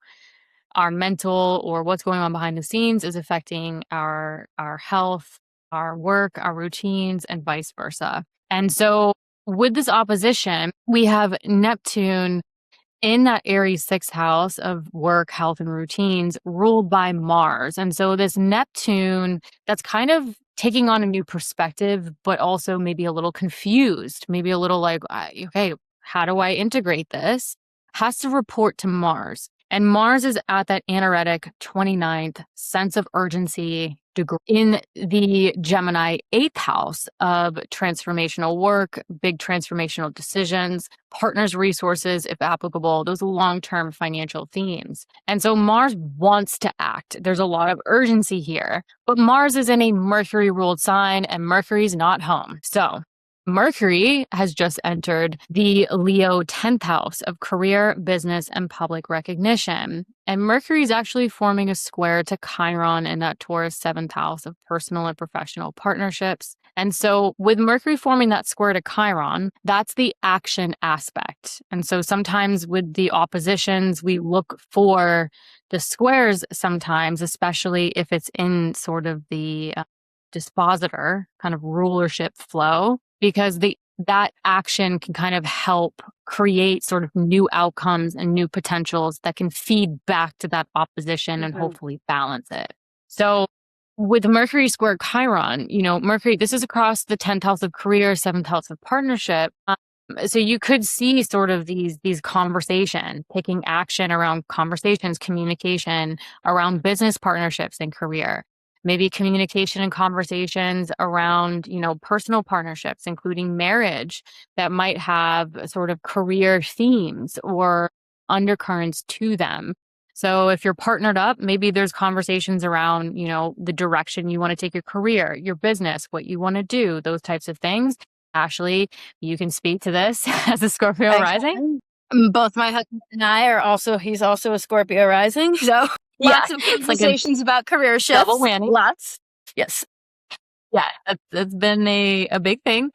our mental or what's going on behind the scenes is affecting our health, our work, our routines, and vice versa. And so with this opposition, we have Neptune in that Aries 6th house of work, health, and routines ruled by Mars. And so this Neptune that's kind of taking on a new perspective, but also maybe a little confused, maybe a little like, okay, how do I integrate this? Has to report to Mars. And Mars is at that anaretic 29th sense of urgency degree in the Gemini 8th house of transformational work, big transformational decisions, partners' resources, if applicable, those long-term financial themes. And so Mars wants to act. There's a lot of urgency here, but Mars is in a Mercury-ruled sign and Mercury's not home. So Mercury has just entered the Leo 10th house of career, business, and public recognition. And Mercury is actually forming a square to Chiron in that Taurus 7th house of personal and professional partnerships. And so with Mercury forming that square to Chiron, that's the action aspect. And so sometimes with the oppositions, we look for the squares sometimes, especially if it's in sort of the dispositor kind of rulership flow, because that action can kind of help create sort of new outcomes and new potentials that can feed back to that opposition and hopefully balance it. So with Mercury square Chiron, Mercury, this is across the 10th house of career, 7th house of partnership. So you could see sort of these conversations, taking action around conversations, communication around business partnerships and career. Maybe communication and conversations around, personal partnerships, including marriage, that might have sort of career themes or undercurrents to them. So if you're partnered up, maybe there's conversations around, the direction you want to take your career, your business, what you want to do, those types of things. Ashlee, you can speak to this as a Scorpio rising. Both my husband and I he's also a Scorpio rising. So lots of conversations about career shifts. Double whammy. Lots. Yes. Yeah, that's been a big thing.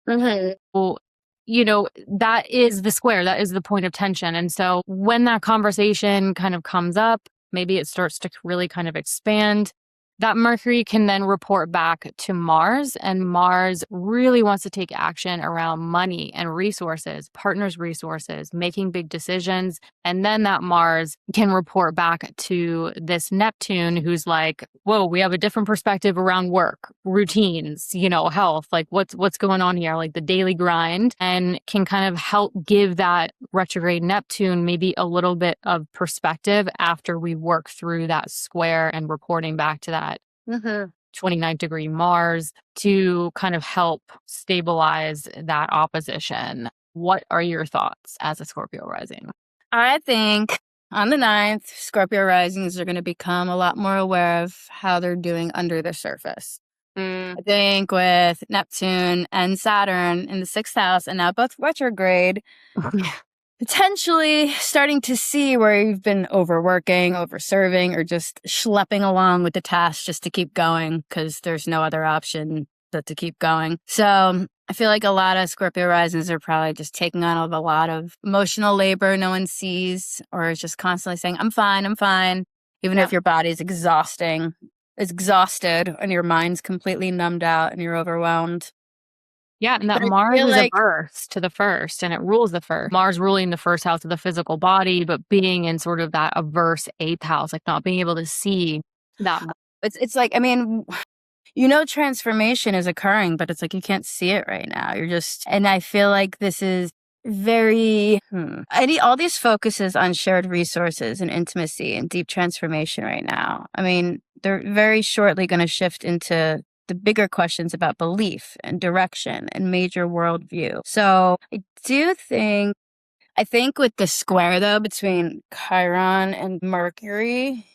Well, that is the square, that is the point of tension. And so when that conversation kind of comes up, maybe it starts to really kind of expand. That Mercury can then report back to Mars, and Mars really wants to take action around money and resources, partners' resources, making big decisions. And then that Mars can report back to this Neptune who's like, whoa, we have a different perspective around work, routines, health, like what's going on here, like the daily grind, and can kind of help give that retrograde Neptune maybe a little bit of perspective after we work through that square and reporting back to that 29th degree Mars to kind of help stabilize that opposition. What are your thoughts as a Scorpio rising? I think on the 9th, Scorpio risings are going to become a lot more aware of how they're doing under the surface. I think with Neptune and Saturn in the 6th house and now both retrograde, potentially starting to see where you've been overworking, overserving, or just schlepping along with the task just to keep going because there's no other option but to keep going. So I feel like a lot of Scorpio risings are probably just taking on a lot of emotional labor no one sees, or is just constantly saying, I'm fine, even if your body's exhausted and your mind's completely numbed out and you're overwhelmed. Yeah, and that Mars is averse to the first, and it rules the first. Mars ruling the first house of the physical body, but being in sort of that averse 8th house, like not being able to see that. It's like, transformation is occurring, but it's like you can't see it right now. And I feel like this is very, all these focuses on shared resources and intimacy and deep transformation right now. They're very shortly going to shift into the bigger questions about belief and direction and major worldview. So I think with the square though, between Chiron and Mercury,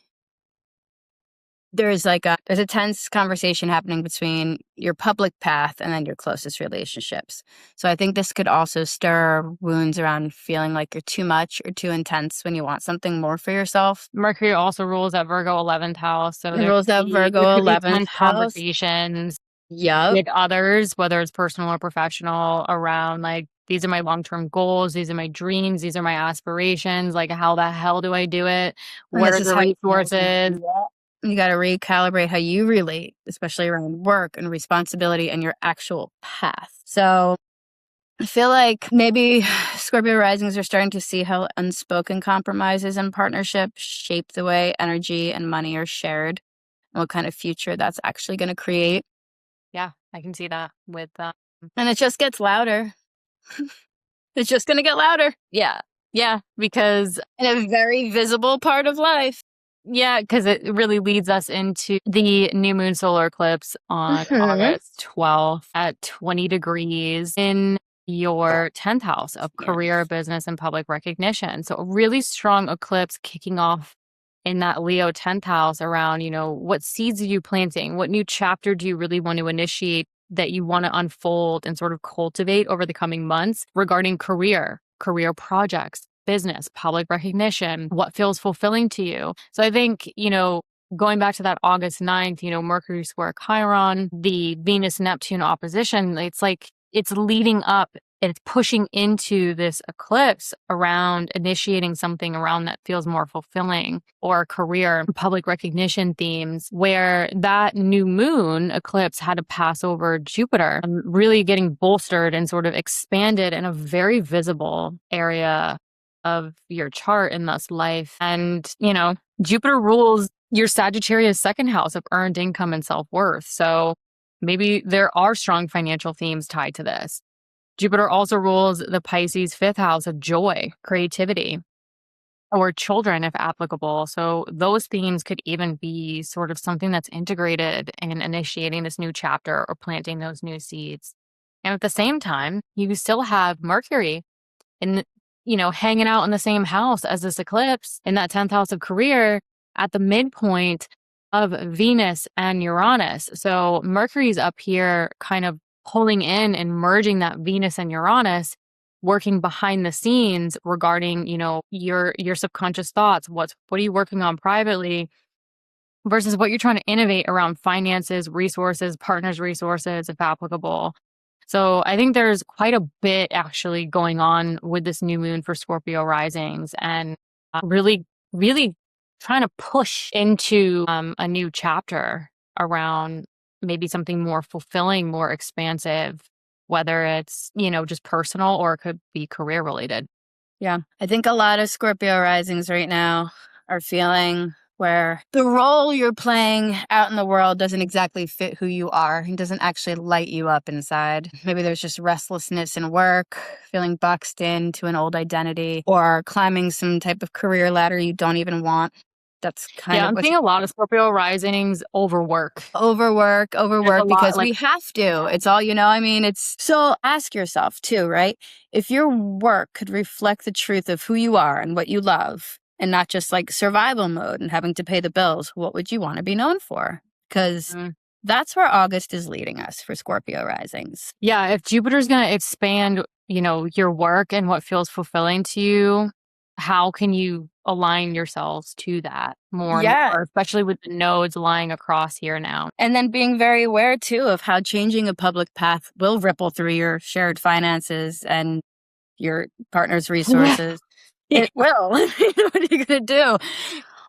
there's a tense conversation happening between your public path and then your closest relationships. So I think this could also stir wounds around feeling like you're too much or too intense when you want something more for yourself. Mercury also rules at Virgo 11th house. So It rules out Virgo there could be 11th tense house. conversations Yep. with others, whether it's personal or professional, around like, these are my long-term goals, these are my dreams, these are my aspirations. Like, how the hell do I do it? What are the resources? You got to recalibrate how you relate, especially around work and responsibility and your actual path. So I feel like maybe Scorpio risings are starting to see how unspoken compromises and partnerships shape the way energy and money are shared and what kind of future that's actually going to create. Yeah, I can see that with And it just gets louder. It's just going to get louder. yeah, because in a very visible part of life. Yeah, because it really leads us into the new moon solar eclipse on August 12th at 20 degrees in your 10th house of career, business, and public recognition. So a really strong eclipse kicking off in that Leo 10th house around, what seeds are you planting? What new chapter do you really want to initiate that you want to unfold and sort of cultivate over the coming months regarding career projects, business, public recognition, what feels fulfilling to you. So I think, going back to that August 9th, Mercury square Chiron, the Venus Neptune opposition, it's like it's leading up and it's pushing into this eclipse around initiating something around that feels more fulfilling, or career, public recognition themes, where that new moon eclipse had to pass over Jupiter, really getting bolstered and sort of expanded in a very visible area of your chart and thus life. And, Jupiter rules your Sagittarius second house of earned income and self-worth. So maybe there are strong financial themes tied to this. Jupiter also rules the Pisces fifth house of joy, creativity, or children if applicable. So those themes could even be sort of something that's integrated in initiating this new chapter or planting those new seeds. And at the same time, you still have Mercury in, hanging out in the same house as this eclipse in that 10th house of career at the midpoint of Venus and Uranus. So Mercury's up here kind of pulling in and merging that Venus and Uranus, working behind the scenes regarding, your subconscious thoughts. What are you working on privately versus what you're trying to innovate around finances, resources, partners' resources, if applicable. So I think there's quite a bit actually going on with this new moon for Scorpio risings, and really, really trying to push into a new chapter around maybe something more fulfilling, more expansive, whether it's, just personal or it could be career related. Yeah. I think a lot of Scorpio risings right now are feeling where the role you're playing out in the world doesn't exactly fit who you are and doesn't actually light you up inside. Maybe there's just restlessness in work, feeling boxed into an old identity, or climbing some type of career ladder you don't even want. That's kind of I'm seeing a lot of Scorpio risings overwork because we have to. It's all, it's so ask yourself too, right? If your work could reflect the truth of who you are and what you love, and not just like survival mode and having to pay the bills, what would you want to be known for? Because that's where August is leading us for Scorpio risings. Yeah, if Jupiter's going to expand, your work and what feels fulfilling to you, how can you align yourselves to that more and more, especially with the nodes lying across here now? And then being very aware too of how changing a public path will ripple through your shared finances and your partner's resources. It will. What are you going to do?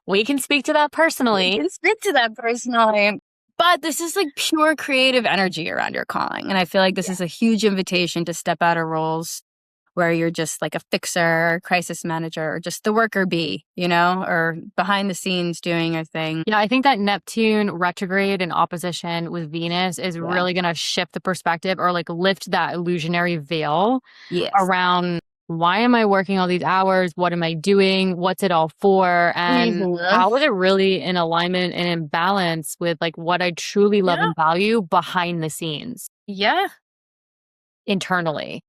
We can speak to that personally. But this is like pure creative energy around your calling. And I feel like this is a huge invitation to step out of roles where you're just like a fixer, crisis manager, or just the worker bee, or behind the scenes doing a thing. Yeah, I think that Neptune retrograde in opposition with Venus is really going to shift the perspective, or like lift that illusionary veil around, why am I working all these hours? What am I doing? What's it all for? And how is it really in alignment and in balance with like what I truly love and value behind the scenes? Yeah. Internally.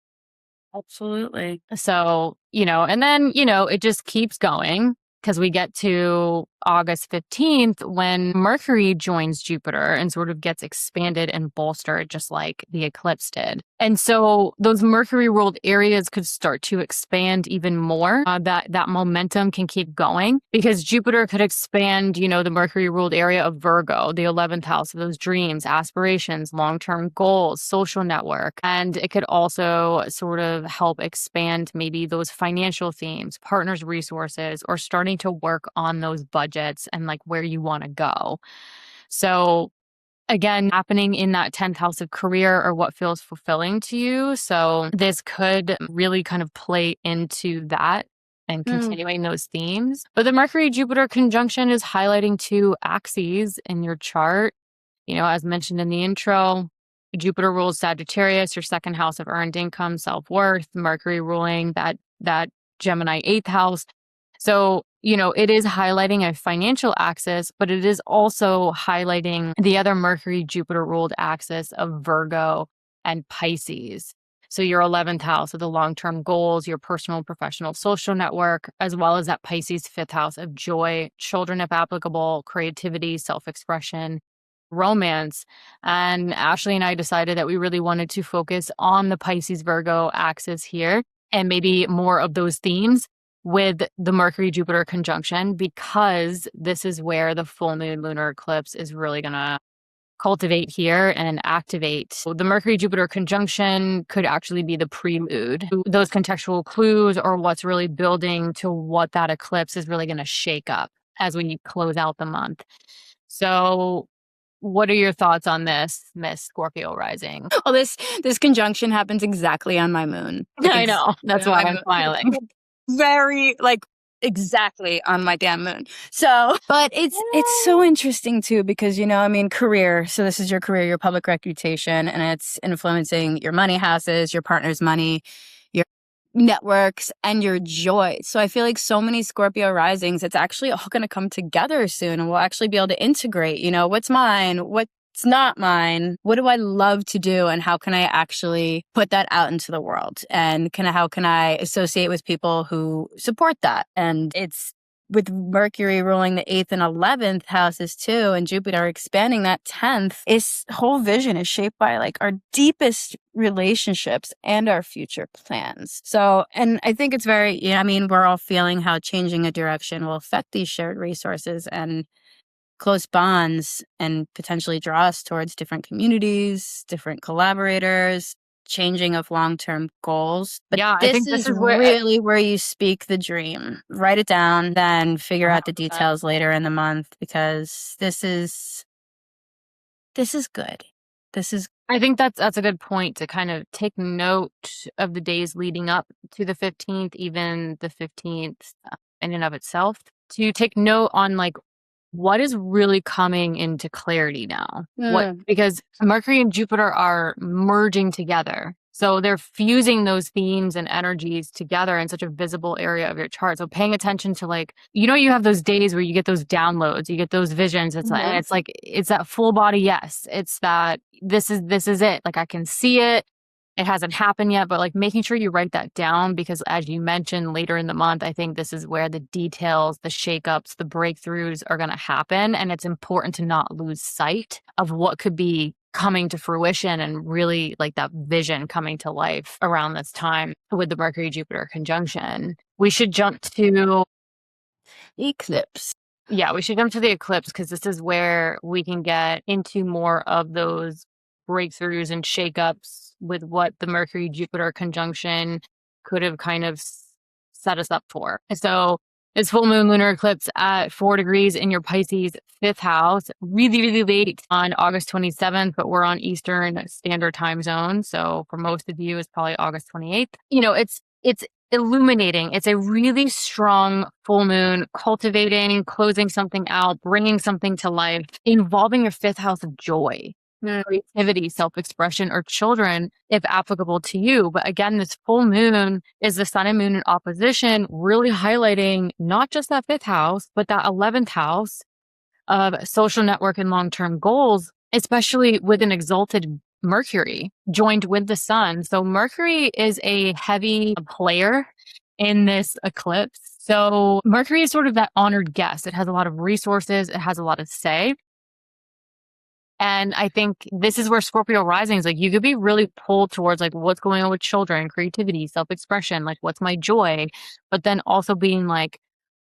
Absolutely. So, and then, it just keeps going. because we get to August 15th when Mercury joins Jupiter and sort of gets expanded and bolstered just like the eclipse did. And so those Mercury ruled areas could start to expand even more. That momentum can keep going because Jupiter could expand, the Mercury ruled area of Virgo, the 11th house of those dreams, aspirations, long-term goals, social network. And it could also sort of help expand maybe those financial themes, partners' resources, or starting to work on those budgets and like where you want to go. So again, happening in that 10th house of career or what feels fulfilling to you. So this could really kind of play into that and continuing those themes. But the Mercury-Jupiter conjunction is highlighting two axes in your chart. As mentioned in the intro, Jupiter rules Sagittarius, your second house of earned income, self-worth, Mercury ruling that Gemini 8th house. So, it is highlighting a financial axis, but it is also highlighting the other Mercury-Jupiter ruled axis of Virgo and Pisces. So your 11th house of the long-term goals, your personal, professional, social network, as well as that Pisces 5th house of joy, children if applicable, creativity, self-expression, romance. And Ashlee and I decided that we really wanted to focus on the Pisces Virgo axis here and maybe more of those themes with the Mercury-Jupiter conjunction, because this is where the full moon lunar eclipse is really going to cultivate here and activate. So the Mercury-Jupiter conjunction could actually be the prelude, those contextual clues or what's really building to what that eclipse is really going to shake up as we close out the month. So what are your thoughts on this, Miss Scorpio Rising? Well, this conjunction happens exactly on my moon. I know. That's why I'm smiling. Very exactly on my damn moon. So, but it's so interesting too, because, career. So this is your career, your public reputation, and it's influencing your money houses, your partner's money, your networks, and your joy. So I feel like so many Scorpio risings, it's actually all going to come together soon, and we'll actually be able to integrate, what's mine, what's not mine, what do I love to do, and how can I actually put that out into the world, and how can I associate with people who support that. And it's with Mercury ruling the 8th and 11th houses too, and Jupiter expanding that 10th, this whole vision is shaped by like our deepest relationships and our future plans. So, and I think it's very, we're all feeling how changing a direction will affect these shared resources and close bonds, and potentially draw us towards different communities, different collaborators, changing of long-term goals. But yeah, I think this is really where you speak the dream. Write it down, then figure out the details later in the month, because this is good. I think that's a good point to kind of take note of the days leading up to the 15th, even the 15th in and of itself, to take note on like what is really coming into clarity now. Because Mercury and Jupiter are merging together. So they're fusing those themes and energies together in such a visible area of your chart. So paying attention to like, you have those days where you get those downloads, you get those visions. It's like, it's that full body yes. It's that this is it. Like I can see it. It hasn't happened yet, but like making sure you write that down, because as you mentioned later in the month, I think this is where the details, the shakeups, the breakthroughs are going to happen. And it's important to not lose sight of what could be coming to fruition and really like that vision coming to life around this time with the Mercury-Jupiter conjunction. We should jump to eclipse. Yeah, we should jump to the eclipse, because this is where we can get into more of those breakthroughs and shakeups with what the Mercury-Jupiter conjunction could have kind of set us up for. So it's full moon lunar eclipse at 4 degrees in your Pisces 5th house, really, really late on August 27th, but we're on Eastern Standard Time Zone. So for most of you, it's probably August 28th. It's illuminating. It's a really strong full moon, cultivating, closing something out, bringing something to life, involving your 5th house of joy, creativity, self-expression, or children, if applicable to you. But again, this full moon is the sun and moon in opposition, really highlighting not just that 5th house, but that 11th house of social network and long-term goals, especially with an exalted Mercury joined with the sun. So Mercury is a heavy player in this eclipse. So Mercury is sort of that honored guest. It has a lot of resources. It has a lot of say. And I think this is where Scorpio Rising is like, you could be really pulled towards like what's going on with children, creativity, self-expression, like what's my joy, but then also being like,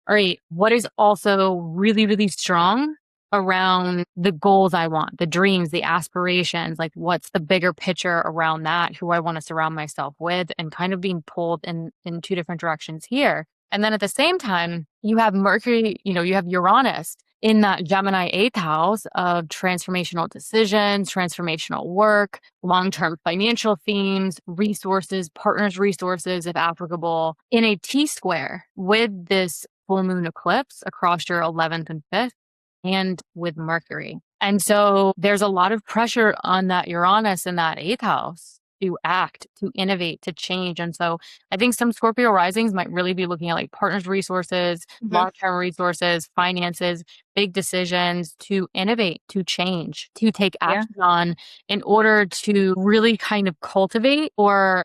all right, what is also really, really strong around the goals I want, the dreams, the aspirations, like what's the bigger picture around that, who I want to surround myself with, and kind of being pulled in two different directions here. And then at the same time, you have Mercury, you have Uranus in that Gemini eighth house of transformational decisions, transformational work, long-term financial themes, resources, partners' resources, if applicable, in a T square with this full moon eclipse across your 11th and 5th and with Mercury. And so there's a lot of pressure on that Uranus in that eighth house to act, to innovate, to change. And so I think some Scorpio risings might really be looking at like partners' resources, long-term resources, finances, big decisions to innovate, to change, to take action on in order to really kind of cultivate or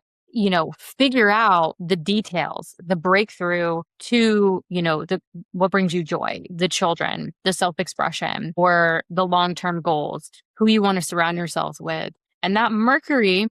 figure out the details, the breakthrough to, what brings you joy, the children, the self-expression, or the long-term goals, who you want to surround yourselves with. And that Mercury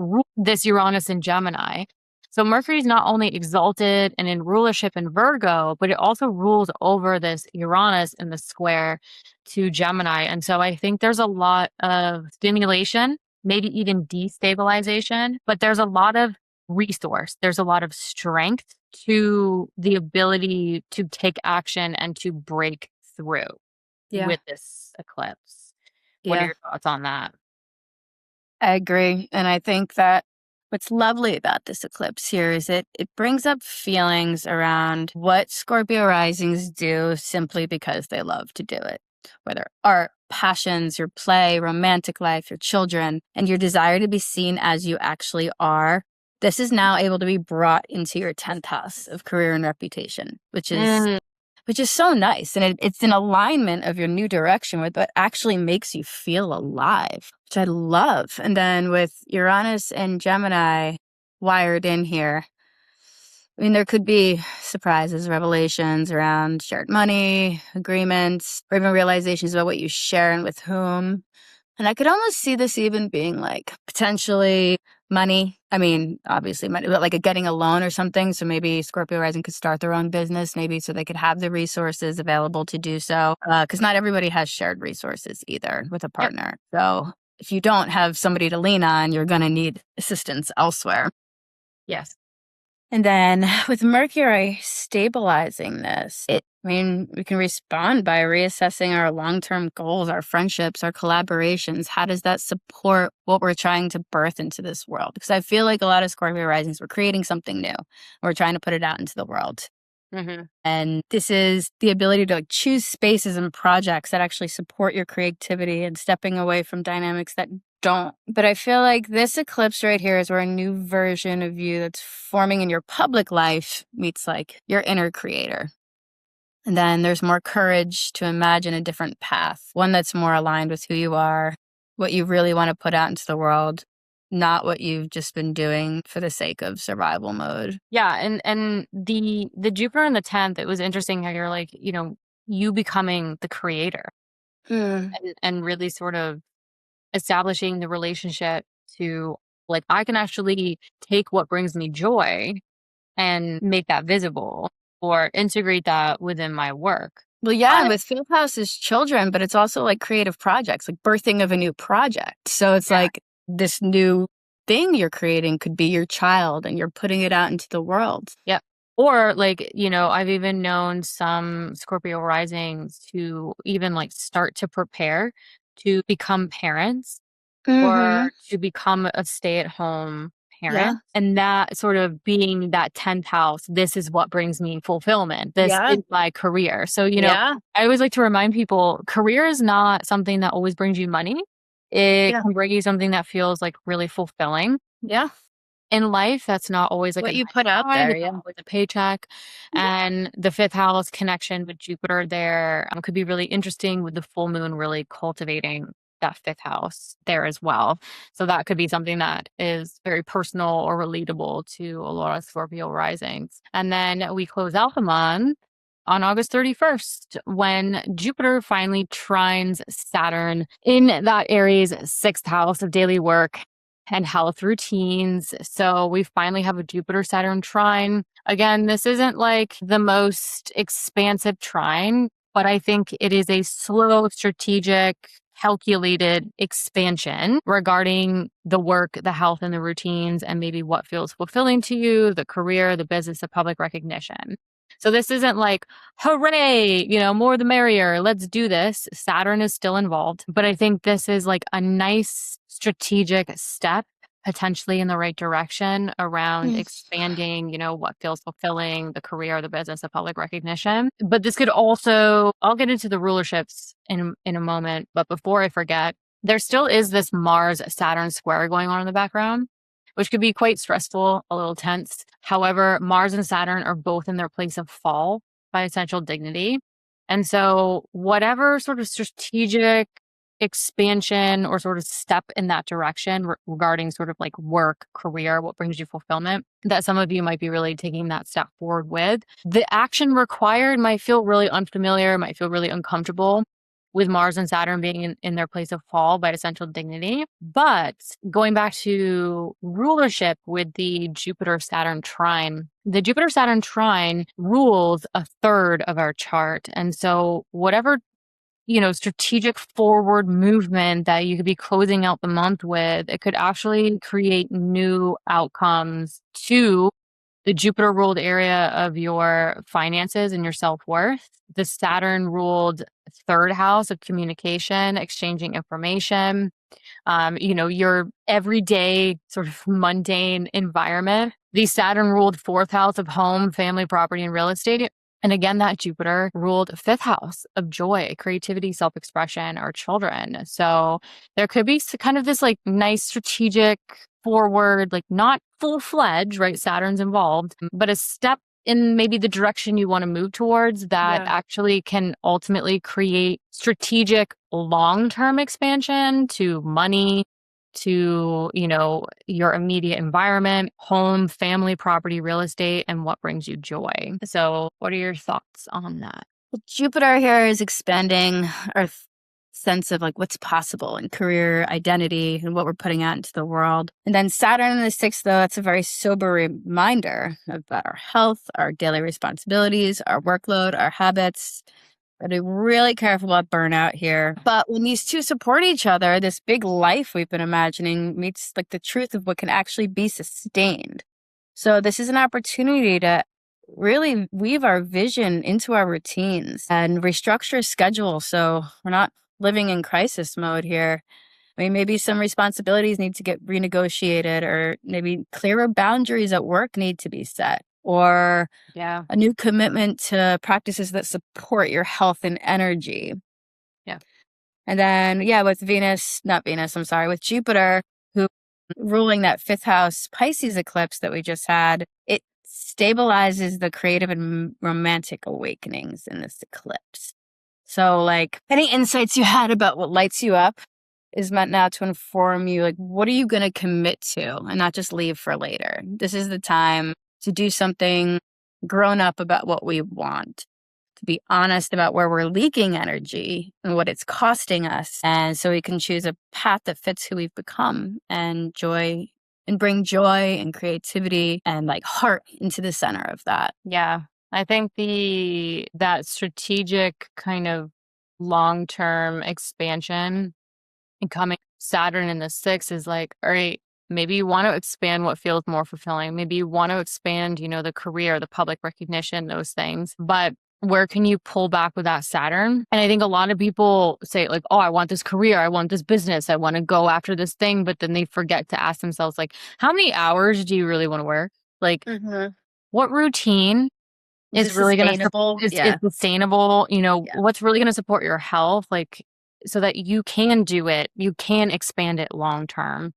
ruled this Uranus in Gemini. So Mercury is not only exalted and in rulership in Virgo, but it also rules over this Uranus in the square to Gemini. And so I think there's a lot of stimulation, maybe even destabilization, but there's a lot of resource. There's a lot of strength to the ability to take action and to break through with this eclipse. What are your thoughts on that? I agree. And I think that what's lovely about this eclipse here is it brings up feelings around what Scorpio risings do simply because they love to do it. Whether art, passions, your play, romantic life, your children, and your desire to be seen as you actually are. This is now able to be brought into your 10th house of career and reputation, which is so nice. And it's an alignment of your new direction with what actually makes you feel alive, which I love. And then with Uranus and Gemini wired in here, I mean, there could be surprises, revelations around shared money, agreements, or even realizations about what you share and with whom. And I could almost see this even being like potentially money. I mean, obviously money, but like getting a loan or something. So maybe Scorpio Rising could start their own business, maybe so they could have the resources available to do so. Because not everybody has shared resources either with a partner. So if you don't have somebody to lean on, you're going to need assistance elsewhere. Yes. And then with Mercury stabilizing this, we can respond by reassessing our long-term goals, our friendships, our collaborations. How does that support what we're trying to birth into this world? Because I feel like a lot of Scorpio risings, we're creating something new. We're trying to put it out into the world. And this is the ability to choose spaces and projects that actually support your creativity and stepping away from dynamics that don't. But I feel like this eclipse right here is where a new version of you that's forming in your public life meets like your inner creator. And then there's more courage to imagine a different path, one that's more aligned with who you are, what you really want to put out into the world, not what you've just been doing for the sake of survival mode. Yeah. And the Jupiter in the 10th, it was interesting how you're like, you becoming the creator and really sort of establishing the relationship to like, I can actually take what brings me joy and make that visible or integrate that within my work. Well, yeah, and with fifth house is children, but it's also like creative projects, like birthing of a new project. So it's like this new thing you're creating could be your child and you're putting it out into the world. Yeah. Or like, I've even known some Scorpio risings to even like start to prepare to become parents or to become a stay-at-home parent. And that sort of being that 10th house, this is what brings me fulfillment. This is my career. So, I always like to remind people, career is not something that always brings you money. It can bring you something that feels like really fulfilling. Yeah. In life, that's not always like what a you nice put out ride, there. it's not always a paycheck. And the fifth house connection with Jupiter there could be really interesting with the full moon really cultivating that fifth house there as well. So that could be something that is very personal or relatable to a lot of Scorpio risings. And then we close out the month on August 31st, when Jupiter finally trines Saturn in that Aries sixth house of daily work and health routines. So we finally have a Jupiter Saturn trine. Again, this isn't like the most expansive trine, but I think it is a slow, strategic, calculated expansion regarding the work, the health, and the routines, and maybe what feels fulfilling to you, the career, the business, the public recognition. So this isn't like, hooray, more the merrier, let's do this. Saturn is still involved, but I think this is like a nice strategic step potentially in the right direction around expanding, what feels fulfilling, the career, the business, the public recognition. But this could also, I'll get into the rulerships in a moment, but before I forget, there still is this Mars Saturn square going on in the background, which could be quite stressful, a little tense. However, Mars and Saturn are both in their place of fall by essential dignity. And so whatever sort of strategic expansion or sort of step in that direction regarding sort of like work, career, what brings you fulfillment, that some of you might be really taking that step forward with, the action required might feel really unfamiliar, might feel really uncomfortable, with Mars and Saturn being in their place of fall by essential dignity. But going back to rulership with the Jupiter-Saturn trine, the Jupiter-Saturn trine rules a third of our chart. And so whatever, strategic forward movement that you could be closing out the month with, it could actually create new outcomes to the Jupiter ruled area of your finances and your self-worth. The Saturn ruled third house of communication, exchanging information, your everyday sort of mundane environment. The Saturn ruled fourth house of home, family, property, and real estate. And again, that Jupiter ruled fifth house of joy, creativity, self-expression, or children. So there could be kind of this like nice strategic forward, like not full-fledged, right? Saturn's involved, but a step in maybe the direction you want to move towards that actually can ultimately create strategic long-term expansion to money, to, your immediate environment, home, family, property, real estate, and what brings you joy. So what are your thoughts on that? Well, Jupiter here is expanding our sense of like what's possible in career, identity, and what we're putting out into the world. And then Saturn in the sixth, though, it's a very sober reminder about our health, our daily responsibilities, our workload, our habits. Gotta be really careful about burnout here. But when these two support each other, this big life we've been imagining meets like the truth of what can actually be sustained. So this is an opportunity to really weave our vision into our routines and restructure a schedule so we're not living in crisis mode here. I mean, maybe some responsibilities need to get renegotiated, or maybe clearer boundaries at work need to be set, or a new commitment to practices that support your health and energy. Yeah. And then, with with Jupiter, who ruling that fifth house Pisces eclipse that we just had, it stabilizes the creative and romantic awakenings in this eclipse. So like any insights you had about what lights you up is meant now to inform you, like, what are you going to commit to and not just leave for later? This is the time to do something grown up about what we want, to be honest about where we're leaking energy and what it's costing us. And so we can choose a path that fits who we've become and bring joy and creativity and like heart into the center of that. Yeah. I think that strategic kind of long-term expansion and coming Saturn in the sixth is like, all right, maybe you want to expand what feels more fulfilling. Maybe you want to expand, the career, the public recognition, those things. But where can you pull back with that Saturn? And I think a lot of people say like, oh, I want this career. I want this business. I want to go after this thing. But then they forget to ask themselves, like, how many hours do you really want to work? Like, what routine is really going to is sustainable, what's really going to support your health, like, so that you can do it, you can expand it long term.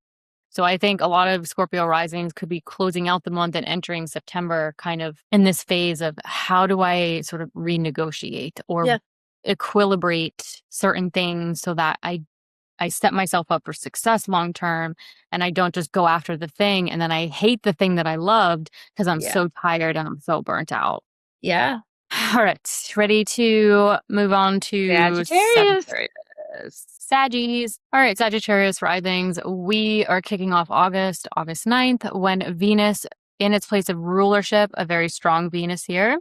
So I think a lot of Scorpio risings could be closing out the month and entering September kind of in this phase of how do I sort of renegotiate or equilibrate certain things so that I I set myself up for success long term, and I don't just go after the thing and then I hate the thing that I loved because I'm so tired and I'm so burnt out. Yeah. All right, ready to move on to Sagittarius. Saggies. All right, Sagittarius risings. We are kicking off August 9th, when Venus, in its place of rulership, a very strong Venus here,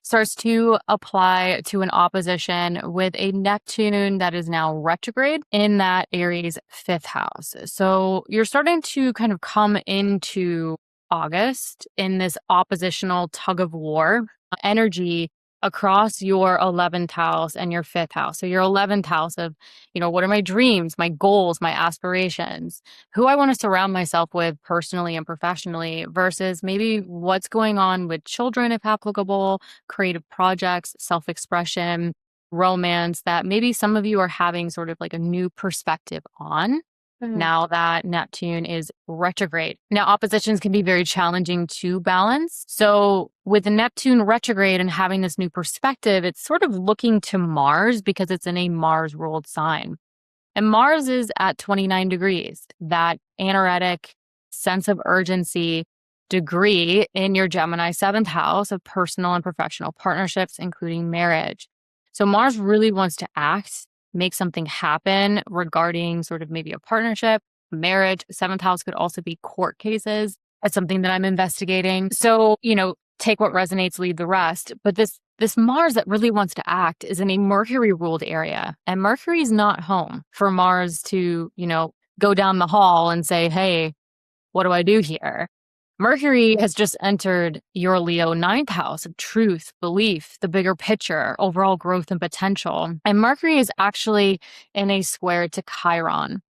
starts to apply to an opposition with a Neptune that is now retrograde in that Aries 5th house. So you're starting to kind of come into August in this oppositional tug of war energy across your 11th house and your 5th house. So your 11th house of, what are my dreams, my goals, my aspirations, who I want to surround myself with personally and professionally, versus maybe what's going on with children, if applicable, creative projects, self-expression, romance, that maybe some of you are having sort of like a new perspective on now that Neptune is retrograde. Now, oppositions can be very challenging to balance. So with Neptune retrograde and having this new perspective, it's sort of looking to Mars because it's in a Mars-ruled sign. And Mars is at 29 degrees, that aneretic sense of urgency degree in your Gemini 7th house of personal and professional partnerships, including marriage. So Mars really wants to act, make something happen regarding sort of maybe a partnership, marriage. 7th house could also be court cases. That's something that I'm investigating. So, take what resonates, leave the rest. But this Mars that really wants to act is in a Mercury ruled area, and Mercury's not home for Mars to, go down the hall and say, hey, what do I do here? Mercury has just entered your Leo 9th house of truth, belief, the bigger picture, overall growth and potential. And Mercury is actually in a square to Chiron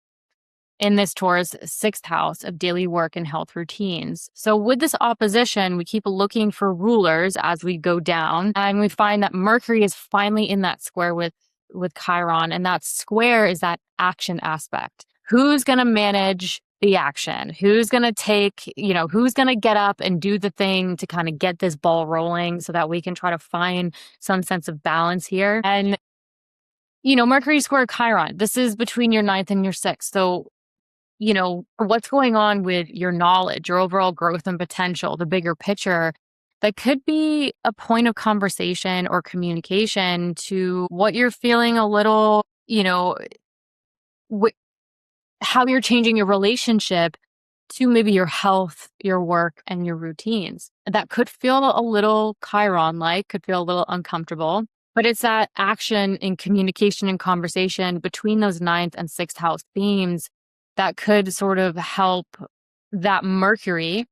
in this Taurus 6th house of daily work and health routines. So with this opposition, we keep looking for rulers as we go down, and we find that Mercury is finally in that square with Chiron, and that square is that action aspect. Who's going to manage the action? Who's going to take, who's going to get up and do the thing to kind of get this ball rolling so that we can try to find some sense of balance here? And, Mercury square Chiron, this is between your 9th and your 6th. So, what's going on with your knowledge, your overall growth and potential, the bigger picture, that could be a point of conversation or communication to what you're feeling a little, how you're changing your relationship to maybe your health, your work, and your routines. That could feel a little Chiron-like, could feel a little uncomfortable, but it's that action in communication and conversation between those 9th and 6th house themes that could sort of help that Mercury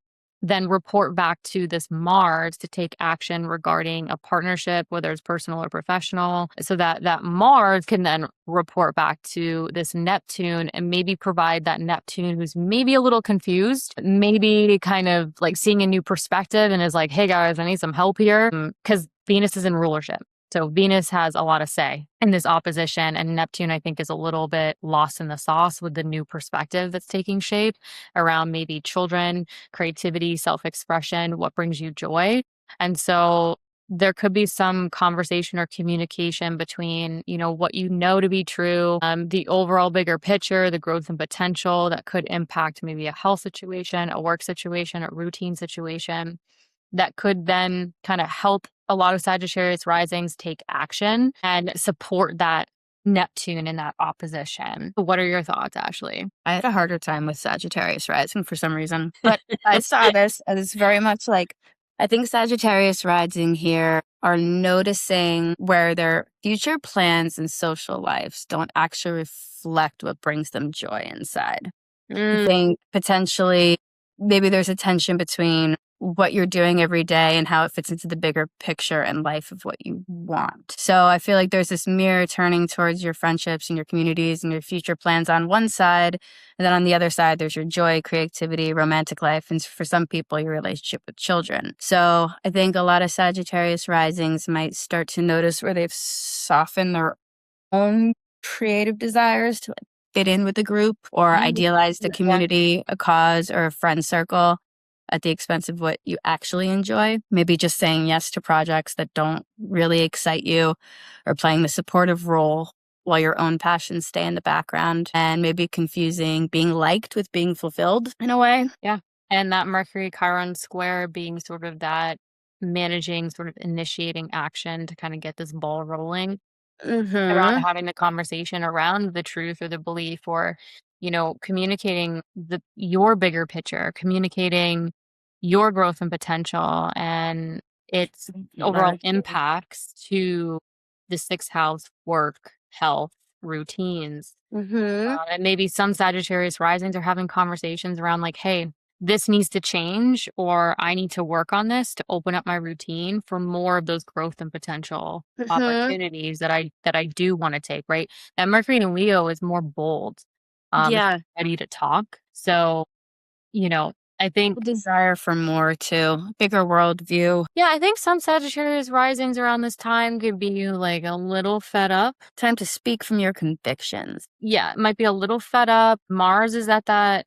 then report back to this Mars to take action regarding a partnership, whether it's personal or professional, so that Mars can then report back to this Neptune and maybe provide that Neptune who's maybe a little confused, maybe kind of like seeing a new perspective and is like, hey guys, I need some help here, because Venus is in rulership. So Venus has a lot of say in this opposition, and Neptune, I think, is a little bit lost in the sauce with the new perspective that's taking shape around maybe children, creativity, self-expression, what brings you joy. And so there could be some conversation or communication between, what you know to be true, the overall bigger picture, the growth and potential that could impact maybe a health situation, a work situation, a routine situation, that could then kind of help a lot of Sagittarius risings take action and support that Neptune in that opposition. What are your thoughts, Ashlee? I had a harder time with Sagittarius rising for some reason, but I saw this as very much like, I think Sagittarius rising here are noticing where their future plans and social lives don't actually reflect what brings them joy inside. I think potentially maybe there's a tension between what you're doing every day and how it fits into the bigger picture and life of what you want. So I feel like there's this mirror turning towards your friendships and your communities and your future plans on one side. And then on the other side, there's your joy, creativity, romantic life, and for some people, your relationship with children. So I think a lot of Sagittarius risings might start to notice where they've softened their own creative desires to fit in with the group or idealize the community, a cause, or a friend circle at the expense of what you actually enjoy. Maybe just saying yes to projects that don't really excite you, or playing the supportive role while your own passions stay in the background, and maybe confusing being liked with being fulfilled in a way. Yeah. And that Mercury Chiron square being sort of that managing, sort of initiating action to kind of get this ball rolling around Mm-hmm. having the conversation around the truth or the belief, or, communicating your bigger picture, communicating your growth and potential and its overall impacts to the sixth house, work, health, routines. Mm-hmm. And maybe some Sagittarius risings are having conversations around like, hey, this needs to change, or I need to work on this to open up my routine for more of those growth and potential Mm-hmm. opportunities that I do want to take, right? That Mercury in Leo is more bold. It's Yeah. ready to talk. So, you know, I think Desire for more too. Bigger worldview. yeah, I think some Sagittarius risings around this time could be like a little fed up. Time to speak from your convictions. Yeah, it might be a little fed up. Mars is at that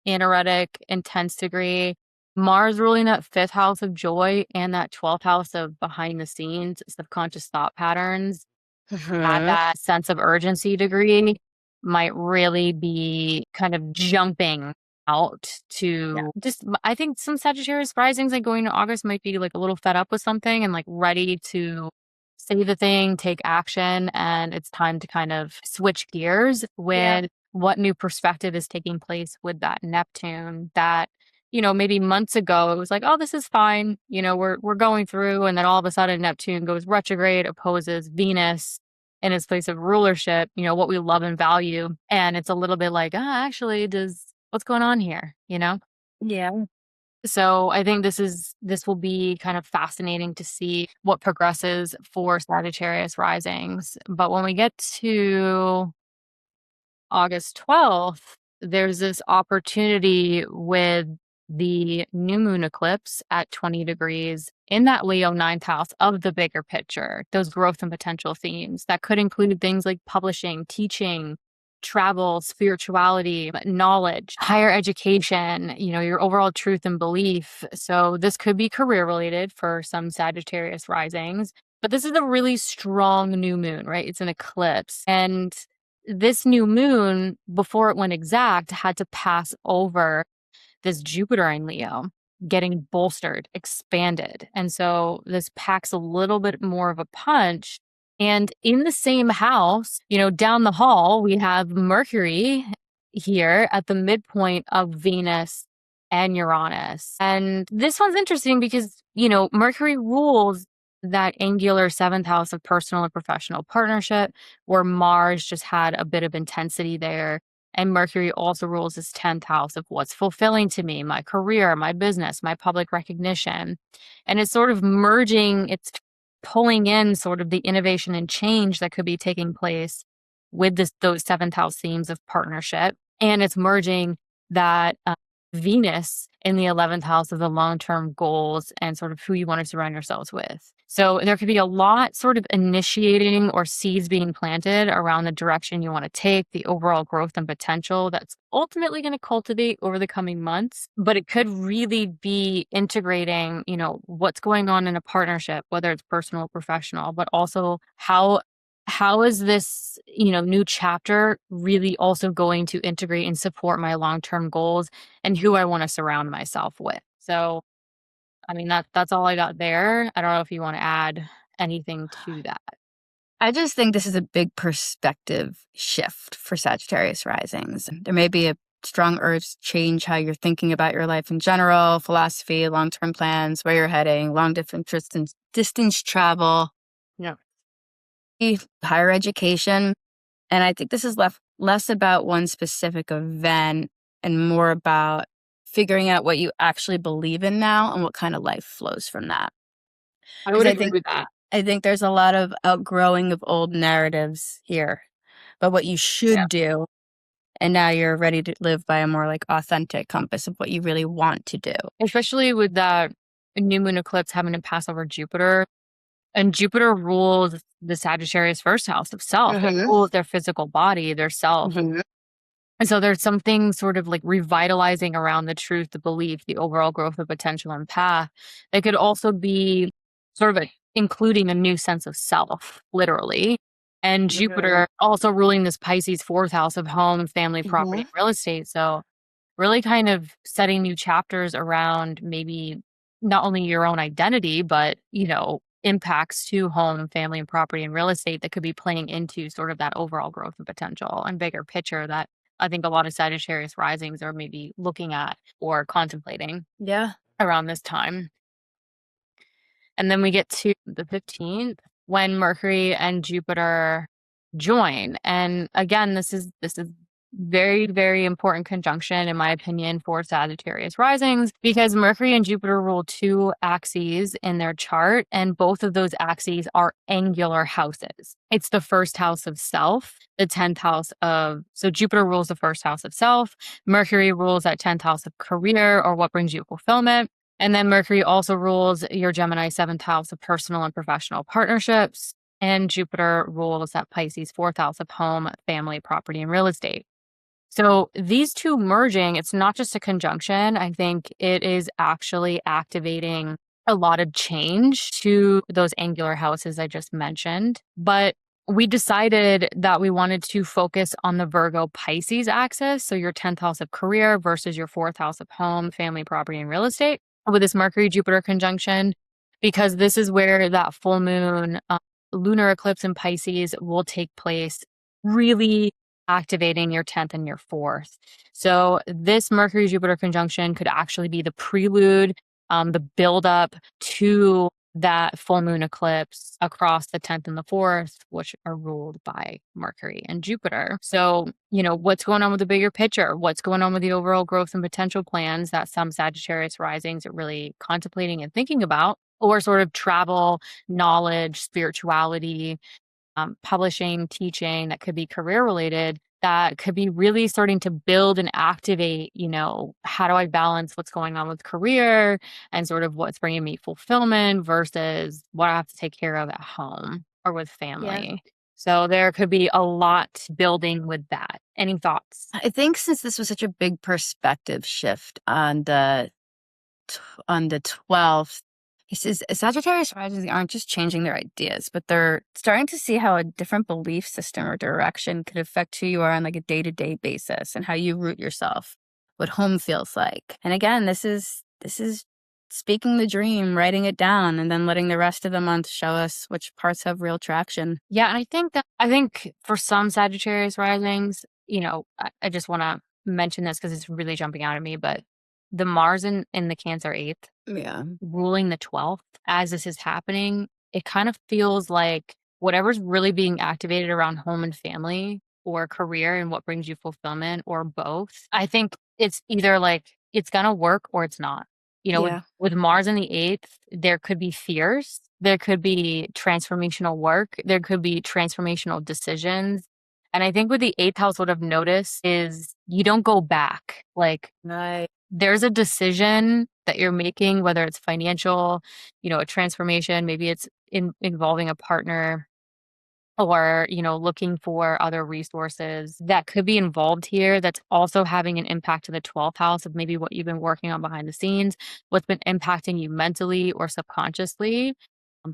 anoretic, intense degree. Mars ruling that fifth house of joy and that 12th house of behind the scenes, subconscious thought patterns at Mm-hmm. that sense of urgency degree might really be kind of jumping out Yeah. to just, I think some Sagittarius risings like going to August might be like a little fed up with something and like ready to say the thing, take action, and it's time to kind of switch gears Yeah. with what new perspective is taking place with that Neptune that maybe months ago it was like, oh, this is fine. We're going through, and then all of a sudden Neptune goes retrograde, opposes Venus in its place of rulership, what we love and value. And it's a little bit like, actually, what's going on here? Yeah. So I think this will be kind of fascinating to see what progresses for Sagittarius risings. But when we get to August 12th, there's this opportunity with the new moon eclipse at 20 degrees in that Leo ninth house of the bigger picture, those growth and potential themes that could include things like publishing, teaching, travel, spirituality, knowledge, higher education, your overall truth and belief. So this could be career related for some Sagittarius risings, but this is a really strong new moon, right? It's an eclipse. And this new moon, before it went exact, had to pass over this Jupiter in Leo, getting bolstered, expanded. And so this packs a little bit more of a punch. And in the same house, down the hall, we have Mercury here at the midpoint of Venus and Uranus. And this one's interesting because, Mercury rules that angular seventh house of personal and professional partnership, where Mars just had a bit of intensity there. And Mercury also rules this 10th house of what's fulfilling to me, my career, my business, my public recognition. And it's sort of merging, it's pulling in sort of the innovation and change that could be taking place with those seventh house themes of partnership. And it's merging that Venus in the 11th house of the long-term goals and sort of who you want to surround yourselves with. So there could be a lot sort of initiating or seeds being planted around the direction you want to take, the overall growth and potential that's ultimately going to cultivate over the coming months. But it could really be integrating, what's going on in a partnership, whether it's personal or professional, but also how is this, new chapter really also going to integrate and support my long-term goals and who I want to surround myself with. So, I mean, that's all I got there. I don't know if you want to add anything to that. I just think this is a big perspective shift for Sagittarius risings. There may be a strong urge to change how you're thinking about your life in general, philosophy, long-term plans, where you're heading, long distance travel, Yeah. higher education. And I think this is less about one specific event and more about figuring out what you actually believe in now and what kind of life flows from that. I Because would agree with that. I think there's a lot of outgrowing of old narratives here, but what you Yeah. should do. And now you're ready to live by a more like authentic compass of what you really want to do. Especially with that new moon eclipse having to pass over Jupiter. And Jupiter rules the Sagittarius first house of self. It Mm-hmm. rules their physical body, their self. Mm-hmm. And so there's something sort of like revitalizing around the truth, the belief, the overall growth of potential and path. It could also be sort of including a new sense of self, literally. and Jupiter also ruling this Pisces fourth house of home, family, property, and real estate. So really kind of setting new chapters around maybe not only your own identity, but, impacts to home, family, and property and real estate that could be playing into sort of that overall growth and potential and bigger picture that I think a lot of Sagittarius risings are maybe looking at or contemplating around this time. And then we get to the 15th when Mercury and Jupiter join. And again, this is very, very important conjunction, in my opinion, for Sagittarius risings, because Mercury and Jupiter rule two axes in their chart, and both of those axes are angular houses. It's the first house of self, the 10th house of, so Jupiter rules the first house of self, Mercury rules that 10th house of career, or what brings you fulfillment. And then Mercury also rules your Gemini 7th house of personal and professional partnerships. And Jupiter rules that Pisces 4th house of home, family, property, and real estate. So these two merging, it's not just a conjunction. I think it is actually activating a lot of change to those angular houses I just mentioned. But we decided that we wanted to focus on the Virgo Pisces axis. So your 10th house of career versus your 4th house of home, family, property, and real estate with this Mercury Jupiter conjunction, because this is where that full moon lunar eclipse in Pisces will take place, really activating your 10th and your 4th. So this Mercury Jupiter conjunction could actually be the prelude, the buildup to that full moon eclipse across the 10th and the 4th, which are ruled by Mercury and Jupiter. So, what's going on with the bigger picture? What's going on with the overall growth and potential plans that some Sagittarius risings are really contemplating and thinking about, or sort of travel, knowledge, spirituality, publishing, teaching that could be career related, that could be really starting to build and activate, how do I balance what's going on with career and sort of what's bringing me fulfillment versus what I have to take care of at home or with family. Yeah. So there could be a lot building with that. Any thoughts? I think since this was such a big perspective shift on the 12th, he says Sagittarius rising aren't just changing their ideas, but they're starting to see how a different belief system or direction could affect who you are on like a day-to-day basis and how you root yourself, what home feels like. And again, this is speaking the dream, writing it down, and then letting the rest of the month show us which parts have real traction. Yeah, and I think for some Sagittarius risings, I just want to mention this because it's really jumping out at me, but the Mars in the Cancer 8th, ruling the 12th, as this is happening, it kind of feels like whatever's really being activated around home and family or career and what brings you fulfillment or both, I think it's either like it's going to work or it's not. With Mars in the 8th, there could be fears, there could be transformational work, there could be transformational decisions. And I think with the 8th house, what I've noticed is you don't go back. Like, there's a decision that you're making, whether it's financial, a transformation, maybe it's involving a partner or, looking for other resources that could be involved here. That's also having an impact to the 12th house of maybe what you've been working on behind the scenes, what's been impacting you mentally or subconsciously.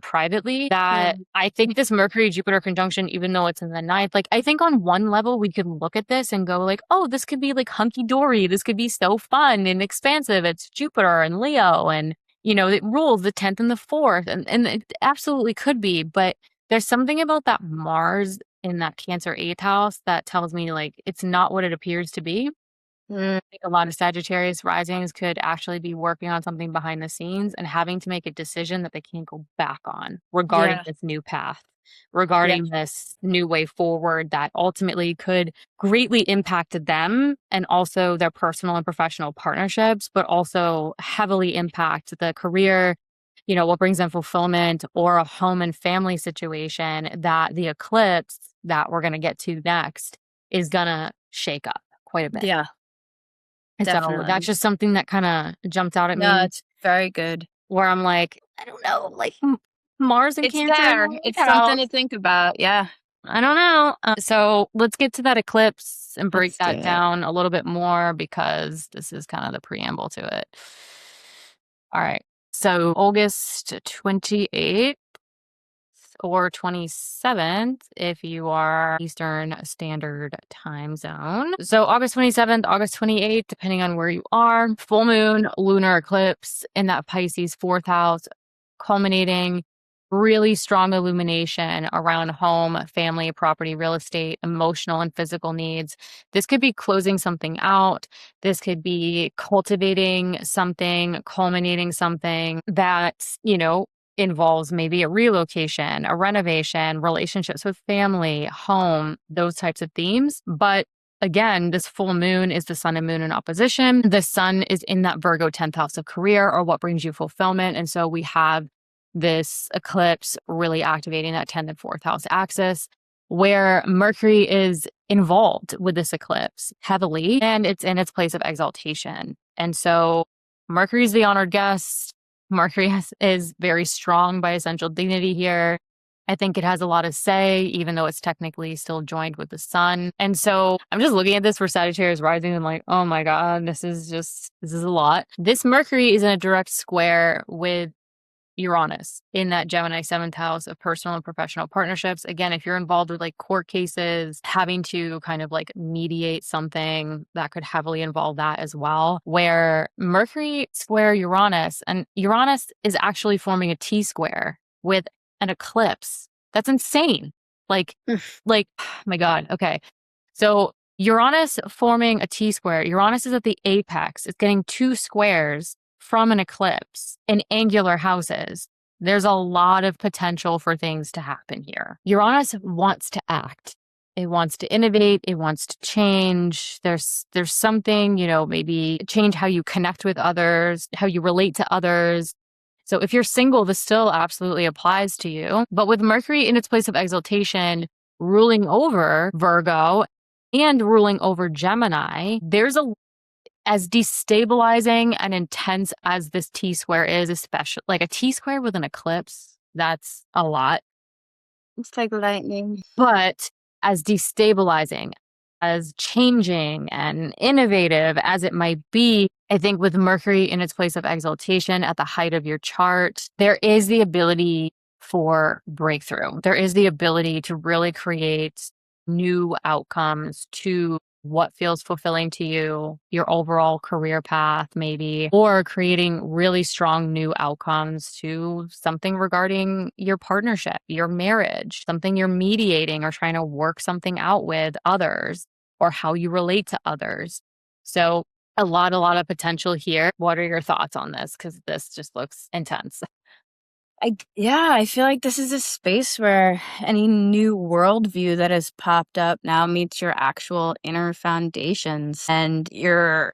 Privately, that I think this Mercury Jupiter conjunction, even though it's in the 9th, like I think on one level we could look at this and go like, oh, this could be like hunky dory. This could be so fun and expansive. It's Jupiter and Leo, and it rules the 10th and the 4th, and it absolutely could be. But there's something about that Mars in that Cancer 8th house that tells me like it's not what it appears to be. I think a lot of Sagittarius risings could actually be working on something behind the scenes and having to make a decision that they can't go back on regarding this new path, regarding this new way forward that ultimately could greatly impact them and also their personal and professional partnerships, but also heavily impact the career, what brings them fulfillment or a home and family situation that the eclipse that we're going to get to next is going to shake up quite a bit. Yeah. So that's just something that kind of jumped out at me. No, it's very good. Where I'm like, I don't know, like Mars and Cancer. There. It's something to think about. Yeah. I don't know. So let's get to that eclipse and break that down a little bit more because this is kind of the preamble to it. All right. So August 28th. or 27th if you are Eastern Standard Time Zone. So August 27th, August 28th, depending on where you are, full moon, lunar eclipse in that Pisces 4th house, culminating really strong illumination around home, family, property, real estate, emotional and physical needs. This could be closing something out. This could be cultivating something, culminating something that, involves maybe a relocation, a renovation, relationships with family, home, those types of themes. But again, this full moon is the sun and moon in opposition. The sun is in that Virgo 10th house of career, or what brings you fulfillment. And so we have this eclipse really activating that 10th and 4th house axis, where Mercury is involved with this eclipse heavily, and it's in its place of exaltation. And so Mercury is the honored guest. Mercury is very strong by essential dignity here. I think it has a lot to say, even though it's technically still joined with the sun. And so I'm just looking at this for Sagittarius Rising and like, oh my God, this is a lot. This Mercury is in a direct square with Uranus in that Gemini 7th house of personal and professional partnerships. Again, if you're involved with like court cases, having to kind of like mediate something, that could heavily involve that as well, where Mercury square Uranus, and Uranus is actually forming a T square with an eclipse. That's insane. Like, my God. Okay. So Uranus forming a T square, Uranus is at the apex. It's getting two squares from an eclipse in angular houses. There's a lot of potential for things to happen here. Uranus wants to act. It wants to innovate. It wants to change. There's something, maybe change how you connect with others, how you relate to others. So if you're single, this still absolutely applies to you. But with Mercury in its place of exaltation, ruling over Virgo and ruling over Gemini, there's as destabilizing and intense as this T square is, especially like a T square with an eclipse, that's a lot. It's like lightning. But as destabilizing, as changing and innovative as it might be, I think with Mercury in its place of exaltation at the height of your chart, there is the ability for breakthrough. There is the ability to really create new outcomes to what feels fulfilling to you, your overall career path, maybe, or creating really strong new outcomes to something regarding your partnership, your marriage, something you're mediating or trying to work something out with others, or how you relate to others. So a lot of potential here. What are your thoughts on this? Because this just looks intense. I feel like this is a space where any new worldview that has popped up now meets your actual inner foundations, and you're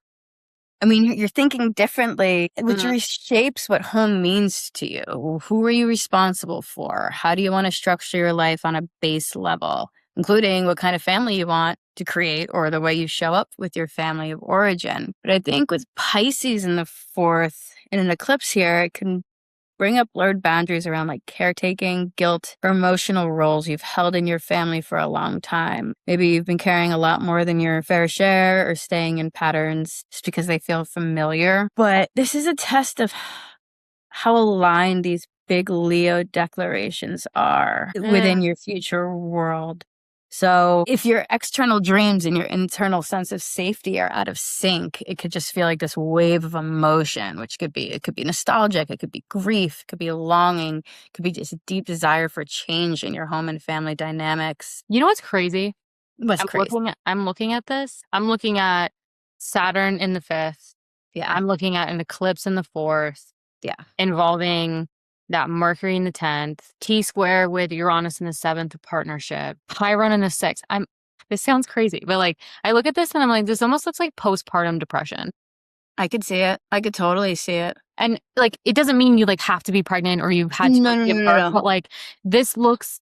thinking differently, which reshapes what home means to you. Who are you responsible for? How do you want to structure your life on a base level, including what kind of family you want to create or the way you show up with your family of origin? But I think with Pisces in the 4th in an eclipse here, it can bring up blurred boundaries around like caretaking, guilt, or emotional roles you've held in your family for a long time. Maybe you've been carrying a lot more than your fair share or staying in patterns just because they feel familiar. But this is a test of how aligned these big Leo declarations are within your future world. So if your external dreams and your internal sense of safety are out of sync, it could just feel like this wave of emotion, which could be nostalgic, it could be grief, it could be longing, it could be just a deep desire for change in your home and family dynamics. You know what's crazy? What's crazy? I'm looking at this. I'm looking at Saturn in the 5th. Yeah. I'm looking at an eclipse in the 4th. Yeah. Involving that Mercury in the 10th, T square with Uranus in the 7th partnership, Chiron in the 6th. This sounds crazy, but like I look at this and I'm like, this almost looks like postpartum depression. I could see it. I could totally see it. And like, it doesn't mean you like have to be pregnant or you've had to give birth, but like this looks,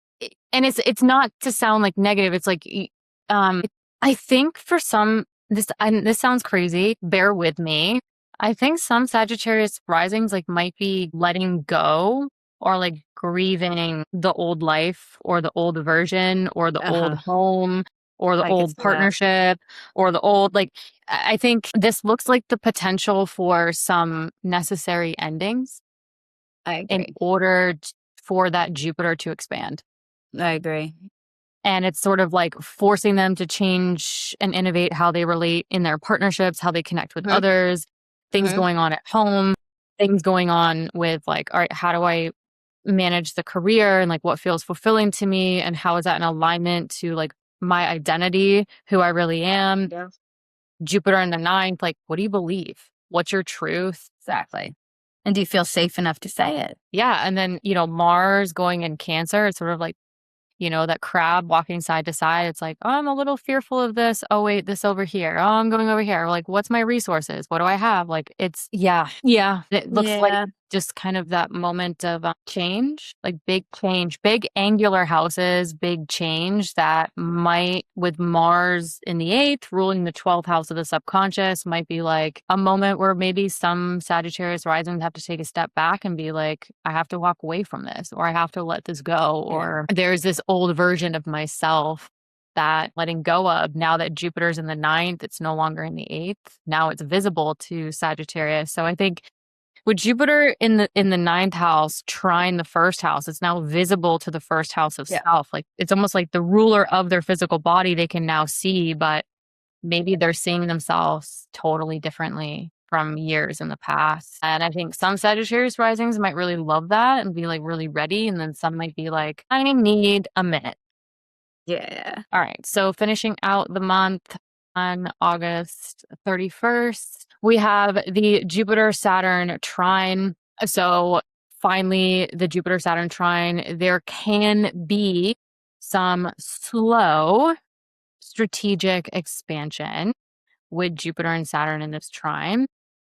and it's not to sound like negative. It's like, I think for some, this sounds crazy. Bear with me. I think some Sagittarius risings like might be letting go or like grieving the old life or the old version or the old home or the old partnership or the old, like, I think this looks like the potential for some necessary endings I agree. in order for that Jupiter to expand. I agree. And it's sort of like forcing them to change and innovate how they relate in their partnerships, how they connect with others, things going on at home, things going on with like, all right, how do I manage the career and like what feels fulfilling to me? And how is that in alignment to like my identity, who I really am? Yeah. Jupiter in the ninth, like, what do you believe? What's your truth? Exactly. And do you feel safe enough to say it? Yeah. And then, Mars going in Cancer, it's sort of like, that crab walking side to side. It's like, oh, I'm a little fearful of this. Oh, wait, this over here. Oh, I'm going over here. Like, what's my resources? What do I have? Like, it's, yeah. It looks like just kind of that moment of change, like big change, big angular houses, big change that might, with Mars in the 8th, ruling the 12th house of the subconscious, might be like a moment where maybe some Sagittarius risings have to take a step back and be like, I have to walk away from this, or I have to let this go, or there's this old version of myself that letting go of. Now that Jupiter's in the 9th, it's no longer in the 8th. Now it's visible to Sagittarius. So I think with Jupiter in the 9th house trying the first house, it's now visible to the first house of self. Like it's almost like the ruler of their physical body they can now see, but maybe they're seeing themselves totally differently from years in the past. And I think some Sagittarius risings might really love that and be like really ready. And then some might be like, I need a minute. Yeah. All right. So finishing out the month on August 31st, we have the Jupiter-Saturn trine. So finally, the Jupiter-Saturn trine, there can be some slow strategic expansion with Jupiter and Saturn in this trine.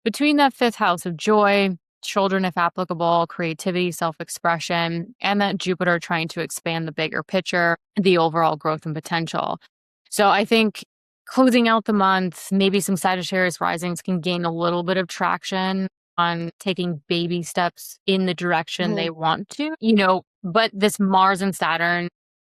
Between that 5th house of joy, children, if applicable, creativity, self-expression, and that Jupiter trying to expand the bigger picture, the overall growth and potential. So I think closing out the month, maybe some Sagittarius risings can gain a little bit of traction on taking baby steps in the direction they want to, but this Mars and Saturn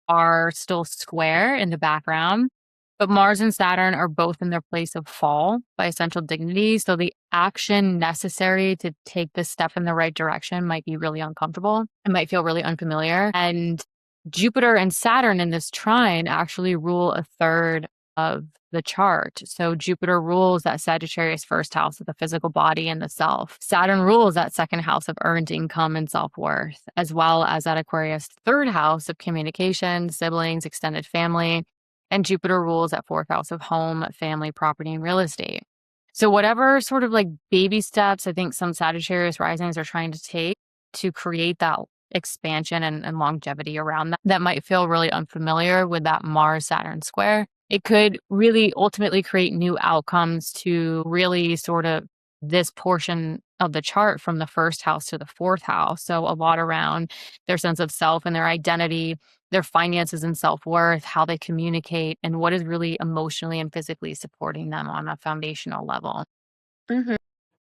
are still square in the background. But Mars and Saturn are both in their place of fall by essential dignity. So the action necessary to take this step in the right direction might be really uncomfortable. It might feel really unfamiliar. And Jupiter and Saturn in this trine actually rule a third of the chart. So Jupiter rules that Sagittarius first house of the physical body and the self. Saturn rules that second house of earned income and self-worth, as well as that Aquarius third house of communication, siblings, extended family. And Jupiter rules at 4th house of home, family, property, and real estate. So whatever sort of like baby steps I think some Sagittarius risings are trying to take to create that expansion and longevity around that might feel really unfamiliar with that Mars-Saturn square. It could really ultimately create new outcomes to really sort of this portion of the chart from the 1st house to the 4th house. So a lot around their sense of self and their identity, their finances and self-worth, how they communicate, and what is really emotionally and physically supporting them on a foundational level.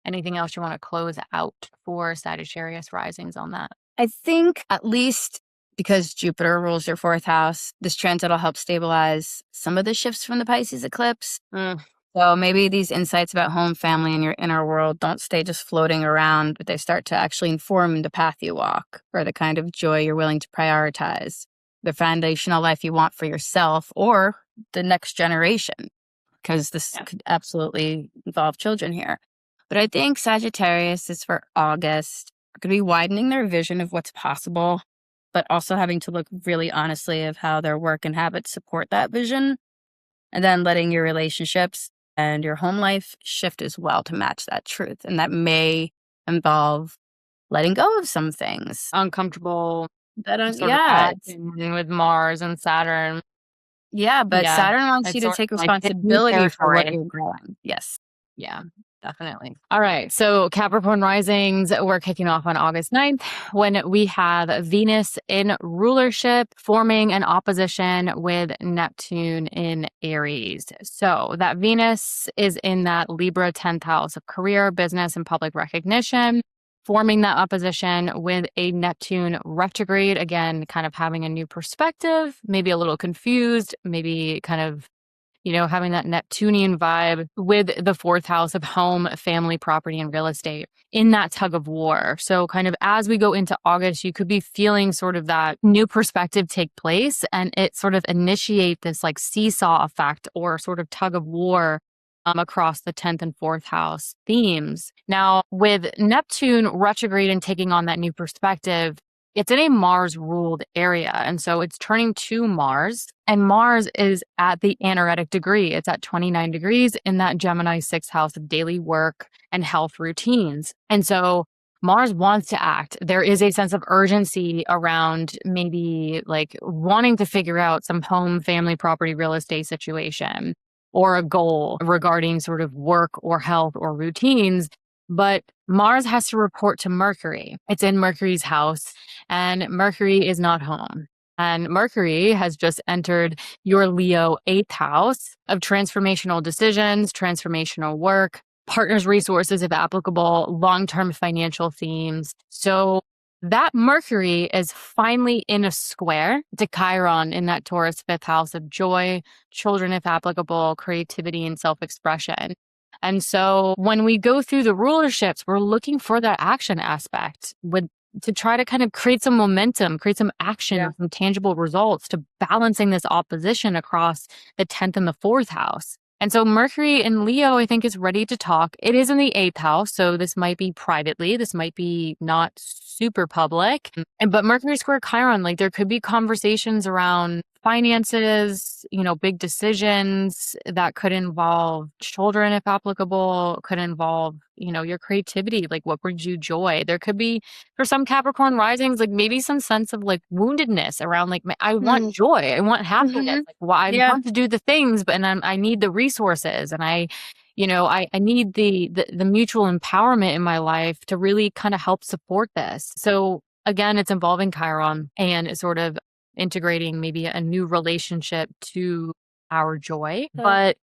Anything else you want to close out for Sagittarius risings on that? I think at least because Jupiter rules your 4th house, this transit will help stabilize some of the shifts from the Pisces eclipse. So maybe these insights about home, family, and your inner world don't stay just floating around, but they start to actually inform the path you walk or the kind of joy you're willing to prioritize, the foundational life you want for yourself or the next generation, because this could absolutely involve children here. But I think Sagittarius is for August. Could be widening their vision of what's possible, but also having to look really honestly of how their work and habits support that vision. And then letting your relationships and your home life shift as well to match that truth. And that may involve letting go of some things. Uncomfortable That with Mars and Saturn. Yeah, but Saturn wants you to take responsibility for what you're growing. Yes. Yeah, definitely. All right. So Capricorn risings, we're kicking off on August 9th when we have Venus in rulership forming an opposition with Neptune in Aries. So that Venus is in that Libra 10th house of career, business, and public recognition, forming that opposition with a Neptune retrograde. Again, kind of having a new perspective, maybe a little confused, maybe kind of having that Neptunian vibe with the fourth house of home, family, property, and real estate in that tug of war. So kind of as we go into August, you could be feeling sort of that new perspective take place, and it sort of initiate this like seesaw effect or sort of tug of war across the 10th and 4th house themes. Now, with Neptune retrograde and taking on that new perspective, it's in a Mars ruled area. And so it's turning to Mars, and Mars is at the anaretic degree. It's at 29 degrees in that Gemini 6th house of daily work and health routines. And so Mars wants to act. There is a sense of urgency around maybe like wanting to figure out some home, family, property, real estate situation or a goal regarding sort of work or health or routines. But Mars has to report to Mercury. It's in Mercury's house, and Mercury is not home. And Mercury has just entered your Leo 8th house of transformational decisions, transformational work, partners' resources, if applicable, long-term financial themes. So that Mercury is finally in a square to Chiron in that Taurus 5th house of joy, children, if applicable, creativity, and self-expression. And so when we go through the rulerships, we're looking for that action aspect to try to kind of create some momentum, create some action, some tangible results to balancing this opposition across the 10th and the 4th house. And so Mercury in Leo, I think, is ready to talk. It is in the 8th house, so this might be privately. This might be not super public. But Mercury square Chiron, like there could be conversations around finances, big decisions that could involve children, if applicable, could involve, your creativity, like what brings you joy. There could be, for some Capricorn risings, like maybe some sense of like woundedness around like, I want joy, I want happiness. Like, well, I want to do the things, but I need the resources, and I need the mutual empowerment in my life to really kind of help support this. So again, it's involving Chiron and it's sort of integrating maybe a new relationship to our joy. But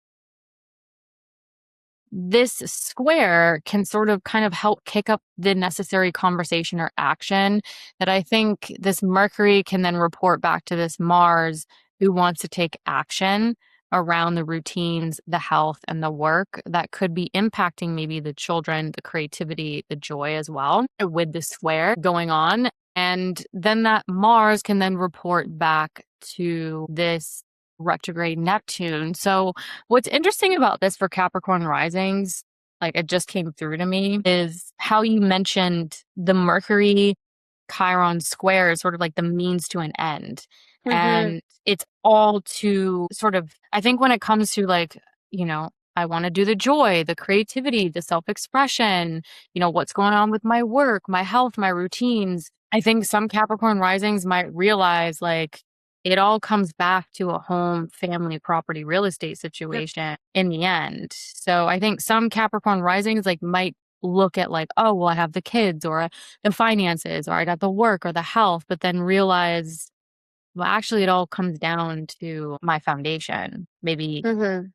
this square can sort of kind of help kick up the necessary conversation or action that I think this Mercury can then report back to this Mars who wants to take action around the routines, the health, and the work that could be impacting maybe the children, the creativity, the joy as well with the square going on. And then that Mars can then report back to this retrograde Neptune. So what's interesting about this for Capricorn risings, like it just came through to me, is how you mentioned the Mercury Chiron square is sort of like the means to an end. And it's all to sort of, I think when it comes to like, I want to do the joy, the creativity, the self-expression, what's going on with my work, my health, my routines. I think some Capricorn risings might realize like it all comes back to a home, family, property, real estate situation in the end. So I think some Capricorn risings like might look at like, oh, well, I have the kids or the finances or I got the work or the health, but then realize, well, actually, it all comes down to my foundation. Maybe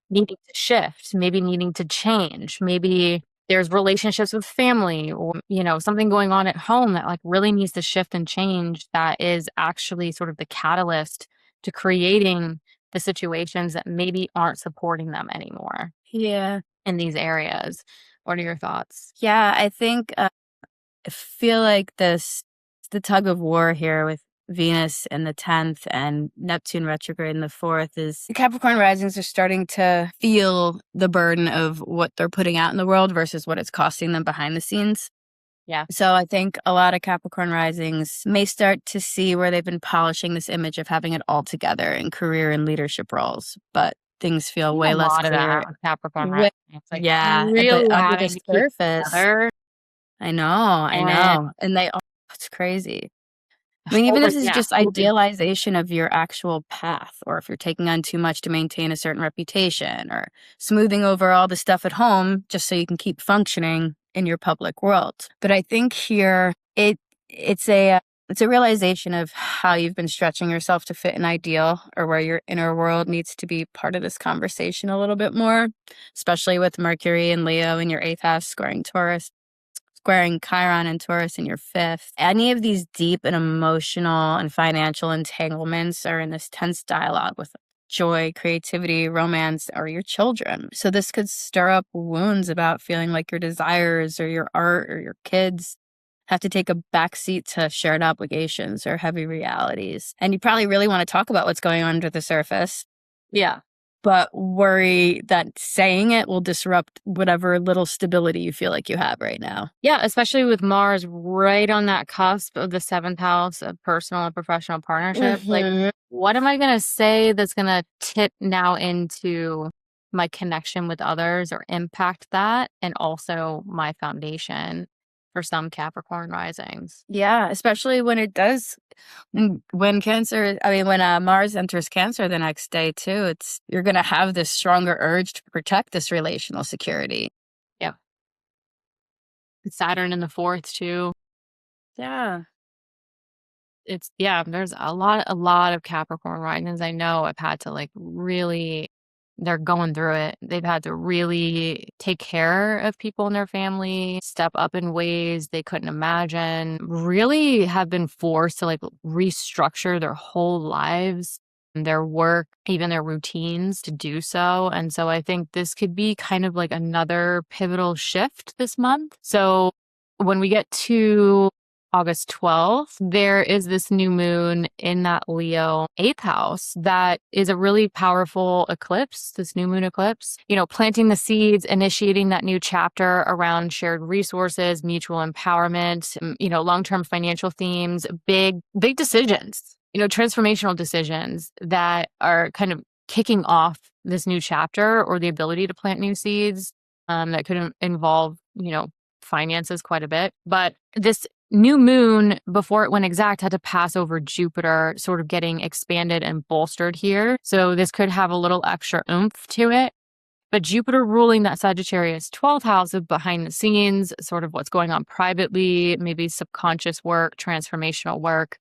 needing to shift, maybe needing to change, maybe there's relationships with family or, something going on at home that like really needs to shift and change that is actually sort of the catalyst to creating the situations that maybe aren't supporting them anymore. Yeah. In these areas. What are your thoughts? Yeah, I think I feel like the tug of war here with Venus in the 10th and Neptune retrograde in the 4th is Capricorn risings are starting to feel the burden of what they're putting out in the world versus what it's costing them behind the scenes. Yeah. So I think a lot of Capricorn risings may start to see where they've been polishing this image of having it all together in career and leadership roles, but things feel way less clear. Capricorn rising. It's like really but under the surface. I know. And it's crazy. I mean, even this is just idealization of your actual path, or if you're taking on too much to maintain a certain reputation, or smoothing over all the stuff at home just so you can keep functioning in your public world. But I think here it's a realization of how you've been stretching yourself to fit an ideal, or where your inner world needs to be part of this conversation a little bit more, especially with Mercury and Leo in your 8th house squaring Chiron and Taurus in your 5th. Any of these deep and emotional and financial entanglements are in this tense dialogue with joy, creativity, romance, or your children. So this could stir up wounds about feeling like your desires or your art or your kids have to take a backseat to shared obligations or heavy realities. And you probably really want to talk about what's going on under the surface, Yeah. but worry that saying it will disrupt whatever little stability you feel like you have right now. Yeah, especially with Mars right on that cusp of the 7th house of personal and professional partnership. Like, what am I going to say that's going to tip now into my connection with others or impact that, and also my foundation for some Capricorn risings? Yeah, especially when it does, when Mars enters Cancer the next day too, you're going to have this stronger urge to protect this relational security. Yeah. Saturn in the 4th too. Yeah. There's a lot of Capricorn risings. I know I've had to like really, they're going through it. They've had to really take care of people in their family, step up in ways they couldn't imagine, really have been forced to like restructure their whole lives, their work, even their routines to do so. And so I think this could be kind of like another pivotal shift this month. So when we get to August 12th, there is this new moon in that Leo 8th house that is a really powerful eclipse, this new moon eclipse, planting the seeds, initiating that new chapter around shared resources, mutual empowerment, long-term financial themes, big decisions, transformational decisions that are kind of kicking off this new chapter, or the ability to plant new seeds that could involve, finances quite a bit. But this new moon, before it went exact, had to pass over Jupiter, sort of getting expanded and bolstered here. So this could have a little extra oomph to it. But Jupiter ruling that Sagittarius 12th house of behind the scenes, sort of what's going on privately, maybe subconscious work, transformational work,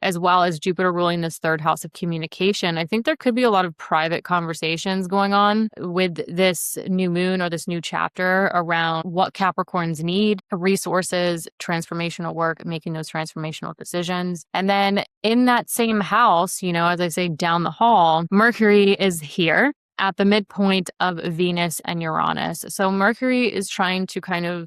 as well as Jupiter ruling this 3rd house of communication. I think there could be a lot of private conversations going on with this new moon or this new chapter around what Capricorns need, resources, transformational work, making those transformational decisions. And then in that same house, as I say, down the hall, Mercury is here at the midpoint of Venus and Uranus. So Mercury is trying to kind of,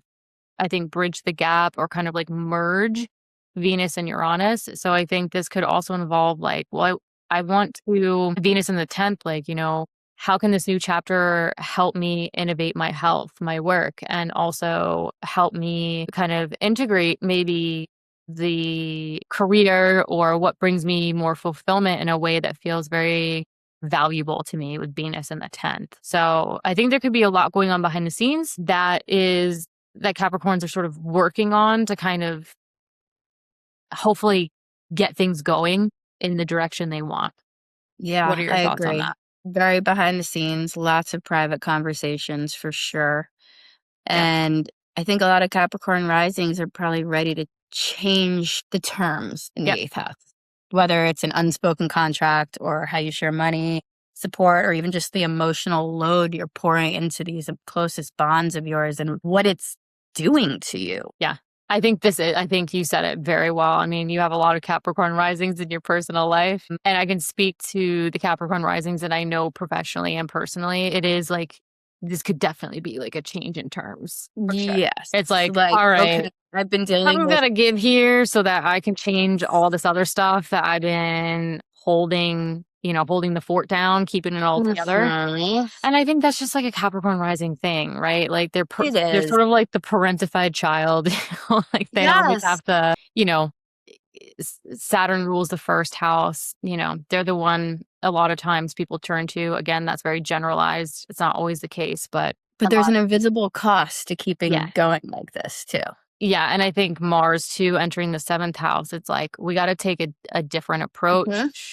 I think, bridge the gap or kind of like merge Venus and Uranus. So I think this could also involve like, well, I want to Venus in the 10th, like, how can this new chapter help me innovate my health, my work, and also help me kind of integrate maybe the career or what brings me more fulfillment in a way that feels very valuable to me with Venus in the 10th. So I think there could be a lot going on behind the scenes that Capricorns are sort of working on to kind of hopefully get things going in the direction they want. Yeah, What are your I thoughts on agree. that? Very behind the scenes, lots of private conversations for sure. Yeah. And I think a lot of Capricorn risings are probably ready to change the terms in the Yep. 8th house, whether it's an unspoken contract or how you share money, support, or even just the emotional load you're pouring into these closest bonds of yours and what it's doing to you. Yeah. I think you said it very well. I mean, you have a lot of Capricorn risings in your personal life, and I can speak to the Capricorn risings that I know professionally and personally. It is like, this could definitely be like a change in terms. For sure. Yes. It's like, all right, okay, I've been dealing I'm with gonna give here so that I can change all this other stuff that I've been holding the fort down, keeping it all together. Mhm. And I think that's just like a Capricorn rising thing, right? Like they're It they're is. sort of like the parentified child. Like they always Yes. have to, Saturn rules the 1st house. They're the one a lot of times people turn to. Again, that's very generalized. It's not always the case, but There's an invisible cost to keeping going like this too. Yeah. And I think Mars too, entering the 7th house, it's like, we got to take a different approach,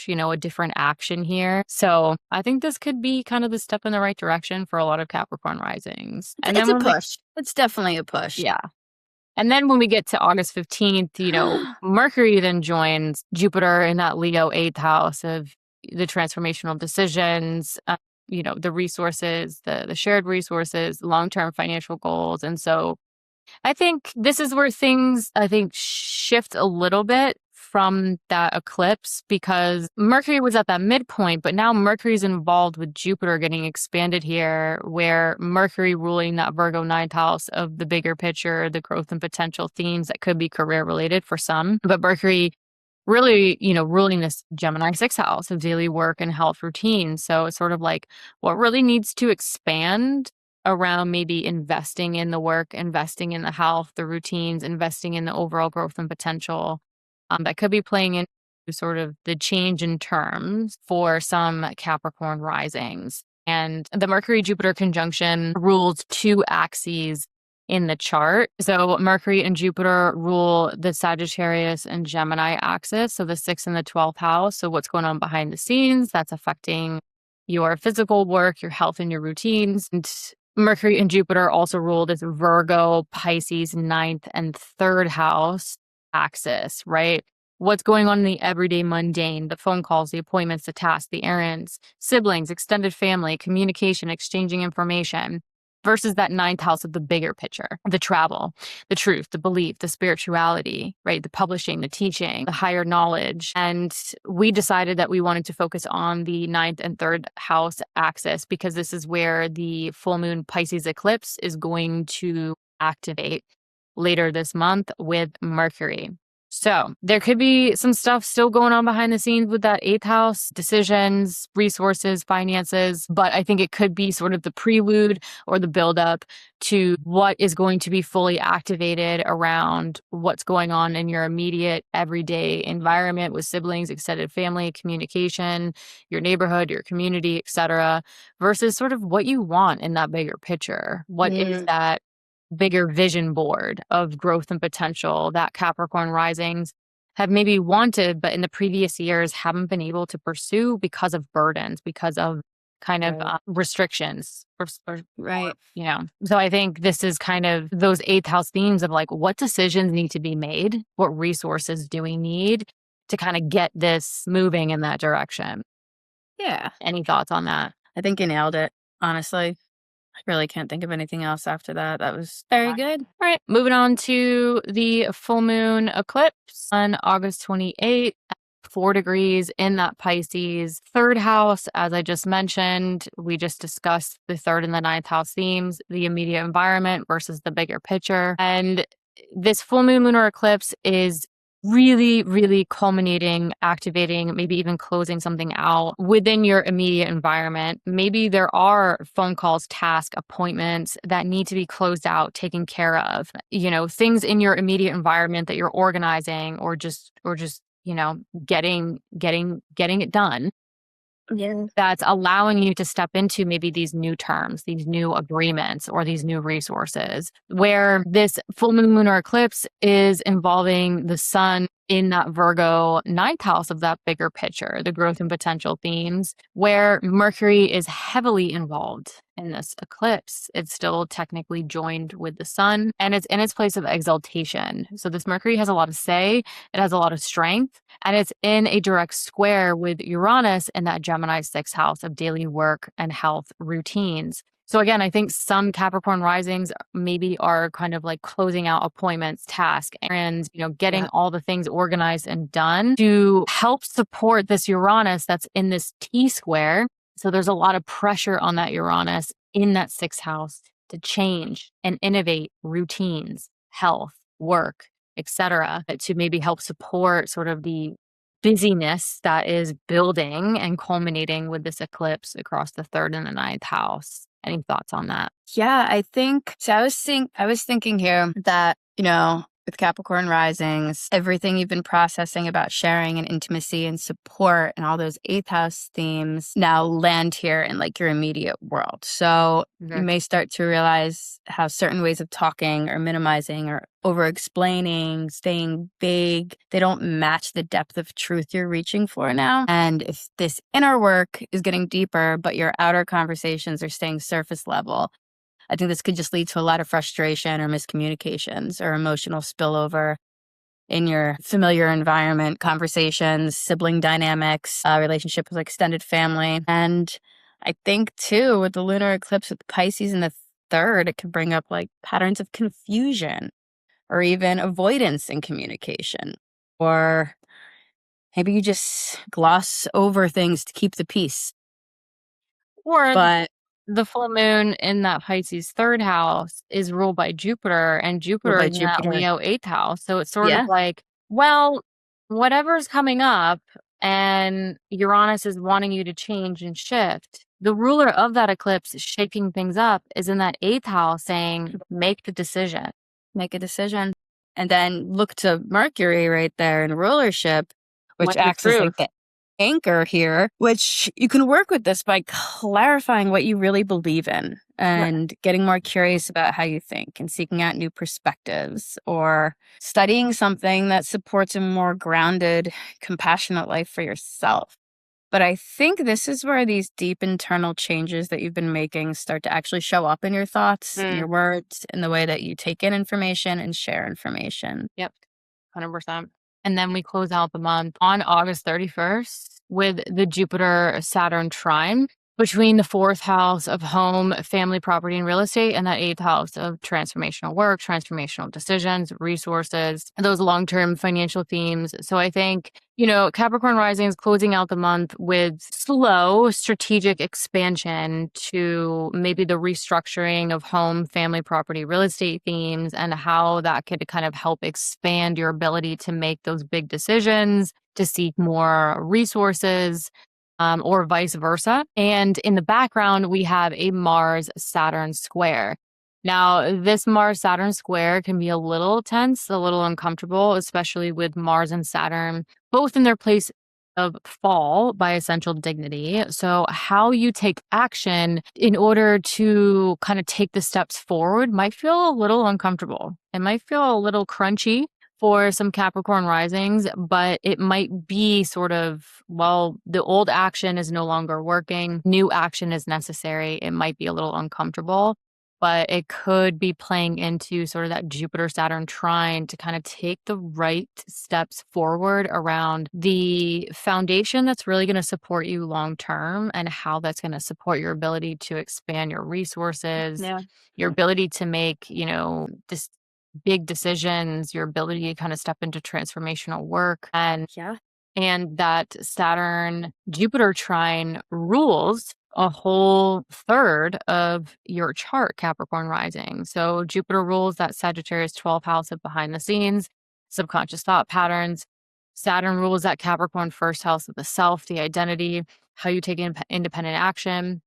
a different action here. So I think this could be kind of the step in the right direction for a lot of Capricorn risings. It's a push. It's definitely a push. Yeah. And then when we get to August 15th, Mercury then joins Jupiter in that Leo 8th house of the transformational decisions, the resources, the shared resources, long-term financial goals. And so I think this is where things, shift a little bit from that eclipse because Mercury was at that midpoint, but now Mercury's involved with Jupiter getting expanded here, where Mercury ruling that Virgo ninth house of the bigger picture, the growth and potential themes that could be career related for some. But Mercury really, ruling this Gemini sixth house of daily work and health routine. So it's sort of like what really needs to expand around maybe investing in the work, investing in the health, the routines, investing in the overall growth and potential. That could be playing into sort of the change in terms for some Capricorn risings. And the Mercury Jupiter conjunction rules two axes in the chart. So Mercury and Jupiter rule the Sagittarius and Gemini axis, so the 6th and the 12th house. So what's going on behind the scenes, that's affecting your physical work, your health, and your routines. And Mercury and Jupiter also rule this Virgo, Pisces, 9th and 3rd house axis, right? What's going on in the everyday mundane, the phone calls, the appointments, the tasks, the errands, siblings, extended family, communication, exchanging information, versus that 9th house of the bigger picture, the travel, the truth, the belief, the spirituality, right? The publishing, the teaching, the higher knowledge. And we decided that we wanted to focus on the 9th and 3rd house axis because this is where the full moon Pisces eclipse is going to activate later this month with Mercury. So there could be some stuff still going on behind the scenes with that 8th house, decisions, resources, finances, but I think it could be sort of the prelude or the buildup to what is going to be fully activated around what's going on in your immediate everyday environment with siblings, extended family, communication, your neighborhood, your community, etc., versus sort of what you want in that bigger picture. What is that bigger vision board of growth and potential that Capricorn risings have maybe wanted, but in the previous years haven't been able to pursue because of burdens, because of kind of restrictions. Right. So I think this is kind of those 8th house themes of like, what decisions need to be made? What resources do we need to kind of get this moving in that direction? Yeah. Any thoughts on that? I think you nailed it, honestly. I really can't think of anything else after that. That was very good. All right, moving on to the full moon eclipse on August 28th, 4 degrees in that Pisces 3rd house. As I just mentioned, we just discussed the 3rd and the 9th house themes, the immediate environment versus the bigger picture. And this full moon lunar eclipse is really, really culminating, activating, maybe even closing something out within your immediate environment. Maybe there are phone calls, tasks, appointments that need to be closed out, taken care of, things in your immediate environment that you're organizing or just, getting it done. Yeah. That's allowing you to step into maybe these new terms, these new agreements, or these new resources, where this full moon lunar eclipse is involving the sun in that Virgo 9th house of that bigger picture, the growth and potential themes, where Mercury is heavily involved in this eclipse. It's still technically joined with the sun and it's in its place of exaltation. So this Mercury has a lot of say, it has a lot of strength, and it's in a direct square with Uranus in that Gemini 6th house of daily work and health routines. So again, I think some Capricorn risings maybe are kind of like closing out appointments, tasks, and getting all the things organized and done to help support this Uranus that's in this T square. So there's a lot of pressure on that Uranus in that 6th house to change and innovate routines, health, work, etc., to maybe help support sort of the busyness that is building and culminating with this eclipse across the 3rd and the 9th house. Any thoughts on that? Yeah, I think so. I was thinking here that, with Capricorn risings, everything you've been processing about sharing and intimacy and support and all those 8th house themes now land here in like your immediate world. So you may start to realize how certain ways of talking or minimizing or over explaining, staying vague, they don't match the depth of truth you're reaching for now. And if this inner work is getting deeper, but your outer conversations are staying surface level, I think this could just lead to a lot of frustration or miscommunications or emotional spillover in your familiar environment, conversations, sibling dynamics, relationship with extended family. And I think too, with the lunar eclipse with Pisces in the 3rd, it could bring up like patterns of confusion or even avoidance in communication, or maybe you just gloss over things to keep the peace. Or But the full moon in that Pisces third house is ruled by Jupiter, and Jupiter by is in that Jupiter, Leo eighth house. So it's sort of yeah, like, well, whatever's coming up and Uranus is wanting you to change and shift, the ruler of that eclipse shaking things up is in that eighth house saying, make the decision. make a decision. And then look to Mercury right there in rulership, which What's the acts as like truth? the anchor here, which you can work with this by clarifying what you really believe in and getting more curious about how you think and seeking out new perspectives or studying something that supports a more grounded, compassionate life for yourself. But I think this is where these deep internal changes that you've been making start to actually show up in your thoughts, in your words, in the way that you take in information and share information. Yep, 100%. And then we close out the month on August 31st with the Jupiter Saturn trine between the fourth house of home, family, property, and real estate, and that eighth house of transformational work, transformational decisions, resources, those long-term financial themes. So I think, Capricorn Rising is closing out the month with slow strategic expansion to maybe the restructuring of home, family, property, real estate themes, and how that could kind of help expand your ability to make those big decisions, to seek more resources, or vice versa. And in the background, we have a Mars Saturn square. Now, this Mars Saturn square can be a little tense, a little uncomfortable, especially with Mars and Saturn both in their place of fall by essential dignity. So, how you take action in order to kind of take the steps forward might feel a little uncomfortable. It might feel a little crunchy for some Capricorn risings, but it might be sort of, well, the old action is no longer working, new action is necessary. It might be a little uncomfortable, but it could be playing into sort of that Jupiter Saturn trine to kind of take the right steps forward around the foundation that's really going to support you long term and how that's going to support your ability to expand your resources, your ability to make, this big decisions, your ability to kind of step into transformational work. And that Saturn Jupiter trine rules a whole third of your chart, Capricorn rising. So Jupiter rules that Sagittarius 12th house of behind the scenes, subconscious thought patterns. Saturn rules that Capricorn first house of the self, the identity, how you take independent action.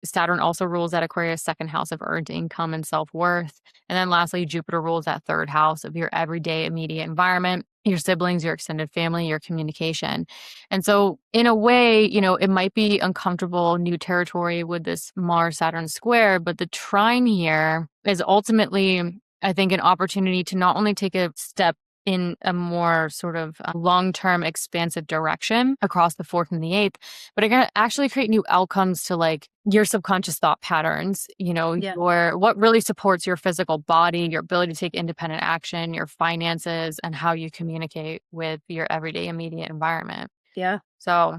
Saturn also rules that Aquarius second house of earned income and self-worth. And then lastly, Jupiter rules that third house of your everyday immediate environment, your siblings, your extended family, your communication. And so in a way, it might be uncomfortable new territory with this Mars Saturn square, but the trine here is ultimately, I think, an opportunity to not only take a step in a more sort of long-term expansive direction across the fourth and the eighth, but it can actually create new outcomes to like your subconscious thought patterns, your what really supports your physical body, your ability to take independent action, your finances, and how you communicate with your everyday immediate environment. Yeah. So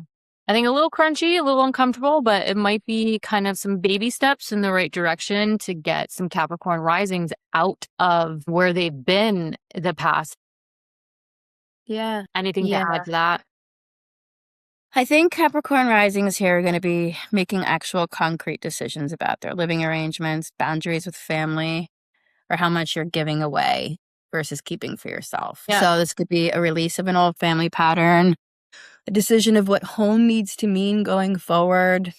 I think a little crunchy, a little uncomfortable, but it might be kind of some baby steps in the right direction to get some Capricorn risings out of where they've been the past. Yeah. Anything to add to that? I think Capricorn risings here are going to be making actual concrete decisions about their living arrangements, boundaries with family, or how much you're giving away versus keeping for yourself. Yeah. So this could be a release of an old family pattern, a decision of what home needs to mean going forward,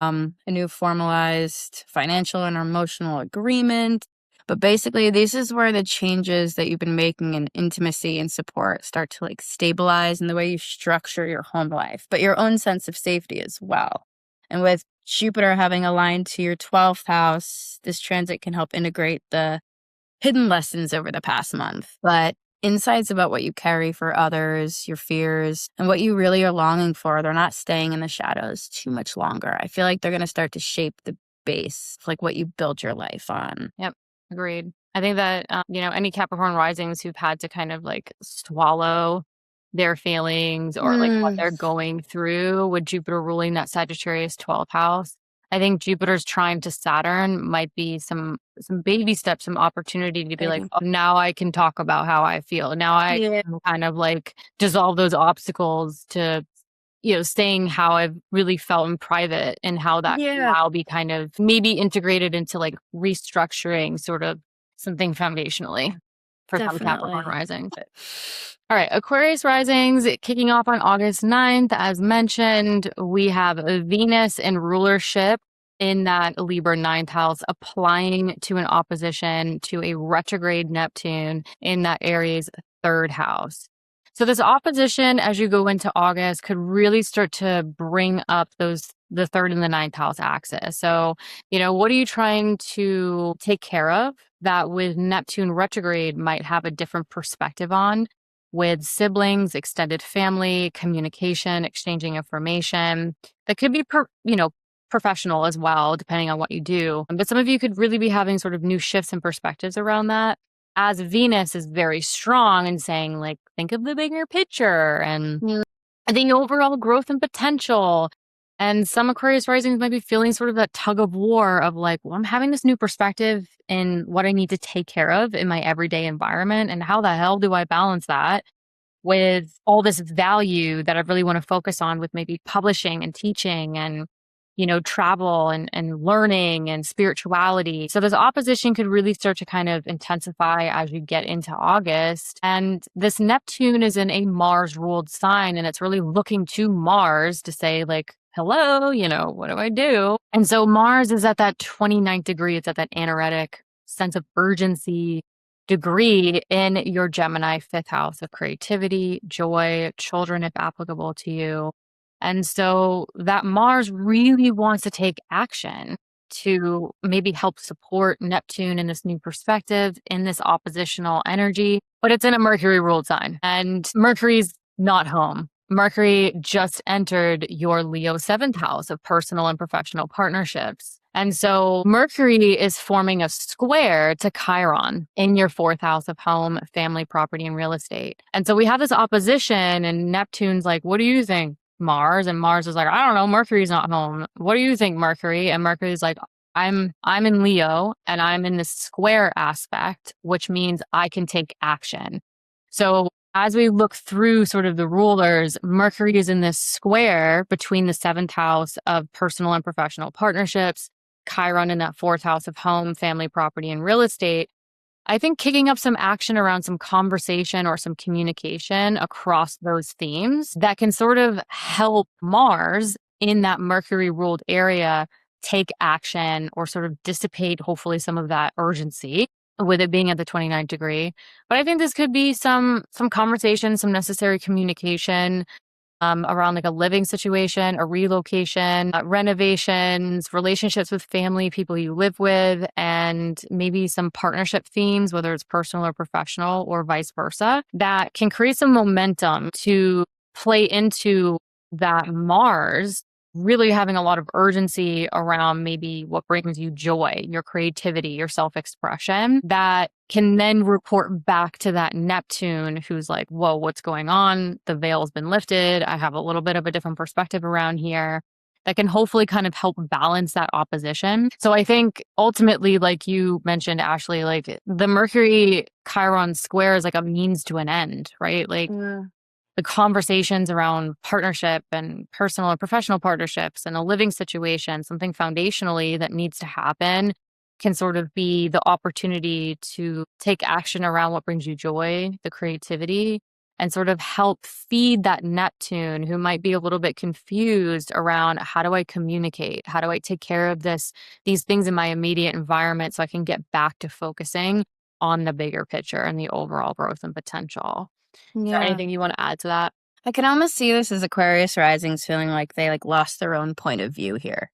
a new formalized financial and emotional agreement. But basically, this is where the changes that you've been making in intimacy and support start to like stabilize in the way you structure your home life, but your own sense of safety as well. And with Jupiter having aligned to your 12th house, this transit can help integrate the hidden lessons over the past month, but insights about what you carry for others, your fears, and what you really are longing for. They're not staying in the shadows too much longer. I feel like they're going to start to shape the base, like what you build your life on. Yep. Agreed. I think that, any Capricorn risings who've had to kind of like swallow their feelings or like what they're going through with Jupiter ruling that Sagittarius 12th house, I think Jupiter's trine to Saturn might be some baby steps, some opportunity to be like, oh, now I can talk about how I feel. Now I can kind of like dissolve those obstacles to, saying how I've really felt in private and how that can now be kind of maybe integrated into like restructuring sort of something foundationally for some Capricorn risings. All right, Aquarius risings kicking off on August 9th. As mentioned, we have Venus in rulership in that Libra 9th house, applying to an opposition to a retrograde Neptune in that Aries 3rd house. So this opposition, as you go into August, could really start to bring up the 3rd and the 9th house axis. So, what are you trying to take care of that with Neptune retrograde might have a different perspective on, with siblings, extended family, communication, exchanging information? That could be, professional as well, depending on what you do. But some of you could really be having sort of new shifts and perspectives around that, as Venus is very strong and saying, like, think of the bigger picture and the overall growth and potential. And some Aquarius risings might be feeling sort of that tug of war of like, well, I'm having this new perspective in what I need to take care of in my everyday environment. And how the hell do I balance that with all this value that I really want to focus on with maybe publishing and teaching and, travel and learning and spirituality. So this opposition could really start to kind of intensify as you get into August. And this Neptune is in a Mars ruled sign, and it's really looking to Mars to say like, hello, what do I do? And so Mars is at that 29th degree. It's at that anaretic sense of urgency degree in your Gemini 5th house of creativity, joy, children, if applicable to you. And so that Mars really wants to take action to maybe help support Neptune in this new perspective, in this oppositional energy, but it's in a Mercury ruled sign, and Mercury's not home. Mercury just entered your Leo 7th house of personal and professional partnerships. And so Mercury is forming a square to Chiron in your 4th house of home, family, property, and real estate. And so we have this opposition, and Neptune's like, what do you think, Mars? And Mars is like, I don't know, Mercury's not home. What do you think, Mercury? And Mercury's like, I'm in Leo and I'm in this square aspect, which means I can take action. So as we look through sort of the rulers, Mercury is in this square between the 7th house of personal and professional partnerships, Chiron in that 4th house of home, family, property, and real estate. I think kicking up some action around some conversation or some communication across those themes that can sort of help Mars in that Mercury ruled area take action or sort of dissipate, hopefully, some of that urgency with it being at the 29th degree. But I think this could be some conversation, some necessary communication around like a living situation, a relocation, renovations, relationships with family, people you live with, and maybe some partnership themes, whether it's personal or professional or vice versa, that can create some momentum to play into that Mars really having a lot of urgency around maybe what brings you joy, your creativity, your self-expression, that can then report back to that Neptune who's like, whoa, what's going on? The veil's been lifted. I have a little bit of a different perspective around here that can hopefully kind of help balance that opposition. So I think ultimately, like you mentioned, Ashlee, like the Mercury Chiron square is like a means to an end, right? Like the conversations around partnership and personal and professional partnerships and a living situation, something foundationally that needs to happen, can sort of be the opportunity to take action around what brings you joy, the creativity, and sort of help feed that Neptune who might be a little bit confused around, how do I communicate? How do I take care of these things in my immediate environment so I can get back to focusing on the bigger picture and the overall growth and potential? Is there anything you want to add to that? I can almost see this as Aquarius risings feeling like they like lost their own point of view here.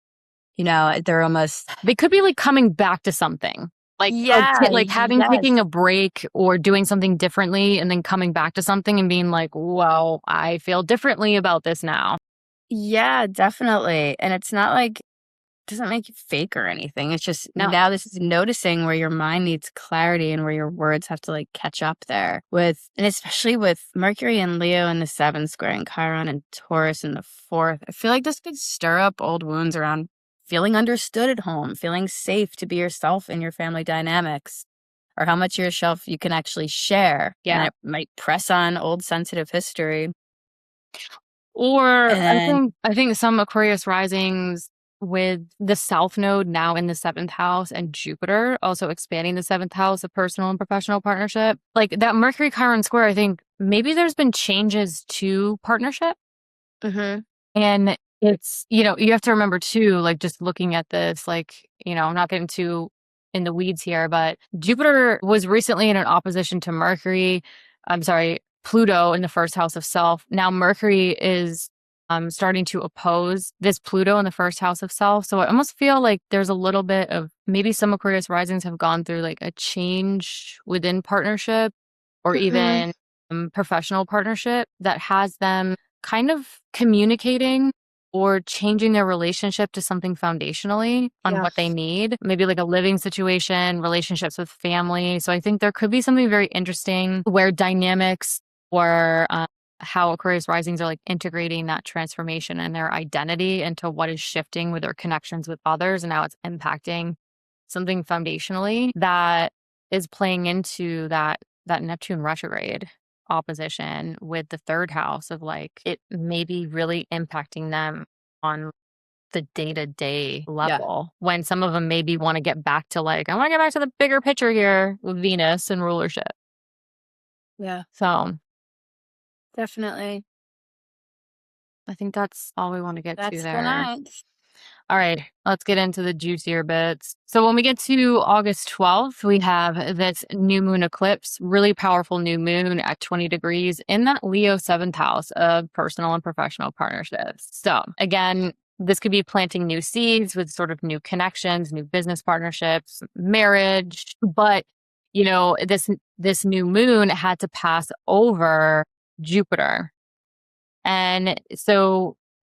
They could be like coming back to something. Like, taking a break or doing something differently and then coming back to something and being like, well, I feel differently about this now. Yeah, definitely. And it's not like, doesn't make you fake or anything. It's just now this is noticing where your mind needs clarity and where your words have to like catch up there and especially with Mercury and Leo in the 7th square and Chiron and Taurus in the 4th. I feel like this could stir up old wounds around feeling understood at home, feeling safe to be yourself in your family dynamics, or how much yourself you can actually share. Yeah. And it might press on old sensitive history. Or And I think some Aquarius risings with the South Node now in the 7th house and Jupiter also expanding the 7th house of personal and professional partnership. Like that Mercury Chiron square, I think maybe there's been changes to partnership. And it's, you have to remember too, like just looking at this, like, I'm not getting too in the weeds here, but Jupiter was recently in an opposition to Pluto in the 1st house of self. Now Mercury is starting to oppose this Pluto in the 1st house of self. So I almost feel like there's a little bit of maybe some Aquarius risings have gone through like a change within partnership or even professional partnership that has them kind of communicating or changing their relationship to something foundationally on what they need, maybe like a living situation, relationships with family. So I think there could be something very interesting where dynamics or how Aquarius risings are like integrating that transformation and their identity into what is shifting with their connections with others and how it's impacting something foundationally that is playing into that Neptune retrograde opposition with the 3rd house of like it may be really impacting them on the day-to-day level when some of them maybe want to get back to like, I want to get back to the bigger picture here with Venus and rulership. Yeah. So Definitely. I think that's all we want to get to That's there. the ninth. All right, let's get into the juicier bits. So when we get to August 12th, we have this new moon eclipse, really powerful new moon at 20 degrees in that Leo 7th house of personal and professional partnerships. So again, this could be planting new seeds with sort of new connections, new business partnerships, marriage. But, this new moon had to pass over Jupiter. And so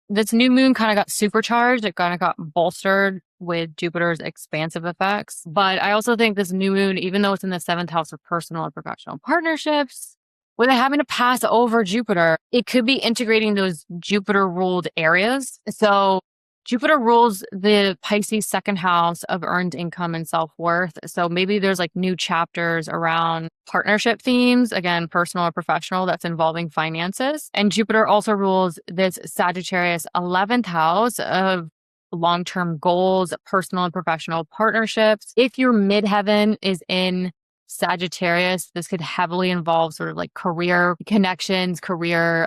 this new moon kind of got supercharged. It kind of got bolstered with Jupiter's expansive effects. But I also think this new moon, even though it's in the 7th house of personal and professional partnerships, with it having to pass over Jupiter, it could be integrating those Jupiter ruled areas. So Jupiter rules the Pisces 2nd house of earned income and self-worth. So maybe there's like new chapters around partnership themes, again, personal or professional, that's involving finances. And Jupiter also rules this Sagittarius 11th house of long-term goals, personal and professional partnerships. If your midheaven is in Sagittarius, this could heavily involve sort of like career connections, career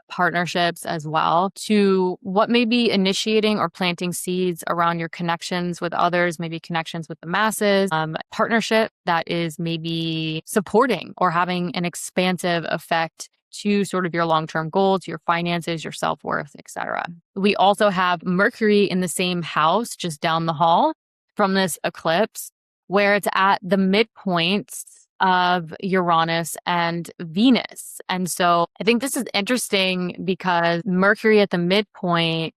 partnerships as well, to what may be initiating or planting seeds around your connections with others, maybe connections with the masses, partnership that is maybe supporting or having an expansive effect to sort of your long-term goals, your finances, your self-worth, etc. We also have Mercury in the same house just down the hall from this eclipse, where it's at the midpoints of Uranus and Venus. And so I think this is interesting because Mercury at the midpoint,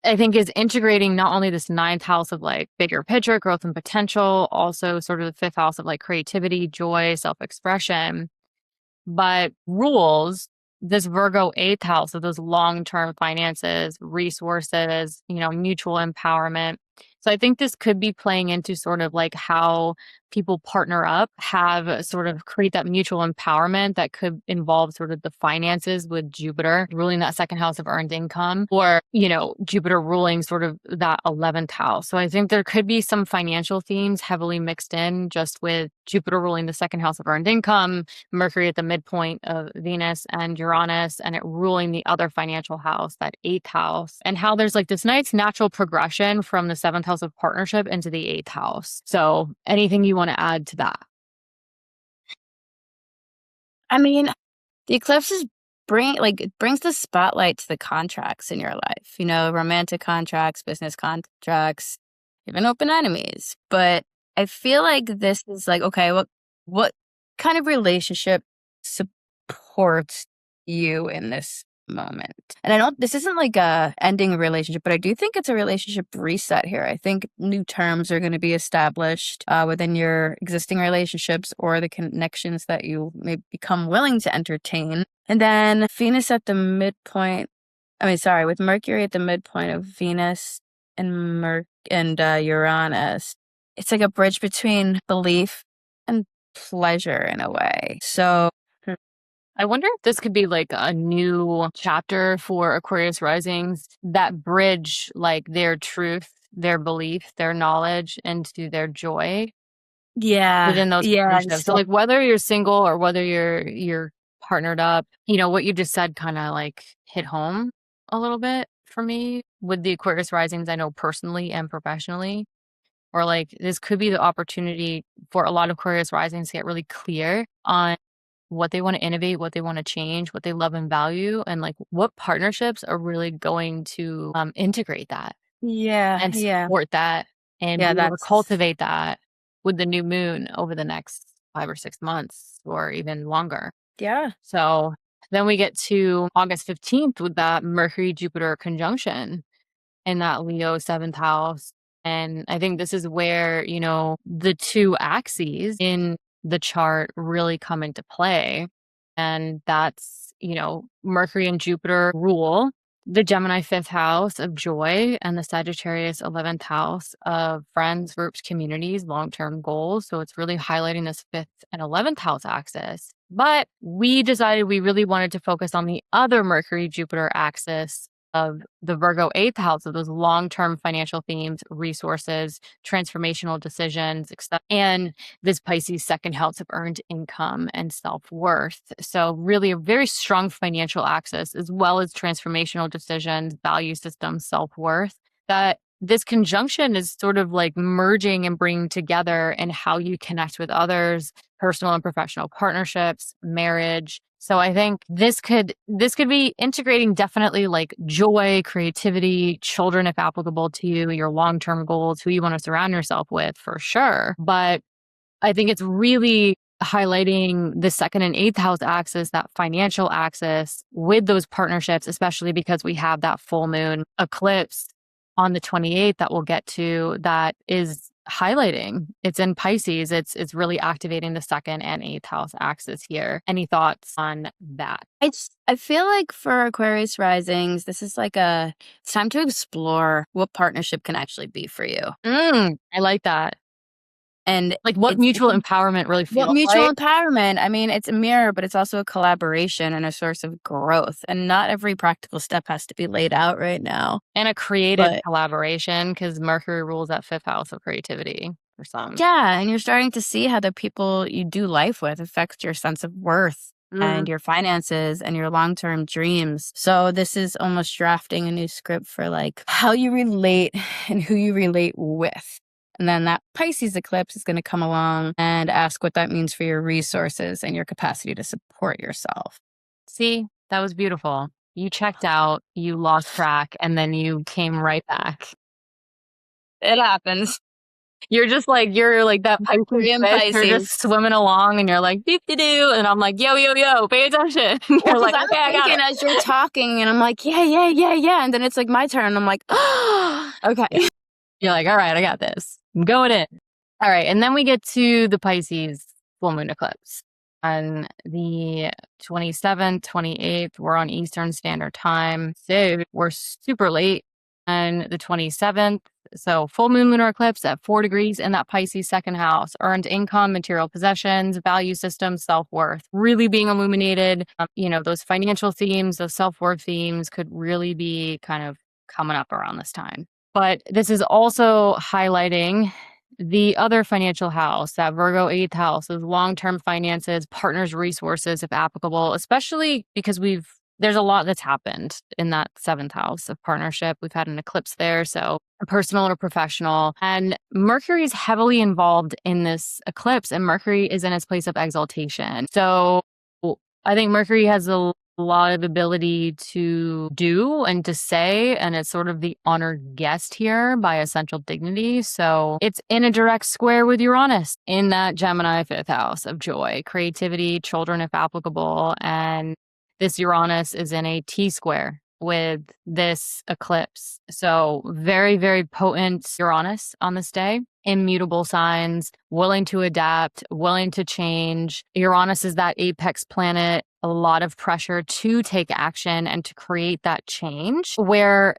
I think, is integrating not only this 9th house of like bigger picture, growth and potential, also sort of the 5th house of like creativity, joy, self-expression, but rules this Virgo 8th house of those long-term finances, resources, mutual empowerment. So I think this could be playing into sort of like how people partner up, have sort of create that mutual empowerment that could involve sort of the finances with Jupiter ruling that 2nd house of earned income, or, Jupiter ruling sort of that 11th house. So I think there could be some financial themes heavily mixed in just with Jupiter ruling the 2nd house of earned income, Mercury at the midpoint of Venus and Uranus, and it ruling the other financial house, that 8th house, and how there's like this nice natural progression from the 7th house of partnership into the 8th house. So anything you want to add to that? I mean, the eclipses it brings the spotlight to the contracts in your life, romantic contracts, business contracts, even open enemies. But I feel like this is like, okay, what kind of relationship supports you in this moment? And I know this isn't like a ending a relationship, but I do think it's a relationship reset here. I think new terms are going to be established within your existing relationships or the connections that you may become willing to entertain. And then Venus at the midpoint, with Mercury at the midpoint of Venus and Uranus. It's like a bridge between belief and pleasure in a way. So I wonder if this could be like a new chapter for Aquarius Risings that bridge like their truth, their belief, their knowledge into their joy within those partnerships. So like whether you're single or whether you're partnered up, what you just said kind of like hit home a little bit for me with the Aquarius Risings I know personally and professionally. Or like this could be the opportunity for a lot of Aquarius Risings to get really clear on what they want to innovate, what they want to change, what they love and value, and like what partnerships are really going to integrate that and support that and be able to cultivate that with the new moon over the next 5 or 6 months or even longer. Yeah. So then we get to August 15th with that Mercury-Jupiter conjunction in that Leo 7th house. And I think this is where, the two axes in the chart really come into play. And that's, Mercury and Jupiter rule the Gemini 5th house of joy and the Sagittarius 11th house of friends, groups, communities, long-term goals. So it's really highlighting this 5th and 11th house axis. But we decided we really wanted to focus on the other Mercury-Jupiter axis of the Virgo 8th house of those long-term financial themes, resources, transformational decisions, etc. And this Pisces 2nd house of earned income and self-worth. So really a very strong financial axis as well as transformational decisions, value systems, self-worth, that this conjunction is sort of like merging and bringing together in how you connect with others, personal and professional partnerships, marriage. So I think this could be integrating definitely like joy, creativity, children if applicable to you, your long-term goals, who you want to surround yourself with for sure. But I think it's really highlighting the 2nd and 8th house axis, that financial axis with those partnerships, especially because we have that full moon eclipse on the 28th that we'll get to that is highlighting. It's in Pisces. It's really activating the 2nd and 8th house axis here. Any thoughts on that? I feel like for Aquarius risings, this is like it's time to explore what partnership can actually be for you. I like that. And like what mutual empowerment really feels like. What mutual empowerment? I mean, it's a mirror, but it's also a collaboration and a source of growth. And not every practical step has to be laid out right now. And a creative collaboration, because Mercury rules that 5th house of creativity for some. Yeah, and you're starting to see how the people you do life with affects your sense of worth and your finances and your long-term dreams. So this is almost drafting a new script for like how you relate and who you relate with. And then that Pisces eclipse is going to come along and ask what that means for your resources and your capacity to support yourself. See, that was beautiful. You checked out, you lost track, and then you came right back. It happens. You're like that Pisces fish. You're just swimming along and you're like, doo-doo-doo. And I'm like, yo, pay attention. You're like, okay, I got it. As you're talking and I'm like, yeah. And then it's like my turn. And I'm like, oh, okay. Yeah. You're like, all right, I got this. I'm going in. All right. And then we get to the Pisces full moon eclipse. On the 27th, 28th, we're on Eastern Standard Time. So we're super late. And the 27th, so full moon lunar eclipse at 4 degrees in that Pisces 2nd house, earned income, material possessions, value systems, self-worth, really being illuminated. Those financial themes, those self-worth themes could really be kind of coming up around this time. But this is also highlighting the other financial house, that Virgo 8th house, of long-term finances, partners' resources, if applicable, especially because there's a lot that's happened in that 7th house of partnership. We've had an eclipse there, so personal or professional. And Mercury is heavily involved in this eclipse, and Mercury is in its place of exaltation. So I think Mercury has a lot of ability to do and to say, and it's sort of the honored guest here by essential dignity. So it's in a direct square with Uranus in that Gemini 5th house of joy, creativity, children if applicable, and this Uranus is in a T-square with this eclipse. So very, very potent Uranus on this day. Immutable signs, willing to adapt, willing to change. Uranus is that apex planet, a lot of pressure to take action and to create that change, where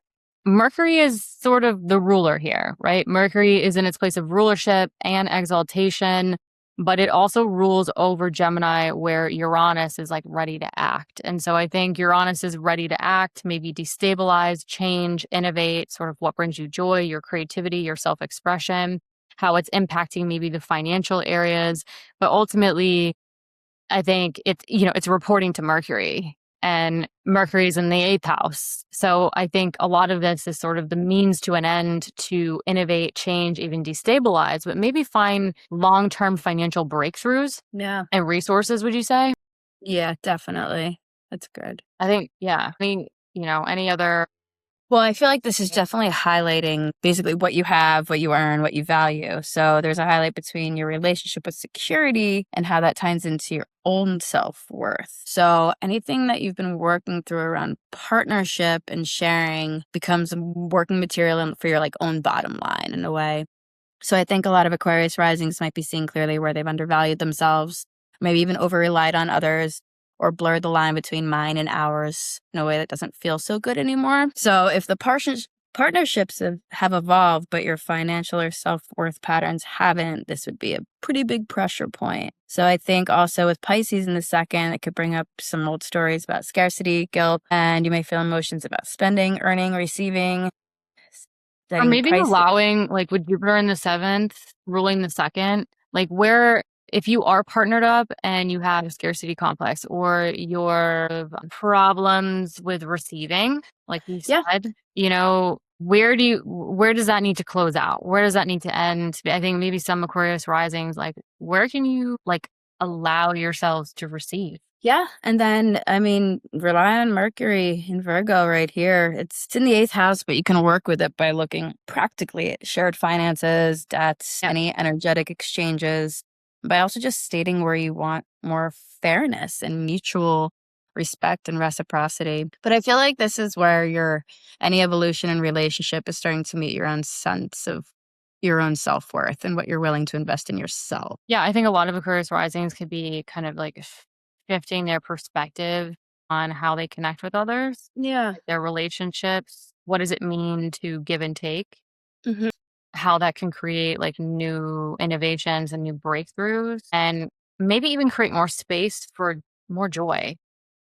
Mercury is sort of the ruler here, right? Mercury is in its place of rulership and exaltation, but it also rules over Gemini, where Uranus is like ready to act. And so I think Uranus is ready to act, maybe destabilize, change, innovate, sort of what brings you joy, your creativity, your self-expression, how it's impacting maybe the financial areas. But ultimately, I think it's reporting to Mercury, and Mercury's in the 8th house. So I think a lot of this is sort of the means to an end to innovate, change, even destabilize, but maybe find long-term financial breakthroughs and resources, would you say? Yeah, definitely. That's good. I think, yeah. I mean, any other. Well, I feel like this is definitely highlighting basically what you have, what you earn, what you value. So there's a highlight between your relationship with security and how that ties into your own self-worth. So anything that you've been working through around partnership and sharing becomes working material for your like own bottom line in a way. So I think a lot of Aquarius risings might be seeing clearly where they've undervalued themselves, maybe even over-relied on others, or blurred the line between mine and ours in a way that doesn't feel so good anymore. So if the partnerships have evolved, but your financial or self-worth patterns haven't, this would be a pretty big pressure point. So I think also with Pisces in the second, it could bring up some old stories about scarcity, guilt, and you may feel emotions about spending, earning, receiving, Or setting maybe price. allowing, like with Jupiter in the 7th, ruling the second, like where if you are partnered up and you have a scarcity complex or your problems with receiving, like you Yeah. said, where does that need to close out? Where does that need to end? I think maybe some Aquarius risings, like where can you like allow yourselves to receive? Yeah. And then, I mean, rely on Mercury in Virgo right here. It's in the 8th house, but you can work with it by looking practically at shared finances, debts, Yeah. any energetic exchanges, by also just stating where you want more fairness and mutual respect and reciprocity. But I feel like this is where any evolution in relationship is starting to meet your own sense of your own self-worth and what you're willing to invest in yourself. Yeah, I think a lot of Aquarius risings could be kind of like shifting their perspective on how they connect with others, Yeah. their relationships. What does it mean to give and take? Mhm. How that can create like new innovations and new breakthroughs, and maybe even create more space for more joy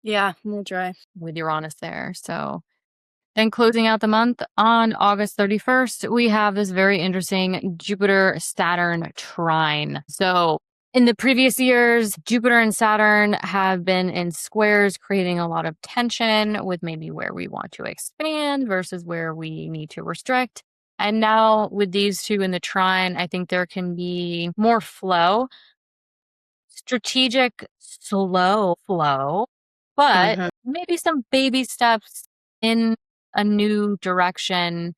Yeah. We'll try. with Uranus there. So then closing out the month on August 31st, we have this very interesting Jupiter Saturn trine. So in the previous years, Jupiter and Saturn have been in squares, creating a lot of tension with maybe where we want to expand versus where we need to restrict. And now with these two in the trine, I think there can be more flow, strategic, slow flow, but Mhm. maybe some baby steps in a new direction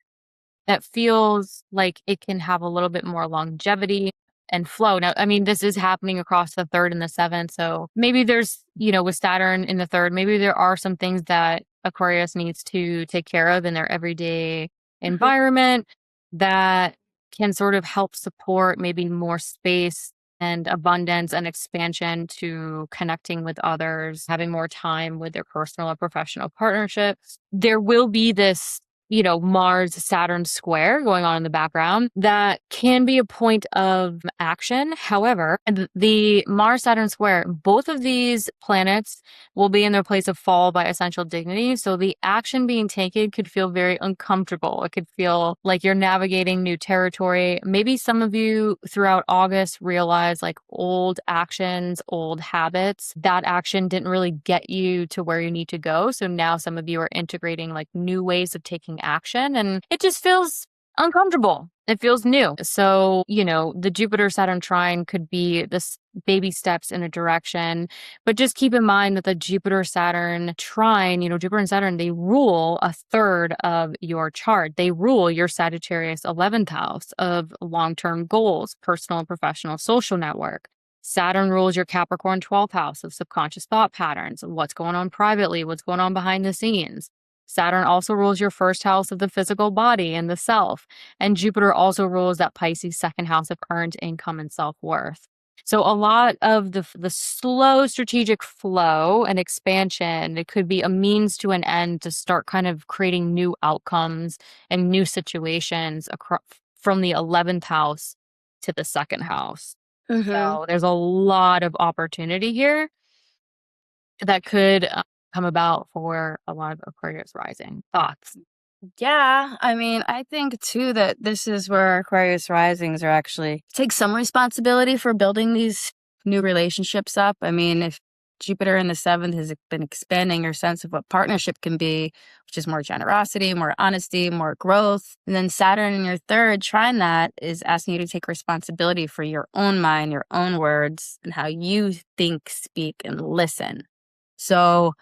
that feels like it can have a little bit more longevity and flow. Now, I mean, this is happening across the 3rd and the 7th. So maybe there's, with Saturn in the 3rd, maybe there are some things that Aquarius needs to take care of in their everyday Mhm. environment that can sort of help support maybe more space and abundance and expansion to connecting with others, having more time with their personal and professional partnerships. There will be this Mars Saturn square going on in the background that can be a point of action. However, the Mars Saturn square, both of these planets will be in their place of fall by essential dignity. So the action being taken could feel very uncomfortable. It could feel like you're navigating new territory. Maybe some of you throughout August realize like old actions, old habits, that action didn't really get you to where you need to go. So now some of you are integrating like new ways of taking action, and it just feels uncomfortable. It feels new. So, the Jupiter Saturn trine could be this baby steps in a direction, but just keep in mind that the Jupiter Saturn trine, Jupiter and Saturn, they rule a third of your chart. They rule your Sagittarius 11th house of long-term goals, personal and professional social network. Saturn rules your Capricorn 12th house of subconscious thought patterns, what's going on privately, what's going on behind the scenes. Saturn also rules your 1st house of the physical body and the self. And Jupiter also rules that Pisces 2nd house of earned income and self-worth. So a lot of the slow strategic flow and expansion, it could be a means to an end to start kind of creating new outcomes and new situations across from the 11th house to the second house. Mm-hmm. So there's a lot of opportunity here that could come about for a lot of Aquarius rising. Thoughts? Yeah, I mean, I think too that this is where Aquarius risings are actually take some responsibility for building these new relationships up. I mean, if Jupiter in the seventh has been expanding your sense of what partnership can be, which is more generosity, more honesty, more growth. And then Saturn in your third trying that is asking you to take responsibility for your own mind, your own words, and how you think, speak, and listen. So,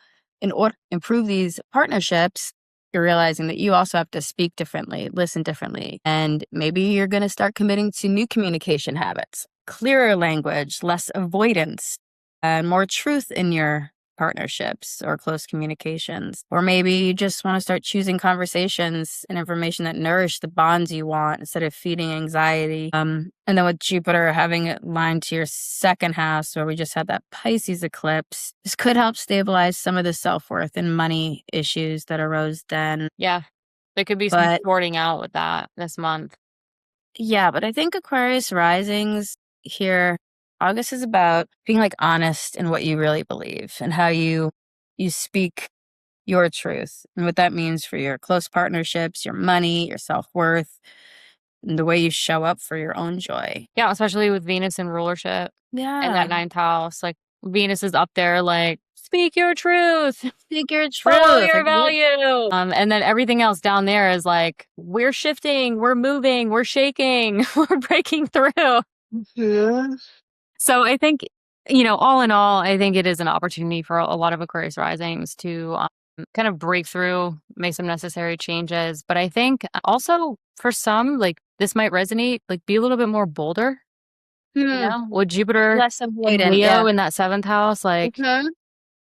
in order to improve these partnerships, you're realizing that you also have to speak differently, listen differently, and maybe you're going to start committing to new communication habits, clearer language, less avoidance, and more truth in your partnerships or close communications. Or maybe you just want to start choosing conversations and information that nourish the bonds you want instead of feeding anxiety. And then with Jupiter having it lined to your second house, where we just had that Pisces eclipse, this could help stabilize some of the self-worth and money issues that arose then. Yeah, there could be some But sorting out with that this month. yeah, but I think Aquarius risings here, August is about being like honest in what you really believe and how you speak your truth and what that means for your close partnerships, your money, your self-worth, and the way you show up for your own joy. Yeah, especially with Venus in rulership and that Yeah. ninth house. Like Venus is up there, like, speak your truth, Speak your follow truth. your Like what? value. And then everything else down there is like, we're shifting, we're moving, we're shaking, we're breaking through. Mhm. So I think, all in all, I think it is an opportunity for a lot of Aquarius risings to kind of break through, make some necessary changes. But I think also for some, like this might resonate, like be a little bit more bolder, Hmm. with Jupiter Less in avoidant. Yeah. Leo in that seventh house. Like Mhm.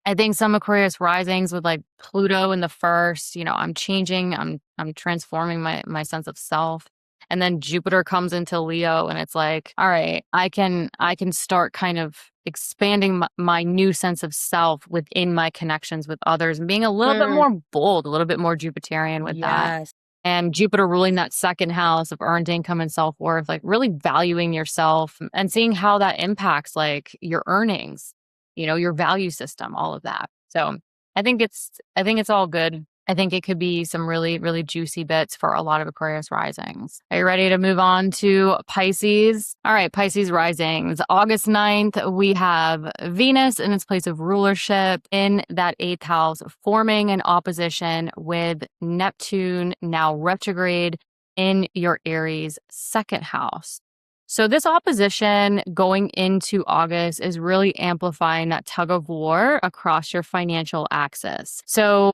I think some Aquarius risings with like Pluto in the first, I'm changing, I'm transforming my sense of self. And then Jupiter comes into Leo and it's like, all right, I can start kind of expanding my new sense of self within my connections with others and being a little bit Mm. more bold, a little bit more Jupiterian with that. Yes. And Jupiter ruling that second house of earned income and self-worth, like really valuing yourself and seeing how that impacts like your earnings, your value system, all of that. So I think it's all good. I think it could be some really, really juicy bits for a lot of Aquarius risings. Are you ready to move on to Pisces? All right, Pisces risings. August 9th, we have Venus in its place of rulership in that eighth house, forming an opposition with Neptune, now retrograde in your Aries second house. So this opposition going into August is really amplifying that tug of war across your financial axis. So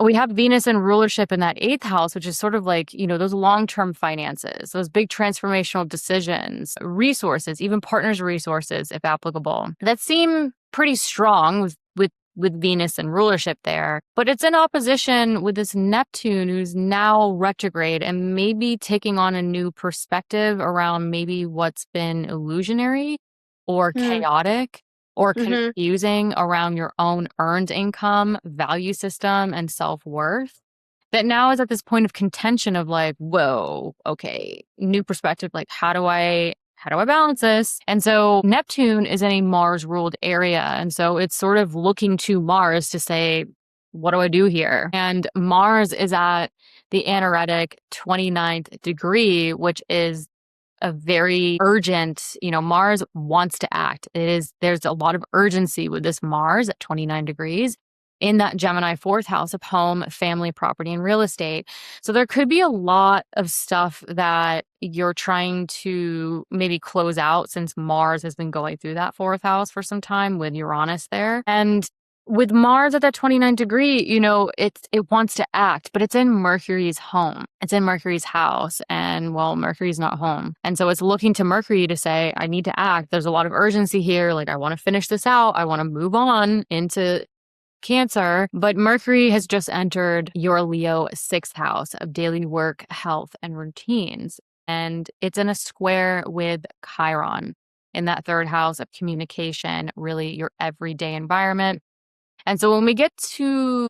we have Venus in rulership in that eighth house, which is sort of like, those long-term finances, those big transformational decisions, resources, even partners' resources, if applicable, that seem pretty strong with Venus and rulership there. But it's in opposition with this Neptune who's now retrograde and maybe taking on a new perspective around maybe what's been illusionary or Mm. chaotic or Mhm. confusing around your own earned income, value system, and self-worth. That now is at this point of contention of like, whoa, okay, new perspective. Like, how do I balance this? And so Neptune is in a Mars ruled area. And so it's sort of looking to Mars to say, what do I do here? And Mars is at the anaretic 29th degree, which is a very urgent, Mars wants to act. There's a lot of urgency with this Mars at 29 degrees in that Gemini fourth house of home, family, property, and real estate. So there could be a lot of stuff that you're trying to maybe close out since Mars has been going through that fourth house for some time with Uranus there. And with Mars at that 29 degree, it wants to act, but it's in Mercury's home. It's in Mercury's house. And well, Mercury's not home. And so it's looking to Mercury to say, I need to act. There's a lot of urgency here. Like, I want to finish this out. I want to move on into Cancer, but Mercury has just entered your Leo sixth house of daily work, health, and routines. And it's in a square with Chiron. in that third house of communication, really your everyday environment. And so when we get to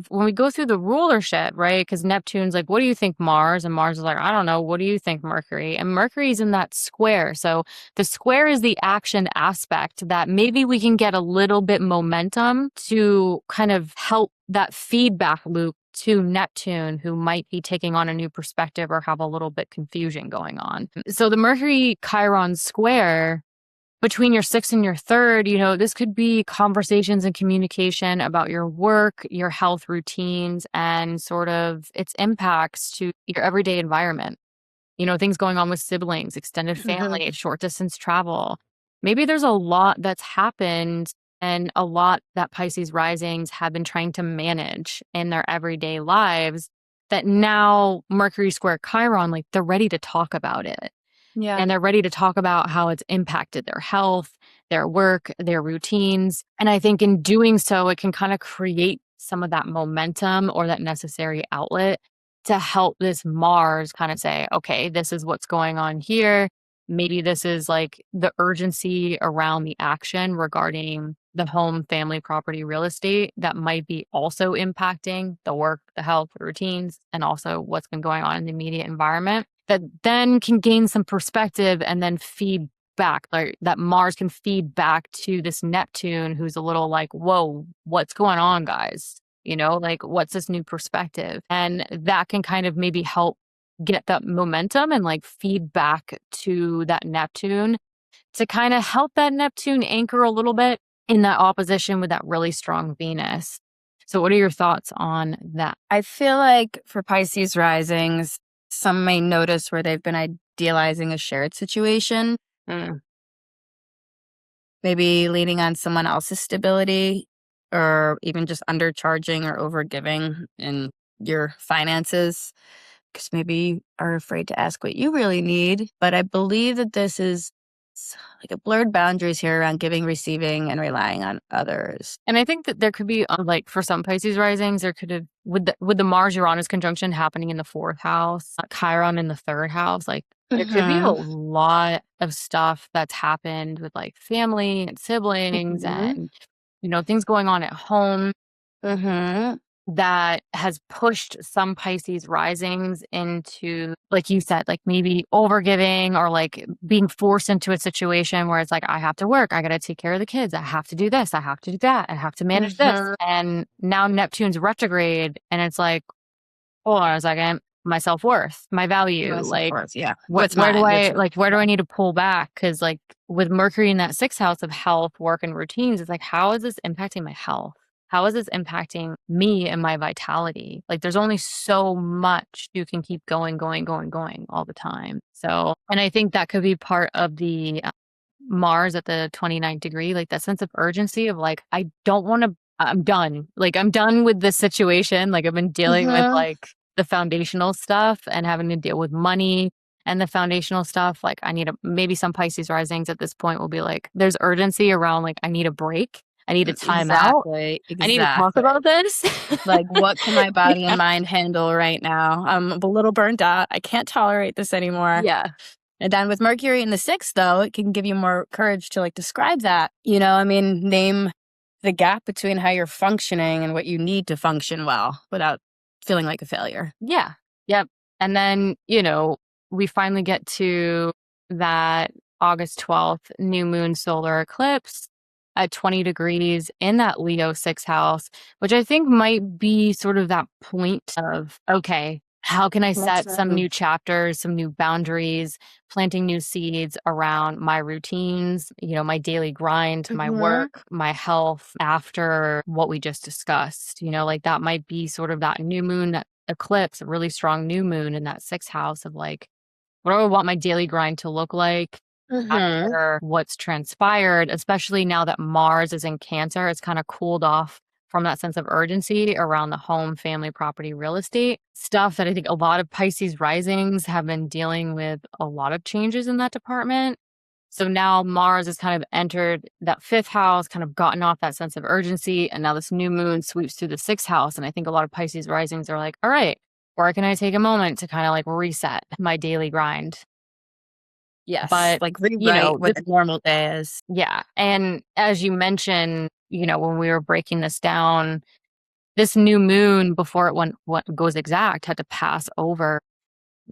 when we go through the rulership, right? Because Neptune's like, what do you think, Mars? And Mars is like, I don't know. What do you think, Mercury? And Mercury's in that square. So the square is the action aspect that maybe we can get a little bit momentum to kind of help that feedback loop to Neptune, who might be taking on a new perspective or have a little bit confusion going on. So the Mercury Chiron square between your sixth and your third, this could be conversations and communication about your work, your health routines, and sort of its impacts to your everyday environment. Things going on with siblings, extended family, short distance travel. Maybe there's a lot that's happened and a lot that Pisces risings have been trying to manage in their everyday lives that now Mercury square Chiron, like they're ready to talk about it. Yeah. And they're ready to talk about how it's impacted their health, their work, their routines. And I think in doing so, it can kind of create some of that momentum or that necessary outlet to help this Mars kind of say, okay, this is what's going on here. Maybe this is like the urgency around the action regarding the home, family, property, real estate that might be also impacting the work, the health, the routines, and also what's been going on in the immediate environment that then can gain some perspective and then feed back, like that Mars can feed back to this Neptune who's a little like, whoa, what's going on, guys? Like what's this new perspective? And that can kind of maybe help get that momentum and like feed back to that Neptune to kind of help that Neptune anchor a little bit in that opposition with that really strong Venus. So what are your thoughts on that? I feel like for Pisces risings, some may notice where they've been idealizing a shared situation. Maybe leaning on someone else's stability or even just undercharging or overgiving in your finances because maybe you are afraid to ask what you really need. But I believe that this is like a blurred boundaries here around giving, receiving, and relying on others. And I think that there could be like for some Pisces risings, there could have with the Mars Uranus conjunction happening in the fourth house, Chiron in the third house, like there could be a lot of stuff that's happened with like family and siblings and things going on at home that has pushed some Pisces risings into, like you said, like maybe overgiving or like being forced into a situation where it's like, I have to work, I got to take care of the kids, I have to do this, I have to do that, I have to manage this. And now Neptune's retrograde and it's like, hold on a second, my self-worth, my value, like yeah. where do I need to pull back? Because like with Mercury in that sixth house of health, work, and routines, it's like, how is this impacting my health? How is this impacting me and my vitality? Like there's only so much you can keep going all the time. So, and I think that could be part of the Mars at the 29th degree, like that sense of urgency of like, I don't want to, I'm done. Like I'm done with this situation. Like I've been dealing with like the foundational stuff and having to deal with money and the foundational stuff. Like I need maybe some Pisces risings at this point will be like, there's urgency around like, I need a break. I need a time out. I need to talk about this. Like, what can my body and mind handle right now? I'm a little burnt out. I can't tolerate this anymore. Yeah. And then with Mercury in the sixth, though, it can give you more courage to like describe that. Name the gap between how you're functioning and what you need to function well without feeling like a failure. Yeah. Yep. And then, we finally get to that August 12th new moon solar eclipse at 20 degrees in that Leo sixth house, which I think might be sort of that point of, okay, how can I set some new chapters, some new boundaries, planting new seeds around my routines, my daily grind, my work, my health after what we just discussed, like that might be sort of that new moon, that eclipse, a really strong new moon in that sixth house of like, what do I want my daily grind to look like? After what's transpired, especially now that Mars is in Cancer, it's kind of cooled off from that sense of urgency around the home, family, property, real estate stuff that I think a lot of Pisces risings have been dealing with a lot of changes in that department. So now Mars has kind of entered that fifth house, kind of gotten off that sense of urgency. And now this new moon sweeps through the sixth house. And I think a lot of Pisces risings are like, all right, where can I take a moment to kind of like reset my daily grind? Yes. But, Like you rewrite know, what the normal day is. yeah. And as you mentioned, you know, when we were breaking this down, this new moon before it went what goes exact had to pass over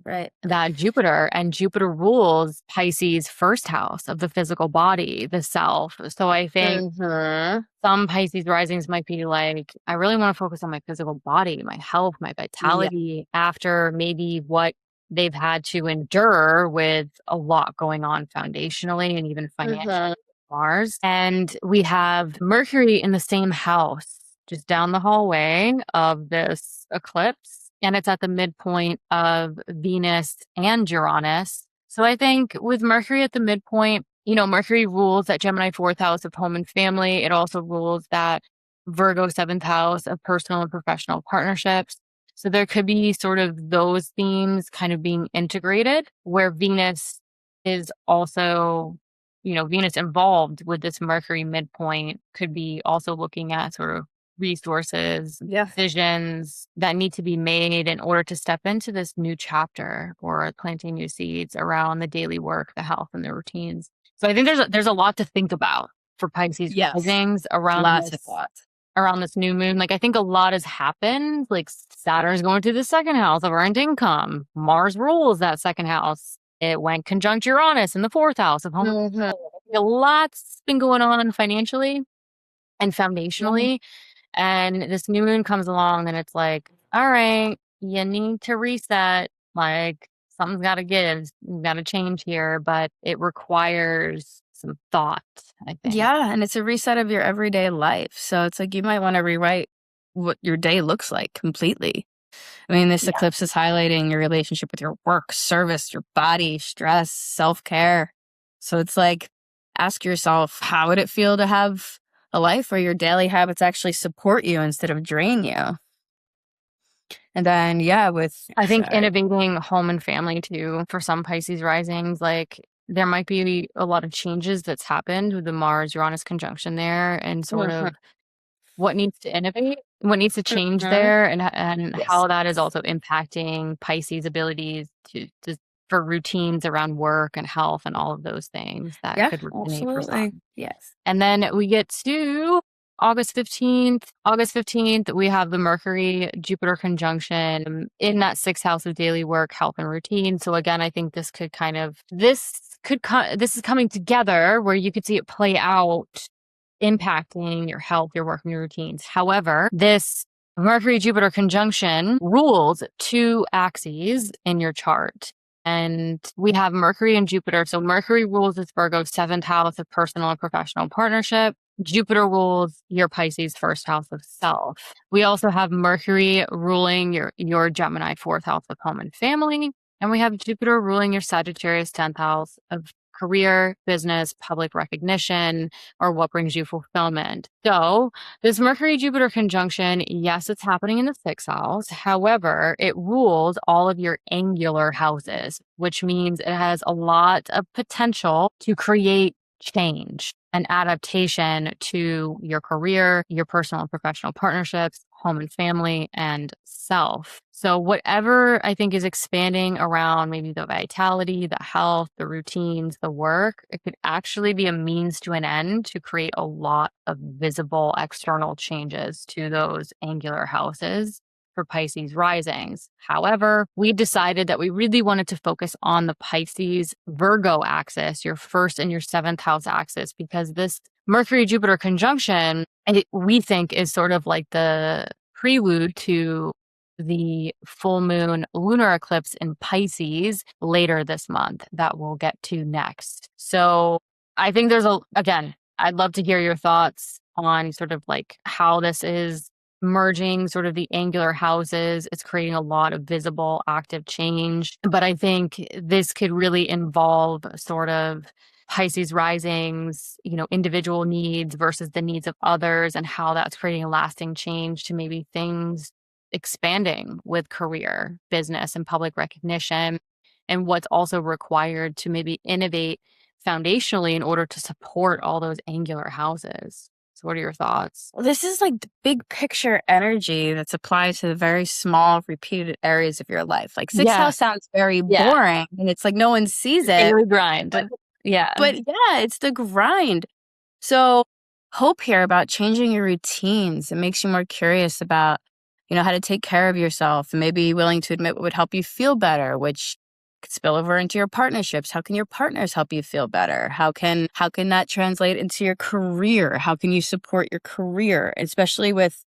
Right. that Jupiter, and Jupiter rules Pisces' first house of the physical body, the self. So I think some Pisces risings might be like, I really want to focus on my physical body, my health, my Yeah. vitality after maybe what they've had to endure with a lot going on foundationally and even financially. Mars. And we have Mercury in the same house, just down the hallway of this eclipse. And it's at the midpoint of Venus and Uranus. So I think with Mercury at the midpoint, you know, Mercury rules that Gemini fourth house of home and family. It also rules that Virgo seventh house of personal and professional partnerships. So there could be sort of those themes kind of being integrated where Venus is also, you know, Venus involved with this Mercury midpoint could be also looking at sort of resources, decisions that need to be made in order to step into this new chapter or planting new seeds around the daily work, the health, and the routines. So I think there's a lot to think about for Pisces Yes. risings around Lots of this thoughts. around this new moon. Like I think a lot has happened. Like Saturn's going through the second house of earned income. Mars rules that second house. It went conjunct Uranus in the fourth house of home. A lot's been going on financially and foundationally. And this new moon comes along and it's like, all right, you need to reset. Like something's got to give, got to change here, but it requires some thought, I think. Yeah, and it's a reset of your everyday life. So it's like you might want to rewrite what your day looks like completely. I mean, this eclipse is highlighting your relationship with your work, service, your body, stress, self-care. So it's like, ask yourself, how would it feel to have a life where your daily habits actually support you instead of drain you? And then, I think innovating home and family too for some Pisces risings, like there might be a lot of changes that's happened with the Mars Uranus conjunction there and sort of what needs to innovate, what needs to change there, and how that is also impacting Pisces' abilities to for routines around work and health and all of those things that could resonate for some. Yes. And then we get to August 15th. August 15th, we have the Mercury Jupiter conjunction in that sixth house of daily work, health, and routine. So again, I think this could kind of this is coming together where you could see it play out impacting your health, your work, and your routines. However, this Mercury Jupiter conjunction rules two axes in your chart. And we have Mercury and Jupiter. So Mercury rules this Virgo's seventh house of personal and professional partnership. Jupiter rules your Pisces first house of self. We also have Mercury ruling your Gemini fourth house of home and family. And we have Jupiter ruling your Sagittarius 10th house of career, business, public recognition, or what brings you fulfillment. So this Mercury Jupiter conjunction, yes, it's happening in the sixth house. However, it rules all of your angular houses, which means it has a lot of potential to create change and adaptation to your career, your personal and professional partnerships, home and family, and self. So whatever I think is expanding around maybe the vitality, the health, the routines, the work, it could actually be a means to an end to create a lot of visible external changes to those angular houses for Pisces risings. However, we decided that we really wanted to focus on the Pisces Virgo axis, your first and your seventh house axis, because this Mercury Jupiter conjunction, we think is sort of like the prelude to the full moon lunar eclipse in Pisces later this month that we'll get to next. So I think again, I'd love to hear your thoughts on sort of like how this is merging sort of the angular houses. It's creating a lot of visible active change. But I think this could really involve sort of Pisces risings, you know, individual needs versus the needs of others and how that's creating a lasting change to maybe things expanding with career, business, and public recognition, and what's also required to maybe innovate foundationally in order to support all those angular houses. So what are your thoughts? Well, this is like the big picture energy that's applied to the very small, repeated areas of your life. Like sixth house sounds very boring, and it's like no one sees it. Daily grind. But yeah, it's the grind. So hope here about changing your routines. It makes you more curious about, how to take care of yourself, and maybe willing to admit what would help you feel better, which could spill over into your partnerships. How can your partners help you feel better? How can that translate into your career? How can you support your career, especially with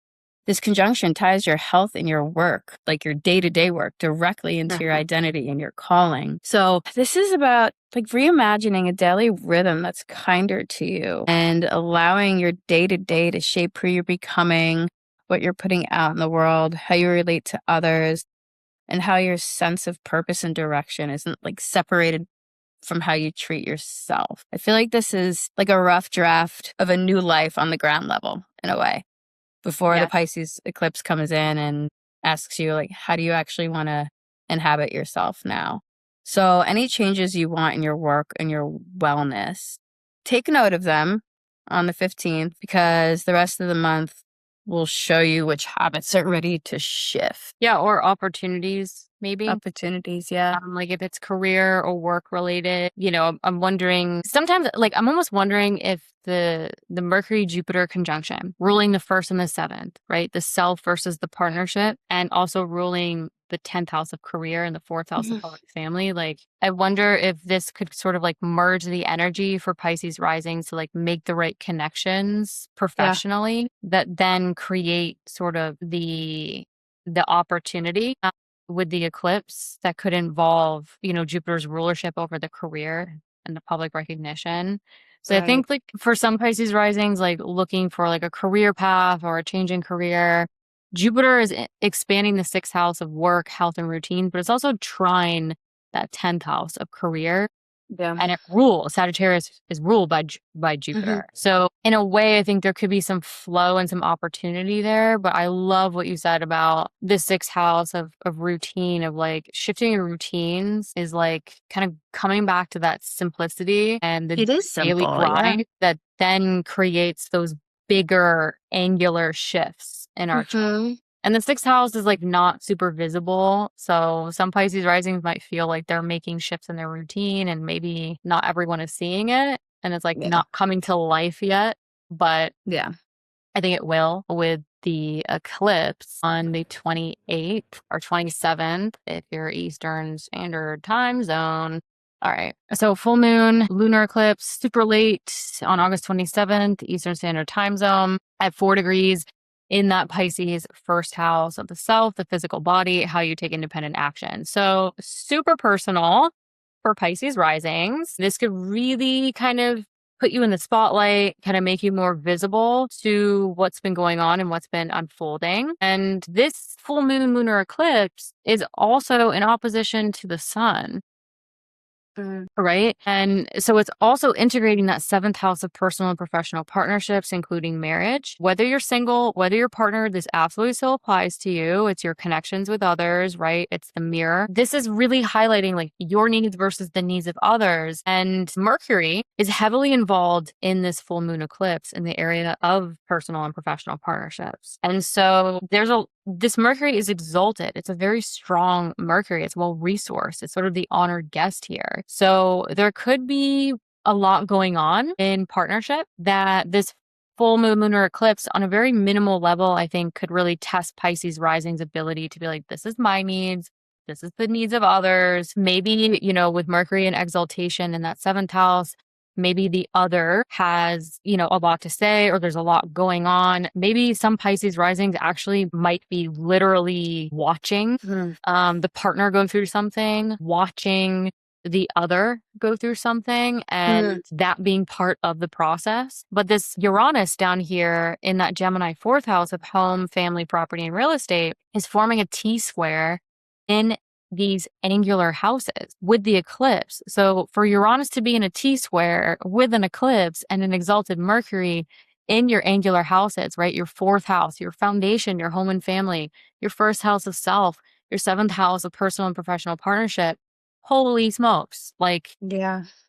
this conjunction ties your health and your work, like your day-to-day work, directly into your identity and your calling. So this is about like reimagining a daily rhythm that's kinder to you and allowing your day-to-day to shape who you're becoming, what you're putting out in the world, how you relate to others, and how your sense of purpose and direction isn't like separated from how you treat yourself. I feel like this is like a rough draft of a new life on the ground level in a way, before the Pisces eclipse comes in and asks you, like, how do you actually want to inhabit yourself now? So any changes you want in your work and your wellness, take note of them on the 15th, because the rest of the month will show you which habits are ready to shift. Yeah, or opportunities, maybe. Opportunities, yeah. Like if it's career or work related, I'm wondering sometimes, like I'm almost wondering if the Mercury Jupiter conjunction ruling the 1st and the 7th, right? The self versus the partnership, and also ruling the 10th house of career and the 4th house of public family. Like I wonder if this could sort of like merge the energy for Pisces rising to like make the right connections professionally that then create sort of the opportunity with the eclipse that could involve, Jupiter's rulership over the career and the public recognition. So I think like for some Pisces risings, like looking for like a career path or a change in career, Jupiter is expanding the 6th house of work, health, and routine, but it's also trine that 10th house of career. Yeah. And Sagittarius is ruled by Jupiter. So in a way, I think there could be some flow and some opportunity there. But I love what you said about the 6th house of routine, of like shifting your routines is like kind of coming back to that simplicity and the It is daily simple, grind that then creates those bigger angular shifts in our chart. And the 6th house is like not super visible. So some Pisces risings might feel like they're making shifts in their routine and maybe not everyone is seeing it. And it's like not coming to life yet. But I think it will with the eclipse on the 28th or 27th if you're Eastern Standard Time Zone. All right. So full moon, lunar eclipse, super late on August 27th, Eastern Standard Time Zone at 4 degrees in that Pisces 1st house of the self, the physical body, how you take independent action. So super personal for Pisces risings. This could really kind of put you in the spotlight, kind of make you more visible to what's been going on and what's been unfolding. And this full moon lunar eclipse is also in opposition to the sun. Right. And so it's also integrating that 7th house of personal and professional partnerships, including marriage. Whether you're single, whether you're partnered, this absolutely still applies to you. It's your connections with others, right? It's the mirror. This is really highlighting like your needs versus the needs of others. And Mercury is heavily involved in this full moon eclipse in the area of personal and professional partnerships. And so this Mercury is exalted. It's a very strong Mercury. It's well resourced. It's sort of the honored guest here. So there could be a lot going on in partnership that this full moon lunar eclipse on a very minimal level, I think could really test Pisces rising's ability to be like, this is my needs. This is the needs of others. Maybe, with Mercury in exaltation in that 7th house, maybe the other has, a lot to say, or there's a lot going on. Maybe some Pisces risings actually might be literally watching the partner go through something, watching the other go through something, and that being part of the process. But this Uranus down here in that Gemini 4th house of home, family, property, and real estate is forming a T-square in these angular houses with the eclipse. So for Uranus to be in a T-square with an eclipse and an exalted Mercury in your angular houses, right? Your 4th house, your foundation, your home and family, your 1st house of self, your 7th house of personal and professional partnership. Holy smokes. Like,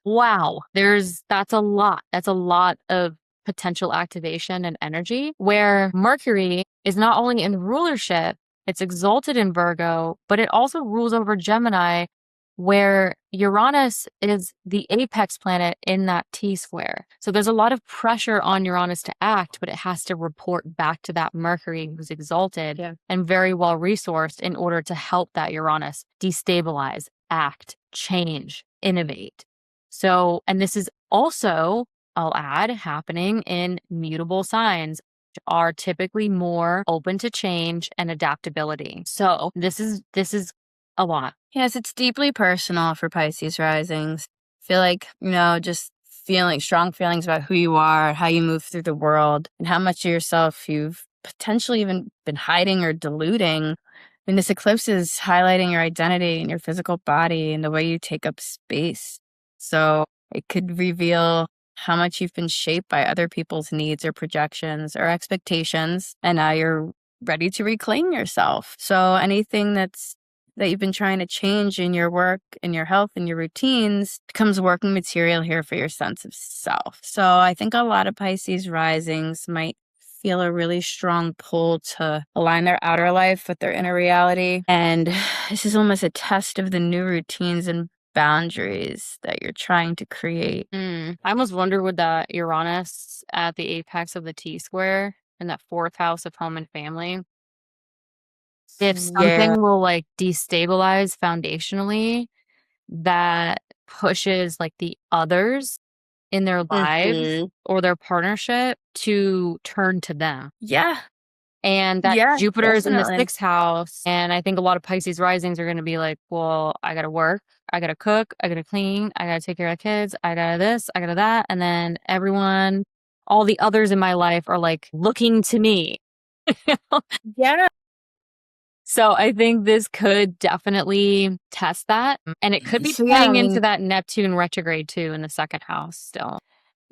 wow, that's a lot. That's a lot of potential activation and energy, where Mercury is not only in rulership, it's exalted in Virgo, but it also rules over Gemini, where Uranus is the apex planet in that T-square. So there's a lot of pressure on Uranus to act, but it has to report back to that Mercury who's exalted and very well resourced in order to help that Uranus destabilize, act, change, innovate. So, and this is also, I'll add, happening in mutable signs, which are typically more open to change and adaptability. So this is a lot. Yes, it's deeply personal for Pisces risings. I feel like, just feeling strong feelings about who you are, how you move through the world, and how much of yourself you've potentially even been hiding or diluting. I mean, this eclipse is highlighting your identity and your physical body and the way you take up space. So it could reveal how much you've been shaped by other people's needs or projections or expectations, and now you're ready to reclaim yourself. So anything that you've been trying to change in your work, in your health, and your routines becomes working material here for your sense of self. So I think a lot of Pisces risings might feel a really strong pull to align their outer life with their inner reality. And this is almost a test of the new routines and boundaries that you're trying to create. I almost wonder with that Uranus at the apex of the T-square in that 4th house of home and family, if something will like destabilize foundationally that pushes like the others in their lives or their partnership to turn to them. Yeah. And that Jupiter is in the definitely. 6th house. And I think a lot of Pisces risings are going to be like, well, I got to work, I got to cook, I got to clean, I got to take care of the kids, I got to this, I got to that. And then everyone, all the others in my life are like looking to me. Yeah. So I think this could definitely test that. And it could be playing into that Neptune retrograde too in the 2nd house still.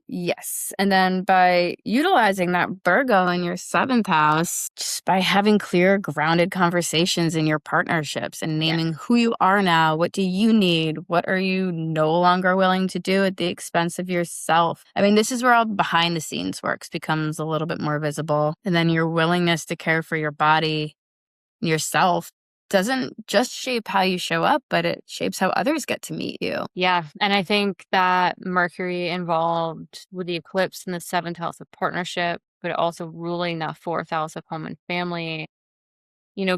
Yes. And then by utilizing that Virgo in your 7th house, just by having clear, grounded conversations in your partnerships and naming who you are now, what do you need? What are you no longer willing to do at the expense of yourself? I mean, this is where all behind the scenes works becomes a little bit more visible. And then your willingness to care for your body, yourself, doesn't just shape how you show up, but it shapes how others get to meet you. Yeah. And I think that Mercury involved with the eclipse in the 7th house of partnership, but also ruling that 4th house of home and family,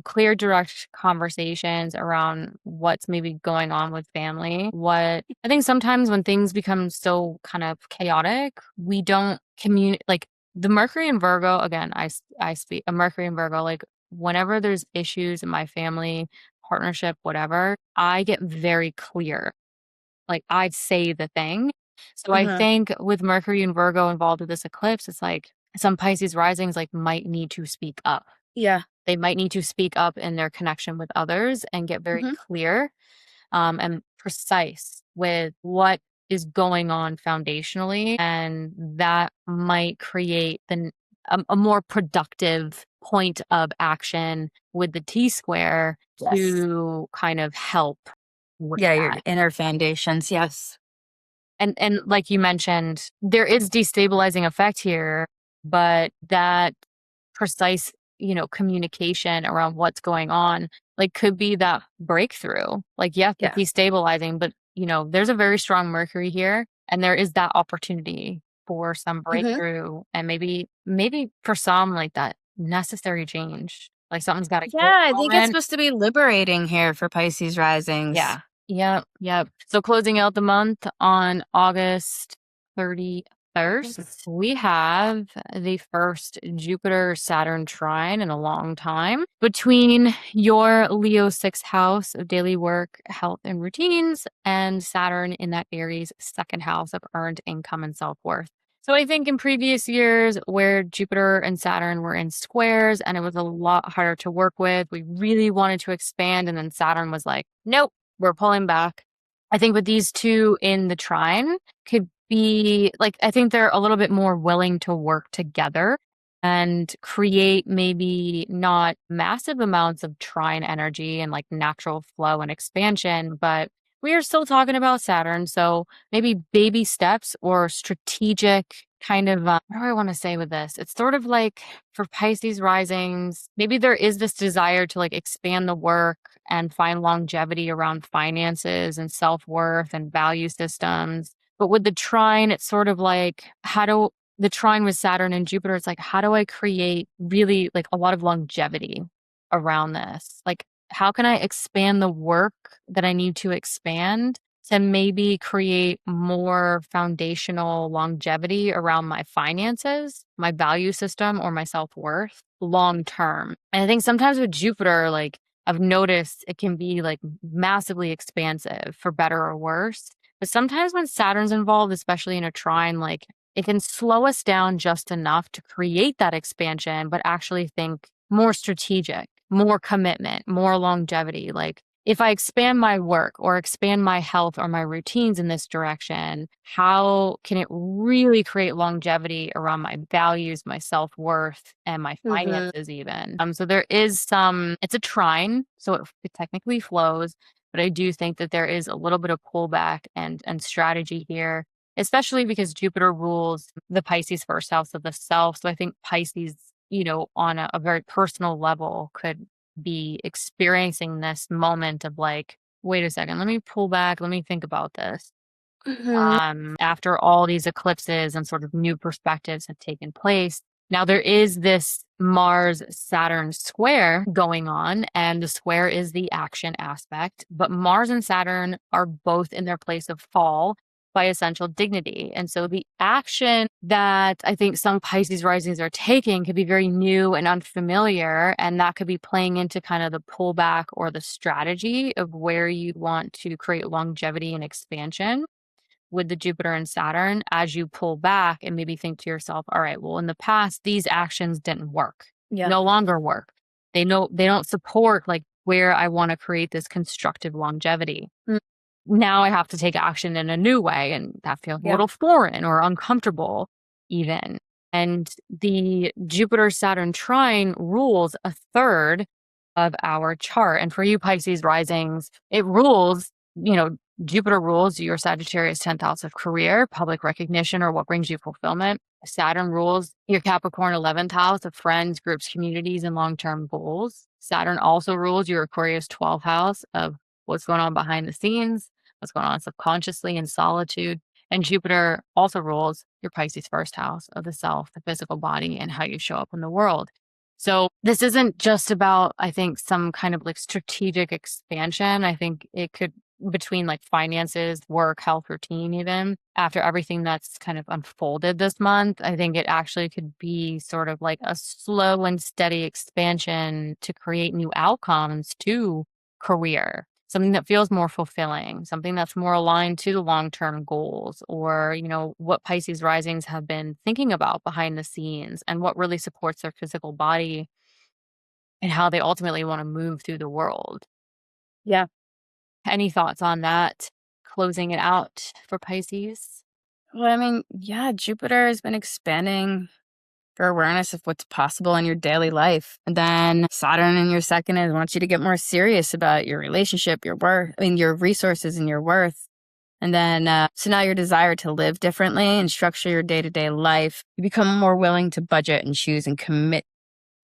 clear, direct conversations around what's maybe going on with family. What I think sometimes when things become so kind of chaotic, we don't communicate. Like the Mercury in Virgo, again, I speak a Mercury in Virgo, like whenever there's issues in my family, partnership, whatever, I get very clear. Like I say the thing. So I think with Mercury and Virgo involved with this eclipse, it's like some Pisces risings like might need to speak up. Yeah. They might need to speak up in their connection with others and get very clear and precise with what is going on foundationally. And that might create a more productive point of action with the T-square to kind of help with that. Your inner foundations. Yes. And like you mentioned, there is destabilizing effect here, but that precise, communication around what's going on, like could be that breakthrough. Like, yes, it's destabilizing, but there's a very strong Mercury here, and there is that opportunity for some breakthrough, and maybe for some like that necessary change. Like something's got to Yeah, I think it's supposed to be liberating here for Pisces risings. Yeah. Yep. So closing out the month on August 31st, we have the first Jupiter-Saturn trine in a long time between your Leo 6th house of daily work, health, and routines, and Saturn in that Aries 2nd house of earned income and self-worth. So I think in previous years where Jupiter and Saturn were in squares and it was a lot harder to work with, we really wanted to expand, and then Saturn was like, nope, we're pulling back. I think with these two in the trine could be like, I think they're a little bit more willing to work together and create maybe not massive amounts of trine energy and like natural flow and expansion, but we are still talking about Saturn. So maybe baby steps or strategic kind of, what do I want to say with this? It's sort of like for Pisces risings, maybe there is this desire to like expand the work and find longevity around finances and self-worth and value systems. But with the trine, it's sort of like, the trine with Saturn and Jupiter, it's like, how do I create really like a lot of longevity around this? Like, how can I expand the work that I need to expand to maybe create more foundational longevity around my finances, my value system, or my self-worth long term? And I think sometimes with Jupiter, like I've noticed it can be like massively expansive for better or worse. But sometimes when Saturn's involved, especially in a trine, like it can slow us down just enough to create that expansion, but actually think more strategic, more commitment, more longevity. Like if I expand my work or expand my health or my routines in this direction, how can it really create longevity around my values, my self-worth, and my finances even? So there is it's a trine, so it technically flows, but I do think that there is a little bit of pullback and strategy here, especially because Jupiter rules the Pisces first house of the self. So I think Pisces, on a very personal level could be experiencing this moment of like, wait a second, let me pull back, let me think about this. After all these eclipses and sort of new perspectives have taken place. Now there is this Mars Saturn square going on, and the square is the action aspect, but Mars and Saturn are both in their place of fall by essential dignity. And so the action that I think some Pisces risings are taking could be very new and unfamiliar, and that could be playing into kind of the pullback or the strategy of where you want to create longevity and expansion with the Jupiter and Saturn as you pull back and maybe think to yourself, all right, well, in the past, these actions didn't work, no longer work. They don't support like where I want to create this constructive longevity. Now I have to take action in a new way, and that feels a little foreign or uncomfortable even. And the Jupiter Saturn trine rules a third of our chart. And for you Pisces risings, it rules, Jupiter rules your Sagittarius 10th house of career, public recognition, or what brings you fulfillment. Saturn rules your Capricorn 11th house of friends, groups, communities, and long-term goals. Saturn also rules your Aquarius 12th house of what's going on behind the scenes, what's going on subconsciously in solitude. And Jupiter also rules your Pisces first house of the self, the physical body, and how you show up in the world. So this isn't just about, I think, some kind of like strategic expansion. I think it could between like finances, work, health, routine, even after everything that's kind of unfolded this month, I think it actually could be sort of like a slow and steady expansion to create new outcomes to career, something that feels more fulfilling, something that's more aligned to the long-term goals, or, what Pisces risings have been thinking about behind the scenes and what really supports their physical body and how they ultimately want to move through the world. Yeah. Any thoughts on that? Closing it out for Pisces? Well, I mean, Jupiter has been expanding your awareness of what's possible in your daily life. And then Saturn in your second is wants you to get more serious about your relationship, your worth, your resources and your worth. And then, so now your desire to live differently and structure your day-to-day life, you become more willing to budget and choose and commit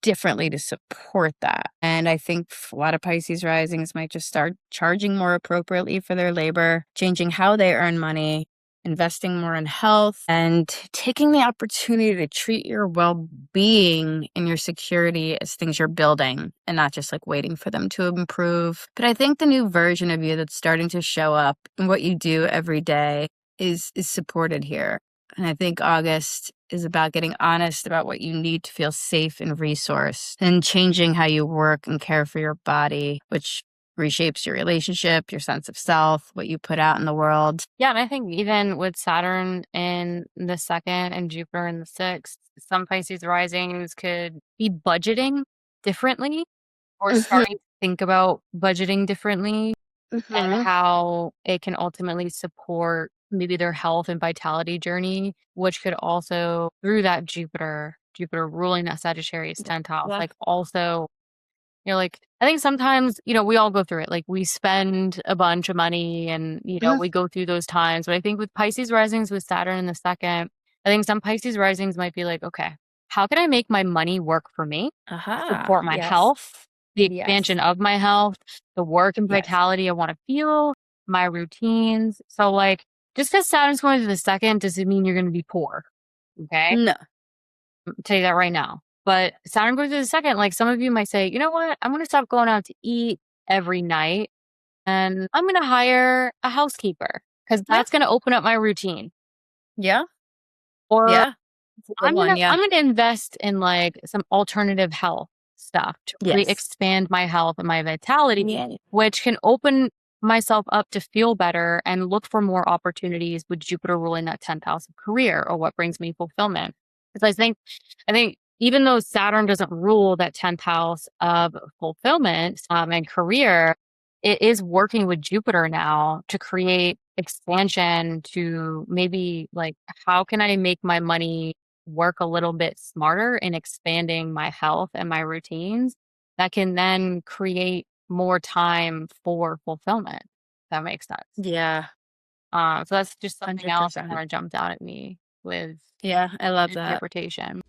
differently to support that. And I think a lot of Pisces risings might just start charging more appropriately for their labor, changing how they earn money, investing more in health, and taking the opportunity to treat your well-being and your security as things you're building and not just like waiting for them to improve. But I think the new version of you that's starting to show up in what you do every day is supported here. And I think August is about getting honest about what you need to feel safe and resourced, and changing how you work and care for your body, which reshapes your relationship, your sense of self, what you put out in the world. Yeah, and I think even with Saturn in the second and Jupiter in the sixth, some Pisces risings could be budgeting differently or starting to think about budgeting differently and how it can ultimately support maybe their health and vitality journey, which could also, through that Jupiter ruling that Sagittarius 10th house, like also, like, I think sometimes, we all go through it. Like we spend a bunch of money and, we go through those times. But I think with Pisces risings with Saturn in the second, I think some Pisces risings might be like, okay, how can I make my money work for me, Aha. support my Yes. health, the Yes. expansion of my health, the work and Yes. vitality I want to feel, my routines. So like, just because Saturn's going to the second doesn't mean you're going to be poor. Okay. No. I'll tell you that right now. But Saturn goes to the second. Like some of you might say, you know what? I'm going to stop going out to eat every night and I'm going to hire a housekeeper because Yeah. that's going to open up my routine. Yeah. Or Yeah. It's a good one. Yeah. I'm gonna invest in like some alternative health stuff to really Yes. expand my health and my vitality, Yeah. which can open myself up to feel better and look for more opportunities with Jupiter ruling that 10th house of career or what brings me fulfillment. Because I think even though Saturn doesn't rule that 10th house of fulfillment and career, it is working with Jupiter now to create expansion to maybe like how can I make my money work a little bit smarter in expanding my health and my routines that can then create more time for fulfillment. If that makes sense. Yeah. So that's just something else that 100%. kind of jumped out at me with Yeah. I love that. interpretation.